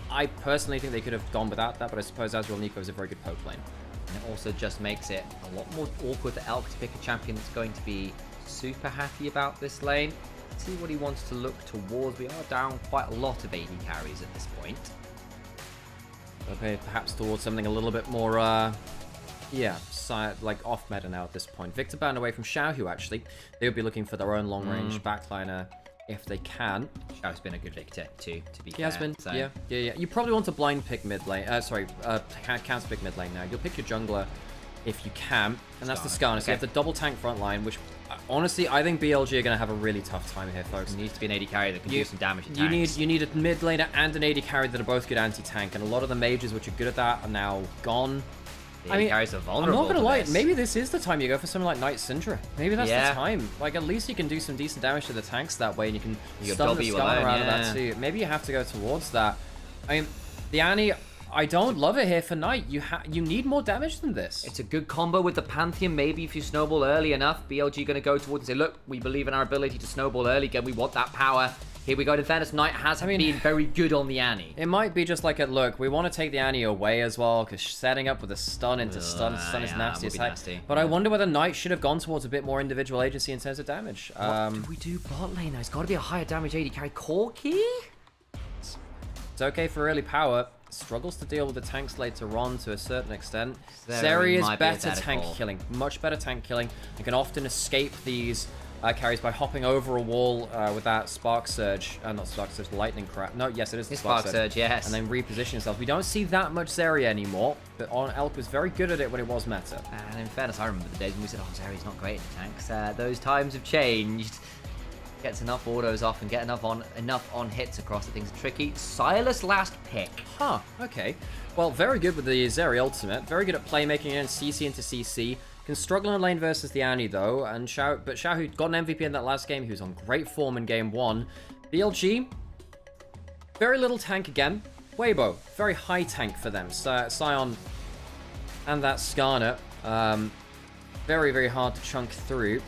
[SPEAKER 3] I personally think they could have gone without that, but I suppose Ezreal Nico is a very good poke lane.
[SPEAKER 12] And it also just makes it a lot more awkward for Elk to pick a champion that's going to be super happy about this lane. See what he wants to look towards. We are down quite a lot of AD carries at this point. Okay, perhaps towards something a little bit more, yeah, like off meta now at this point. Victor banned away from Xiaohu, actually. They would be looking for their own long-range backliner if they can.
[SPEAKER 5] Xiaohu's been a good Victor, too, to be fair.
[SPEAKER 12] He has been,
[SPEAKER 5] so.
[SPEAKER 12] yeah. You probably want to blind pick mid lane. Counter pick mid lane now. You'll pick your jungler if you can, and that's the Skarner. So you have the double tank front line, which, honestly, I think BLG are going to have a really tough time here, folks.
[SPEAKER 5] It needs to be an AD carry that can do some damage to tanks.
[SPEAKER 12] You need a mid laner and an AD carry that are both good anti-tank, and a lot of the mages which are good at that are now gone.
[SPEAKER 5] I mean, carries are vulnerable.
[SPEAKER 12] I'm not gonna lie, maybe this is the time you go for something like Knight Syndra. Maybe that's the time. Like, at least you can do some decent damage to the tanks that way, and you can stun the Skarner out of that too. Maybe you have to go towards that. I mean, the Annie, I don't love it here for Knight. You need more damage than this.
[SPEAKER 5] It's a good combo with the Pantheon. Maybe if you snowball early enough, BLG going to go towards and say, look, we believe in our ability to snowball early again. We want that power. Here we go. In fairness, Knight has been very good on the Annie.
[SPEAKER 12] It might be just like a look. We want to take the Annie away as well, because setting up with a stun into stun is nasty as heck. But I wonder whether Knight should have gone towards a bit more individual agency in terms of damage.
[SPEAKER 5] What do we do bot lane now? It's got to be a higher damage AD carry. Corki?
[SPEAKER 12] It's okay for early power. Struggles to deal with the tanks later on to a certain extent.
[SPEAKER 5] Zeri
[SPEAKER 12] is better tank killing. Much better tank killing. You can often escape these carries by hopping over a wall with that Spark Surge. Not Spark Surge, Lightning Crap. No, yes, it is the
[SPEAKER 5] Spark Surge, yes.
[SPEAKER 12] And then reposition yourself. We don't see that much Zeri anymore, but Elk was very good at it when it was meta.
[SPEAKER 5] And in fairness, I remember the days when we said, oh, Zeri's not great at tanks. Those times have changed. Gets enough autos off and get enough on hits across the things tricky. Silas last pick.
[SPEAKER 12] Huh, okay. Well, very good with the Zeri ultimate. Very good at playmaking and CC into CC. Can struggle in lane versus the Annie though, and Xiaohu got an MVP in that last game. He was on great form in game 1. BLG, very little tank again. Weibo, very high tank for them. Sion and that Skarner, very, very hard to chunk through.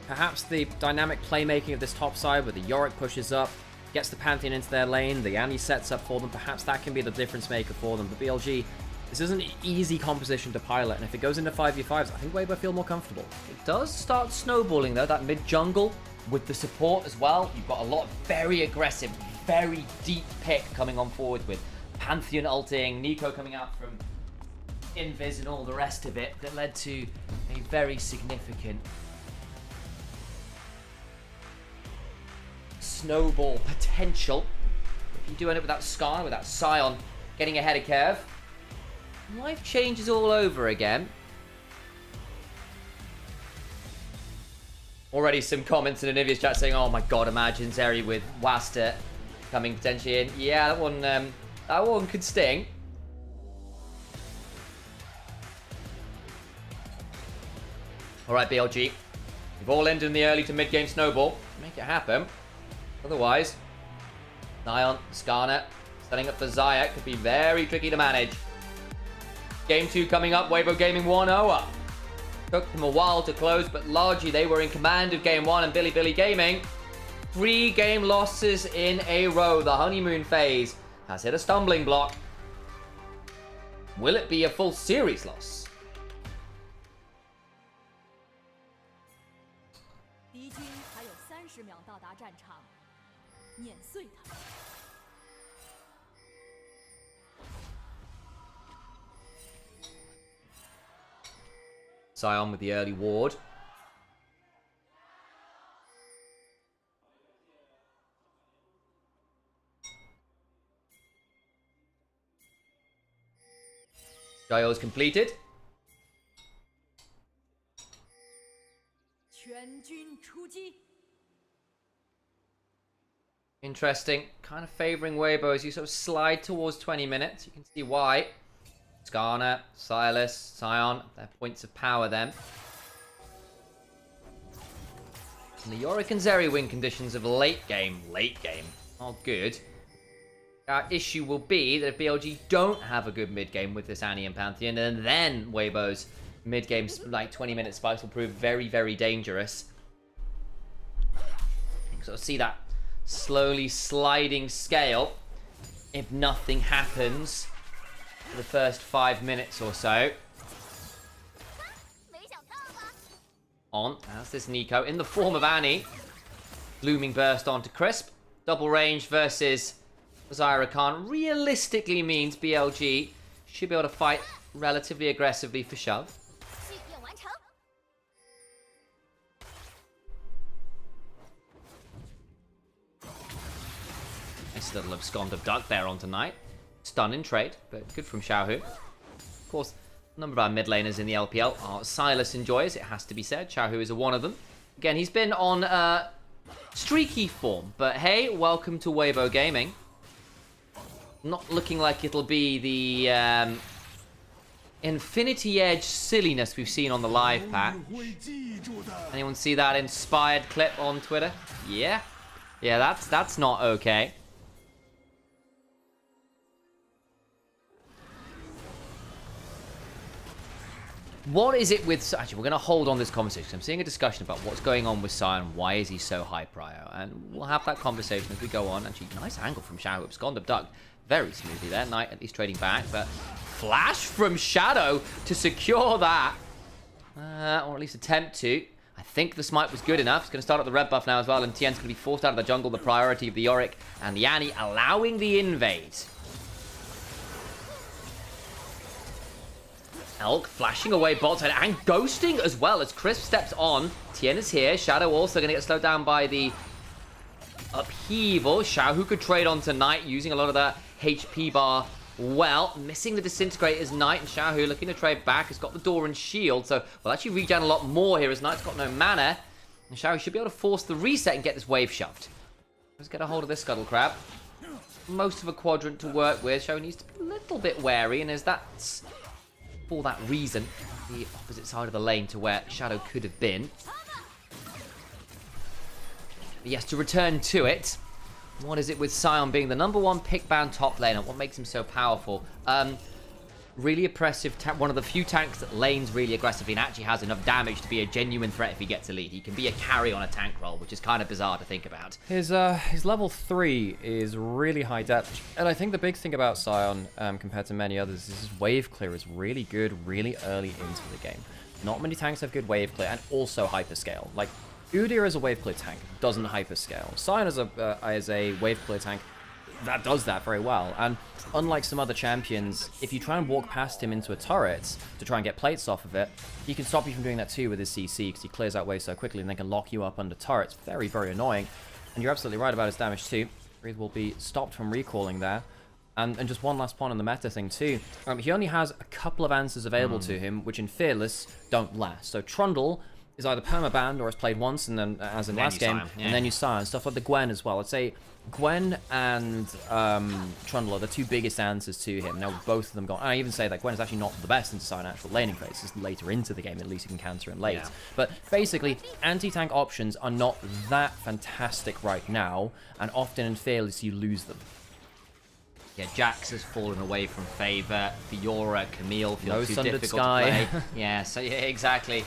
[SPEAKER 12] Perhaps the dynamic playmaking of this top side where the Yorick pushes up, gets the Pantheon into their lane, the Annie sets up for them. Perhaps that can be the difference maker for them. But BLG, this is an easy composition to pilot, and if it goes into 5v5s, I think Weibo feel more comfortable.
[SPEAKER 5] It does start snowballing though, that mid-jungle with the support as well. You've got a lot of very aggressive, very deep pick coming on forward with Pantheon ulting, Nico coming out from Invis and all the rest of it that led to a very significant snowball potential. If you do end up with that Skarner, with that Sion getting ahead of curve, life changes all over again. Already some comments in Anivia's chat saying, oh my god, imagine Zeri with Wasta coming potentially in. Yeah, that one could sting. Alright, BLG. You've all ended in the early to mid-game snowball. Make it happen. Otherwise, Sion, Skarner, setting up for Zaya could be very tricky to manage. Game 2 coming up, Weibo Gaming 1-0 up. Took them a while to close, but largely they were in command of Game 1, and Billy Gaming, 3 game losses in a row. The honeymoon phase has hit a stumbling block. Will it be a full series loss? Sion with the early ward. Gaio's completed. Interesting. Kind of favoring Weibo as you sort of slide towards 20 minutes. You can see why. Skarner, Silas, Sion, their points of power then. And the Yorick and Zeri win conditions of late game are good. Our issue will be that if BLG don't have a good mid game with this Annie and Pantheon, and then Weibo's mid game like 20-minute spikes will prove very, very dangerous. You can sort of see that slowly sliding scale if nothing happens for the first 5 minutes or so.
[SPEAKER 12] on. That's this Nico in the form of Annie. Blooming burst onto Crisp. Double range versus Zyra Khan realistically means BLG should be able to fight relatively aggressively for shove. Nice little abscond of Duck there on tonight. Stun in trade, but good from Xiaohu. Of course, a number of our mid laners in the LPL are Silas enjoyers, it has to be said. Xiaohu is one of them. Again, he's been on streaky form, but hey, welcome to Weibo Gaming. Not looking like it'll be the Infinity Edge silliness we've seen on the live patch. Anyone see that inspired clip on Twitter? Yeah? Yeah, that's not okay. What is it with... Actually, we're going to hold on this conversation. I'm seeing a discussion about what's going on with Sion. Why is he so high prio? And we'll have that conversation as we go on. Actually, nice angle from Shadow. Abscond of Duck very smoothly there. Knight at least trading back. But flash from Shadow to secure that. Or at least attempt to. I think the smite was good enough. It's going to start at the red buff now as well. And Tien's going to be forced out of the jungle. The priority of the Yorick and the Annie allowing the invade. Elk flashing away bot side and ghosting as well as Crisp steps on. Tien is here. Shadow also going to get slowed down by the upheaval. Xiaohu could trade on tonight using a lot of that HP bar. Well, missing the disintegrate is Knight, and Xiaohu looking to trade back. Has got the door and shield, so we'll actually regen a lot more here as Knight's got no mana. And Xiaohu should be able to force the reset and get this wave shoved. Let's get a hold of this Scuttle Crab. Most of a quadrant to work with. Xiaohu needs to be a little bit wary, and as that's... for that reason, the opposite side of the lane to where Shadow could have been. But yes, to return to it, what is it with Sion being the #1 pick ban top laner? What makes him so powerful? Really oppressive, one of the few tanks that lanes really aggressively and actually has enough damage to be a genuine threat if he gets a lead. He can be a carry on a tank roll, which is kind of bizarre to think about.
[SPEAKER 3] His level 3 is really high depth, and I think the big thing about Sion compared to many others is his wave clear is really good really early into the game. Not many tanks have good wave clear and also hyperscale. Like, Udyr is a wave clear tank, doesn't hyperscale. Sion is a wave clear tank that does that very well, and unlike some other champions, if you try and walk past him into a turret to try and get plates off of it, he can stop you from doing that too with his CC, because he clears that wave so quickly and then can lock you up under turrets. Very, very annoying. And you're absolutely right about his damage too. Breathe will be stopped from recalling there. And just one last point on the meta thing too. He only has a couple of answers available to him, which in Fearless don't last. So Trundle is either perma-banned or is played once, and then as in last game, and then you Sion. Stuff like the Gwen as well. I'd say Gwen and Trundle are the two biggest answers to him. Now both of them gone. I even say that Gwen is actually not the best into Sion actual laning phase. It's later into the game, at least you can counter him late. Yeah. But basically, anti-tank options are not that fantastic right now, and often in Fearless you lose them.
[SPEAKER 12] Yeah, Jax has fallen away from favour. Fiora, Camille feel
[SPEAKER 3] no
[SPEAKER 12] too
[SPEAKER 3] Sundered
[SPEAKER 12] difficult
[SPEAKER 3] Sky.
[SPEAKER 12] to play. Yeah, so yeah, exactly.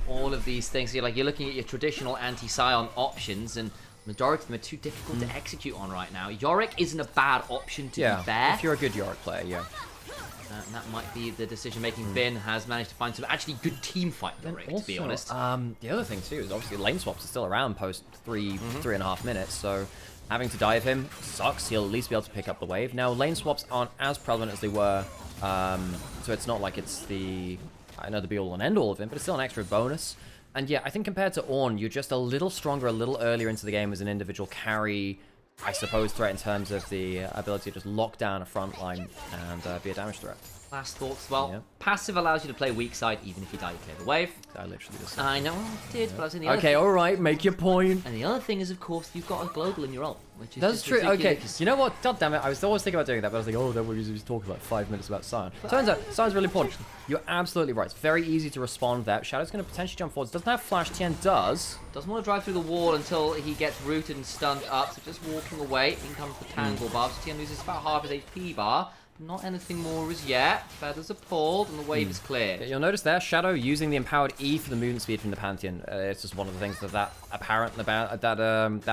[SPEAKER 12] All of these things, you're looking at your traditional anti-Sion options, and majority of them are too difficult to execute on right now. Yorick isn't a bad option to be fair.
[SPEAKER 3] If you're a good Yorick player, yeah.
[SPEAKER 12] And that might be the decision-making. Finn has managed to find some actually good team fight Yorick, to be honest.
[SPEAKER 3] The other thing too is obviously lane swaps are still around post 3.5 minutes, so having to dive him sucks. He'll at least be able to pick up the wave. Now, lane swaps aren't as prevalent as they were, so it's not like it's the be-all and end-all of him, but it's still an extra bonus. And yeah, I think compared to Ornn, you're just a little stronger, a little earlier into the game as an individual carry, I suppose, threat in terms of the ability to just lock down a front line and be a damage threat.
[SPEAKER 12] Last thoughts. Well, passive allows you to play weak side even if you die, you clear the wave.
[SPEAKER 3] I literally just
[SPEAKER 12] I know I did, but I was in the other
[SPEAKER 3] okay, alright, make your point.
[SPEAKER 12] And the other thing is, of course, you've got a global in your ult, which is
[SPEAKER 3] that's true. Okay, you know what? God damn it, I was always thinking about doing that, but I was like, oh, then we'll just talk about 5 minutes about Sion. Turns out, Sion's really important. You're absolutely right. It's very easy to respond there. Shadow's going to potentially jump forwards. Doesn't have flash. Tien does.
[SPEAKER 12] Doesn't want to drive through the wall until he gets rooted and stunned up, so just walking away. In comes the tangle bar. So Tien loses about half his HP bar. Not anything more as yet. Feathers are pulled and the wave is clear.
[SPEAKER 3] You'll notice there, Shadow using the empowered E for the movement speed from the Pantheon. It's just one of the things that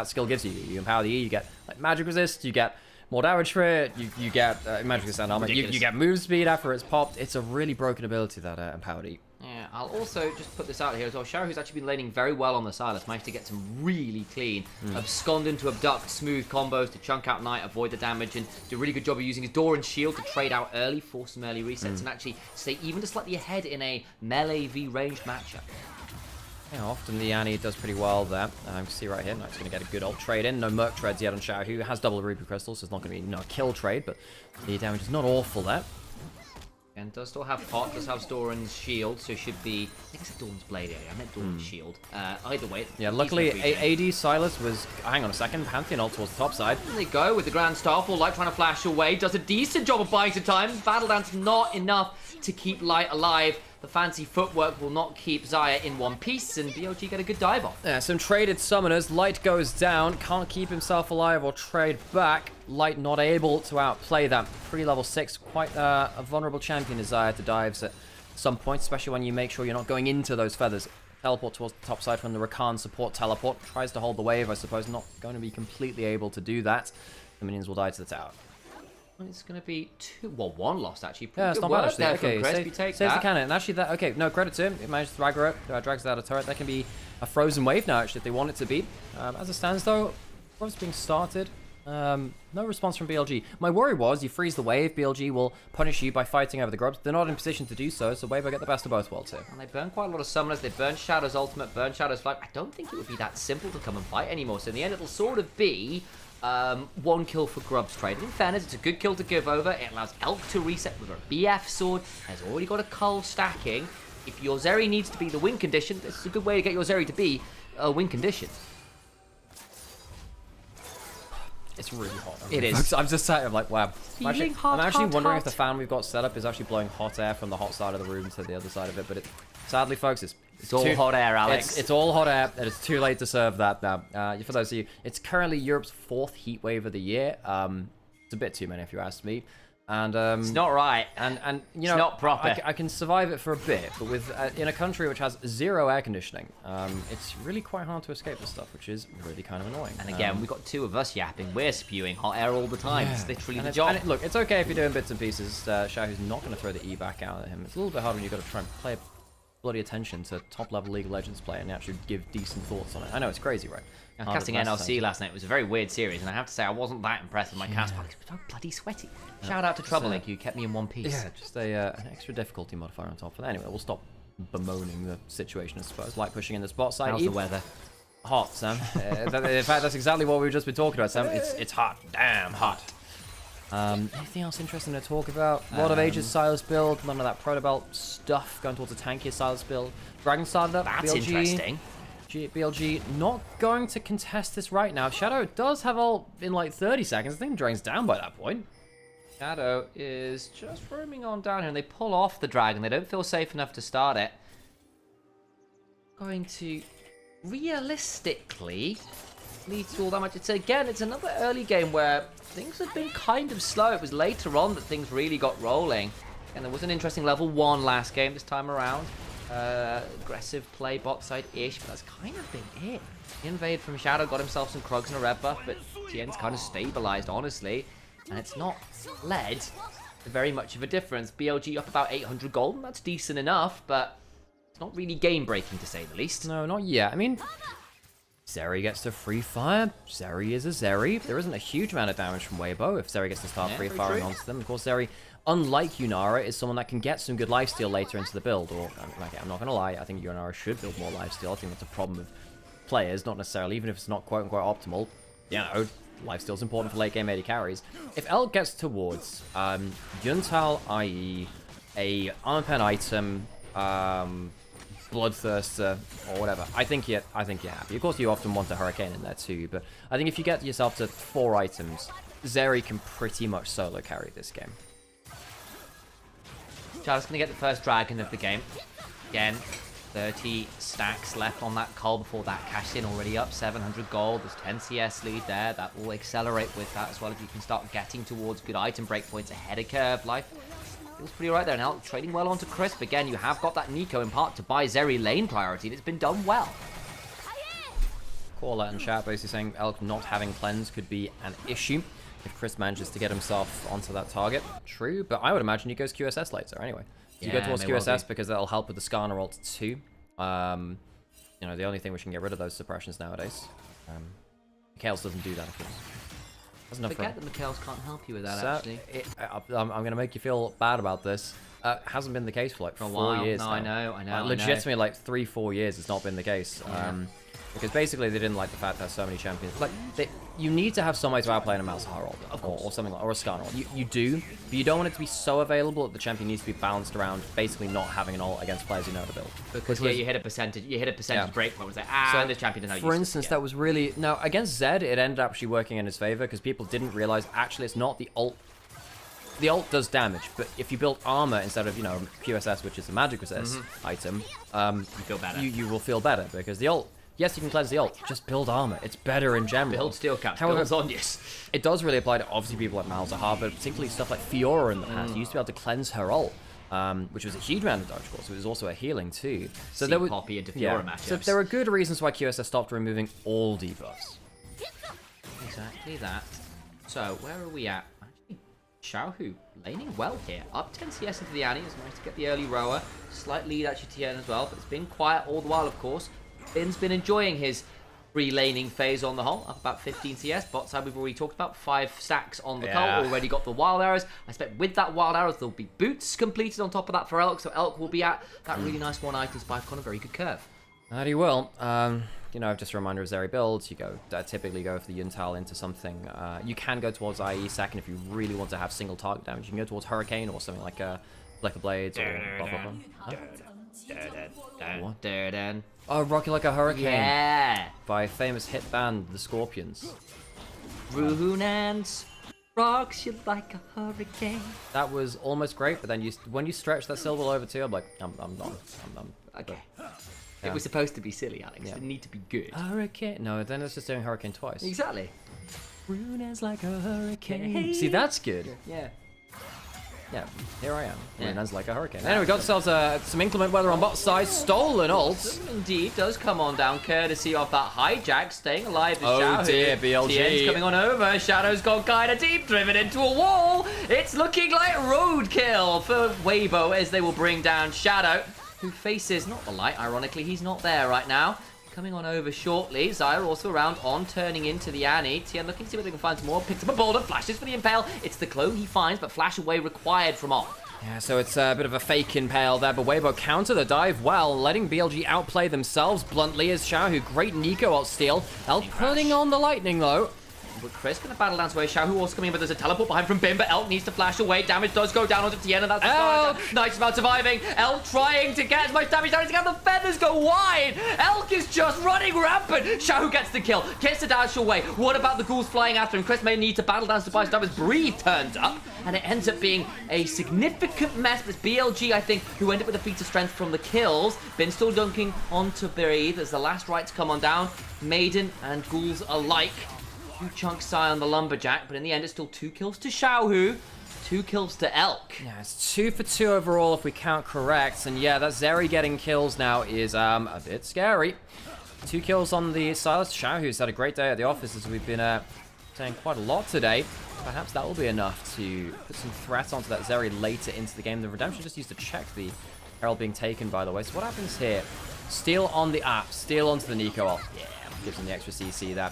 [SPEAKER 3] skill gives you. You empower the E, you get like magic resist, you get more damage for it, you get magic resist and armor, you get move speed after it's popped. It's a really broken ability, that empowered E.
[SPEAKER 12] Yeah, I'll also just put this out here as well. Xiao, who's actually been laning very well on the Silas, managed to get some really clean abscond into abduct, smooth combos to chunk out Knight, avoid the damage, and do a really good job of using his door and shield to trade out early, force some early resets, and actually stay even just slightly ahead in a melee v ranged matchup.
[SPEAKER 3] Yeah, often the Annie does pretty well there. You can see right here, Knight's going to get a good ult trade in. No Merc treads yet on Xiao, who has double Ruby Crystals, so it's not going to be a kill trade, but the damage is not awful there.
[SPEAKER 12] And does still have pot, does have Doran's shield, so should be... I think it's a Dawn's Blade area. I meant Dawn's shield. Either way...
[SPEAKER 3] Yeah, luckily AD Silas was... Hang on a second. Pantheon ult towards the top side.
[SPEAKER 12] There they go with the Grand Starfall. Light trying to flash away. Does a decent job of buying some time. Battle Dance not enough to keep Light alive. The fancy footwork will not keep Xayah in one piece, and BLG get a good dive off.
[SPEAKER 3] Yeah, some traded summoners. Light goes down, can't keep himself alive or trade back. Light not able to outplay that. Pre-level 6, quite a vulnerable champion is Xayah to dives at some point, especially when you make sure you're not going into those feathers. Teleport towards the top side from the Rakan support teleport. Tries to hold the wave, I suppose. Not going to be completely able to do that. The minions will die to the tower.
[SPEAKER 12] It's going to be one lost actually.
[SPEAKER 3] Yeah, it's not bad actually. Okay,
[SPEAKER 12] saves
[SPEAKER 3] the cannon. And actually, that okay, no credit to him. It managed to drag her up, drags it out of turret. That can be a frozen wave now, actually, if they want it to be. As it stands, though, wave's being started. No response from BLG. My worry was you freeze the wave, BLG will punish you by fighting over the grubs. They're not in position to do so, so Wave will get the best of both worlds here.
[SPEAKER 12] And they burn quite a lot of summoners. They burn Shadow's ultimate, burn Shadow's flight. I don't think it would be that simple to come and fight anymore. So in the end, it'll sort of be one kill for Grubs trade. In fairness, it's a good kill to give over. It allows Elk to reset with her BF sword. Has already got a cull stacking. If your Zeri needs to be the win condition, this is a good way to get your Zeri to be a win condition.
[SPEAKER 3] It's really hot.
[SPEAKER 12] It is.
[SPEAKER 3] I'm just saying, I'm like, wow. I'm actually
[SPEAKER 12] hot,
[SPEAKER 3] wondering if the fan we've got set up is actually blowing hot air from the hot side of the room to the other side of it, but sadly, folks, it's
[SPEAKER 12] all hot air, Alex.
[SPEAKER 3] It's all hot air, and it's too late to serve that now. For those of you, it's currently Europe's 4th heat wave of the year. It's a bit too many, if you ask me. And
[SPEAKER 12] it's not right.
[SPEAKER 3] And you know,
[SPEAKER 12] it's not proper.
[SPEAKER 3] I can survive it for a bit, but with in a country which has 0 air conditioning, it's really quite hard to escape this stuff, which is really kind of annoying.
[SPEAKER 12] And again, we've got 2 of us yapping. We're spewing hot air all the time. Yeah. It's literally the job.
[SPEAKER 3] Look, it's okay if you're doing bits and pieces. Xiaohu's not going to throw the E back out at him. It's a little bit hard when you've got to try and play bloody attention to top-level League of Legends play and actually give decent thoughts on it. I know, it's crazy, right?
[SPEAKER 12] Casting NLC last night was a very weird series, and I have to say I wasn't that impressed with my cast because it was so bloody sweaty. Shout out to Troublelink, who kept me in one piece.
[SPEAKER 3] Yeah, just an extra difficulty modifier on top. But anyway, we'll stop bemoaning the situation, I suppose. Light pushing in the spot side.
[SPEAKER 12] How's the weather?
[SPEAKER 3] Hot, Sam. In fact, that's exactly what we've just been talking about, Sam. It's hot. Damn hot. Anything else interesting to talk about? A lot of Aegis Silas build, none of that Protobelt stuff, going towards a tankier Silas build. Dragon started up.
[SPEAKER 12] That's
[SPEAKER 3] BLG,
[SPEAKER 12] interesting.
[SPEAKER 3] BLG not going to contest this right now. Shadow does have ult in like 30 seconds. I think Dragon's down by that point.
[SPEAKER 12] Shadow is just roaming on down here, and they pull off the Dragon. They don't feel safe enough to start it. Going to realistically lead to all that much. It's another early game where things have been kind of slow. It was later on that things really got rolling. And there was an interesting level 1 last game this time around. Aggressive play bot side-ish, but that's kind of been it. Invade from Shadow got himself some Krugs and a red buff, but Tien's kind of stabilized, honestly. And it's not led to very much of a difference. BLG up about 800 gold, and that's decent enough, but it's not really game-breaking, to say the least.
[SPEAKER 3] No, not yet. I mean, Zeri gets to free fire. Zeri is a Zeri. There isn't a huge amount of damage from Weibo if Zeri gets to start free firing onto them. Of course, Zeri, unlike Yunara, is someone that can get some good lifesteal later into the build. Or, I'm not going to lie, I think Yunara should build more lifesteal. I think that's a problem with players, not necessarily, even if it's not quote-unquote optimal. You know, lifesteal's important for late-game AD carries. If Elk gets towards Yuntal, i.e. a armor pen item, Bloodthirster, or whatever, I think you're happy. Of course, you often want a Hurricane in there too, but I think if you get yourself to 4 items, Zeri can pretty much solo carry this game.
[SPEAKER 12] Shadow's going to get the first Dragon of the game. Again, 30 stacks left on that cull before that cash in, already up 700 gold. There's 10 CS lead there. That will accelerate with that as well if you can start getting towards good item breakpoints ahead of curve. Life feels pretty right there. Now, trading well onto Crisp. Again, you have got that Nico in part to buy Zeri lane priority, and it's been done well.
[SPEAKER 3] Call out in chat basically saying Elk not having cleanse could be an issue if Chris manages to get himself onto that target. True, but I would imagine he goes QSS later anyway. You go towards QSS because that'll help with the Skarner ult too. You know, the only thing which can get rid of those suppressions nowadays. Mikhails doesn't do that, of course.
[SPEAKER 12] Forget that Mikhails can't help you with that, actually.
[SPEAKER 3] I'm going to make you feel bad about this. Hasn't been the case for like 4 years
[SPEAKER 12] no,
[SPEAKER 3] now.
[SPEAKER 12] I know.
[SPEAKER 3] Legitimately, like 3-4 years, it's not been the case. Because basically they didn't like the fact that so many champions. Like, you need to have some way to outplay a mouse Herald or something like, or a Skarner. You do, but you don't want it to be so available that the champion needs to be balanced around basically not having an ult against players who know the build.
[SPEAKER 12] Because you hit a percentage break point. Like, so this champion doesn't know.
[SPEAKER 3] For instance, that was really against Zed. It ended up actually working in his favor because people didn't realize actually it's not the ult. The ult does damage, but if you build armor instead of QSS, which is the magic resist item,
[SPEAKER 12] you feel better.
[SPEAKER 3] You will feel better because the ult. Yes, you can cleanse the ult. Just build armor. It's better in general.
[SPEAKER 12] Build steel caps.
[SPEAKER 3] However,
[SPEAKER 12] build Zhonya's.
[SPEAKER 3] It does really apply to obviously people like Malzahar, but particularly stuff like Fiora in the past. You used to be able to cleanse her ult, which was a huge amount of dodge force. It was also a healing too. So there were
[SPEAKER 12] Poppy into Fiora matchups.
[SPEAKER 3] So there are good reasons why QSS stopped removing all debuffs.
[SPEAKER 12] Exactly that. So where are we at? Actually, Xiaohu laning well here. Up 10 CS into the Annie. It's nice to get the early rower. Slight lead actually Tien as well, but it's been quiet all the while, of course. Bin's been enjoying his pre-laning phase on the whole, up about 15 CS. Bot side, we've already talked about 5 stacks on the cult. Already got the wild arrows. I expect with that wild arrows, there'll be boots completed on top of that for Elk, so Elk will be at that really nice 1 item spike on a very good curve.
[SPEAKER 3] That he will. Just a reminder of Zeri builds. You typically go for the Yuntal into something. You can go towards IE second if you really want to have single target damage. You can go towards Hurricane or something like Black Blades or blah blah blah. Oh, Rocky Like a Hurricane.
[SPEAKER 12] Yeah.
[SPEAKER 3] By famous hit band, The Scorpions.
[SPEAKER 12] Runans rocks you like a hurricane.
[SPEAKER 3] That was almost great, but then when you stretch that syllable over two, I'm like, I'm done.
[SPEAKER 12] Okay. It was supposed to be silly, Alex. It didn't need to be good.
[SPEAKER 3] Hurricane. No, then it's just doing Hurricane twice.
[SPEAKER 12] Exactly.
[SPEAKER 3] Runans like a hurricane. See, that's good.
[SPEAKER 12] Yeah.
[SPEAKER 3] Yeah, here I am. Runans like a hurricane. Anyway, we got ourselves some inclement weather on bot side. Stolen ult.
[SPEAKER 12] Indeed, does come on down, courtesy of that hijack. Staying alive is Xiao.
[SPEAKER 3] Oh dear, BLG.
[SPEAKER 12] Tien's coming on over. Shadow's got kind of deep, driven into a wall. It's looking like roadkill for Weibo as they will bring down Shadow, who faces not the light. Ironically, he's not there right now. Coming on over shortly. Zyra also around on, turning into the Annie. Tien looking to see whether they can find some more. Picks up a boulder, flashes for the Impale. It's the clone he finds, but flash away required from off.
[SPEAKER 3] Yeah, so it's a bit of a fake Impale there, but Weibo counter the dive well, letting BLG outplay themselves bluntly as Xiaohu. Great Nico out steal. Elk putting on the lightning though.
[SPEAKER 12] But Chris gonna battle dance away. Xiaohu also coming in, but there's a teleport behind from Bin, but Elk needs to flash away. Damage does go down onto Tien, and that's Elk. Nice about surviving. Elk trying to get as much damage down as he can. The feathers go wide. Elk is just running rampant. Xiaohu gets the kill, gets the dash away. What about the ghouls flying after him? Chris may need to battle dance to buy stuff as Breathe turns up, and it ends up being a significant mess. But it's BLG, I think, who end up with a feat of strength from the kills. Bin still dunking onto Breathe as the last right to come on down. Maiden and ghouls alike. 2 chunks Psy on the Lumberjack, but in the end it's still 2 kills to Xiaohu, 2 kills to Elk.
[SPEAKER 3] Yeah, it's 2 for 2 overall if we count correct, and yeah, that Zeri getting kills now is a bit scary. 2 kills on the Silas. Xiaohu's had a great day at the office, as we've been saying quite a lot today. Perhaps that will be enough to put some threat onto that Zeri later into the game. The Redemption just used to check the Herald being taken, by the way. So what happens here? Steal on the app, steal onto the Nico ult. Yeah. Gives him the extra CC there.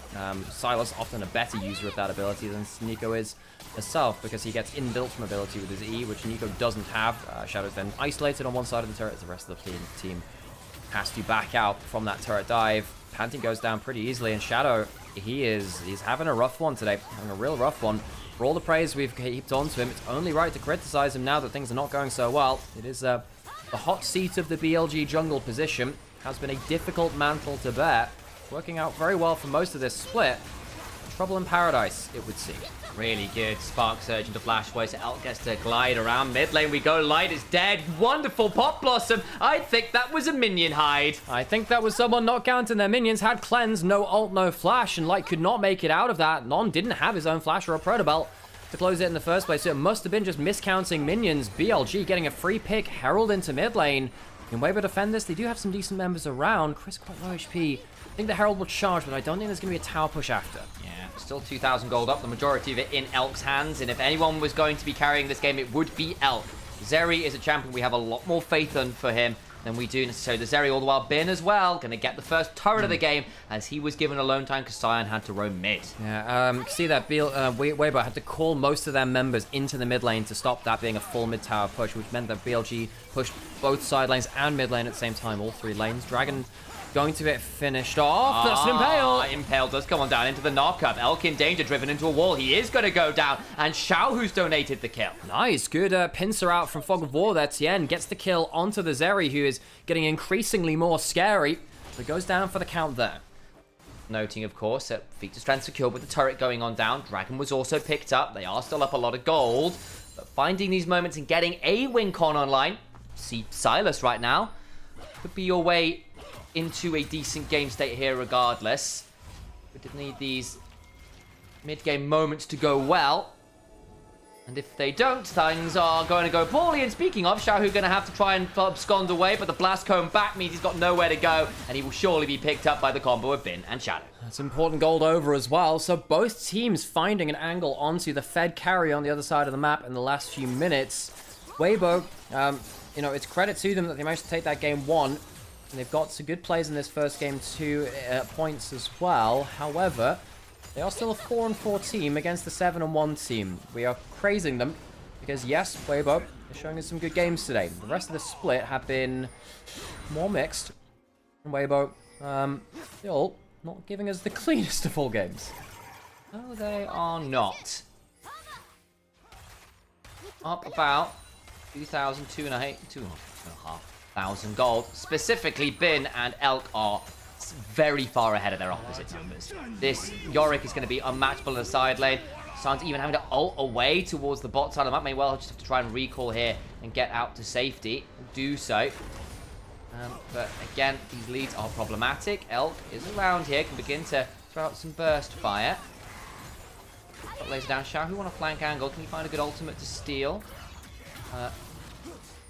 [SPEAKER 3] Silas often a better user of that ability than Nico is herself, because he gets inbuilt mobility with his E, which Nico doesn't have. Shadow's then isolated on one side of the turret as the rest of the team has to back out from that turret dive. Panting goes down pretty easily, and Shadow, he's having a rough one today, having a real rough one. For all the praise we've heaped onto him, it's only right to criticize him now that things are not going so well. It is the hot seat of the BLG jungle position. Has been a difficult mantle to bear. Working out very well for most of this split. Trouble in paradise, it would seem.
[SPEAKER 12] Really good. Spark Surge into Flash away, so Elk gets to glide around. Mid lane we go. Light is dead. Wonderful Pop Blossom. I think that was a minion hide.
[SPEAKER 3] I think that was someone not counting their minions. Had cleanse, no ult, no flash, and Light could not make it out of that. Non didn't have his own flash or a protobelt to close it in the first place, so it must have been just miscounting minions. BLG getting a free pick. Herald into mid lane. Can Weibo defend this? They do have some decent members around. Chris quite low HP. I think the Herald will charge, but I don't think there's going to be a tower push after.
[SPEAKER 12] Yeah, still 2,000 gold up, the majority of it in Elk's hands, and if anyone was going to be carrying this game, it would be Elk. Zeri is a champion we have a lot more faith in for him than we do necessarily the Zeri. All the while, Bin as well, going to get the first turret of the game as he was given alone time because Sion had to roam mid.
[SPEAKER 3] Yeah, see that Weibo had to call most of their members into the mid lane to stop that being a full mid tower push, which meant that BLG pushed both side lanes and mid lane at the same time, all 3 lanes. Dragon going to get finished off. That's an impale.
[SPEAKER 12] Impale does come on down into the knockup. Elk in danger, driven into a wall. He is going to go down. And Xiao, who's donated the kill.
[SPEAKER 3] Nice. Good pincer out from Fog of War there. Tien gets the kill onto the Zeri, who is getting increasingly more scary. So goes down for the count there.
[SPEAKER 12] Noting, of course, that feat of strength secured with the turret going on down. Dragon was also picked up. They are still up a lot of gold. But finding these moments and getting a win con online. See Silas right now. Could be your way into a decent game state here regardless. We did need these mid-game moments to go well. And if they don't, things are going to go poorly. And speaking of, Xiaohu going to have to try and abscond away, but the blast cone back means he's got nowhere to go, and he will surely be picked up by the combo of Bin and Shadow.
[SPEAKER 3] That's important gold over as well. So both teams finding an angle onto the Fed carry on the other side of the map in the last few minutes. Weibo, you know, it's credit to them that they managed to take that game 1. And they've got some good plays in this first game, 2 points as well. However, they are still a 4-4 team against the 7-1 team. We are praising them because, yes, Weibo is showing us some good games today. The rest of the split have been more mixed. And Weibo still not giving us the cleanest of all games.
[SPEAKER 12] No, they are not. Up about 2,000, 2,500 gold. Specifically, Bin and Elk are very far ahead of their opposite numbers. This Yorick is going to be unmatchable in the side lane. San's even having to ult away towards the bot side of the map. May well just have to try and recall here and get out to safety. Do so. But again, these leads are problematic. Elk is around here, can begin to throw out some burst fire. Got laser down. Xiao, who want a flank angle? Can you find a good ultimate to steal?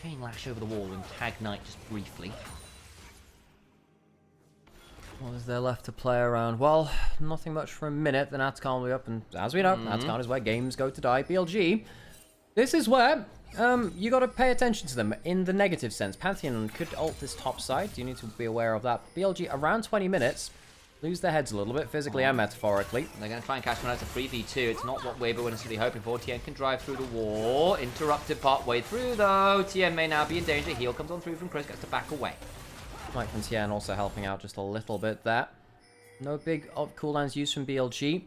[SPEAKER 12] Chain lash over the wall and tag Knight just briefly.
[SPEAKER 3] What is there left to play around? Well, nothing much for a minute. Then Atacon will be up, and as we know, Atacon is where games go to die. BLG, this is where you got to pay attention to them in the negative sense. Pantheon could ult this top side. You need to be aware of that. BLG, around 20 minutes, lose their heads a little bit, physically and metaphorically.
[SPEAKER 12] They're going to try and catch one out to 3v2. It's not what Weibo were necessarily hoping for. Tien can drive through the wall. Interrupted part way through, though. Tien may now be in danger. Heal comes on through from Chris, gets to back away.
[SPEAKER 3] Mike from Tien also helping out just a little bit there. No big cooldowns used from BLG.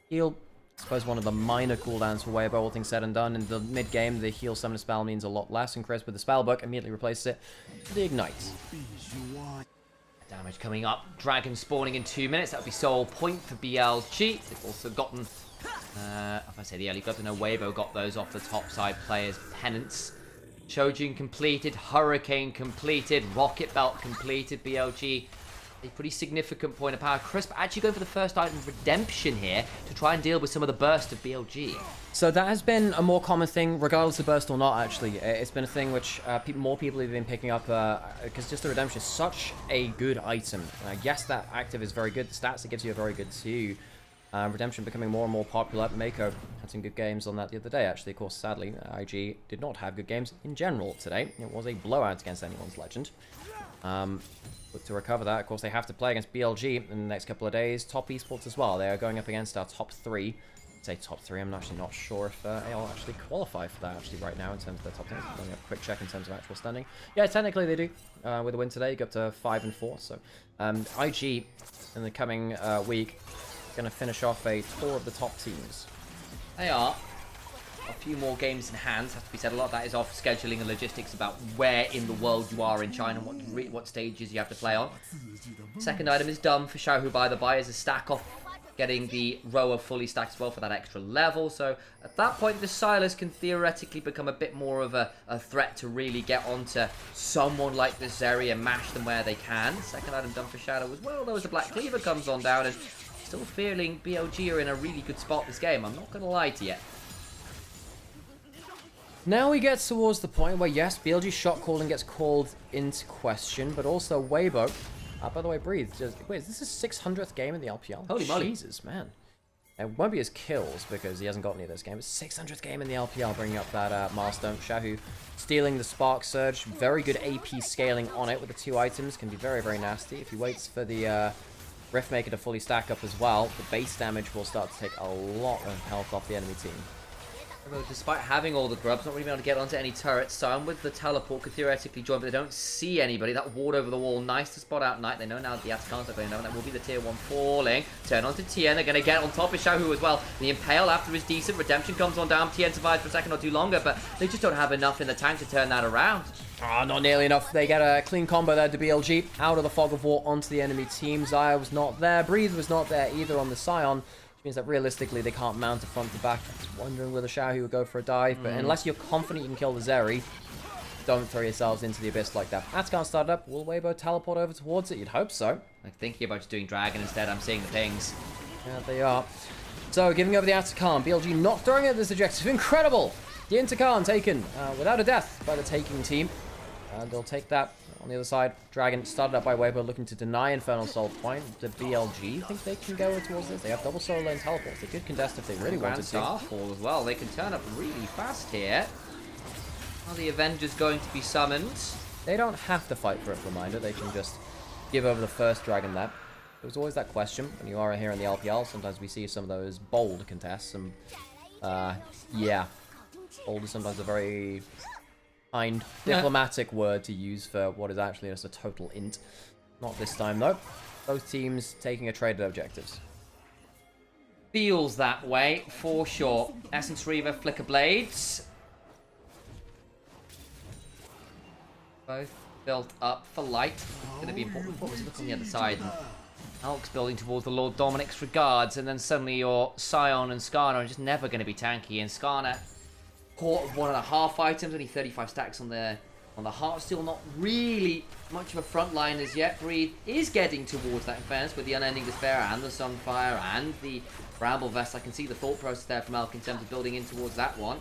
[SPEAKER 3] Heal, I suppose one of the minor cooldowns for Weibo, all things said and done. In the mid-game, the heal summon spell means a lot less, and Chris with the spellbook immediately replaces it with the ignite.
[SPEAKER 12] Damage coming up. Dragon spawning in 2 minutes. That would be sole point for BLG. They've also gotten, if I say the early clubs, I know Weibo got those off the top side players' penance. Chojin completed, Hurricane completed, Rocket Belt completed, BLG a pretty significant point of power. Crisp actually going for the first item of redemption here to try and deal with some of the burst of BLG.
[SPEAKER 3] So that has been a more common thing, regardless of burst or not, actually. It's been a thing which more people have been picking up, because just the redemption is such a good item. Yes, that active is very good. The stats it gives you are very good too. Redemption becoming more and more popular. Mako had some good games on that the other day, actually. Of course, sadly, IG did not have good games in general today. It was a blowout against anyone's legend. Look to recover that. Of course, they have to play against BLG in the next couple of days. Top esports as well. They are going up against our top 3. I'd say top 3. I'm actually not sure if they'll actually qualify for that actually right now in terms of their top 10. Let me have a quick check in terms of actual standing. Yeah, technically they do. With a win today, go up to 5 and 4. So IG in the coming week going to finish off a tour of the top teams.
[SPEAKER 12] They are. A few more games in hand, has to be said. A lot of that is off scheduling and logistics about where in the world you are in China, what stages you have to play on. Second item is done for Xiaohu by the by as a stack off, getting the rower fully stacked as well for that extra level. So at that point, the Silas can theoretically become a bit more of a threat to really get onto someone like the Zeri and mash them where they can. Second item done for Shadow as well, though, as the Black Cleaver comes on down, and still feeling BLG are in a really good spot this game. I'm not going to lie to you.
[SPEAKER 3] Now we get towards the point where, yes, BLG's shot calling gets called into question, but also Weibo, by the way, Breathe, wait, is this his 600th game in the LPL?
[SPEAKER 12] Holy moly.
[SPEAKER 3] Jesus, man. It won't be his kills because he hasn't got any of this game. It's 600th game in the LPL, bringing up that milestone. Xiaohu stealing the Spark Surge. Very good AP scaling on it with the 2 items. Can be very, very nasty. If he waits for the Riftmaker to fully stack up as well, the base damage will start to take a lot of health off the enemy team.
[SPEAKER 12] Although despite having all the grubs, not really being able to get onto any turrets, Sion with the teleport could theoretically join, but they don't see anybody. That ward over the wall, nice to spot out Knight. They know now that the Atacans are going down, that will be the tier 1 falling. Turn onto Tien, they're going to get on top of Xiaohu as well. The Impale after his decent redemption comes on down. Tien survives for a second or two longer, but they just don't have enough in the tank to turn that around.
[SPEAKER 3] Ah, not nearly enough. They get a clean combo there to BLG. Out of the fog of war onto the enemy team. Xayah was not there. Breathe was not there either on the Sion. Which means that realistically they can't mount a front to back. I was wondering whether Xiaohu would go for a dive. But unless you're confident you can kill the Zeri, don't throw yourselves into the abyss like that. Atacans started up. Will Weibo teleport over towards it? You'd hope so.
[SPEAKER 12] Like thinking about just doing Dragon instead, I'm seeing the pings.
[SPEAKER 3] Yeah, they are. So, giving over the Atakan. BLG not throwing at this objective. Incredible! The Intercan taken without a death by the taking team. And they'll take that on the other side. Dragon started up by Weibo, looking to deny Infernal Soul Point. The BLG think they can go towards this. They have double solo lane teleports. They could contest if they really wanted to.
[SPEAKER 12] Starfall as well. They can turn up really fast here. Are the Avengers going to be summoned?
[SPEAKER 3] They don't have to fight for it, reminder. They can just give over the first Dragon there. There's always that question when you are here in the LPL. Sometimes we see some of those bold contests. And, yeah. Bold is sometimes a very kind, diplomatic word to use for what is actually just a total int. Not this time, though. Both teams taking a trade of objectives.
[SPEAKER 12] Feels that way, for sure. Essence Reaver, Flicker Blades. Both built up for light. Going to be important. What was it look on the other side? Alk's building towards the Lord Dominic's regards, and then suddenly your Sion and Skarner are just never going to be tanky, and Skarner caught 1.5 items, only 35 stacks on the Heartsteel. Not really much of a front line as yet. Breathe is getting towards that, in fairness, with the Unending Despair and the Sunfire and the Bramble Vest. I can see the thought process there from Alk in terms of building in towards that one.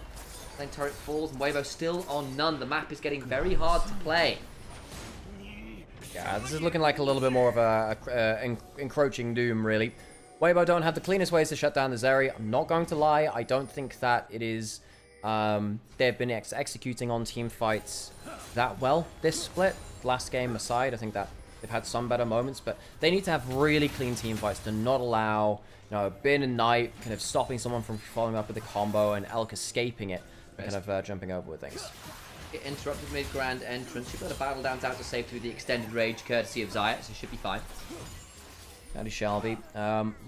[SPEAKER 12] Then turret falls and Weibo still on none. The map is getting very hard to play.
[SPEAKER 3] Yeah, this is looking like a little bit more of a encroaching doom, really. Weibo don't have the cleanest ways to shut down the Zeri. I'm not going to lie. I don't think that it is... they've been executing on team fights that well this split. Last game aside, I think that they've had some better moments, but they need to have really clean team fights to not allow, you know, Bin and Knight kind of stopping someone from following up with a combo and Elk escaping it and kind of jumping over with things.
[SPEAKER 12] Get interrupted mid-grand entrance. You've got a battle down to save through the extended rage courtesy of Xayah, so it should be fine.
[SPEAKER 3] That is shall be.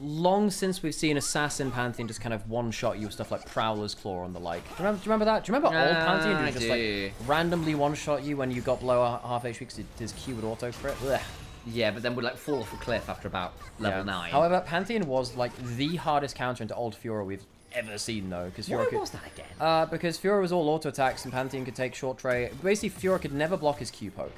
[SPEAKER 3] Long since we've seen Assassin Pantheon just kind of one-shot you with stuff like Prowler's Claw and the like. Do you remember that? Do you remember old Pantheon just like randomly one-shot you when you got below half HP because his Q would auto-crit?
[SPEAKER 12] Yeah, but then would like fall off a cliff after about level 9.
[SPEAKER 3] However, Pantheon was like the hardest counter into old Fiora we've ever seen, though.
[SPEAKER 12] Why was that again?
[SPEAKER 3] Because Fiora was all auto attacks and Pantheon could take short tray. Basically, Fiora could never block his Q poke.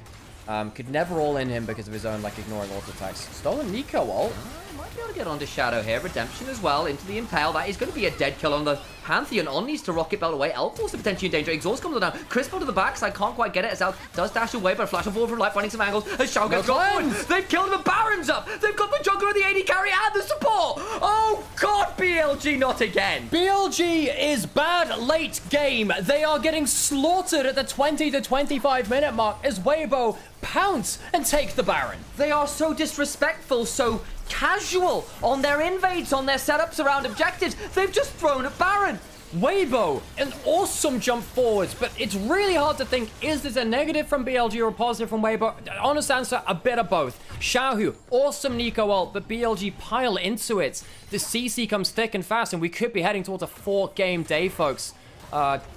[SPEAKER 3] Could never all in him because of his own, like, ignoring auto attacks. Stolen Nico ult.
[SPEAKER 12] Might be able to get onto Shadow here. Redemption as well into the Impale. That is going to be a dead kill on the Pantheon. On needs to rocket belt away. Elk also potentially in danger. Exhaust comes down. Crispo to the backside. Can't quite get it as Elk does dash away, but a flash and forward from light, finding some angles. As Shao gets going. They've killed him, and Baron's up. They've got the jungler, the AD carry, and the support. Oh, God, BLG not again.
[SPEAKER 3] BLG is bad late game. They are getting slaughtered at the 20 to 25 minute mark as Weibo pounce and take the Baron.
[SPEAKER 12] They are so disrespectful, so casual on their invades, on their setups around objectives. They've just thrown a Baron.
[SPEAKER 3] Weibo, an awesome jump forwards, but it's really hard to think, is this a negative from BLG or a positive from Weibo? Honest answer, a bit of both. Xiaohu, awesome Nico ult, but BLG pile into it. The CC comes thick and fast, and we could be heading towards a 4-game day, folks.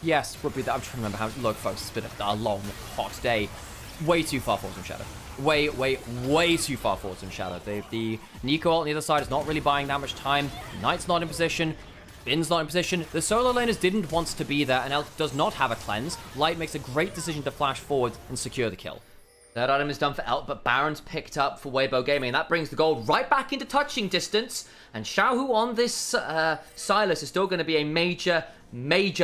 [SPEAKER 3] Yes, would be that. I'm trying to remember how, look, folks, it's been a long, hot day. Way too far forward from Shadow. Way too far forward from Shadow. The Nico ult on the other side is not really buying that much time. Knight's not in position. Bin's not in position. The solo laners didn't want to be there, and Elk does not have a cleanse. Light makes a great decision to flash forward and secure the kill.
[SPEAKER 12] Third item is done for Elk, but Baron's picked up for Weibo Gaming, and that brings the gold right back into touching distance. And Xiaohu on this Silas is still going to be a major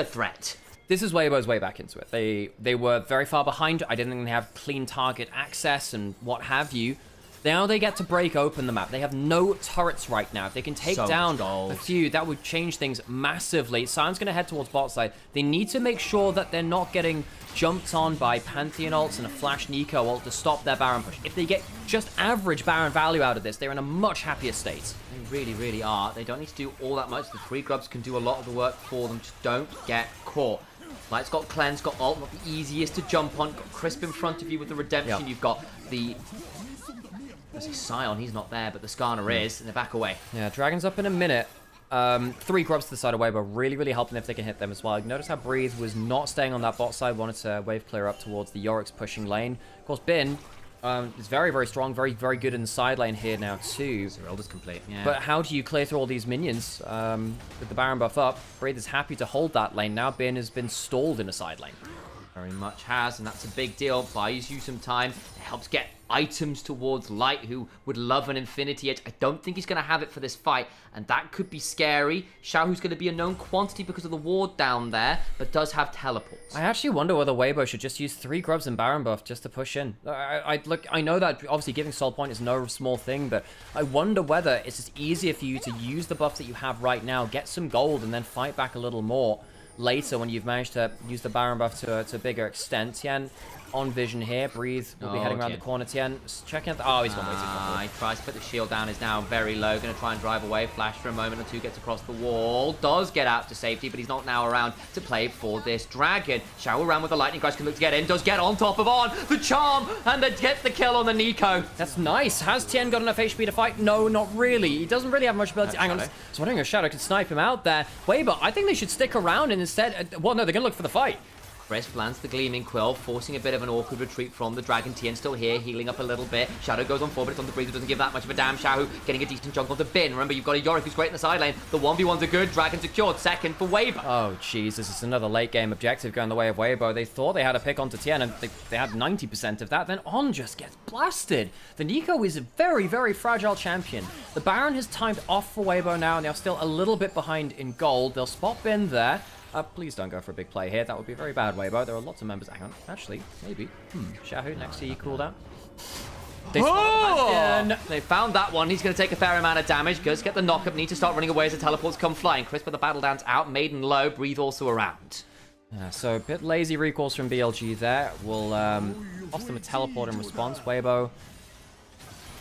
[SPEAKER 12] threat.
[SPEAKER 3] This is Weibo's way back into it. They were very far behind. I didn't think they have clean target access and what have you.
[SPEAKER 12] Now they get to break open the map. They have no turrets right now. If they can take down a few, that would change things massively. Sion's going to head towards bot side. They need to make sure that they're not getting jumped on by Pantheon ults and a Flash Nico ult to stop their Baron push. If they get just average Baron value out of this, they're in a much happier state.
[SPEAKER 5] They really, really are. They don't need to do all that much. The 3 grubs can do a lot of the work for them. Just don't get caught. Light's got cleanse, got ult, not the easiest to jump on. Got Crisp in front of you with the redemption. You've got the... I see Sion, he's not there, but the Skarner is, and they back away.
[SPEAKER 12] Yeah, Dragon's up in a minute. 3 grubs to the side of Weibo, really, really helping if they can hit them as well. Notice how Breathe was not staying on that bot side, wanted to wave clear up towards the Yorick's pushing lane. Of course, Bin is very, very strong, very, very good in the side lane here now too.
[SPEAKER 5] Herald is complete, yeah.
[SPEAKER 12] But how do you clear through all these minions with the Baron buff up? Breathe is happy to hold that lane. Now Bin has been stalled in a side lane.
[SPEAKER 5] Very much has, and that's a big deal. Buys you some time. It helps get items towards Light, who would love an Infinity Edge. I don't think he's going to have it for this fight, and that could be scary. Xiaohu's going to be a known quantity because of the ward down there, but does have teleports.
[SPEAKER 12] I actually wonder whether Weibo should just use 3 grubs and Baron buff just to push in. I know that obviously giving Soul Point is no small thing, but I wonder whether it's just easier for you to use the buff that you have right now, get some gold, and then fight back a little more later when you've managed to use the Baron buff to a bigger extent. Tien on vision here. Breathe will be heading around the corner. Tien checking out the... Oh, he's gone way too far.
[SPEAKER 5] He tries to put the shield down, is now very low. Going to try and drive away. Flash for a moment or two, gets across the wall. Does get out to safety, but he's not now around to play for this Dragon. Xiao around with the lightning crash, can look to get in. Does get on top of On. The charm, and then gets the kill on the Nico.
[SPEAKER 12] That's nice. Has Tien got enough HP to fight? No, not really. He doesn't really have much ability. Hang on. I was wondering if Shadow could snipe him out there. Weibo, I think they should stick around and instead... well, no, they're going to look for the fight.
[SPEAKER 5] Crisp lands the Gleaming Quill, forcing a bit of an awkward retreat from the Dragon. Tien still here, healing up a little bit. Shadow goes on forward, but it's on the Breather, doesn't give that much of a damn. Xiaohu getting a decent chunk of the bin. Remember, you've got a Yorick who's great in the side lane. The 1v1s are good. Dragon secured. Second for Weibo.
[SPEAKER 12] Oh, jeez, this is another late game objective going the way of Weibo. They thought they had a pick onto Tien, and they had 90% of that. Then On just gets blasted. The Nico is a very, very fragile champion. The Baron has timed off for Weibo now, and they're still a little bit behind in gold. They'll spot bin there. Please don't go for a big play here. That would be very bad, Weibo. There are lots of members. Hang on. Actually, maybe. Xiaohu next to you cooldown.
[SPEAKER 5] They found that one. He's going to take a fair amount of damage. Goes get the knock-up. Need to start running away as the teleports come flying. Crisp with the battle dance out. Maiden low. Breathe also around.
[SPEAKER 12] So a bit lazy recalls from BLG there. Will cost them a teleport in response. Weibo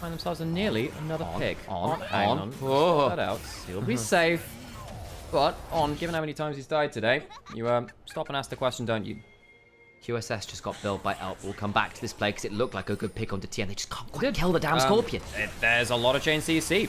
[SPEAKER 12] find themselves in nearly another pick.
[SPEAKER 5] On.
[SPEAKER 12] That out. He'll be safe. But On, given how many times he's died today, you stop and ask the question, don't you?
[SPEAKER 5] QSS just got built by Elp. We'll come back to this play because it looked like a good pick onto Tien. They just can't quite kill the damn Scorpion.
[SPEAKER 12] There's a lot of chain CC.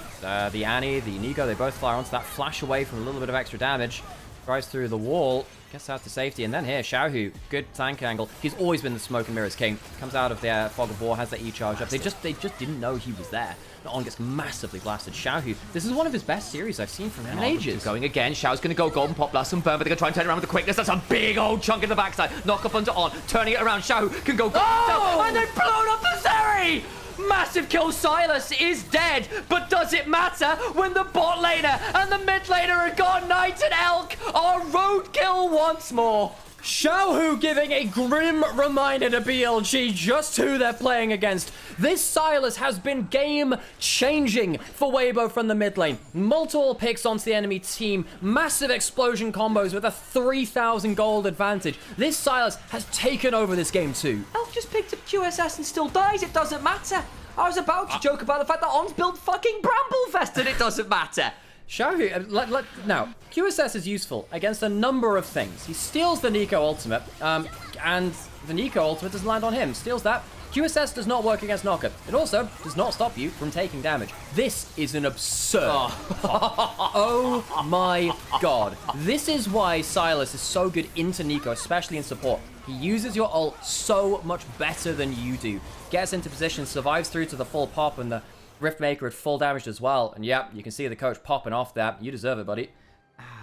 [SPEAKER 12] The Annie, the Nico, they both fly onto that flash away from a little bit of extra damage. Drives through the wall, gets out to safety, and then here, Xiaohu, good tank angle. He's always been the smoke and mirrors king. Comes out of the fog of war, has that E-charge up. They just didn't know he was there. The On gets massively blasted. Xiaohu, this is one of his best series I've seen from him in ages.
[SPEAKER 5] Going again, Xiao's going to go golden pop, blast and burn, but they're going to try and turn around with the quickness. That's a big old chunk in the backside. Knock up onto On, turning it around. Xiaohu can go golden, and they've blown up the Zeri! Massive kill. Silas is dead, but does it matter when the bot laner and the mid laner are gone? Knight and Elk are roadkill once more.
[SPEAKER 12] Xiaohu giving a grim reminder to BLG just who they're playing against. This Silas has been game-changing for Weibo from the mid lane. Multiple picks onto the enemy team, massive explosion combos with a 3,000 gold advantage. This Silas has taken over this game too.
[SPEAKER 5] Elf just picked up QSS and still dies, it doesn't matter. I was about to joke about the fact that On's built fucking Bramblefest and it doesn't matter.
[SPEAKER 12] Xiaohu, now, QSS is useful against a number of things. He steals the Nico ultimate, and the Nico ultimate doesn't land on him. Steals that. QSS does not work against knockup. It also does not stop you from taking damage. This is an absurd. Oh my god. This is why Silas is so good into Nico, especially in support. He uses your ult so much better than you do. Gets into position, survives through to the full pop, and the Riftmaker at full damage as well. And yep, you can see the coach popping off that. You deserve it, buddy.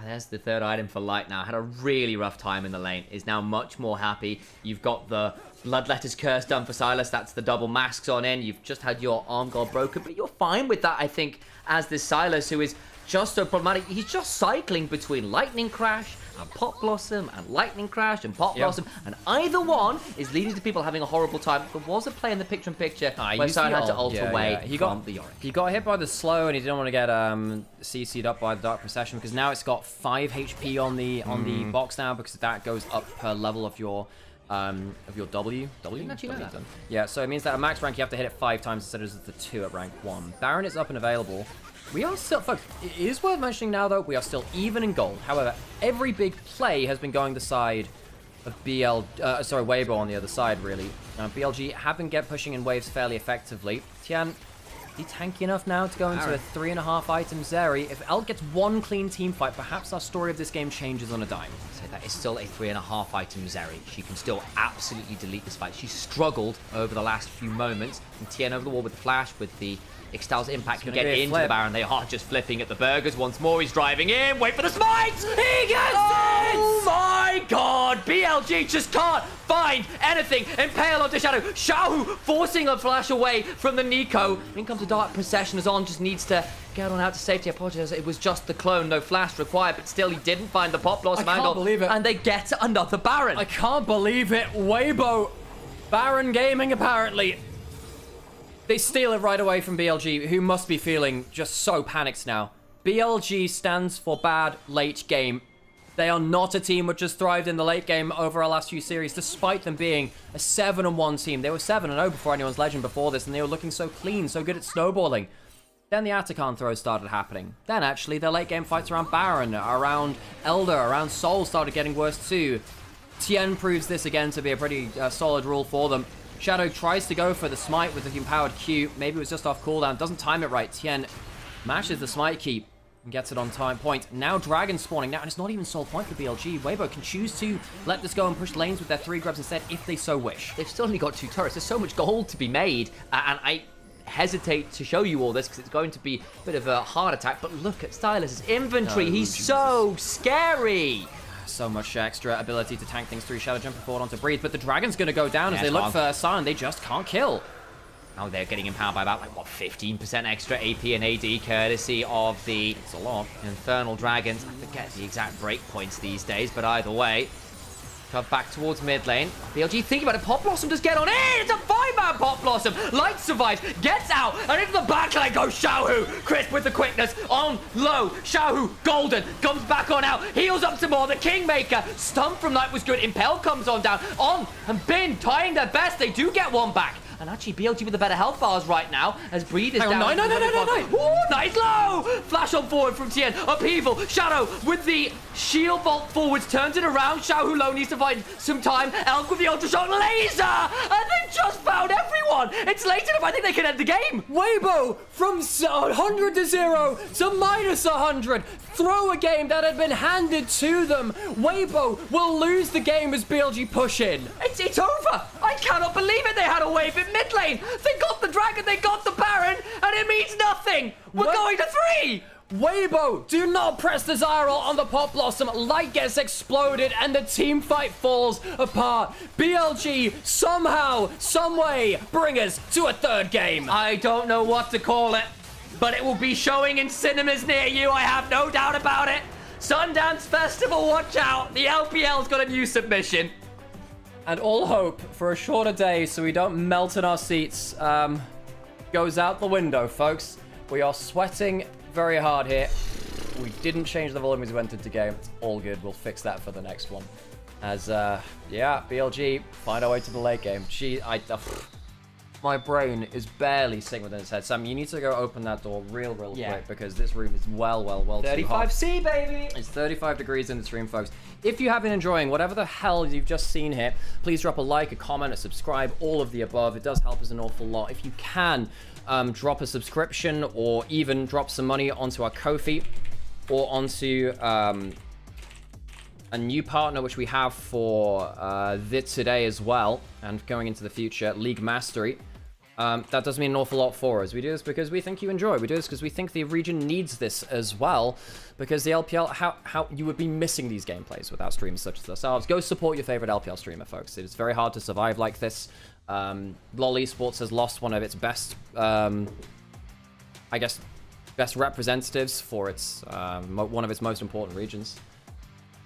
[SPEAKER 5] There's the third item for Light now. Had a really rough time in the lane. Is now much more happy. You've got the Bloodletter's Curse done for Silas. That's the double masks on in. You've just had your arm guard broken, but you're fine with that, I think, as this Silas, who is just so problematic. He's just cycling between Lightning Crash
[SPEAKER 12] and Pop Blossom and Lightning Crash and Pop Blossom, and either one is leading to people having a horrible time. There was a play in the picture-in-picture where Sion had to ult away from the Yorick.
[SPEAKER 3] He got hit by the slow and he didn't want to get CC'd up by the Dark Procession, because now it's got 5 HP on the box now, because that goes up per level of your W. Didn't actually know that. Yeah, so it means that at max rank you have to hit it 5 times instead of the 2 at rank 1. Baron is up and available. We are still, folks, it is worth mentioning now though, we are still even in gold. However, every big play has been going the side of Weibo on the other side, really. BLG have been pushing in waves fairly effectively. Tian, is he tanky enough now to go into a 3.5 item Zeri? If Elk gets one clean team fight, perhaps our story of this game changes on a dime.
[SPEAKER 12] So that is still a 3.5 item Zeri. She can still absolutely delete this fight. She struggled over the last few moments. And Tian over the wall with the flash, with the Ixtal's impact can get into the Baron. They are just flipping at the burgers once more. He's driving in. Wait for the smite! He gets it! Oh my god! BLG just can't find anything. Impale onto Shadow. Xiaohu forcing a flash away from the Nico. In comes the Dark Procession as On just needs to get on out to safety. I apologize. It was just the clone. No flash required, but still he didn't find the Pop Blossom angle. I can't believe it. And they get another Baron.
[SPEAKER 3] I can't believe it. Weibo. Baron Gaming, apparently. They steal it right away from BLG, who must be feeling just so panicked now. BLG stands for bad late game. They are not a team which has thrived in the late game over our last few series, despite them being a 7-1 team. They were 7-0 before anyone's legend before this, and they were looking so clean, so good at snowballing. Then the Atacon throws started happening. Then actually their late game fights around Baron, around Elder, around Soul started getting worse too. Tien proves this again to be a pretty solid rule for them. Shadow tries to go for the smite with the empowered Q. Maybe it was just off cooldown. Doesn't time it right. Tien mashes the smite key and gets it on time point. Now Dragon spawning. Now, and it's not even sole point for BLG. Weibo can choose to let this go and push lanes with their 3 grubs instead if they so wish.
[SPEAKER 12] They've still only got 2 turrets. There's so much gold to be made. And I hesitate to show you all this because it's going to be a bit of a hard attack. But look at Stylus's inventory. He's so scary.
[SPEAKER 3] So much extra ability to tank things through. Shadow jumping forward onto Breathe, but the Dragon's going to go down as they look for Sion. They just can't kill.
[SPEAKER 12] Now they're getting empowered by about, like, what, 15% extra AP and AD, courtesy of the
[SPEAKER 3] it's a lot.
[SPEAKER 12] Infernal Dragons. I forget the exact break points these days, but either way, shove back towards mid lane. BLG thinking about it. Pop Blossom does get on in. It's a 5-man Pop Blossom. Light survives, gets out, and into the backline goes Xiaohu. Crisp with the quickness on low. Xiaohu, golden, comes back on out, heals up some more. The Kingmaker, stun from Light was good. Impel comes on down. On and Bin trying their best. They do get one back. And actually, BLG with the better health bars right now, as Breathe is down.
[SPEAKER 3] No.
[SPEAKER 12] Ooh, nice low! Flash on forward from Tien. Upheaval. Shadow with the shield bolt forwards. Turns it around. Xiaohu low needs to find some time. Elk with the ultra shot laser! And they've just found everyone! It's late enough. I think they can end the game.
[SPEAKER 3] Weibo from 100 to 0 to minus 100. Throw a game that had been handed to them. Weibo will lose the game as BLG push in.
[SPEAKER 12] It's over. I cannot believe it. They had a wave in mid lane. They got the Dragon, they got the Baron, and it means nothing. We're going to 3.
[SPEAKER 3] Weibo, do not press the Zyril on the Pop Blossom. Light gets exploded and the team fight falls apart. BLG somehow, someway bring us to a 3rd game.
[SPEAKER 12] I don't know what to call it, but it will be showing in cinemas near you. I have no doubt about it. Sundance Festival, watch out. The LPL's got a new submission.
[SPEAKER 3] And all hope for a shorter day so we don't melt in our seats goes out the window, folks. We are sweating very hard here. We didn't change the volume as we went into game. It's all good. We'll fix that for the next one. As, yeah, BLG, find our way to the late game. My brain is barely sitting within its head. Sam, you need to go open that door real quick because this room is well too hot.
[SPEAKER 12] 35C, baby!
[SPEAKER 3] It's 35 degrees in this room, folks. If you have been enjoying whatever the hell you've just seen here, please drop a like, a comment, a subscribe, all of the above. It does help us an awful lot. If you can, drop a subscription or even drop some money onto our Ko-fi or onto a new partner which we have for today as well and going into the future, League Mastery. That does mean an awful lot for us. We do this because we think you enjoy. We do this because we think the region needs this as well. Because the LPL, how you would be missing these gameplays without streamers such as ourselves. Go support your favorite LPL streamer, folks. It is very hard to survive like this. Lolesports has lost one of its best, I guess, best representatives for its one of its most important regions.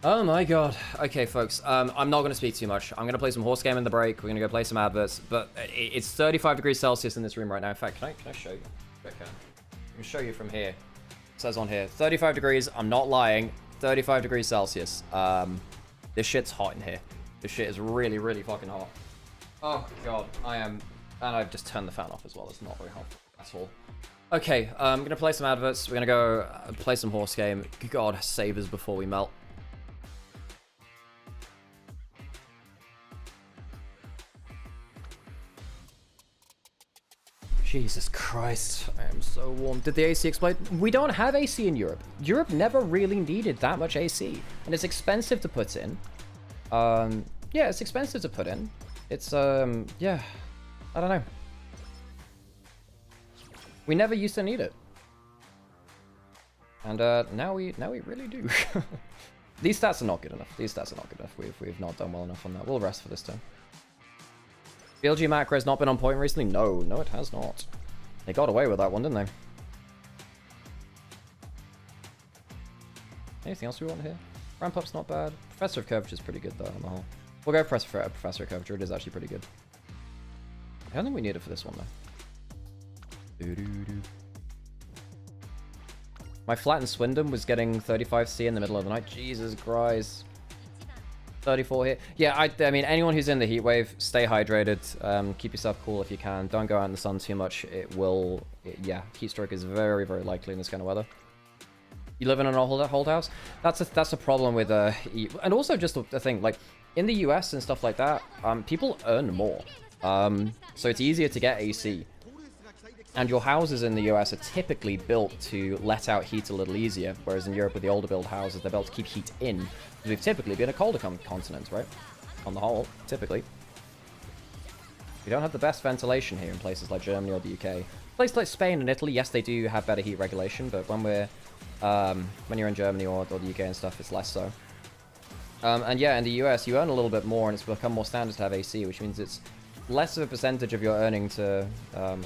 [SPEAKER 3] Oh my god. Okay, folks. I'm not going to speak too much. I'm going to play some horse game in the break. We're going to go play some adverts. But it's 35 degrees Celsius in this room right now. In fact, can I show you? I can show you from here. It says on here, 35 degrees. I'm not lying. 35 degrees Celsius. This shit's hot in here. This shit is really, really fucking hot. Oh god, I am... And I've just turned the fan off as well. It's not very hot at all. Okay, I'm going to play some adverts. We're going to go play some horse game. God, save us before we melt. Jesus Christ, I am so warm. Did the AC explode? We don't have AC in Europe. Europe never really needed that much AC. And it's expensive to put in. Yeah, it's expensive to put in. It's, yeah, I don't know. We never used to need it. And now we really do. These stats are not good enough. These stats are not good enough. We've not done well enough on that. We'll rest for this turn. BLG macro has not been on point recently? No, it has not. They got away with that one, didn't they? Anything else we want here? Ramp up's not bad. Professor of Curvature is pretty good though on the whole. We'll go Professor of Curvature. It is actually pretty good. I don't think we need it for this one though. My flat in Swindon was getting 35C in the middle of the night. Jesus Christ. 34 here. Yeah, I mean, anyone who's in the heat wave, stay hydrated. Keep yourself cool if you can. Don't go out in the sun too much. Yeah, heat stroke is very, very likely in this kind of weather. You live in an old house? That's a problem with and also just a thing, like, in the US and stuff like that, people earn more. So it's easier to get AC. And your houses in the US are typically built to let out heat a little easier, whereas in Europe with the older build houses, they're built to keep heat in. Because we've typically been a colder continent, right? On the whole, typically. We don't have the best ventilation here in places like Germany or the UK. Places like Spain and Italy, yes, they do have better heat regulation, but when you're in Germany or the UK and stuff, it's less so. And yeah, in the US, you earn a little bit more, and it's become more standard to have AC, which means it's less of a percentage of your earning to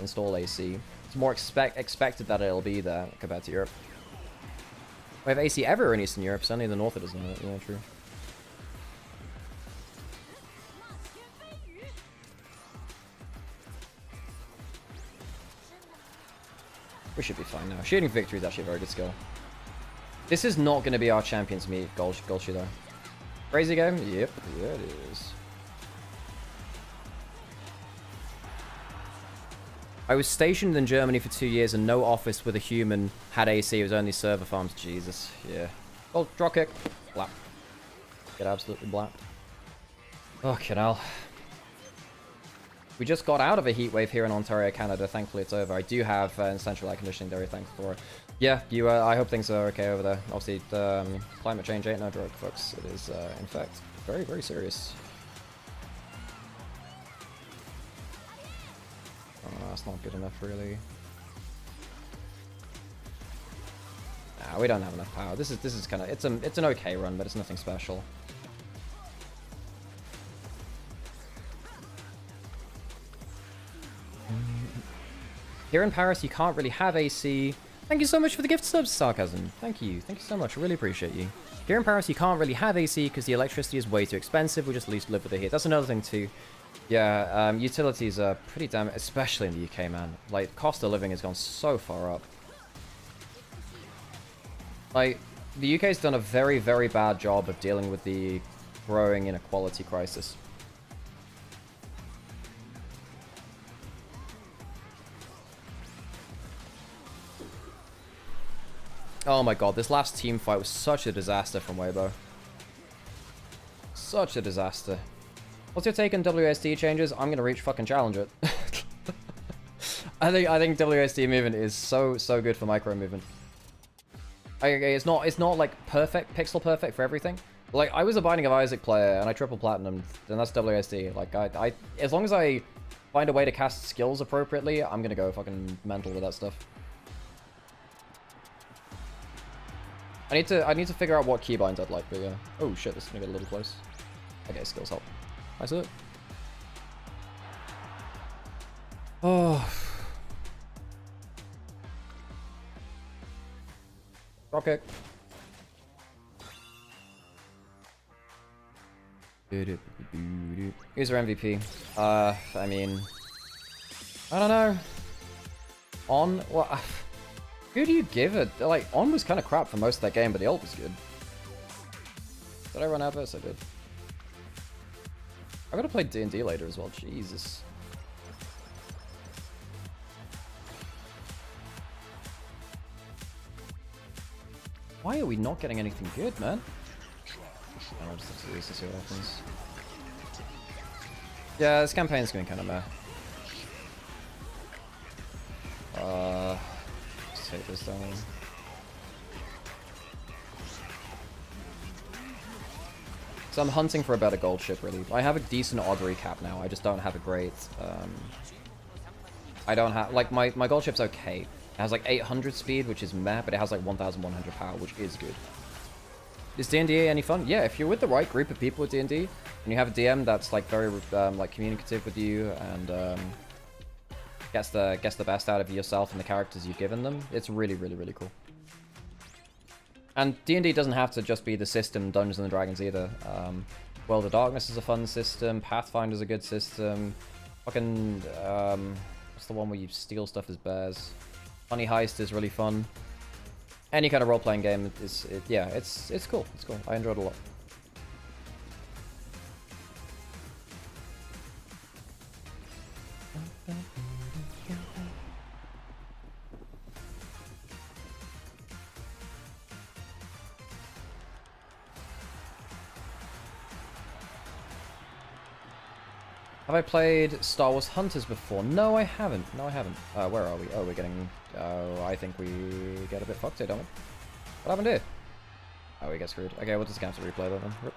[SPEAKER 3] install AC. It's more expected that it'll be there compared to Europe. We have AC everywhere in Eastern Europe, certainly in the north it doesn't. Yeah, true. We should be fine now. Shooting victory is actually a very good skill. This is not going to be our champions meet, Golshi though. Crazy game? Yep, yeah it is. I was stationed in Germany for 2 years and no office with a human had AC. It was only server farms. Jesus, yeah. Oh, drop kick. Blap. Get absolutely blapped. Fucking hell. We just got out of a heat wave here in Ontario, Canada. Thankfully, it's over. I do have central air conditioning. Very thankful for it. Yeah, I hope things are okay over there. Obviously, climate change ain't no joke, folks. It is, in fact, very, very serious. Oh, that's not good enough, really. Nah, we don't have enough power. This is kind of it's an okay run, but it's nothing special. Here in Paris, you can't really have AC. Thank you so much for the gift subs, Sarcasm. Thank you so much. I really appreciate you. Here in Paris, you can't really have AC because the electricity is way too expensive. We just at least live with the heat. That's another thing too. Yeah, utilities are pretty damn, especially in the UK, man. Like, cost of living has gone so far up. Like, the UK's done a very, very bad job of dealing with the growing inequality crisis. Oh my god, this last team fight was such a disaster from Weibo. Such a disaster. What's your take on WSD changes? I'm gonna reach fucking challenge it. I think WSD movement is so good for micro movement. It's not like perfect, pixel perfect for everything. Like, I was a Binding of Isaac player and I triple platinum, then that's WSD. Like, I as long as I find a way to cast skills appropriately, I'm gonna go fucking mental with that stuff. I need to figure out what keybinds I'd like, but yeah. Oh shit, this is gonna get a little close. Okay, skills help. That's it. Oh. Drop kick. Who's our MVP? I mean, I don't know. On what? Who do you give it? Like, On was kind of crap for most of that game, but the ult was good. Did I run out of this? I did. I gotta play D&D later as well. Jesus. Why are we not getting anything good, man? I'll just have to use to see what happens. Yeah, this campaign's going kind of meh. Let's take this down. So I'm hunting for a better gold ship, really. I have a decent augury cap now. I just don't have a great. I don't have like my gold ship's okay. It has like 800 speed, which is meh, but it has like 1,100 power, which is good. Is D&D any fun? Yeah, if you're with the right group of people with D&D, and you have a DM that's like very like communicative with you and gets the best out of yourself and the characters you've given them, it's really, really, really cool. And D&D doesn't have to just be the system Dungeons and Dragons either. World of Darkness is a fun system. Pathfinder's a good system. Fucking what's the one where you steal stuff as bears? Money Heist is really fun. Any kind of role-playing game is, yeah, it's cool. It's cool. I enjoyed it a lot. Have I played Star Wars Hunters before? No, I haven't. No, I haven't. Where are we? Oh, we're getting... Oh, I think we get a bit fucked here, don't we? What happened here? Oh, we get screwed. Okay, we'll just cancel replay though then. Rip.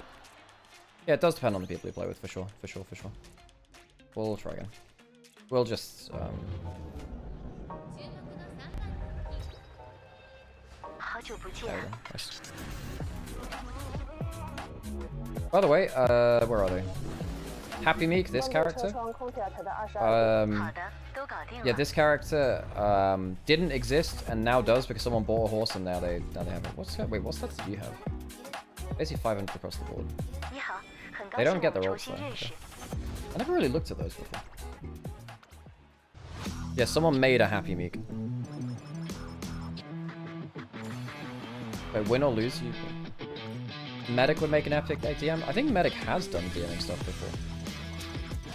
[SPEAKER 3] Yeah, it does depend on the people you play with, for sure. For sure, for sure. We'll try again. We'll just... There we go. Nice. By the way, where are they? Happy Meek, this character. Yeah, this character didn't exist and now does because someone bought a horse and now they have it. What's that? Wait, what stats do you have? Basically 500 across the board. They don't get the rolls though. Okay. I never really looked at those before. Yeah, someone made a Happy Meek. Wait, win or lose? Medic would make an epic ATM. I think Medic has done DMing stuff before.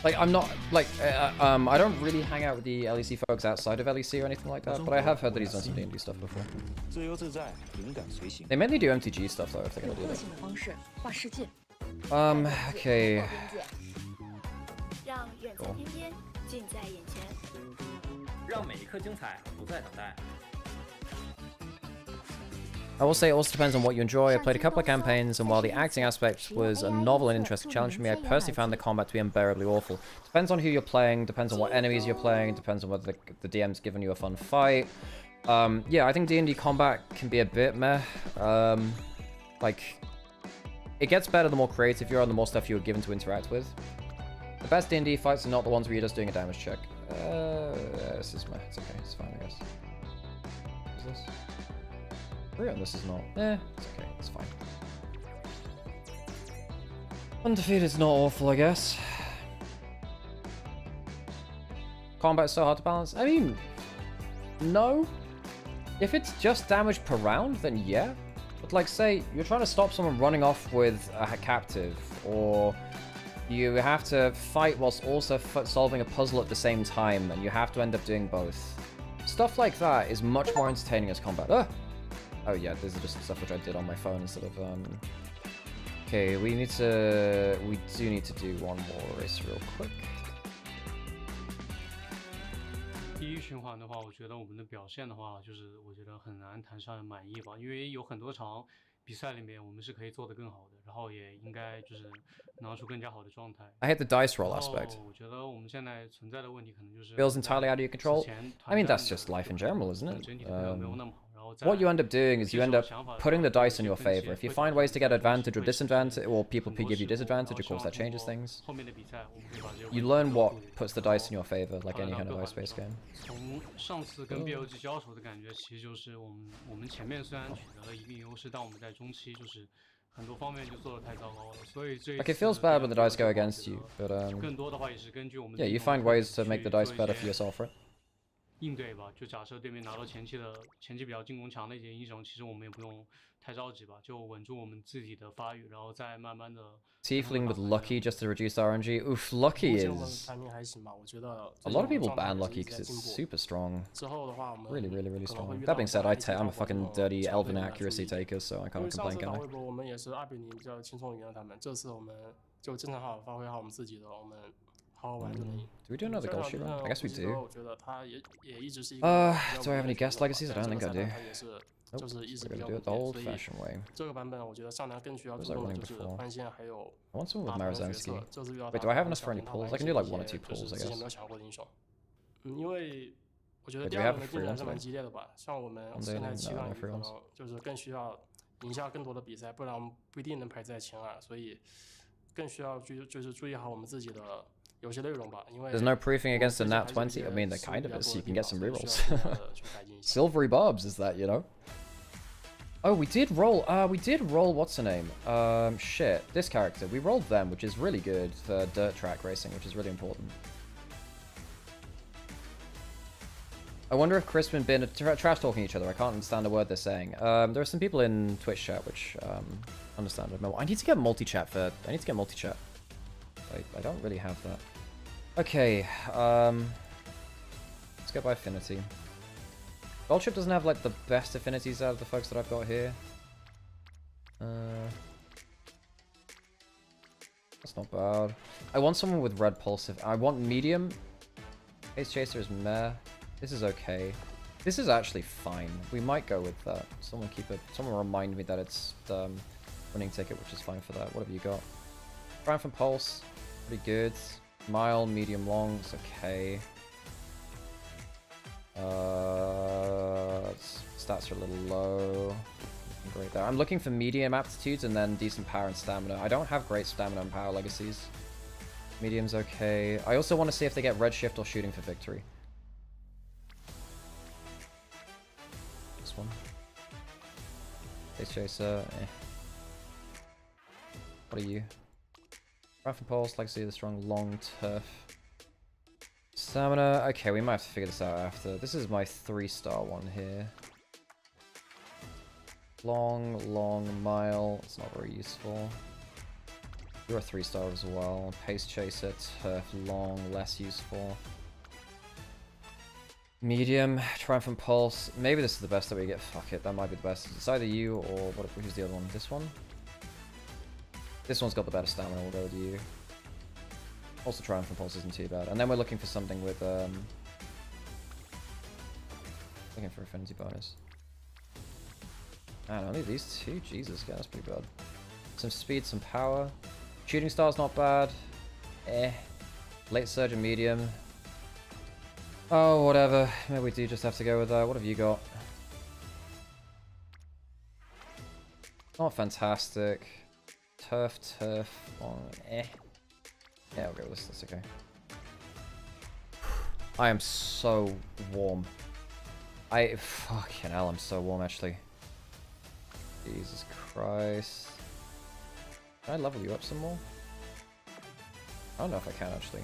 [SPEAKER 3] Like, I'm not, like, I don't really hang out with the LEC folks outside of LEC or anything like that, but I have heard that he's done some D&D stuff before. They mainly do MTG stuff, though, if they're gonna do that. Okay. Cool. I will say it also depends on what you enjoy. I played a couple of campaigns, and while the acting aspect was a novel and interesting challenge for me, I personally found the combat to be unbearably awful. Depends on who you're playing, depends on what enemies you're playing, depends on whether the DM's given you a fun fight. Yeah, I think D&D combat can be a bit meh. Like, it gets better the more creative you are and the more stuff you're given to interact with. The best D&D fights are not the ones where you're just doing a damage check. This is meh. It's okay. It's fine, I guess. What is this? This is not. It's okay. It's fine. Undefeated is not awful, I guess. Combat's so hard to balance. I mean, no. If it's just damage per round, then yeah. But like, say, you're trying to stop someone running off with a captive, or you have to fight whilst also solving a puzzle at the same time, and you have to end up doing both. Stuff like that is much more entertaining as combat. Oh yeah, this is just stuff which I did on my phone instead of, Okay, we do need to do one more race real quick.
[SPEAKER 7] 第一循环的话，我觉得我们的表现的话，就是我觉得很难谈上满意吧，因为有很多场比赛里面我们是可以做得更好的，然后也应该就是拿出更加好的状态。
[SPEAKER 3] I hate the dice roll aspect.
[SPEAKER 7] 我觉得我们现在存在的问题可能就是
[SPEAKER 3] feels entirely out of your control. I mean, that's just life in general, isn't it? What you end up doing is you end up putting the dice in your favor. If you find ways to get advantage or disadvantage, or people give you disadvantage, of course that changes things. You learn what puts the dice in your favor, like any kind of ice-based game.
[SPEAKER 7] 从上次跟 BLG 交手的感觉，其实就是我们前面虽然取得了一定优势，但我们在中期就是很多方面就做得太糟糕了，所以这
[SPEAKER 3] Like it feels bad when the dice go against you, but
[SPEAKER 7] 更多的话也是根据我们
[SPEAKER 3] yeah, you find ways to make the dice better for yourself, right?
[SPEAKER 7] 应对吧，就假设对面拿到前期比较进攻强的一些英雄，其实我们也不用太着急吧，就稳住我们自己的发育，然后再慢慢的。
[SPEAKER 3] Tiefling with Lucky just to reduce RNG. Oof, Lucky is. A lot of people ban Lucky because it's super strong. Really, really, really strong. That being said, I'm a fucking dirty elven accuracy taker, so I can't complain, can I?
[SPEAKER 13] 我们也是2比0比较轻松赢了他们，这次我们就正常好发挥好我们自己的，我们。
[SPEAKER 3] Do we do another gold shoot run? I guess we do.
[SPEAKER 13] 我觉得他也一直是一个。
[SPEAKER 3] Do I have any guest legacies? I don't think I do.
[SPEAKER 13] 就是 一直比较
[SPEAKER 3] do it the old-fashioned way.
[SPEAKER 13] 这个版本我觉得上单更需要注重的就是关线还有。
[SPEAKER 3] I want someone with Marazensky. Wait, do I have enough for any pulls? I can do like 1 or 2 pulls, I guess.
[SPEAKER 13] 没有想过的英雄。因为我觉得第2轮的竞争是蛮激烈的吧，像我们现在7段可能就是更需要赢下更多的比赛，不然我们不一定能排在前2，所以更需要就是注意好我们自己的。
[SPEAKER 3] There's no proofing against a nat 20. I mean, there kind of is, so you can get some rerolls. Silvery Bobs is that, you know? Oh, we did roll. What's her name? Shit. This character. We rolled them, which is really good for dirt track racing, which is really important. I wonder if Crispin and Bin are trash talking each other. I can't understand a word they're saying. There are some people in Twitch chat, which understandable. I need to get multi-chat for. I need to get multi-chat. I don't really have that. Okay, let's go by affinity. Goldship doesn't have like the best affinities out of the folks that I've got here. That's not bad. I want someone with red pulsive. I want medium. Ace Chaser is meh. This is okay. This is actually fine. We might go with that. Someone remind me that it's winning ticket, which is fine for that. What have you got? Triumphant Pulse. Pretty good. Mile, medium, long, it's okay. Stats are a little low. Great there. I'm looking for medium aptitudes and then decent power and stamina. I don't have great stamina and power legacies. Medium's okay. I also want to see if they get redshift or shooting for victory. This one. Ace Chaser. What are you? Rapid Pulse, Legacy of the Strong, Long, Turf. Stamina. Okay, we might have to figure this out after. This is my 3-star one here. Long, Mile. It's not very useful. You're a 3-star as well. Pace Chaser, Turf, Long, less useful. Medium, Triumphant Pulse. Maybe this is the best that we get. Fuck it, that might be the best. It's either you or who's the other one? This one? This one's got the better stamina, we'll go with you. Also Triumphant Pulse isn't too bad. And then we're looking for something with, looking for affinity bonus. Man, only these two? Jesus, yeah, that's pretty bad. Some speed, some power. Shooting Star's not bad. Late Surge and medium. Oh, whatever. Maybe we do just have to go with that. What have you got? Not fantastic. Turf, long, Yeah, I'll go with this, that's okay. I am so warm. Fucking hell, I'm so warm actually. Jesus Christ. Can I level you up some more? I don't know if I can actually.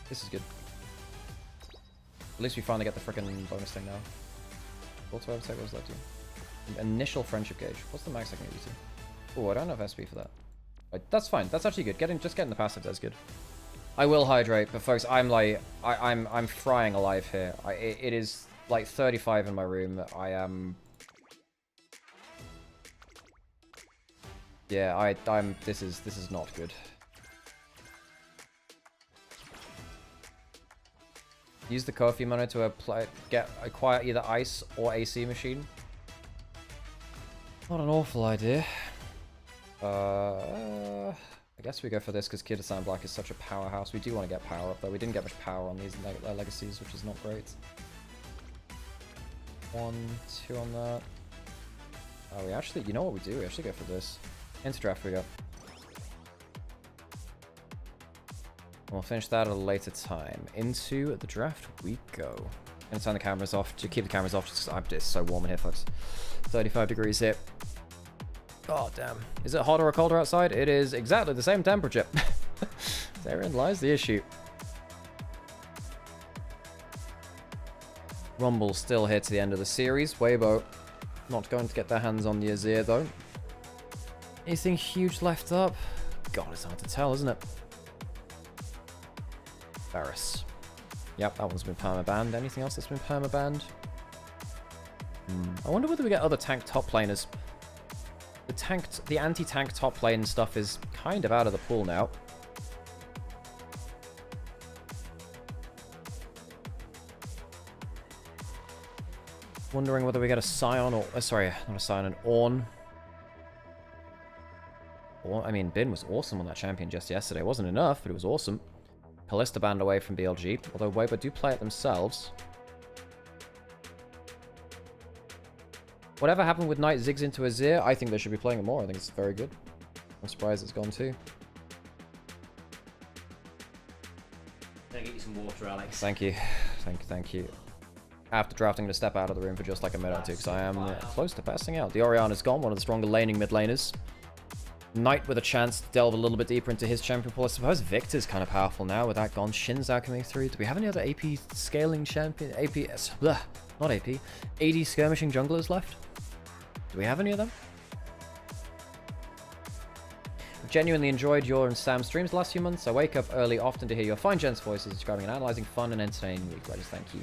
[SPEAKER 3] This is good. At least we finally get the frickin' bonus thing now. Auto overtake, what does that do? Initial friendship gauge. What's the max I can get you to? Oh, I don't have SP for that. Right, that's fine. That's actually good. Just getting the passive is good. I will hydrate, but folks, I'm like, I'm frying alive here. It is like 35 in my room. I am. Yeah, I'm. This is not good. Use the coffee mono to acquire either ice or AC machine. Not an awful idea. I guess we go for this because Kitasan Black is such a powerhouse. We do want to get power up though. We didn't get much power on these legacies, which is not great. 1, 2 on that. Oh, we actually, you know what we do? We actually go for this. Into draft we go. We'll finish that at a later time. Into the draft we go. Gonna turn the cameras off. To keep the cameras off. It's so warm in here, folks. 35 degrees here. Oh, damn. Is it hotter or colder outside? It is exactly the same temperature. Therein lies the issue. Rumble still here to the end of the series. Weibo not going to get their hands on the Azir, though. Anything huge left up? God, it's hard to tell, isn't it? Varus. Yep, that one's been perma-banned. Anything else that's been perma-banned? I wonder whether we get other tank top laners. The anti-tank top lane stuff is kind of out of the pool now. Wondering whether we get a Scion or... sorry, not a Scion, an Ornn. I mean, Bin was awesome on that champion just yesterday. It wasn't enough, but it was awesome. Kalista banned away from BLG, although Weibo do play it themselves. Whatever happened with Knight Ziggs into Azir, I think they should be playing it more. I think it's very good. I'm surprised it's gone too.
[SPEAKER 12] Gonna get you some water, Alex.
[SPEAKER 3] Thank you. Thank you. After drafting, I'm going to step out of the room for just like a minute or two, because I am close to passing out. The Orianna's gone, one of the stronger laning mid laners. Knight with a chance to delve a little bit deeper into his champion pool. I suppose Victor's kind of powerful now with that gone. Shin's out coming through. Do we have any other AP scaling champion? Not AP. AD skirmishing junglers left? Do we have any of them? I've genuinely enjoyed your and Sam's streams the last few months. I wake up early often to hear your fine gents' voices describing and analysing fun and entertaining week. I just thank you.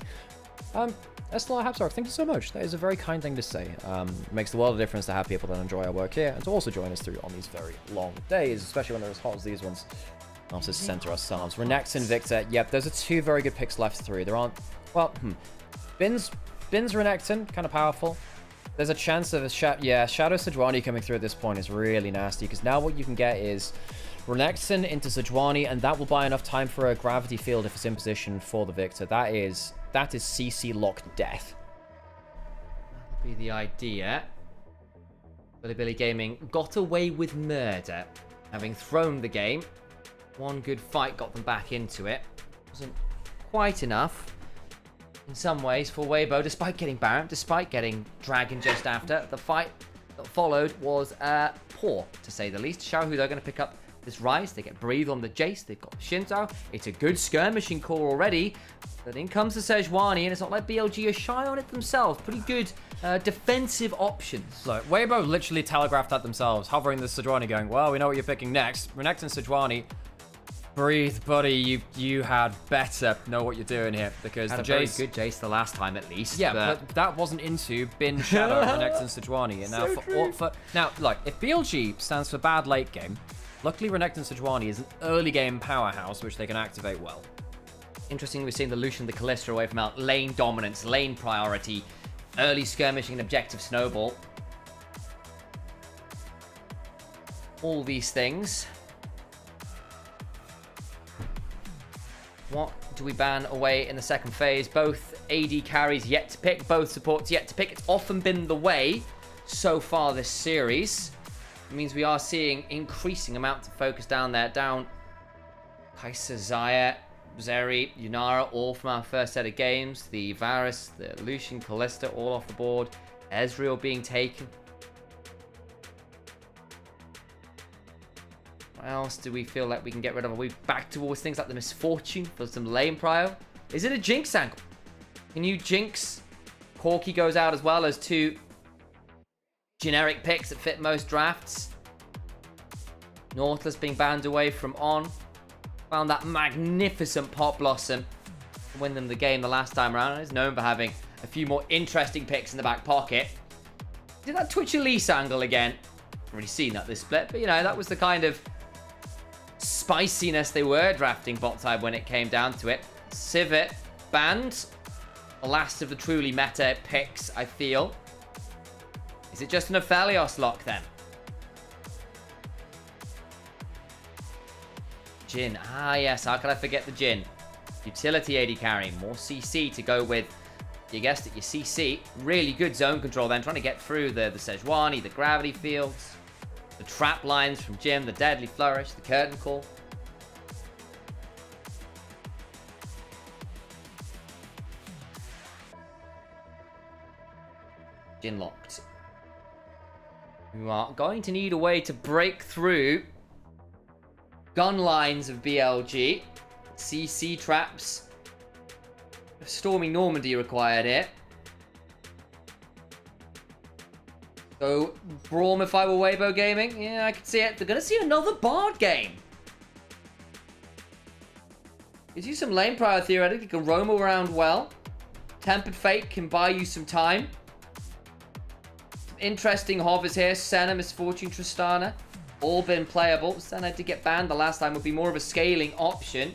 [SPEAKER 3] Estella Habsark, thank you so much. That is a very kind thing to say. It makes the world of difference to have people that enjoy our work here and to also join us through on these very long days, especially when they're as hot as these ones. I'll just center ourselves. Renekton, Victor. Yep, those are two very good picks left through. There aren't... Well, Bin's Renekton, kind of powerful. There's a chance of a Shadow Sejuani coming through at this point is really nasty, because now what you can get is Renekton into Sejuani, and that will buy enough time for a gravity field if it's in position for the Victor. That is CC locked death.
[SPEAKER 12] That'll be the idea. Billy Gaming got away with murder, having thrown the game. One good fight got them back into it. Wasn't quite enough in some ways for Weibo, despite getting Baron, despite getting Dragon just after. The fight that followed was poor, to say the least. Xiaohu, they're going to pick up this Rise. They get Breathe on the Jace. They've got Shinzo. It's a good skirmishing core already. But in comes the Sejuani, and it's not like BLG are shy on it themselves. Pretty good defensive options.
[SPEAKER 3] Look, Weibo literally telegraphed that themselves, hovering the Sejuani going, well, we know what you're picking next. Renekton Sejuani. Breathe, buddy. You had better know what you're doing here, because
[SPEAKER 12] had
[SPEAKER 3] the
[SPEAKER 12] a
[SPEAKER 3] Jace...
[SPEAKER 12] very good Jace the last time at least.
[SPEAKER 3] Yeah, but that wasn't into Bin, Shadow, Renekton Sejuani. And now, now, look, if BLG stands for bad late game, luckily Renekton Sejuani is an early game powerhouse, which they can activate well.
[SPEAKER 12] Interesting, we're seeing the Lucian, the Kalista away from out. Lane dominance, lane priority, early skirmishing and objective snowball. All these things. What do we ban away in the second phase? Both AD carries yet to pick, both supports yet to pick. It's often been the way so far this series. It means we are seeing increasing amount of focus down there. Down Kai'Sa, Xayah, Zeri, Yunara, all from our first set of games. The Varus, the Lucian, Kalista, all off the board. Ezreal being taken. What else do we feel like we can get rid of? Are we back towards things like the Misfortune for some lane prio? Is it a Jinx angle? Can you Jinx? Corki goes out as well as two generic picks that fit most drafts. Nautilus being banned away from On. Found that magnificent Pot Blossom to win them the game the last time around. And is known for having a few more interesting picks in the back pocket. Did that Twitch Elise angle again? I've already seen that this split, but you know, that was the kind of spiciness they were drafting bot side when it came down to it. Sivir banned. The last of the truly meta picks, I feel. Is it just an Aphelios lock then? Jhin. Ah, yes. How could I forget the Jhin? Utility AD carry. More CC to go with. You guessed it, your CC. Really good zone control then. Trying to get through the Sejuani, the gravity fields, the trap lines from Jim, the deadly flourish, the curtain call. Jin locked. You are going to need a way to break through gun lines of BLG. CC traps. Storming Normandy required here. So, Braum if I were Weibo Gaming. Yeah, I could see it. They're going to see another Bard game. Gives you some lane prior theoretically. You can roam around well. Tempered Fate can buy you some time. Some interesting hovers here. Senna, Misfortune, Tristana. All been playable. Senna did get banned the last time. Would be more of a scaling option.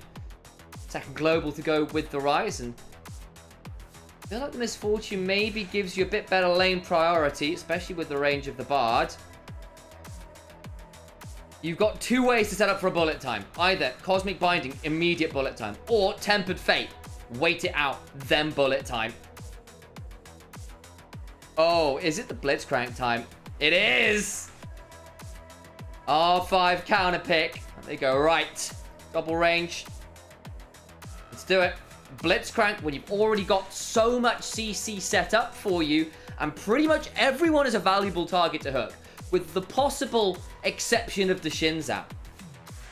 [SPEAKER 12] Second global to go with the Rise. And I feel like the Misfortune maybe gives you a bit better lane priority, especially with the range of the Bard. You've got two ways to set up for a bullet time. Either Cosmic Binding, immediate bullet time, or Tempered Fate, wait it out, then bullet time. Oh, is it the Blitzcrank time? It is! R5 counter pick. There you go, right. Double range. Let's do it. Blitzcrank, when you've already got so much CC set up for you, and pretty much everyone is a valuable target to hook, with the possible exception of the Shinzao.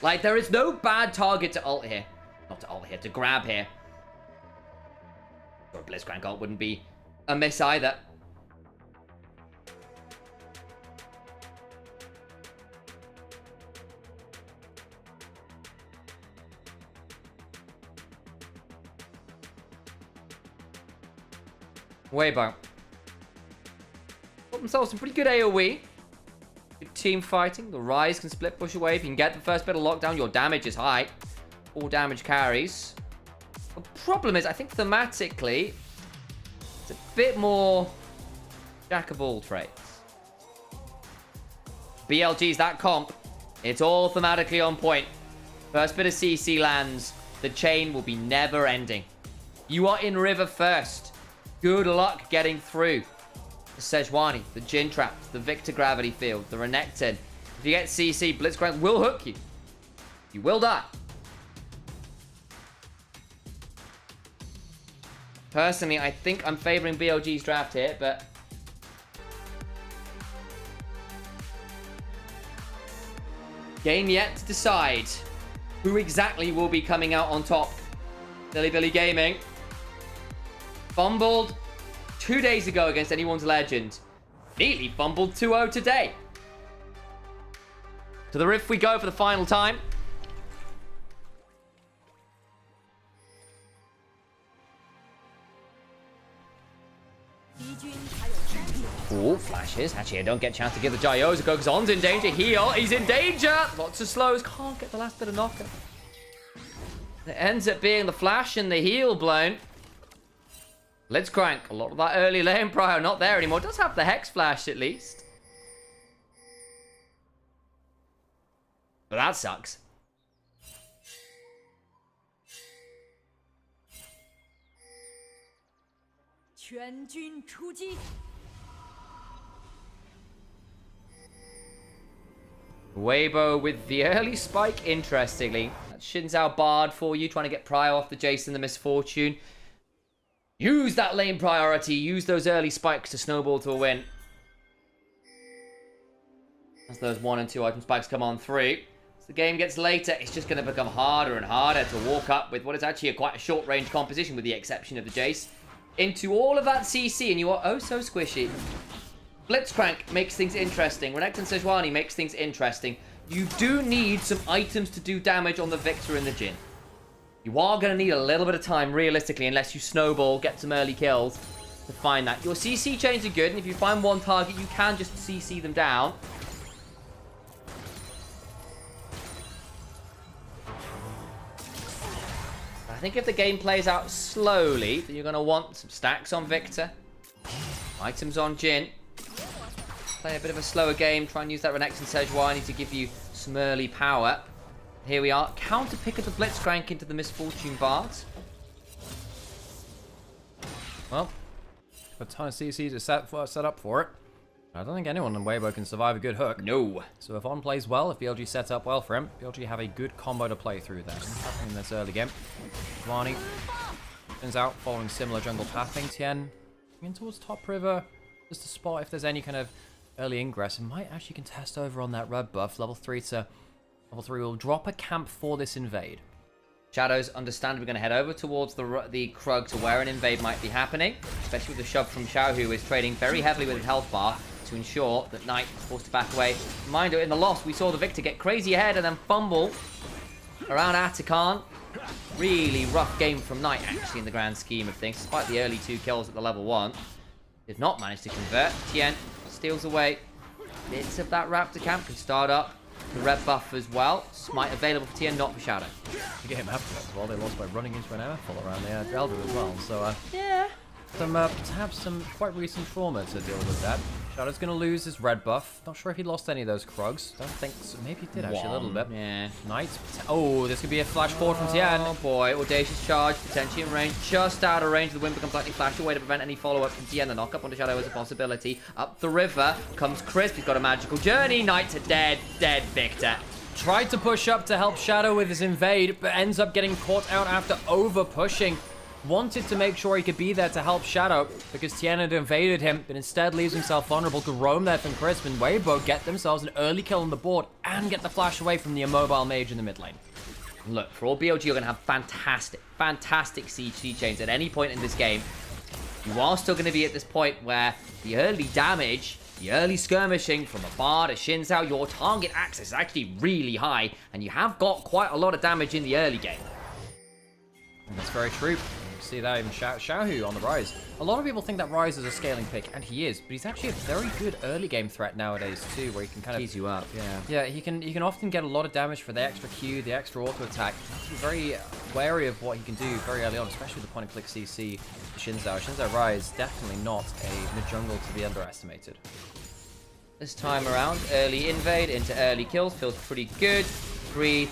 [SPEAKER 12] Like, there is no bad target to ult here. Not to ult here, to grab here. Or a Blitzcrank ult wouldn't be a miss either. Weibo. Got themselves some pretty good AoE. Good team fighting. The Rise can split push away. If you can get the first bit of lockdown, your damage is high. All damage carries. The problem is, I think thematically, it's a bit more jack of all trades. BLG's that comp. It's all thematically on point. First bit of CC lands. The chain will be never ending. You are in river first. Good luck getting through. The Sejuani, the Jin Traps, the Victor Gravity Field, the Renekton. If you get CC, Blitzcrank will hook you. You will die. Personally, I think I'm favoring BLG's draft here, but game yet to decide who exactly will be coming out on top. Billy Gaming fumbled 2 days ago against anyone's legend. Neatly fumbled 2-0 today. To the Rift we go for the final time. Oh, flashes. Actually, I don't get a chance to give the Gyos a go because On's in danger. Heal. He's in danger. Lots of slows. Can't get the last bit of knocker. It ends up being the flash and the heal blown. Blitzcrank. A lot of that early lane prior not there anymore. Does have the Hex flash at least. But that sucks. Weibo with the early spike, interestingly. That's Shinzao Bard for you, trying to get prior off the Jason the Misfortune. Use that lane priority, use those early spikes to snowball to a win. As those 1 and 2 item spikes come on through. As the game gets later, it's just going to become harder and harder to walk up with what is actually quite a short range composition with the exception of the Jace. Into all of that CC, and you are oh so squishy. Blitzcrank makes things interesting. Renekton Sejuani makes things interesting. You do need some items to do damage on the Victor and the Jin. You are going to need a little bit of time, realistically, unless you snowball, get some early kills to find that. Your CC chains are good, and if you find one target, you can just CC them down. I think if the game plays out slowly, then you're going to want some stacks on Victor, items on Jin. Play a bit of a slower game, try and use that Renekton Sejuani to give you some early power. Here we are, counter pick of the Blitzcrank into the Misfortune Bards.
[SPEAKER 3] Well, a ton of CCs are set up for it. I don't think anyone in Weibo can survive a good hook.
[SPEAKER 12] No.
[SPEAKER 3] So if On plays well, if BLG sets up well for him, BLG have a good combo to play through there. Happening in this early game. Wani turns out following similar jungle pathing. Tien in towards top river. just to spot if there's any kind of early ingress. It might actually contest over on that red buff. Level 3 will drop a camp for this invade.
[SPEAKER 12] Shadows understandably going to head over towards the Krug to where an invade might be happening, especially with the shove from Xiao, who is trading very heavily with his health bar to ensure that Knight is forced to back away. Mind you, in the loss, we saw the Victor get crazy ahead and then fumble around Atakan. Really rough game from Knight, actually, in the grand scheme of things, despite the early 2 kills at the level 1. Did not manage to convert. Tien steals away bits of that Raptor camp, can start up the red buff as well. Smite available for Tien, not for Shadow.
[SPEAKER 3] The game after that as well, they lost by running into an airfall around the Elder as well. So,
[SPEAKER 12] yeah.
[SPEAKER 3] Perhaps some quite recent trauma to deal with that. Shadow's going to lose his red buff. Not sure if he lost any of those Krugs. Don't think so. Maybe he did actually a little bit.
[SPEAKER 12] Yeah.
[SPEAKER 3] Knight. Oh, this could be a flash forward from Tien.
[SPEAKER 12] Oh boy, audacious charge, potentially in range, just out of range. The wind becomes lightning flash away to prevent any follow-up from Tien. The knock-up onto Shadow is a possibility. Up the river comes Crisp. He's got a magical journey. Knight's a dead Victor.
[SPEAKER 3] Tried to push up to help Shadow with his invade, but ends up getting caught out after over-pushing. Wanted to make sure he could be there to help Shadow because Tien had invaded him, but instead leaves himself vulnerable. Could roam there from Crisp and Weibo get themselves an early kill on the board and get the flash away from the immobile mage in the mid lane.
[SPEAKER 12] Look, for all BLG, you're going to have fantastic CC chains at any point in this game. You are still going to be at this point where the early damage, the early skirmishing from a bar to Xin Zhao, your target access is actually really high, and you have got quite a lot of damage in the early game.
[SPEAKER 3] And that's very true. See that even Xiaohu on the rise. A lot of people think that Rise is a scaling pick, and he is, but he's actually a very good early game threat nowadays too, where he can kind of
[SPEAKER 12] tease you up.
[SPEAKER 3] Yeah, he can often get a lot of damage for the extra Q, the extra auto attack. You have to be very wary of what he can do very early on, especially with the point and click CC. Xin Zhao Rise, definitely not a mid jungle to be underestimated.
[SPEAKER 12] This time around, early invade into early kills feels pretty good. Breathe.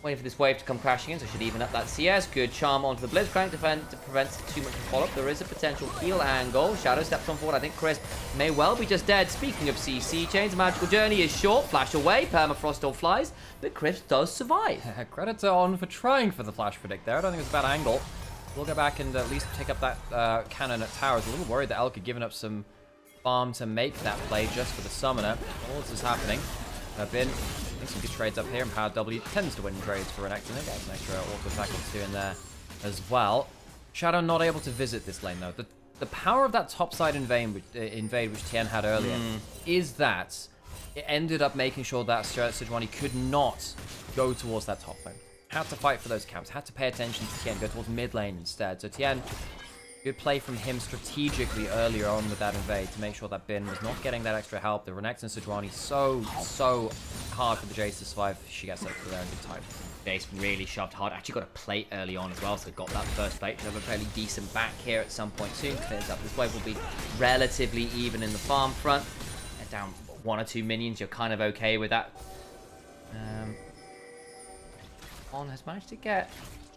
[SPEAKER 12] Waiting for this wave to come crashing in, so should even up that CS. Good charm onto the Blitzcrank to prevent too much follow-up. There is a potential heal angle. Shadow steps on forward. I think Crisp may well be just dead. Speaking of CC chains, Magical Journey is short. Flash away. Permafrost still flies, but Crisp does survive.
[SPEAKER 3] Credit on for trying for the flash predict there. I don't think it's a bad angle. We'll go back and at least take up that cannon at tower. I was a little worried that Elk had given up some farm to make that play just for the summoner. All this is happening. Been some good trades up here, and Power W tends to win trades for an Renekton. Gets an extra auto attack or 2 in there as well. Shadow not able to visit this lane though. The power of that topside invade which Tien had earlier is that it ended up making sure that Sejuani could not go towards that top lane. Had to fight for those camps, had to pay attention to Tien, go towards mid lane instead. So Tien, good play from him strategically earlier on with that invade to make sure that Bin was not getting that extra help. The Renekton Sejuani so hard for the Jace to survive. She gets up there in good time.
[SPEAKER 12] Jace really shoved hard. Actually got a plate early on as well, so got that first plate. Should have a fairly decent back here at some point soon. Clears up. This wave will be relatively even in the farm front. And down 1 or 2 minions, you're kind of okay with that. On has managed to get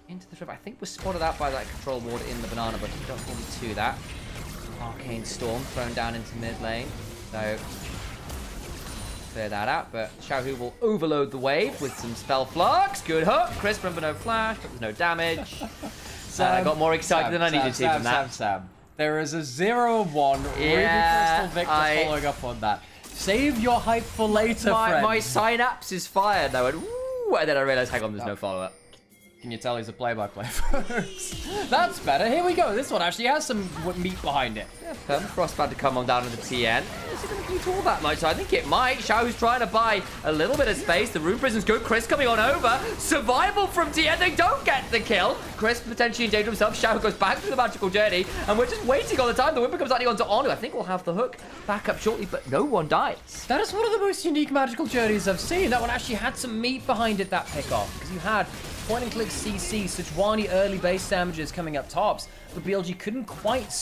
[SPEAKER 12] into the river. I think was spotted out by that control ward in the banana, but you don't hold me to that. Arcane Storm thrown down into mid lane. So clear that out, but Xiaohu will overload the wave with some spell flux. Good hook. Crisp, remember no flash, but there's no damage. And I got more excited than I needed to from that.
[SPEAKER 3] Sam. There is a 0-1 Ruby Crystal Victor following up on that. Save your hype for later, friends.
[SPEAKER 12] My synapse is fired. I went, ooh, and then I realized, hang on, there's no follow-up.
[SPEAKER 3] Can you tell he's a play-by-play first? That's better. Here we go. This one actually has some meat behind it.
[SPEAKER 12] Yeah, Permafrost about to come on down to the TN. Is it going to keep all that much? So I think it might. Xiao's trying to buy a little bit of space. The Rune Prison's good. Chris coming on over. Survival from TN. They don't get the kill. Chris potentially in danger himself. Xiao goes back to the Magical Journey. And we're just waiting all the time. The Whimper comes only onto Onu. I think we'll have the hook back up shortly, but no one dies.
[SPEAKER 3] That is one of the most unique Magical Journeys I've seen. That one actually had some meat behind it, that pick-off. Because you had point and click CC, Sejuani early base damages coming up tops, but BLG couldn't quite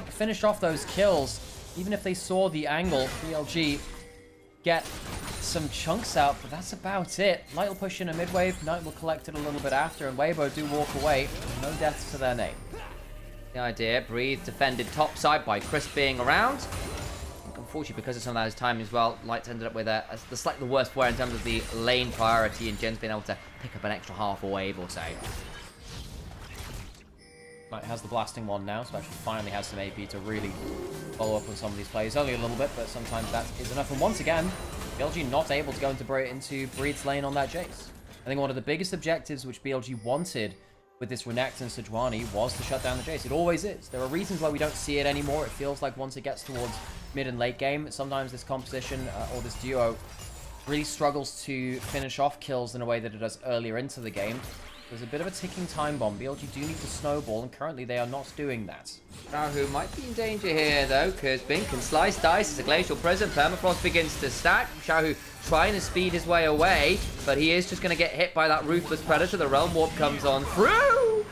[SPEAKER 3] finish off those kills. Even if they saw the angle, BLG get some chunks out, but that's about it. Light will push in a mid-wave, Knight will collect it a little bit after, and Weibo do walk away. No deaths to their name.
[SPEAKER 12] The idea, Breathe defended topside by Chris being around. Unfortunately, because of some of that time as well, Lights ended up with the slightly worst wear in terms of the lane priority, and Jen's been able to pick up an extra half a wave or so.
[SPEAKER 3] Knight has the blasting one now, so actually finally has some AP to really follow up on some of these plays. Only a little bit, but sometimes that is enough. And once again, BLG not able to go into Breed's lane on that Jace. I think one of the biggest objectives which BLG wanted with this Renekton and Sejuani was to shut down the Jace. It always is. There are reasons why we don't see it anymore. It feels like once it gets towards mid and late game, sometimes this composition or this duo really struggles to finish off kills in a way that it does earlier into the game. There's a bit of a ticking time bomb. BLG do need to snowball, and currently they are not doing that.
[SPEAKER 5] Xiaohu might be in danger here, though, because Bing can slice dice as a Glacial Prison. Permafrost begins to stack. Xiaohu trying to speed his way away, but he is just going to get hit by that Ruthless Predator. The Realm Warp comes on through,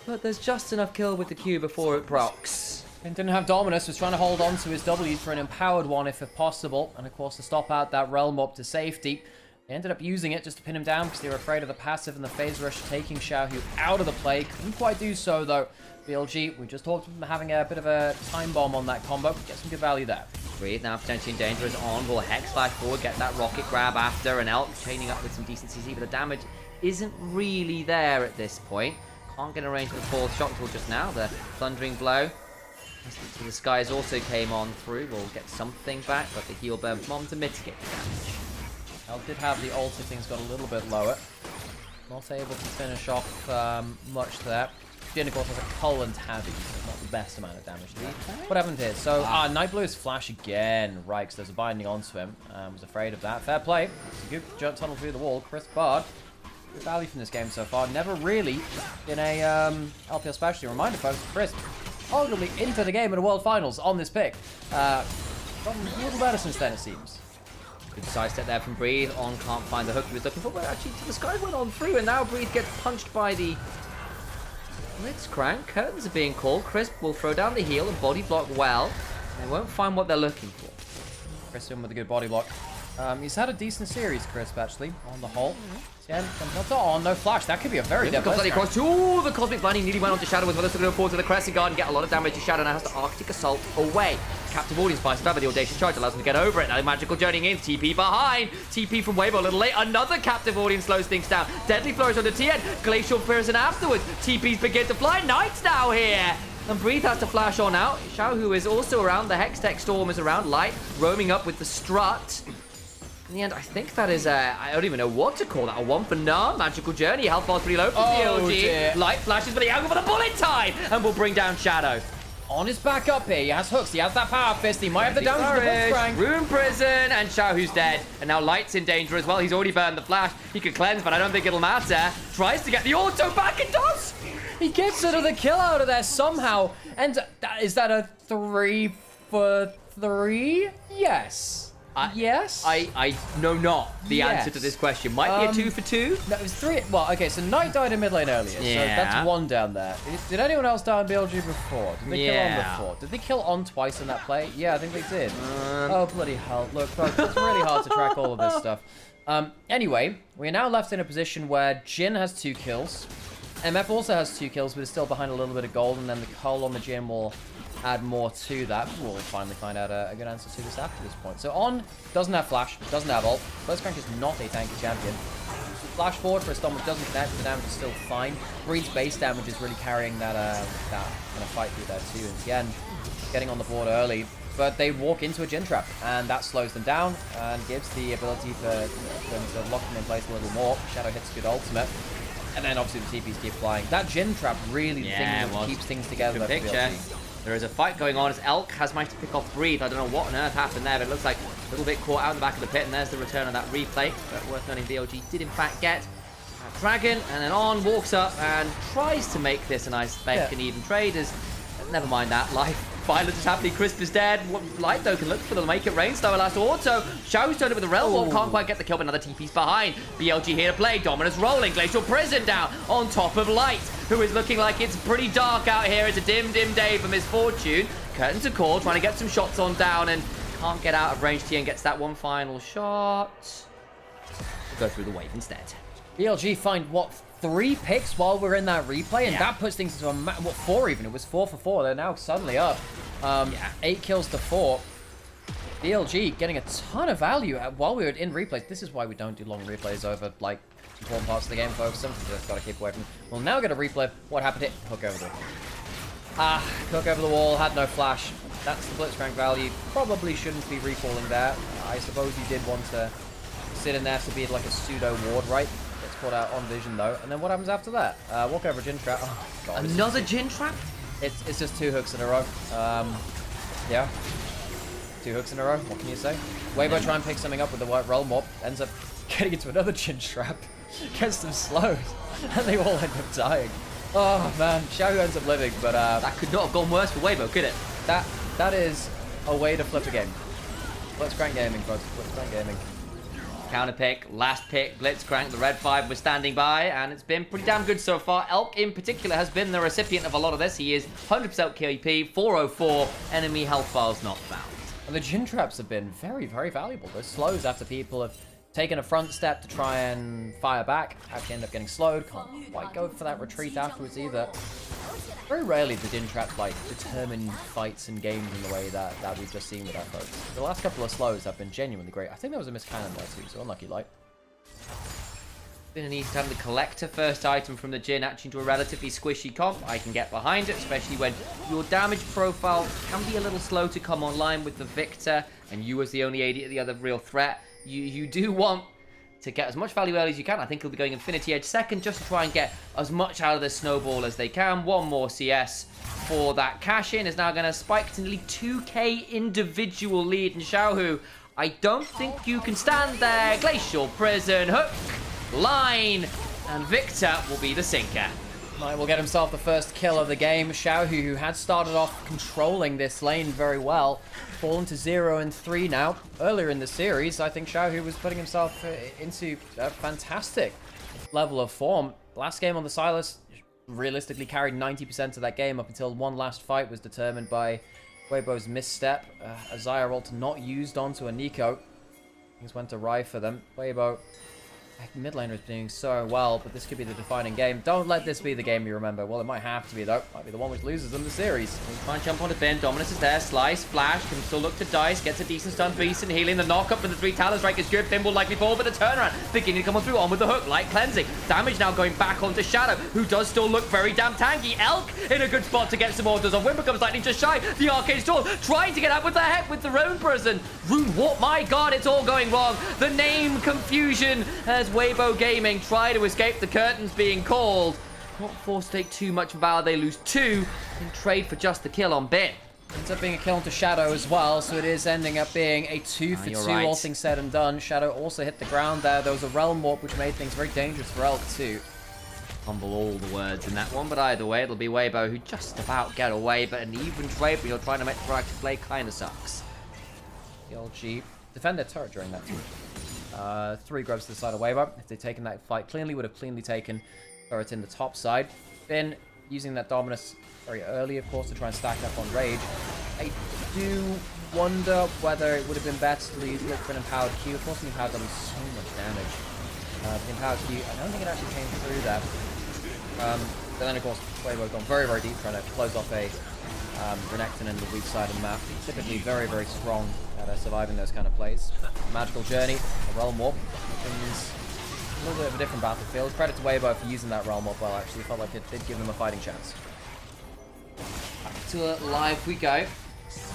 [SPEAKER 5] but there's just enough kill with the Q before it procs.
[SPEAKER 3] And didn't have Dominus, was trying to hold on to his W for an empowered one if possible, and of course to stop out that Realm Warp to safety. They ended up using it just to pin him down because they were afraid of the passive and the phase rush taking Xiaohu out of the play. Couldn't quite do so though. BLG, we just talked about having a bit of a time bomb on that combo. Get some good value there.
[SPEAKER 5] Breathe now potentially in danger as on. Will Hex flash forward, get that rocket grab after, and Elk chaining up with some decent CC, but the damage isn't really there at this point. Can't get a range of the fourth shot until just now. The Thundering Blow to the skies also came on through. We'll get something back, but the heal burn from on to mitigate the damage.
[SPEAKER 3] Elk did have the ult if things got a little bit lower. Not able to finish off much there. Jin, of course, has a Cull and Tabby, so not the best amount of damage to be. What happened here? So, Nightblue is flash again. Right, because there's a binding onto him. Was afraid of that. Fair play. It's a good jump tunnel through the wall. Chris Bard, good value from this game so far. Never really in a LPL specialty. Reminder, folks, Chris, arguably into the game in the World Finals on this pick. Gotten a little better since then, it seems.
[SPEAKER 5] Good sidestep there from Breathe. On can't find the hook he was looking for, but actually the skies went on through, and now Breathe gets punched by the Blitzcrank. Curtains are being called. Crisp will throw down the heal and body block well. They won't find what they're looking for.
[SPEAKER 3] Chris in with a good body block. He's had a decent series, Crisp, actually, on the whole. Comes up to on, no flash. That could be a very deadly
[SPEAKER 5] across. Ooh, the Cosmic Binding nearly went onto Shadow as well. Let's go forward to the Crescent Guard and get a lot of damage to Shadow. Now has to Arctic Assault away. Captive Audience by Spabba, the Audacious Charge allows him to get over it. Now Magical Journeying in, TP behind. TP from Weibo a little late. Another Captive Audience slows things down. Deadly Flourish on the TN. Glacial Prison afterwards. TPs begin to fly. Knight's now here. And Breathe has to flash on out. Xiaohu is also around. The Hextech Storm is around. Light roaming up with the Strut. In the end, I think that is I don't even know what to call that. A one for none. Magical Journey. Health bar's pretty low for BLG.
[SPEAKER 3] Dear.
[SPEAKER 5] Light flashes for the angle for the bullet time. And will bring down Shadow.
[SPEAKER 3] On his back up here. He has hooks. He has that power fist. He might have the damage to the Blitzcrank.
[SPEAKER 5] Rune Prison. And Xiaohu's dead. And now Light's in danger as well. He's already burned the flash. He could cleanse, but I don't think it'll matter. Tries to get the auto back. It does.
[SPEAKER 3] He gets another kill out of there somehow. And is that a 3 for 3? Yes. Yes?
[SPEAKER 5] I know not the answer to this question. Might be a 2 for 2?
[SPEAKER 3] No, it was 3. Well, okay, so Knight died in mid lane earlier. So that's 1 down there. Did anyone else die in BLG before? Did they kill on before? Did they kill on twice in that play? Yeah, I think they did. Oh, bloody hell. Look, folks, it's really hard to track all of this stuff. Anyway, we are now left in a position where Jin has 2 kills. MF also has 2 kills, but is still behind a little bit of gold, and then the Cull on the Jin will add more to that. We'll finally find out a good answer to this after this point. So On doesn't have flash, doesn't have ult. Blitzcrank is not a tanky champion. Flash forward for a stun which doesn't connect, but the damage is still fine. Breed's base damage is really carrying that kind of fight through there too. And Tien getting on the board early, but they walk into a Jin trap, and that slows them down and gives the ability for them to lock them in place a little more. Shadow hits a good ultimate. And then obviously the TPs keep flying. That Jin trap really keeps things together.
[SPEAKER 5] Good picture. There is a fight going on as Elk has managed to pick off Breathe. I don't know what on earth happened there, but it looks like a little bit caught out in the back of the pit, and there's the return of that replay. But worth noting, BLG did in fact get a Dragon, and then On walks up and tries to make this a nice back and even trade. Never mind that. Life violence is happening. Crisp is dead. Light, though, can look for the make it rain. Slower last auto. Xiaohu's turned it with the Realm Warp. Can't quite get the kill, but another TP's behind. BLG here to play. Dominus rolling. Glacial Prison down on top of Light, who is looking like it's pretty dark out here. It's a dim day for Misfortune. Curtain to call, trying to get some shots on down, and can't get out of range. Tien gets that one final shot. We'll go through the wave instead.
[SPEAKER 3] BLG find, what, 3 picks while we're in that replay? And that puts things into a, 4 even. It was 4 for 4. They're now suddenly up. 8 kills to 4. BLG getting a ton of value while we were in replays. This is why we don't do long replays over, like, Important parts of the game, folks. Something just gotta keep away from. We'll now get a replay of what happened here. Hook over the wall. Hook over the wall, had no flash. That's the blitzcrank value. Probably shouldn't be recalling there. I suppose you did want to sit in there to be like a pseudo ward, right? Gets caught out on vision though. And then what happens after that? Walk over Jin trap. Oh god.
[SPEAKER 12] Another Jin trap?
[SPEAKER 3] It's just 2 hooks in a row. Yeah. 2 hooks in a row. What can you say? Weibo try and pick something up with the white realm warp. Ends up getting into another Jin trap. Gets them slowed. And they all end up dying. Oh man, Xiaohu ends up living, but
[SPEAKER 12] that could not have gone worse for Weibo, could it?
[SPEAKER 3] That is a way to flip a game. Blitzcrank gaming, folks. Blitzcrank gaming.
[SPEAKER 12] Counter pick, last pick, Blitzcrank, the red 5 was standing by, and it's been pretty damn good so far. Elk in particular has been the recipient of a lot of this. He is 100% KP, 404, enemy health bars not found.
[SPEAKER 3] And the Jin traps have been very, very valuable. Those slows after people have taken a front step to try and fire back, actually end up getting slowed, can't quite go for that retreat afterwards either. Very rarely the Jin traps like determine fights and games in the way that we've just seen with our folks. The last couple of slows have been genuinely great. I think there was a miscannon there too, so unlucky light.
[SPEAKER 12] Gonna need to have the collector first item from the Jin actually into a relatively squishy comp. I can get behind it, especially when your damage profile can be a little slow to come online with the Victor, and you as the only AD, the other real threat. You do want to get as much value early as you can. I think he'll be going Infinity Edge second just to try and get as much out of this snowball as they can. One more CS for that cash-in is now going to spike to nearly 2k individual lead. And Xiaohu, I don't think you can stand there. Glacial Prison, hook, line, and Victor will be the sinker.
[SPEAKER 3] Knight will get himself the first kill of the game. Xiaohu, who had started off controlling this lane very well, fallen to 0 and 3 now. Earlier in the series, I think Xiaohu was putting himself into a fantastic level of form. Last game on the Silas realistically carried 90% of that game up until one last fight was determined by Weibo's misstep. A Xayah ult not used onto a Nico. Things went awry for them. Weibo, mid laner is doing so well, but this could be the defining game. Don't let this be the game you remember. Well, it might have to be, though. Might be the one which loses them the series.
[SPEAKER 12] Try and jump on the bin. Dominus is there. Slice, flash, can still look to dice. Gets a decent stun. Beast and healing. The knock-up for the 3 Talon Strike is good. Finn will likely fall, but the turnaround beginning to come through on with the hook. Light cleansing. Damage now going back onto Shadow, who does still look very damn tanky. Elk in a good spot to get some orders on. Wimber comes lightning just shy. The Arcane Storm trying to get out with the heck with the Rune Prison. Rune Warp. My god, it's all going wrong. The name confusion as Weibo Gaming try to escape the curtains being called. Not forced to take too much valor. They lose 2 and trade for just the kill on Bin.
[SPEAKER 3] Ends up being a kill onto Shadow as well, so it is ending up being a 2 for 2, all things said and done. Shadow also hit the ground there. There was a Realm Warp, which made things very dangerous for Elk too.
[SPEAKER 12] Fumble all the words in that one, but either way, it'll be Weibo who just about get away, but an even trade, but you're trying to make the proactive play kind of sucks.
[SPEAKER 3] BLG defend their turret during that too. 3 grubs to the side of Weibo. If they'd taken that fight cleanly, would have cleanly taken turret in the top side. Finn using that Dominus very early, of course, to try and stack up on Rage. I do wonder whether it would have been better to look for an Empowered Q. Of course, the Empowered done so much damage. The Empowered Q, I don't think it actually came through that. But then, of course, Weibo gone very, very deep, trying to close off a Renekton in the weak side of the map. Typically very, very strong at surviving those kind of plays. Magical Journey, a Realm Warp, which is a little bit of a different battlefield. Credit to Weibo for using that Realm Warp well, actually. Felt like it did give them a fighting chance.
[SPEAKER 12] Back to live we go.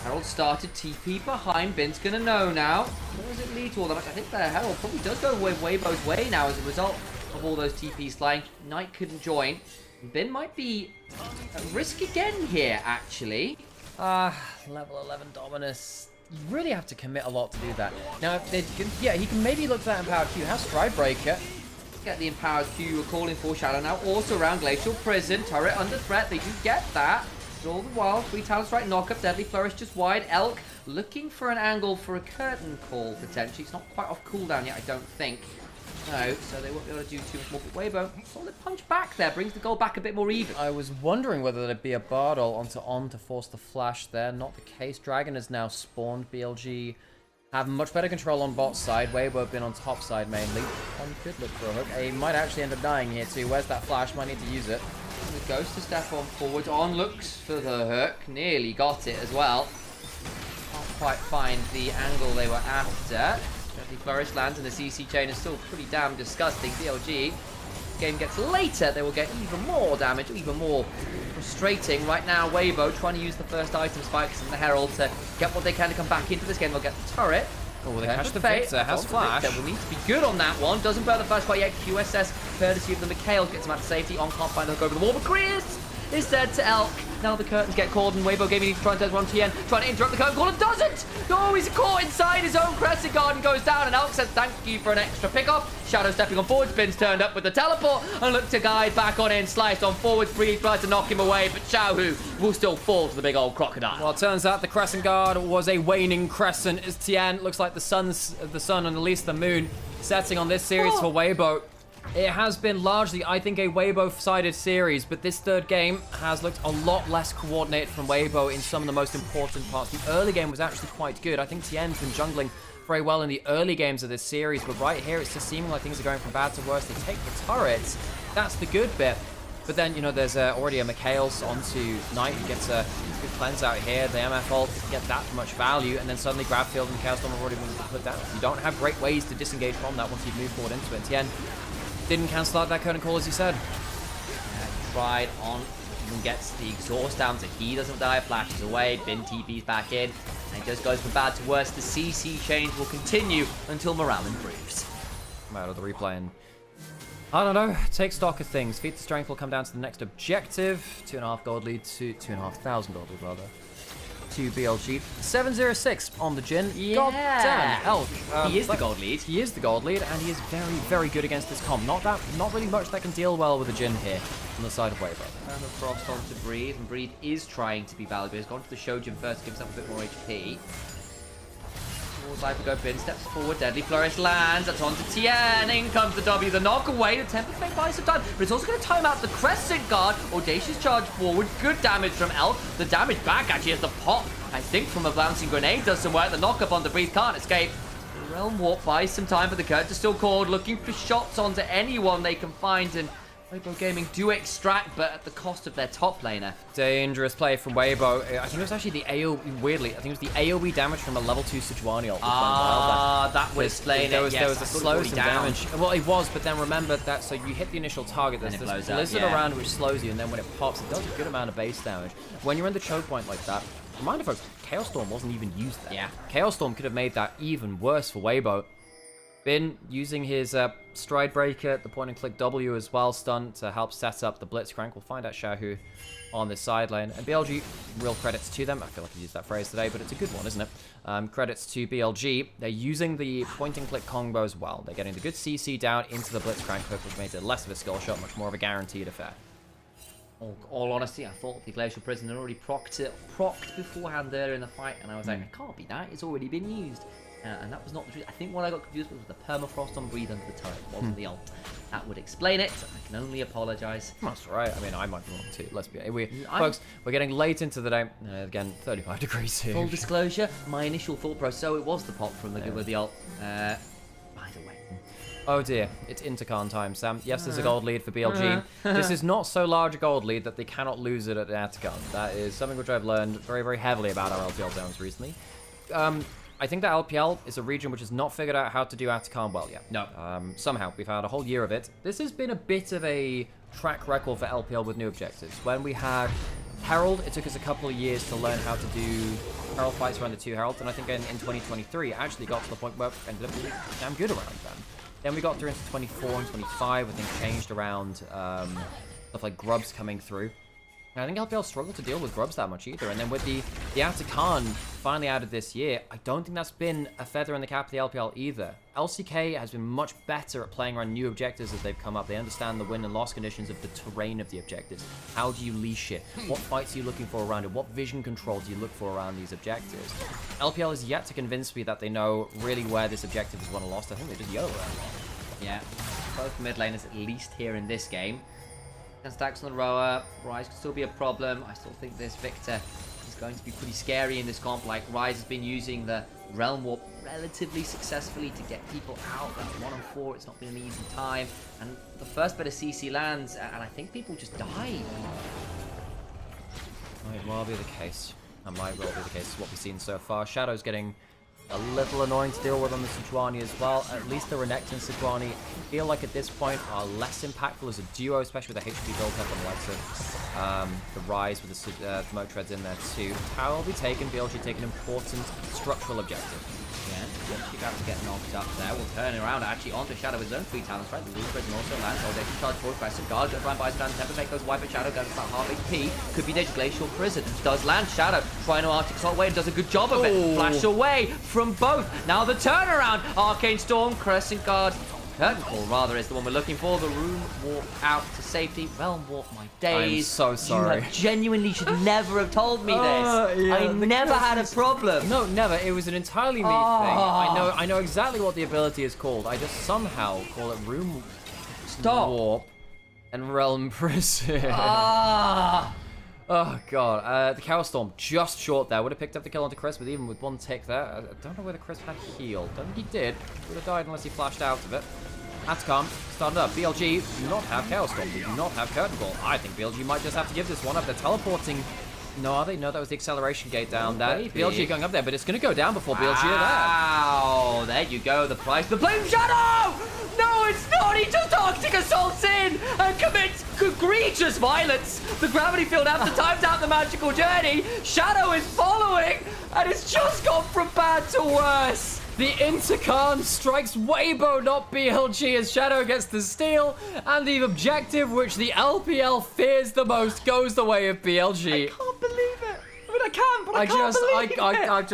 [SPEAKER 12] Herald started TP behind. Bin's gonna know now. Where does it lead to all that much? I think the Herald probably does go Weibo's way now as a result of all those TPs flying. Knight couldn't join. Bin might be at risk again here, actually.
[SPEAKER 3] Level 11 Dominus. You really have to commit a lot to do that. Now, yeah, he can maybe look for that Empowered Q. Has Stride Breaker.
[SPEAKER 12] Get the Empowered Q we're calling for. Shadow now also around Glacial Prison. Turret under threat. They do get that. But all the while, 3 Talon Strike knock-up. Deadly Flourish just wide. Elk looking for an angle for a curtain call, potentially. It's not quite off cooldown yet, I don't think. No, so they won't be able to do too much more. But Weibo, solid punch back there. Brings the goal back a bit more even.
[SPEAKER 3] I was wondering whether there'd be a Bardol onto On to force the flash there. Not the case. Dragon has now spawned. BLG have much better control on bot side. Weibo have been on top side mainly. On could look for a hook. He might actually end up dying here too. Where's that flash? Might need to use it.
[SPEAKER 12] The Ghost to step on forward. On looks for the hook. Nearly got it as well. Can't quite find the angle they were after. Deadly Flourish lands and the CC chain is still pretty damn disgusting. BLG, game gets later, they will get even more damage, even more frustrating. Right now, Weibo trying to use the first item spikes and the Herald to get what they can to come back into this game. They'll get the turret.
[SPEAKER 3] Oh, they catch the Victor, has flash.
[SPEAKER 12] Victor will need to be good on that one. Doesn't burn the flash quite yet. QSS, courtesy of the Mikhail, gets him out to safety. On can't find the hook over the wall, but Chris is dead to Elk. Now the curtains get called, and Weibo Gaming needs to try and turn one TN, trying to interrupt the curtain call, and doesn't! Oh, he's caught inside his own crescent guard and goes down, and Elk says thank you for an extra pickoff. Shadow stepping on forward, Spin's turned up with the teleport, and look to guide back on in, sliced on forward, Free tries to knock him away, but Xiaohu will still fall to the big old crocodile.
[SPEAKER 3] Well, it turns out the crescent guard was a waning crescent, as Tian looks like the sun and at least the moon setting on this series for Weibo. It has been largely, I think, a Weibo-sided series, but this third game has looked a lot less coordinated from Weibo in some of the most important parts. The early game was actually quite good. I think Tien's been jungling very well in the early games of this series, but right here it's just seeming like things are going from bad to worse. They take the turrets, that's the good bit. But then, you know, there's already a Mikhail's onto Knight who gets a good cleanse out here. The MF ult doesn't get that much value, and then suddenly Grabfield and Chaos Storm have already been put down. You don't have great ways to disengage from that once you move forward into it. Tien didn't cancel out that curtain call, as he said.
[SPEAKER 12] Yeah, he tried on, even gets the exhaust down so he doesn't die, flashes away, Bin TP's back in, and it just goes from bad to worse. The CC change will continue until morale improves.
[SPEAKER 3] Come out of the replay and, I don't know, take stock of things. Feat of Strength will come down to the next objective. 2.5 gold lead to 2,500 gold lead, rather. To BLG. 706 on the Jhin.
[SPEAKER 12] Yeah.
[SPEAKER 3] God damn, Elk.
[SPEAKER 12] He is the gold lead.
[SPEAKER 3] He is the gold lead, and he is very, very good against this comp. Not really much that can deal well with the Jhin here on the side of Weibo.
[SPEAKER 12] Frost onto Breathe, and Breathe is trying to be valuable. He's gone to the Shojin first, gives up a bit more HP. Cypher go Bin, steps forward, Deadly Flourish lands, that's onto Tien, in comes the W, the knock away, the Temper Fate buys some time, but it's also going to time out the Crescent Guard. Audacious charge forward, good damage from Elk, the damage back actually as the pop, I think, from a bouncing grenade does some work, the knock up on the Breathe can't escape. The Realm Warp buys some time, but the curtains are still called, looking for shots onto anyone they can find, and Weibo Gaming do extract, but at the cost of their top laner.
[SPEAKER 3] Dangerous play from Weibo. I think it was actually the AoE, weirdly, I think it was the AoE damage from a level 2 Sejuani ult.
[SPEAKER 12] That would explain it.
[SPEAKER 3] There was a slow some damage. Well, it was, but then remember that, so you hit the initial target, there's this blizzard around which slows you, and then when it pops, it does a good amount of base damage. When you're in the choke point like that, reminder folks, Chaos Storm wasn't even used there.
[SPEAKER 12] Yeah.
[SPEAKER 3] Chaos Storm could have made that even worse for Weibo. Bin using his stride breaker, the point and click W as well, stun to help set up the Blitzcrank. We'll find out Xiaohu on this side lane. And BLG, real credits to them. I feel like I used that phrase today, but it's a good one, isn't it? Credits to BLG. They're using the point and click combo as well. They're getting the good CC down into the Blitzcrank hook, which makes it less of a skill shot, much more of a guaranteed affair.
[SPEAKER 12] All honesty, I thought the Glacial Prison had already procced beforehand there in the fight, and I was like, it can't be that, it's already been used. And that was not the truth. I think what I got confused with was the permafrost on Breathe under the turret. It wasn't the ult. That would explain it. I can only apologise.
[SPEAKER 3] That's right. I mean, I might be wrong too. Let's be folks, we're getting late into the day. Again, 35 degrees here.
[SPEAKER 12] Full disclosure, my initial thought process, so it was the pop from the with the ult. By the way.
[SPEAKER 3] Oh dear, it's Intercon time, Sam. Yes, there's a gold lead for BLG. This is not so large a gold lead that they cannot lose it at the Atacon. That is something which I've learned very, very heavily about our LPL zones recently. I think that LPL is a region which has not figured out how to do Atacon well yet.
[SPEAKER 12] No.
[SPEAKER 3] Somehow, we've had a whole year of it. This has been a bit of a track record for LPL with new objectives. When we had Herald, it took us a couple of years to learn how to do Herald fights around the 2 Heralds, and I think in 2023, it actually got to the point where it ended up being damn good around them. Then we got through into 24 and 25, when things changed around stuff like grubs coming through. And I think LPL struggled to deal with grubs that much either. And then with the Atacon finally added this year, I don't think that's been a feather in the cap of the LPL either. LCK has been much better at playing around new objectives as they've come up. They understand the win and loss conditions of the terrain of the objectives. How do you leash it? What fights are you looking for around it? What vision control do you look for around these objectives? LPL is yet to convince me that they know really where this objective is won or lost. I think they just YOLO around.
[SPEAKER 12] Yeah, both mid laners at least here in this game. And stacks on the rower, Rise could still be a problem. I still think this Victor is going to be pretty scary in this comp. Like, Rise has been using the Realm Warp relatively successfully to get people out. That's 1 on 4, it's not been an easy time. And the first bit of CC lands, and I think people just died.
[SPEAKER 3] Might well be the case. That might well be the case, what we've seen so far. Shadow's getting a little annoying to deal with on the Sejuani as well. At least the Renekton and Sejuani, I feel like at this point are less impactful as a duo, especially with the HP built up on the likes of the Rise with the Smoke Treads in there too. Tower will be taken, BLG take an important structural objective.
[SPEAKER 12] Yeah, she's about to get knocked up there. We'll turn around actually onto Shadow with his own 3 talents, right? The Loose Prison also lands. Oh, they can charge forward. Crescent Guard goes around by stand. Temper Fake goes wipe at Shadow, goes about half HP. Could be Danger Glacial Prison. Does land Shadow. Trying to Arctic Assault away and does a good job of it. Flash away from both. Now the turnaround. Arcane Storm, Crescent Guard. Curtain Call, rather, is the one we're looking for. The Room Walk out to safety. Realm Walk, my days.
[SPEAKER 3] I'm so sorry.
[SPEAKER 12] You have genuinely should never have told me this.
[SPEAKER 3] Yeah,
[SPEAKER 12] I never had a problem.
[SPEAKER 3] No, never. It was an entirely me thing. I know exactly what the ability is called. I just somehow call it Room Warp and Realm Prison. Oh, God. The Cow Storm just short there. Would have picked up the kill onto Chris, but even with one tick there, I don't know whether Chris had healed. Don't think he did. Would have died unless he flashed out of it. Atacom started up. BLG do not have Chaos Storm. They do not have Curtain Call. I think BLG might just have to give this one up. They're teleporting. No, are they? No, that was the acceleration gate down there. BLG going up there, but it's going to go down before BLG are there.
[SPEAKER 12] Wow, there you go. The price. The Flame Shadow! No, it's not. He just Arctic Assaults in and commits egregious violence. The gravity field after times out the magical journey. Shadow is following, and it's just gone from bad to worse.
[SPEAKER 3] The Intercon strikes Weibo, not BLG, as Shadow gets the steal, and the objective which the LPL fears the most goes the way of BLG.
[SPEAKER 12] I can't believe it. I mean, I can, but I can't believe it.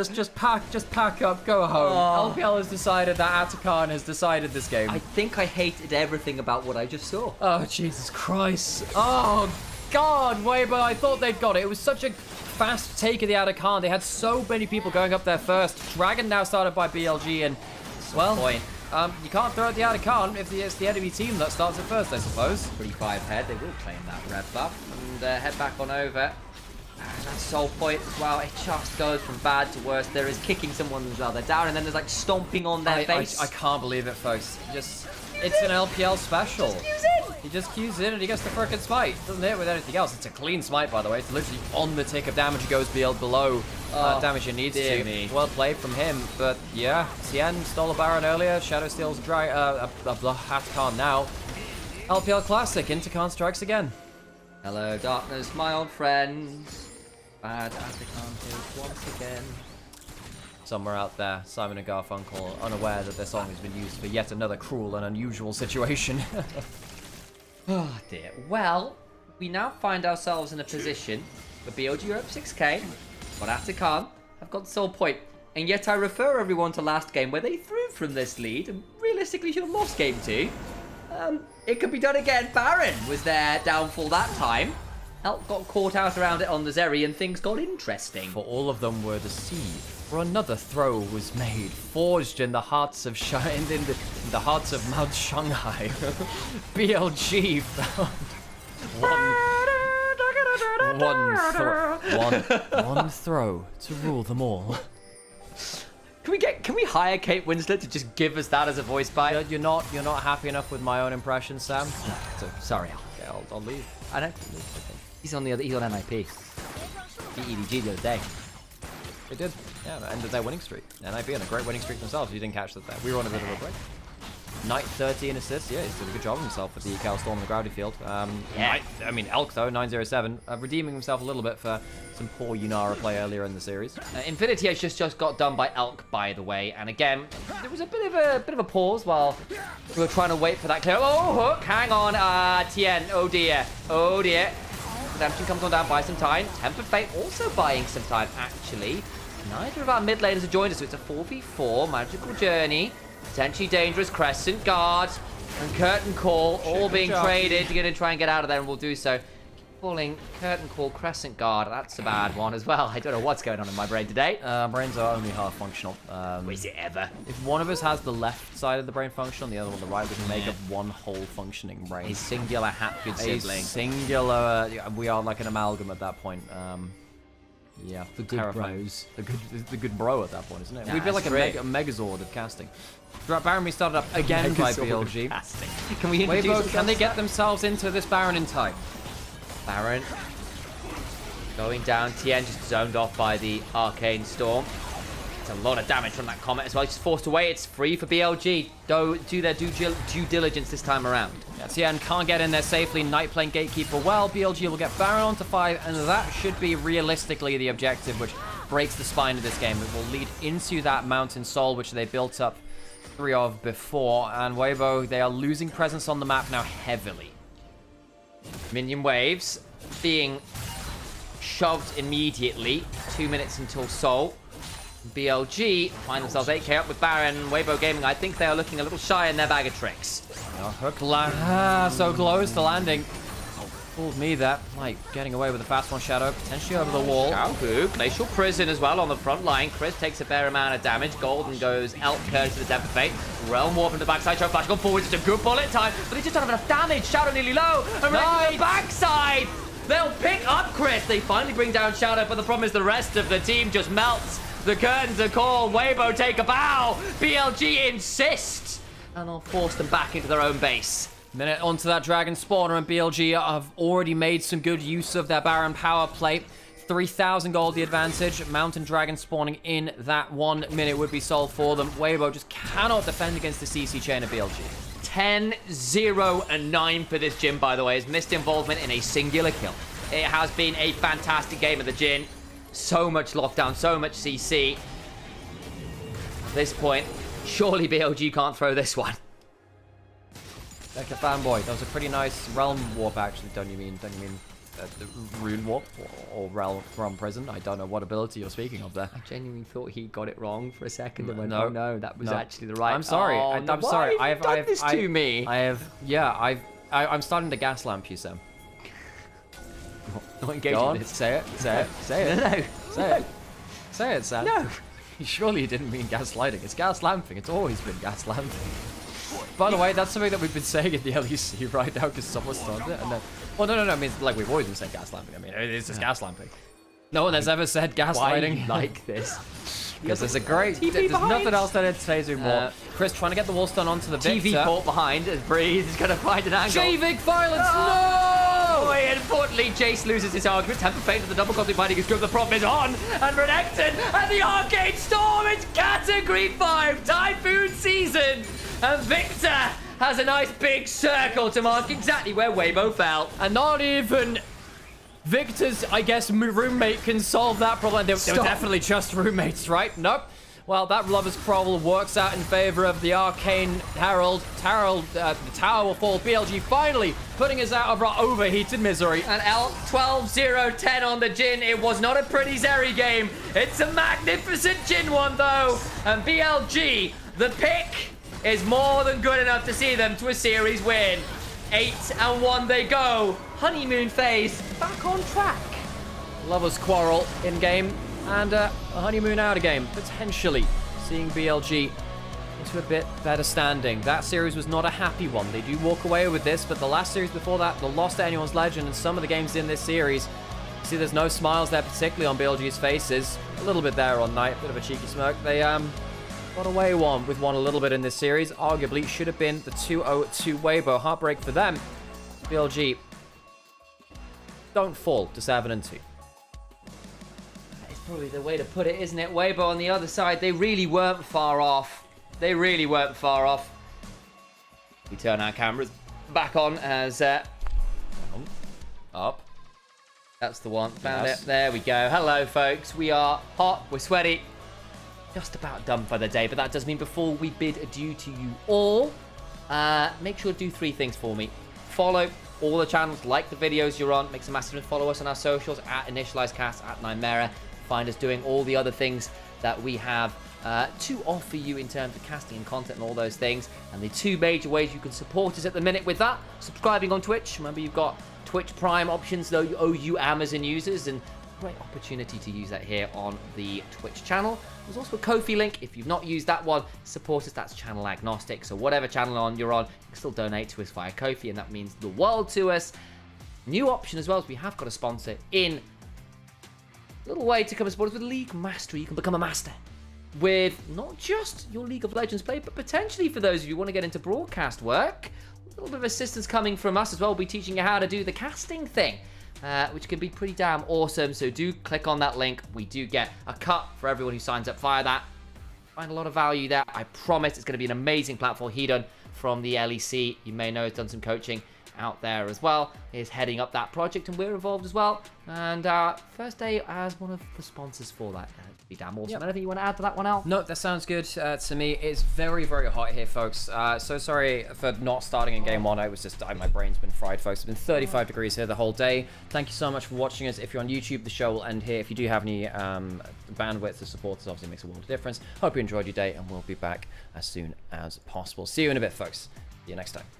[SPEAKER 3] Just pack up, go home. LPL has decided that Atacon has decided this game.
[SPEAKER 12] I think I hated everything about what I just saw.
[SPEAKER 3] Oh, Jesus Christ. Oh, God, Weibo, I thought they'd got it. It was such a fast take of the Atacon. They had so many people going up there first. Dragon now started by BLG, and, well, you can't throw at the Atacon if it's the enemy team that starts it first, I suppose.
[SPEAKER 12] 35 head, they will claim that red buff, and head back on over. That soul point as well, it just goes from bad to worse. There is kicking someone as well. They're down, and then there's like stomping on their face.
[SPEAKER 3] I can't believe it, folks. It's an LPL special. He just cues in and he gets the frickin' smite. Doesn't hit with anything else. It's a clean smite, by the way. It's literally on the tick of damage. He goes below damage he needs to. Well played from him. But yeah, Tien stole a Baron earlier. Shadow steals a Atacon now. LPL Classic. Intercon strikes again.
[SPEAKER 12] Hello, darkness, my old friends. Bad Atacon here once again.
[SPEAKER 3] Somewhere out there, Simon and Garfunkel, unaware that their song has been used for yet another cruel and unusual situation.
[SPEAKER 12] Oh dear. Well, we now find ourselves in a position where BLG are up 6k, but Atacon have got Soul Point, and yet I refer everyone to last game where they threw from this lead and realistically should have lost game 2. It could be done again. Baron was their downfall that time. Elk got caught out around it on the Zeri and things got interesting.
[SPEAKER 3] For all of them were deceived. For another throw was made, forged in the hearts of in the hearts of Mount Shanghai. BLG found one throw to rule them all.
[SPEAKER 12] Can we hire Kate Winslet to just give us that as a voice bite?
[SPEAKER 3] You're not happy enough with my own impression, Sam?
[SPEAKER 12] So, sorry.
[SPEAKER 3] Okay, I'll leave.
[SPEAKER 12] I don't. He's on NIP. He EDG the other day.
[SPEAKER 3] They did. Yeah, that ended their winning streak. NIP on a great winning streak themselves. You didn't catch that there. We were on a bit of a break. Knight 13 assists. Yeah, he's did a good job of himself with the Cow Storm in the gravity field.
[SPEAKER 12] Yeah.
[SPEAKER 3] I mean, Elk, though, 907. Redeeming himself a little bit for some poor Yunara play earlier in the series.
[SPEAKER 12] Infinity has just got done by Elk, by the way. And again, there was a bit of a pause while we were trying to wait for that clear. Oh, hook. Hang on. Tien. Oh, dear. Oh, dear. Redemption comes on down, buy some time. Tempered Fate also buying some time, actually. Neither of our mid laners have joined us, so it's a 4v4 magical journey. Potentially dangerous. Crescent Guard and Curtain Call all being traded. You're going to try and get out of there, and we'll do so. Falling Curtain Call, Crescent Guard. That's a bad one as well. I don't know what's going on in my brain today.
[SPEAKER 3] Brains are only half functional.
[SPEAKER 12] Is it ever?
[SPEAKER 3] If one of us has the left side of the brain functional, the other one the right, we can make up one whole functioning brain.
[SPEAKER 12] A singular Hapgood sibling.
[SPEAKER 3] A singular. We are like an amalgam at that point. Yeah,
[SPEAKER 12] the good bros.
[SPEAKER 3] The good bro at that point, isn't it?
[SPEAKER 12] Yeah,
[SPEAKER 3] we'd be like a Megazord of casting. Baron we started up again by BLG.
[SPEAKER 12] Can we introduce
[SPEAKER 3] Can they get themselves into this Baron in time?
[SPEAKER 12] Baron going down. Tien just zoned off by the Arcane Storm. It's a lot of damage from that Comet as well. He's forced away. It's free for BLG. Do their due diligence this time around.
[SPEAKER 3] Yeah, Tien can't get in there safely. Knight playing Gatekeeper well. BLG will get Baron onto 5, and that should be realistically the objective, which breaks the spine of this game. It will lead into that Mountain Soul, which they built up 3 of before. And Weibo, they are losing presence on the map now heavily.
[SPEAKER 12] Minion waves being shoved immediately. 2 minutes until Soul. BLG find themselves 8k up with Baron. Weibo Gaming, I think they are looking a little shy in their bag of tricks.
[SPEAKER 3] Hook so close to landing. Fooled me that. Like, getting away with a fast one Shadow, potentially over the wall.
[SPEAKER 12] Xiaohu, Glacial Prison as well on the front line. Chris takes a fair amount of damage. Golden goes Elk Curse to the Temper Fate. Realm Warp from the backside. Show Flash gone forward. It's a good bullet time, but he just don't have enough damage. Shadow nearly low. And right to the backside. They'll pick up Chris. They finally bring down Shadow, but the problem is the rest of the team just melts. The curtains are called. Weibo take a bow. BLG insist. And they'll force them back into their own base.
[SPEAKER 3] Minute onto that Dragon Spawner, and BLG have already made some good use of their Baron power play. 3,000 gold the advantage. Mountain Dragon spawning in that 1 minute would be solved for them. Weibo just cannot defend against the CC chain of BLG.
[SPEAKER 12] 10, 0, and 9 for this Jhin, by the way. His missed involvement in a singular kill. It has been a fantastic game of the Jhin. So much lockdown, so much CC. At this point, surely BLG can't throw this one.
[SPEAKER 3] Like a fanboy. That was a pretty nice Realm Warp, actually. Don't you mean the Rune Warp or Realm Prison? I don't know what ability you're speaking of there.
[SPEAKER 12] I genuinely thought he got it wrong for a second and went,
[SPEAKER 3] no,
[SPEAKER 12] oh no, that was actually the right.
[SPEAKER 3] I'm sorry.
[SPEAKER 12] Oh,
[SPEAKER 3] I'm sorry.
[SPEAKER 12] Why have you done this to me?
[SPEAKER 3] I'm starting to gas lamp you, Sam.
[SPEAKER 12] Not engaging
[SPEAKER 3] Go on.
[SPEAKER 12] this.
[SPEAKER 3] Say it. Say it. Say it.
[SPEAKER 12] No.
[SPEAKER 3] Say it. Say it, Sam.
[SPEAKER 12] No.
[SPEAKER 3] Surely you didn't mean gaslighting. It's gas lamping. It's always been gas lamping. By the way, that's something that we've been saying at the LEC right now because someone started it. And then, well, no. I mean, like, we've always been saying gas lamping. I mean, it is just gas lamping. No one has ever said gaslighting.
[SPEAKER 12] Like this.
[SPEAKER 3] Because there's a great... There's nothing else that entertains me more. Chris trying to get the wall stun onto the Victor.
[SPEAKER 12] TV port behind as Breeze is going to find an angle.
[SPEAKER 3] J-Vic violence,
[SPEAKER 12] no! Boy, and importantly, Jace loses his argument. Temper Fate to the double cosmic binding his grip. The problem is on. And Renekton and the Arcade Storm. It's Category 5 Typhoon season. And Victor has a nice big circle to mark exactly where Weibo fell.
[SPEAKER 3] And not even... Victor's, I guess, roommate can solve that problem. They were definitely just roommates, right? Nope. Well, that Lover's Quarrel works out in favor of the Arcane Herald. The tower will fall. BLG finally putting us out of our overheated misery.
[SPEAKER 12] And L 12-0-10 on the Jhin. It was not a pretty Zeri game. It's a magnificent Jhin one, though. And BLG, the pick is more than good enough to see them to a series win. 8-1 they go. Honeymoon phase back on track.
[SPEAKER 3] Lover's Quarrel in game and a honeymoon out of game. Potentially seeing BLG into a bit better standing. That series was not a happy one. They do walk away with this, but the last series before that, the loss to Anyone's Legend and some of the games in this series, you see there's no smiles there, particularly on BLG's faces. A little bit there on Knight, bit of a cheeky smirk. They got away with one a little bit in this series. Arguably should have been the 2-0 to Weibo. Heartbreak for them. BLG don't fall to 7-2.
[SPEAKER 12] It's probably the way to put it, isn't it? Weibo on the other side, they really weren't far off. They really weren't far off. We turn our cameras back on as
[SPEAKER 3] up.
[SPEAKER 12] That's the one. Found it. There we go. Hello, folks. We are hot. We're sweaty. Just about done for the day, but that does mean before we bid adieu to you all, make sure to do 3 things for me. Follow all the channels, like the videos you're on, makes a massive difference. Follow us on our socials at InitializeCast, at Nymaera. Find us doing all the other things that we have to offer you in terms of casting and content and all those things. And the 2 major ways you can support us at the minute with that: subscribing on Twitch. Remember, you've got Twitch Prime options, though, you Amazon users, and great opportunity to use that here on the Twitch channel. There's also a Ko-fi link. If you've not used that one, support us. That's channel agnostic. So whatever channel you're on, you can still donate to us via Ko-fi, and that means the world to us. New option as well is we have got a sponsor in a little way to come and support us with League Mastery. You can become a master with not just your League of Legends play, but potentially for those of you who want to get into broadcast work, a little bit of assistance coming from us as well. We'll be teaching you how to do the casting thing. Which can be pretty damn awesome. So do click on that link. We do get a cut for everyone who signs up via that. find a lot of value there. I promise it's going to be an amazing platform. Hedon from the LEC, you may know, has done some coaching out there as well, is heading up that project, and we're involved as well. And first day as one of the sponsors for that. Be damn awesome. Anything you want to add to that one, Al?
[SPEAKER 3] No, that sounds good to me. It's very, very hot here, folks. So sorry for not starting in game one. I was just, my brain's been fried, folks. It's been 35 degrees here the whole day. Thank you so much for watching us. If you're on YouTube, the show will end here. If you do have any bandwidth to support us, obviously it makes a world of difference. Hope you enjoyed your day, and we'll be back as soon as possible. See you in a bit, folks. See you next time.